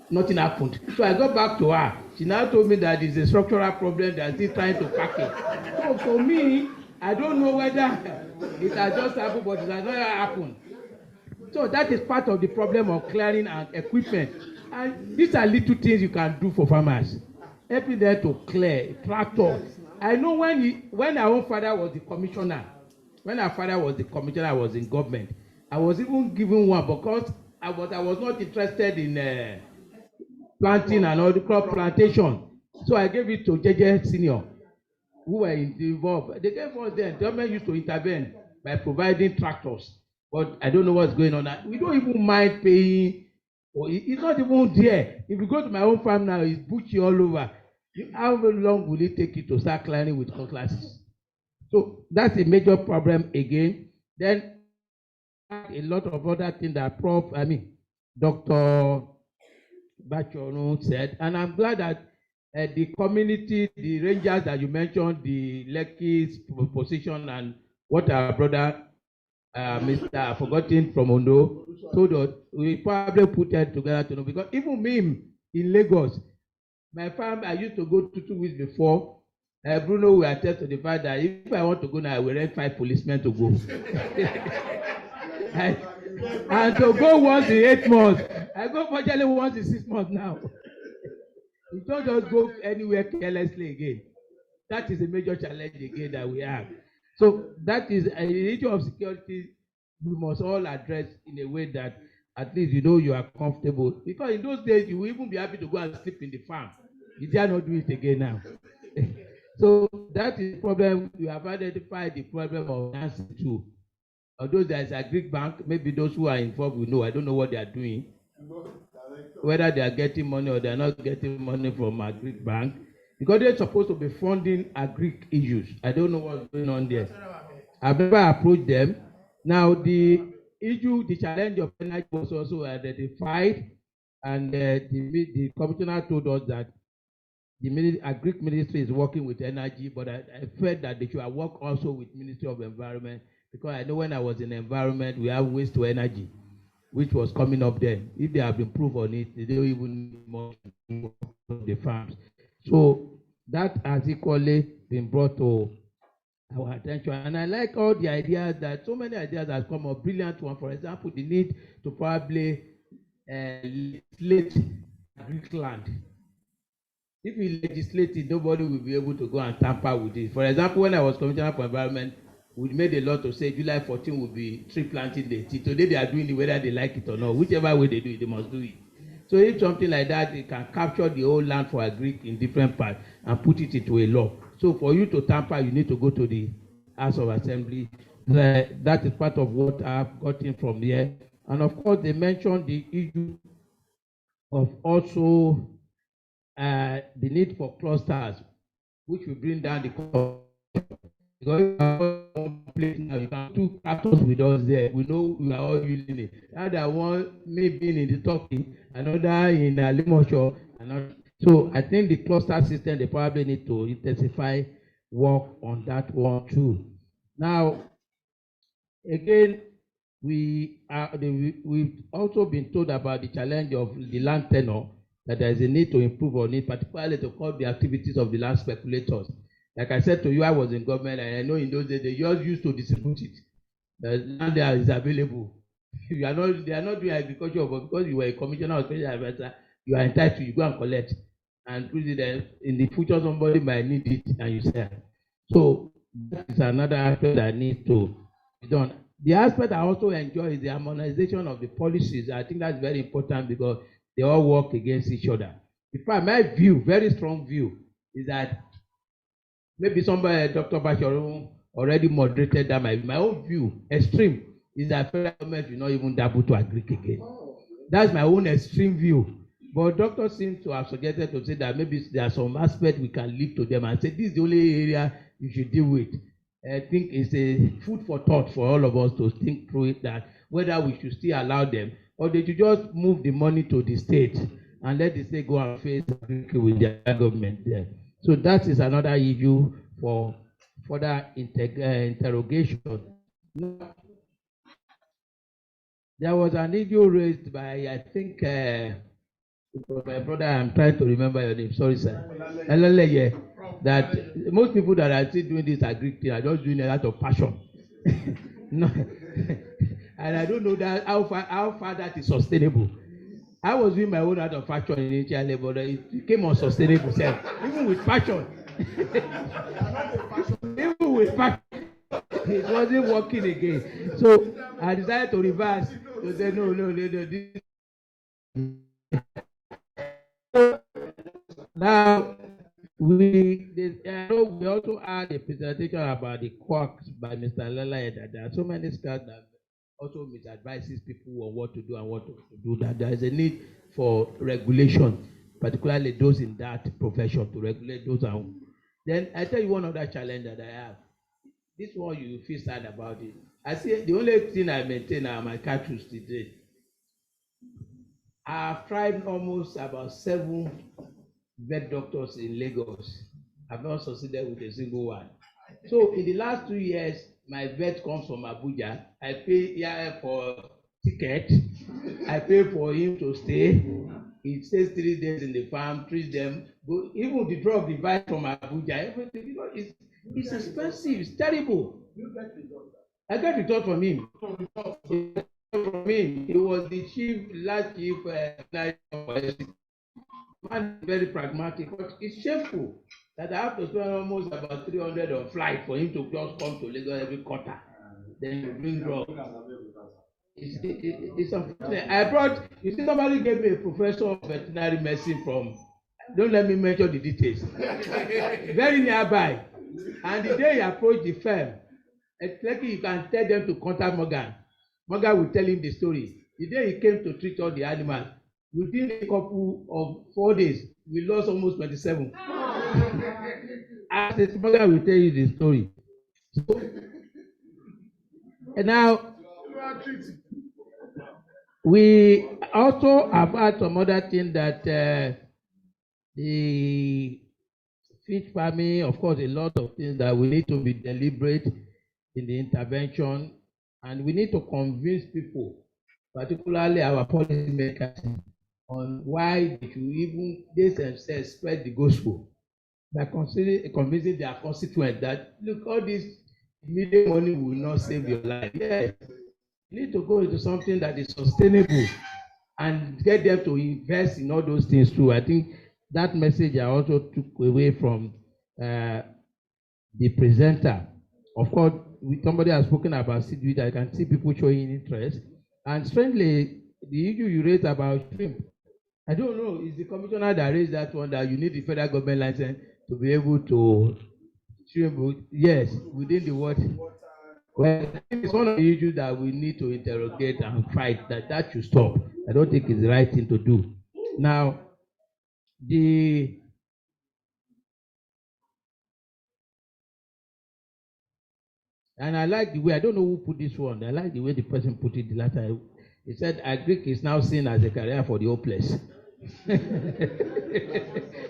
Nothing happened. So I got back to her. She now told me that it's a structural problem, they are still trying to pack it. So for me, I don't know whether it has just happened, but it has not happened. So that is part of the problem of clearing and equipment. And these are little things you can do for farmers. Helping them to clear, tractor. I know when our own father was the commissioner, when our father was the commissioner, I was in government. I was even given one because I was not interested in planting and all the crop plantation. So I gave it to JJ Senior, who were involved. They gave us then. The government used to intervene by providing tractors. But I don't know what's going on. We don't even mind paying. Or it's not even there. If you go to my own farm now, it's bushy all over. How long will it take you to start clearing with cutlasses? So that's a major problem again. Then a lot of other things that Dr. Bachono said, and I'm glad that the community, the rangers that you mentioned, the Lekki's position, and what our brother Mr. Forgotten from Ondo told us, we probably put it together to know, because even me in Lagos, my farm, I used to go to 2 weeks before. Bruno will attest to the fact that if I want to go now, I will rent 5 policemen to go. and to go once in 8 months. I go virtually once in 6 months now. You don't just go anywhere carelessly again. That is a major challenge again that we have. So that is an issue of security we must all address in a way that at least you know you are comfortable. Because in those days you will even be happy to go and sleep in the farm. You dare not do it again now. So that is the problem. You have identified the problem of financing too. Although there is a Greek bank, maybe those who are involved will know. I don't know what they are doing. Whether they are getting money or they are not getting money from a Greek bank. Because they're supposed to be funding a Greek issues. I don't know what's going on there. I've never approached them. Now the issue, the challenge of energy was also identified, and the commissioner told us that the Greek ministry is working with energy, but I felt that they should work also with Ministry of Environment, because I know when I was in environment, we have waste to energy, which was coming up then. If they have improved on it, they don't even need more from the farms. So that has equally been brought to our attention. And I like all the ideas that, so many ideas have come up, brilliant one. For example, the need to probably legislate Greek land. If we legislate it, nobody will be able to go and tamper with it. For example, when I was Commissioner for Environment, we made a law to say July 14 will be tree planting day. Today they are doing it whether they like it or not. Whichever way they do it, they must do it. So if something like that, they can capture the whole land for a Greek in different parts and put it into a law. So for you to tamper, you need to go to the House of Assembly. That is part of what I've gotten from here. And of course, they mentioned the issue of also the need for clusters, which will bring down the cost. Because one place now, you can two tractors with us there. We know we are all using it. Either one maybe in the Turkey, another in Limosho, another. So I think the cluster system, they probably need to intensify work on that one too. Now, again, we've also been told about the challenge of the land tenure, that there is a need to improve on it, particularly to curb the activities of the land speculators. Like I said to you, I was in government, and I know in those days they just used to distribute it. The land there is available. They are not doing agriculture, but because you were a commissioner or special advisor, you are entitled to, you go and collect. And in the future, somebody might need it, and you sell. So that is another aspect that needs to be done. The aspect I also enjoy is the harmonization of the policies. I think that's very important because they all work against each other. In fact, my view, very strong view, is that maybe somebody, Dr. Basharu, already moderated that. My own view, extreme, is that federal government will not even dabble to agree again. That's my own extreme view. But doctors seem to have suggested to say that maybe there are some aspects we can leave to them and say this is the only area you should deal with. I think it's a food for thought for all of us to think through it, that whether we should still allow them or they should just move the money to the state and let the state go and face with their government there. So that is another issue for further interrogation. Now, there was an issue raised by, I think, my brother, I'm trying to remember your name, sorry sir. Elaleye, that most people that are still doing this Greek thing are just doing it out of passion. No. And I don't know that how far that is sustainable. I was doing my own out of passion initially, but it became unsustainable self, even with passion. Even with passion, it wasn't working again. So I decided to reverse, to say no. Now, we also had a presentation about the quirks by Mr. Lala, that there are so many scars that also misadvises people on what to do and what to do, that there is a need for regulation, particularly those in that profession, to regulate those. Then I tell you one other challenge that I have. This one you feel sad about it. I see the only thing I maintain are my cartridges today. I've tried almost about 7 vet doctors in Lagos. I've not succeeded with a single one. So in the last 2 years, my vet comes from Abuja. I pay here for ticket. I pay for him to stay. He stays 3 days in the farm, treats them. But even the drug he buys from Abuja, everything, it's expensive. It's terrible. I get results from him. From him, he was the last chief, man, very pragmatic, but it's shameful that I have to spend almost about 300 on flight for him to just come to Lagos every quarter. Then you bring drugs. It's unfortunate. You see, somebody gave me a professor of veterinary medicine from don't let me mention the details. Very nearby. And the day he approached the firm, it's like you can tell them to contact Morgan. Morgan will tell him the story. The day he came to treat all the animals, within a couple of 4 days, we lost almost 27. As Morgan will tell you the story. So, and now, we also have had some other things that the fish farming, of course, a lot of things that we need to be deliberate in the intervention, and we need to convince people, particularly our policymakers, on why they should even they themselves spread the gospel by convincing their constituents that look, all this immediate money will not save your life. Yes, you need to go into something that is sustainable and get them to invest in all those things too. I think that message I also took away from the presenter. Of course, somebody has spoken about seaweed. I can see people showing interest. And strangely, the issue you raised about shrimp, I don't know, is the commissioner that raised that one that you need the federal government license to be able to shrimp? Yes, within the water. Well, it's one of the issues that we need to interrogate and fight, that should stop. I don't think it's the right thing to do. Now, and I like the way, I don't know who put this one, I like the way the person put it the last time. He said, Agric is now seen as a career for the hopeless.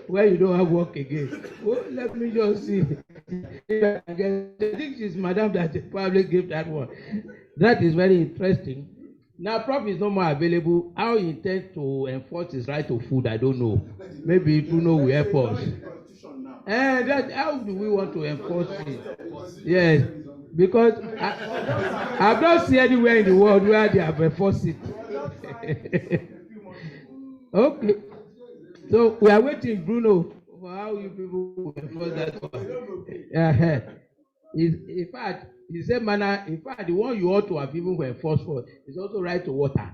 Where you don't have work again. Well, let me just see. I think it's Madam that probably gave that one. That is very interesting. Now, Prof is no more available. How he intends to enforce his right to food, I don't know. Maybe Bruno will help us. And how do we want to enforce it? Yes, because I've not seen anywhere in the world where they have enforced it. Okay, so we are waiting, Bruno, for how you people will enforce that one. In fact, the same manner, in fact, the one you ought to have even enforced for is also right to water.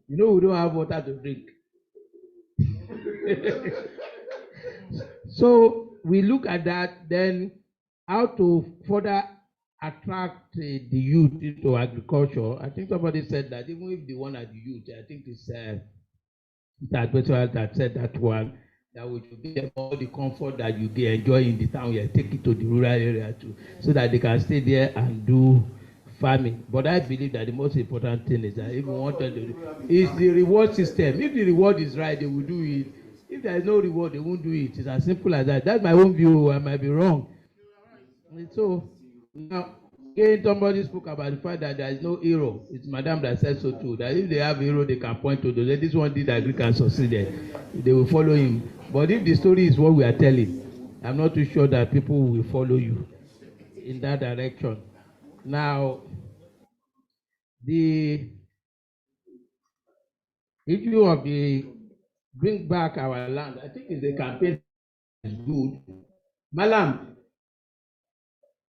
You know, we don't have water to drink. So we look at that, then how to further attract the youth into agriculture. I think somebody said that even if they want the youth, I think it's that person that said that one, that we should give them all the comfort that you enjoy in the town, you take it to the rural area too, so that they can stay there and do farming. But I believe that the most important thing is that if we want them to do, is the reward system. If the reward is right, they will do it. If there is no reward, they won't do it. It's as simple as that. That's my own view. I might be wrong. And so now, again, somebody spoke about the fact that there is no hero. It's Madam that said so too. That if they have a hero, they can point to those. This one did agree and succeeded. They will follow him. But if the story is what we are telling, I'm not too sure that people will follow you in that direction. Now, the issue of the bring back our land, I think it's a campaign that is good. Malam,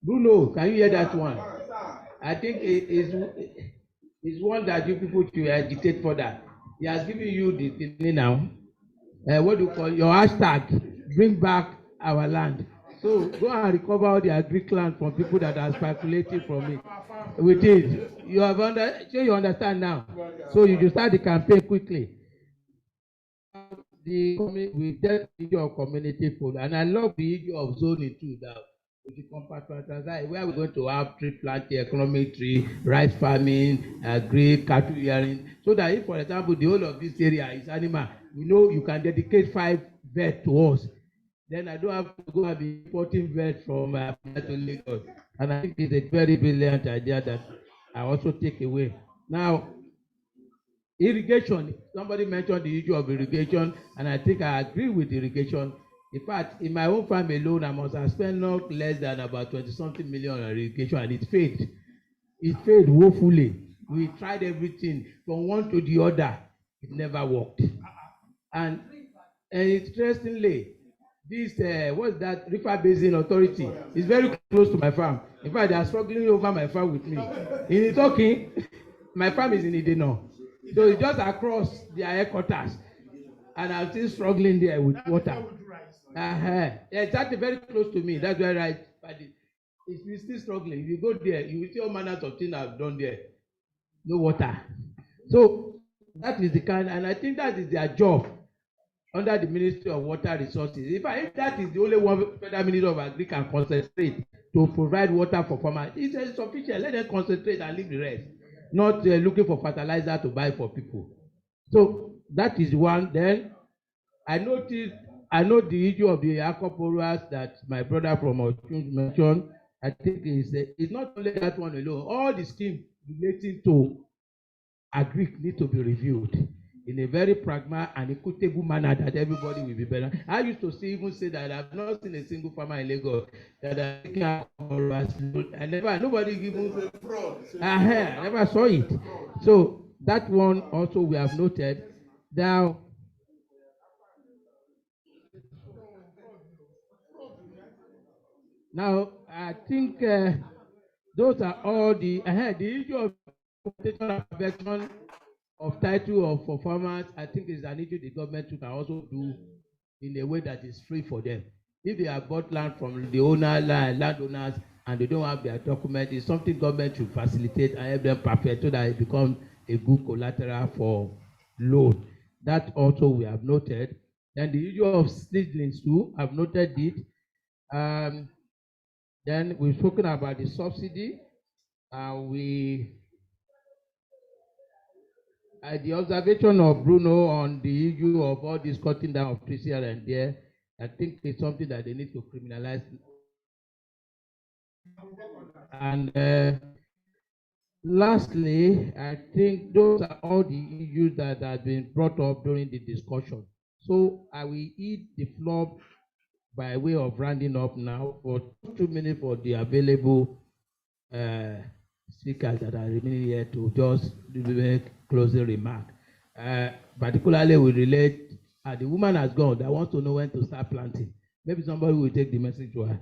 Bruno, can you hear that one? I think it is one that you people should agitate for that. He has given you the thing now. What do you call your hashtag? Bring back our land. So go and recover all the agric land from people that are speculating from it. With it, you have sure you understand now. So you just start the campaign quickly. With that issue of community food, and I love the issue of zoning too. That we should compartmentalize where we're going to have tree planting, economic tree, rice farming, agri, cattle rearing, so that if, for example, the whole of this area is animal, you know you can dedicate 5 vet to us. Then I don't have to go and be importing vet from to Lagos. And I think it's a very brilliant idea that I also take away. Now, irrigation, somebody mentioned the issue of irrigation, and I think I agree with irrigation. In fact, in my own farm alone, I must have spent not less than about 20-something million on irrigation, and it failed. It failed woefully. We tried everything from one to the other. It never worked. And interestingly, this what's that River Basin Authority is very close to my farm. In fact, they are struggling over my farm with me. In Itoki, my farm is in Ideno. So it's just across their headquarters. and I'm still struggling there with water. It's actually very close to me. That's why but it's still struggling. If you go there, you will see all manners of things I've done there. No water. So that is the kind, and I think that is their job under the Ministry of Water Resources. If that is the only one Federal Ministry of Agri can concentrate to provide water for farmers, it's sufficient. Let them concentrate and leave the rest. Not looking for fertilizer to buy for people. So that is one. Then I know the issue of the aquaporers that my brother from Oshun mentioned. I think it's not only that one alone. All the schemes relating to agri need to be reviewed in a very pragmatic and equitable manner that everybody will be better. I used to even say that I've not seen a single farmer in Lagos that are taking aquaporers. Nobody even I never saw it. So that one also we have noted. Now I think those are all the issue of protection of title for farmers. I think is an issue the government can also do in a way that is free for them. If they have bought land from the landowners and they don't have their document, it's something government should facilitate and help them perfect so that it becomes a good collateral for loan. That also we have noted. Then the issue of seedlings too, I've noted it. Then we've spoken about the subsidy. The observation of Bruno on the issue of all this cutting down of trees here and there, I think it's something that they need to criminalize. And lastly, I think those are all the issues that have been brought up during the discussion. So I will eat the floor by way of rounding up now for 2 minutes for the available speakers that are remaining here to just make closing remark. Particularly we relate, the woman has gone that wants to know when to start planting. Maybe somebody will take the message to her.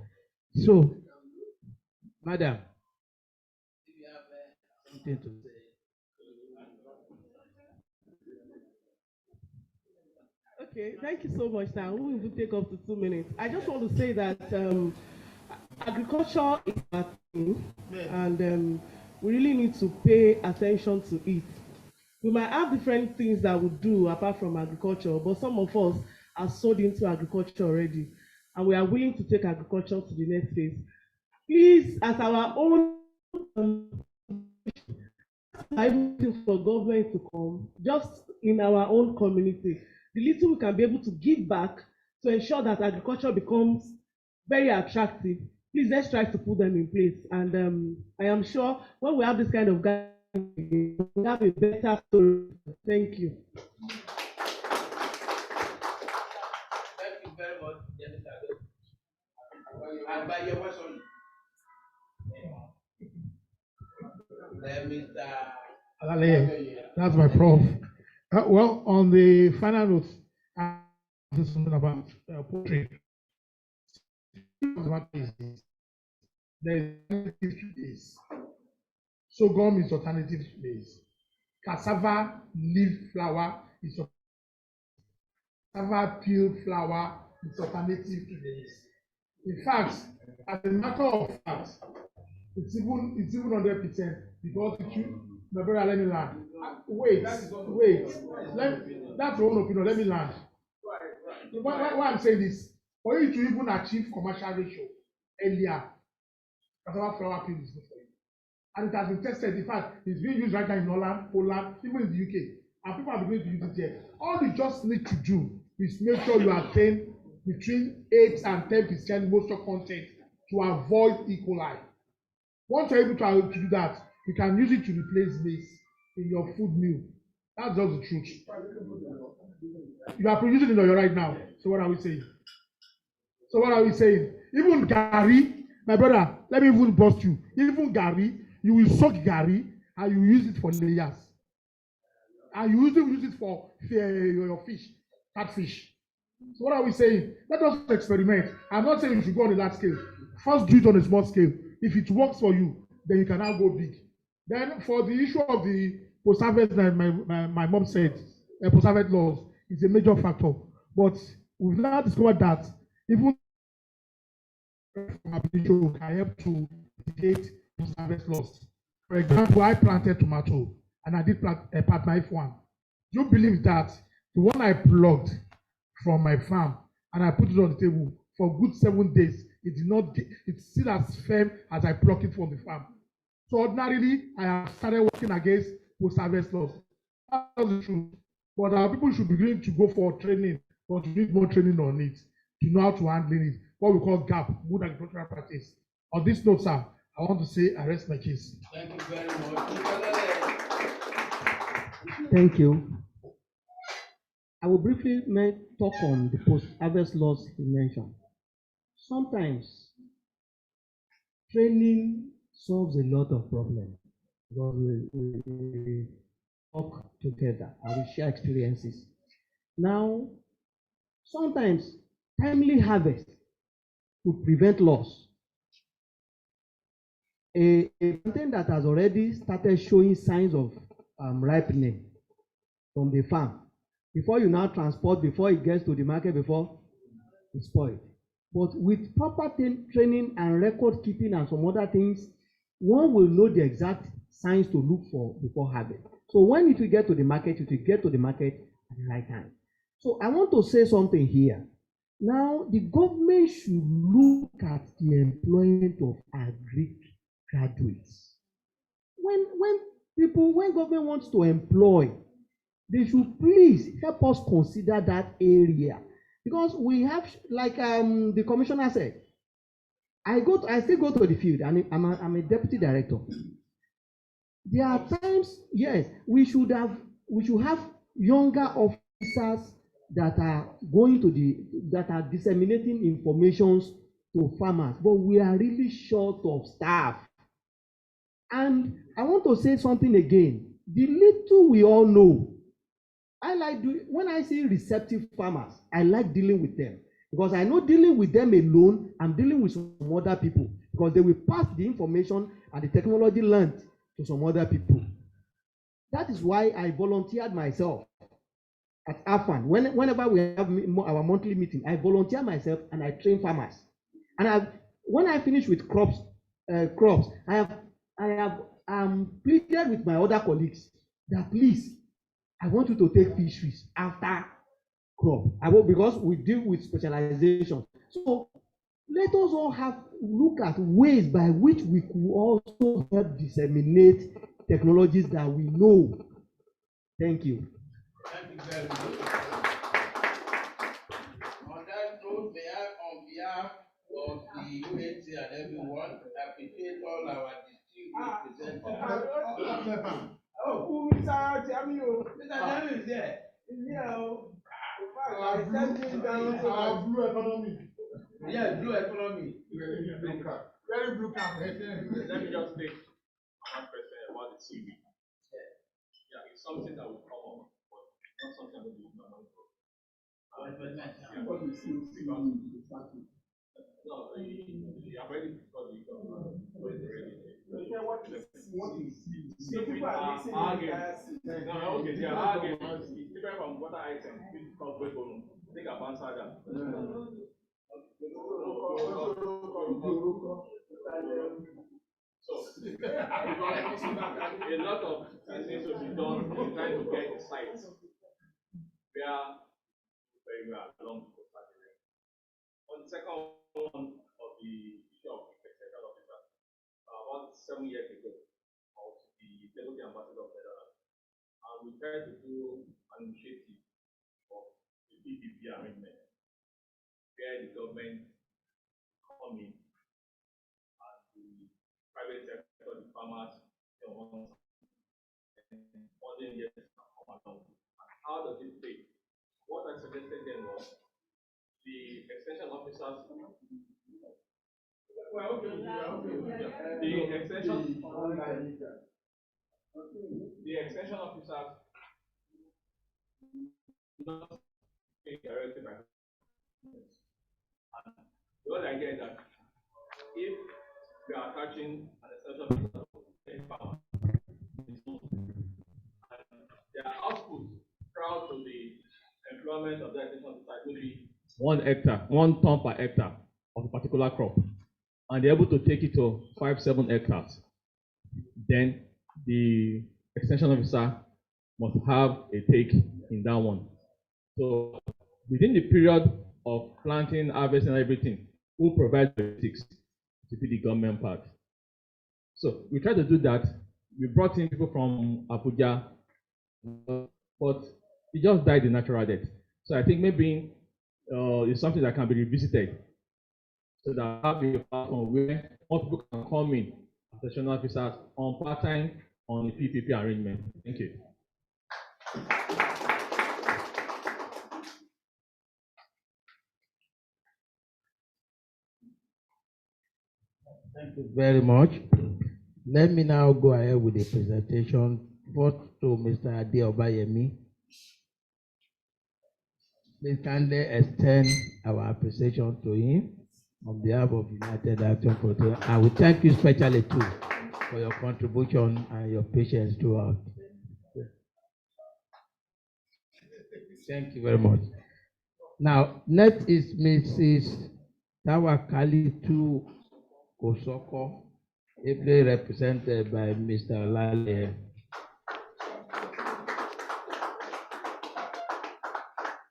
So, madam, if you have something to say. Okay, thank you so much, sir. We will take up to 2 minutes. I just want to say that agriculture is our thing, and we really need to pay attention to it. We might have different things that we do apart from agriculture, but some of us are sold into agriculture already, and we are willing to take agriculture to the next phase. Please, as our own for government to come, just in our own community, the little we can be able to give back to ensure that agriculture becomes very attractive. Please, let's try to put them in place. And I am sure when we have this kind of guidance, we have a better story. Thank you. Thank you very much, and by your question, Mr. That's my prof. Well, on the final note, I say something about poultry. There is alternative to this. Sorghum is alternative to this. Cassava leaf flour is cassava peel flour is alternative to this. In fact, as a matter of fact, it's even 100% because my brother, let me land. Wait. That's your own opinion. Let me land. Why I'm saying this? For you to even achieve commercial ratio earlier, cassava flour peel is good for you. And it has been tested. In fact, it's being used right now in Holland, Poland, even in the UK. And people are beginning to use it here. All you just need to do is make sure you attain between 8 and 10% moisture content to avoid E. coli. Once you're able to do that, you can use it to replace maize in your food meal. That's just the truth. You are producing it right now. So what are we saying? Even Gary, my brother, let me even bust you. Even Gary, you will soak Gary and you use it for layers. And you use it for your fish, catfish. So what are we saying? Let us experiment. I'm not saying you should go on a large scale. First do it on a small scale. If it works for you, then you can now go big. Then for the issue of the post-harvest that my mom said, post-harvest laws, is a major factor. But we've now discovered that even can help to mitigate harvest loss. For example, I planted tomato and I did plant a part knife one. Do you believe that the one I plucked from my farm and I put it on the table for good 7 days, it did not get, it's still as firm as I plucked it from the farm. So ordinarily, I have started working against post-harvest loss. That's the truth. But our people should be willing to go for training, but to need more training on it, to know how to handle it, what we call GAP, good agricultural practice. On this note, sir, I want to say I rest my case. Thank you very much. Thank you. I will briefly talk on the post-harvest loss you mentioned. Sometimes training solves a lot of problems because we talk together and we share experiences. Now, sometimes timely harvest could prevent loss. A plantain that has already started showing signs of ripening from the farm, before you now transport, before it gets to the market, before it's spoiled. But with proper training and record keeping and some other things, one will know the exact signs to look for before harvest. So when it will get to the market, it will get to the market at the right time. So I want to say something here. Now, the government should look at the employment of agri graduates. When government wants to employ, they should please help us consider that area. Because we have, like the commissioner said, I still go to the field, and I'm a deputy director. There are times, yes, we should have younger officers that are disseminating information to farmers, but we are really short of staff. And I want to say something again. The little we all know, when I see receptive farmers, I like dealing with them because I know dealing with them alone, I'm dealing with some other people because they will pass the information and the technology learned to some other people. That is why I volunteered myself at AFAN. Whenever we have our monthly meeting, I volunteer myself and I train farmers. And when I finish with crops, I have pleaded with my other colleagues that please, I want you to take fisheries after crop. Because we deal with specialization. So let us all look at ways by which we could also help disseminate technologies that we know. Thank you. Thank you very much. On that note, may I, on behalf of the UAT and everyone, appreciate all our distinguished presenters. Oh, Mr. Jamio. Mr. Jamio is there. He's here. I sent him down to blue economy. Yeah, blue economy. Blue card. Very blue card. Let me just take one question about the CV. Yeah, it's something that will come up, but not something that we normally do. No, we have already discussed it. Okay, yeah, it's different from water items. Think about that. So, a lot of things need to be done in trying to get the sites where we are along the coastal area. On the second one of the issue of extension officer, about 7 years ago, I was the deputy ambassador of Federal, and we tried to do an initiative of the PPP arrangement, where the government come in and the private sector, the farmers, and funding yes come along. And how does it pay? What I suggested then was the extension officers. Well, okay. The extension officers not being directed by. The other idea is that if we are attaching an extension officer to farmer, their output proud to the employer. requirement of the extension of the site will be 1 hectare, 1 ton per hectare of a particular crop, and they're able to take it to 5-7 hectares, then the extension officer must have a take in that one. So within the period of planting, harvesting, and everything, who provides the logistics to be the government part. So we try to do that. We brought in people from Abuja, but it just died a natural death. So I think maybe it's something that can be revisited. So that have a platform where more people can come in as session officers on part-time on a PPP arrangement. Thank you. Thank you very much. Let me now go ahead with the presentation. First to Mr. Ade Obayemi. Please kindly extend our appreciation to him on behalf of United Action for Change. And we thank you especially too for your contribution and your patience throughout. Thank you very much. Now, next is Mrs. Tawakalitu Kosoko, ably represented by Mr. Lale.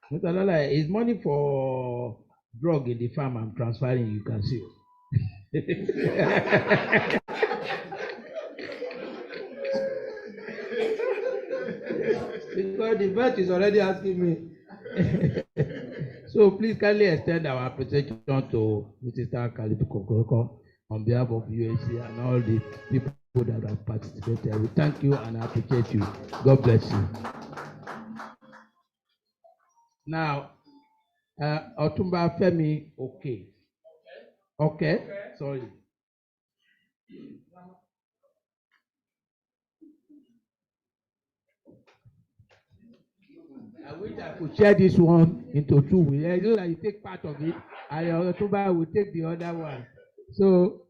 Mr. Lale, is money for drug in the farm I'm transferring, you can see. Because the vet is already asking me. So please kindly extend our appreciation to Mrs. Tawakalitu Kosoko on behalf of UAC and all the people that have participated. We thank you and appreciate you. God bless you. Now, Otumba Femi, okay. Sorry. I wish I could share this one into two ways. So that you take part of it, and Otumba will take the other one. So,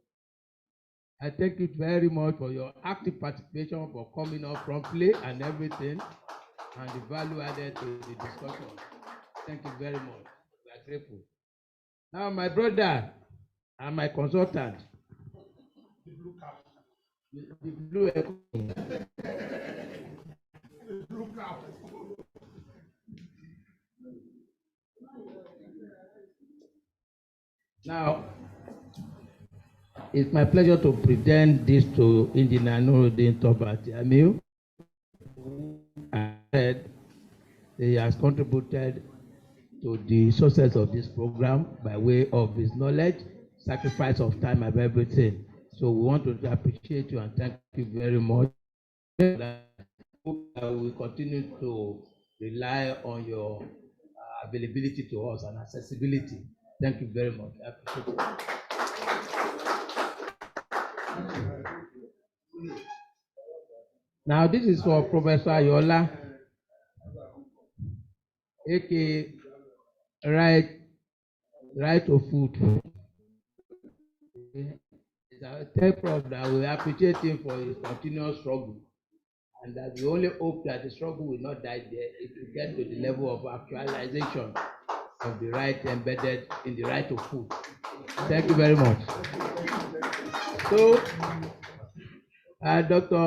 I thank you very much for your active participation, for coming up promptly and everything, and the value added to the discussion. Thank you very much. We are grateful. Now, my brother and my consultant, the blue cap. The blue cap. Now, it's my pleasure to present this to Engineer Nuruddin Tobati Amil. He has contributed to the success of this program by way of his knowledge, sacrifice of time, and everything. So we want to appreciate you and thank you very much. We will continue to rely on your availability to us and accessibility. Thank you very much. I appreciate it. Now, this is for Professor Ayola, aka Right to Food. It's a type of that we appreciate him for his continuous struggle, and that we only hope that the struggle will not die there. It will get to the level of actualization of the right embedded in the right to food. Thank you very much. So, Doctor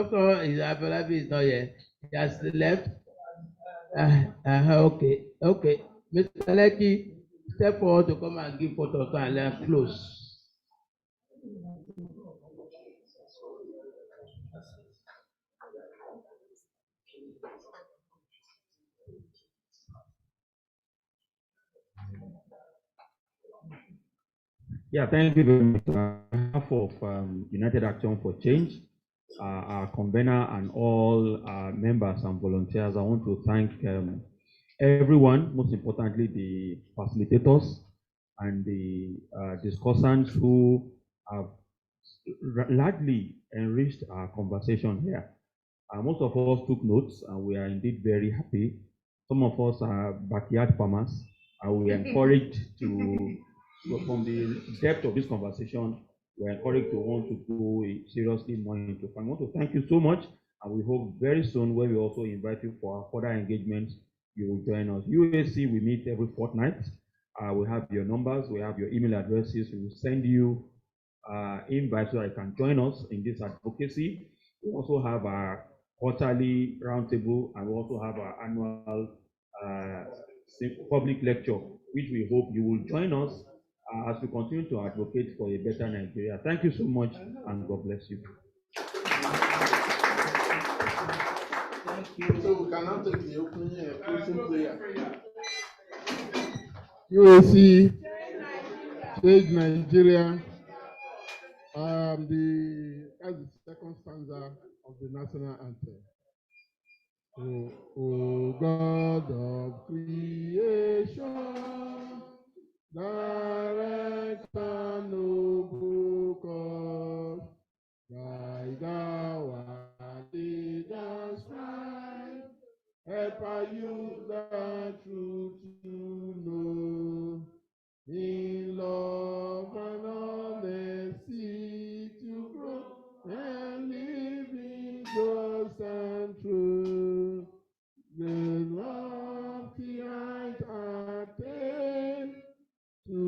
Abelabi is not here. He has left. Okay. Mr. Lekki, step forward to come and give photo and then close. Yeah, thank you very much. On behalf of United Action for Change, our convener, and all our members and volunteers, I want to thank everyone, most importantly the facilitators and the discussants who have largely enriched our conversation here. Most of us took notes, and we are indeed very happy. Some of us are backyard farmers, and we are encouraged to, from the depth of this conversation, we're encouraged to want to go seriously more into farming. I want to thank you so much, and we hope very soon when we also invite you for our further engagements, you will join us. UAC, we meet every fortnight. We have your numbers, we have your email addresses. We will send you invites so that you can join us in this advocacy. We also have our quarterly roundtable, and we also have our annual public lecture, which we hope you will join us as we continue to advocate for a better Nigeria. Thank you so much, and God bless you. Thank you. So we cannot take the opening closing prayer. UAC, Change Nigeria. That's the second stanza of the national anthem. O God of creation, direct and noble cause, guide our leaders right, help our youth the truth to know, in love and honesty to grow, and live in just and true. The lofty height attain to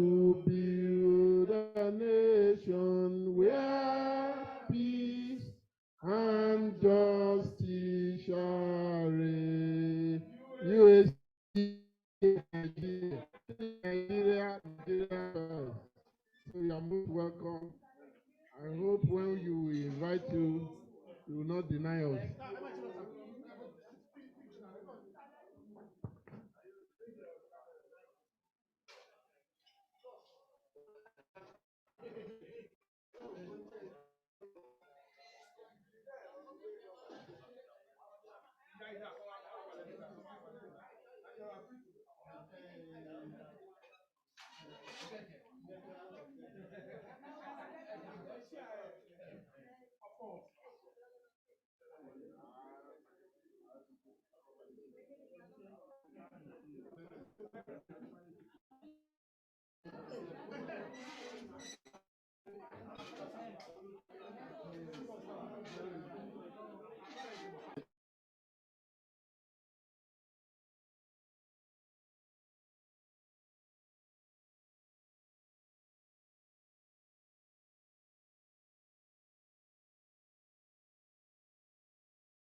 build a nation where peace and justice shall reign. USA, Nigeria, Nigeria. So you are most welcome. I hope when you invite you will not deny us.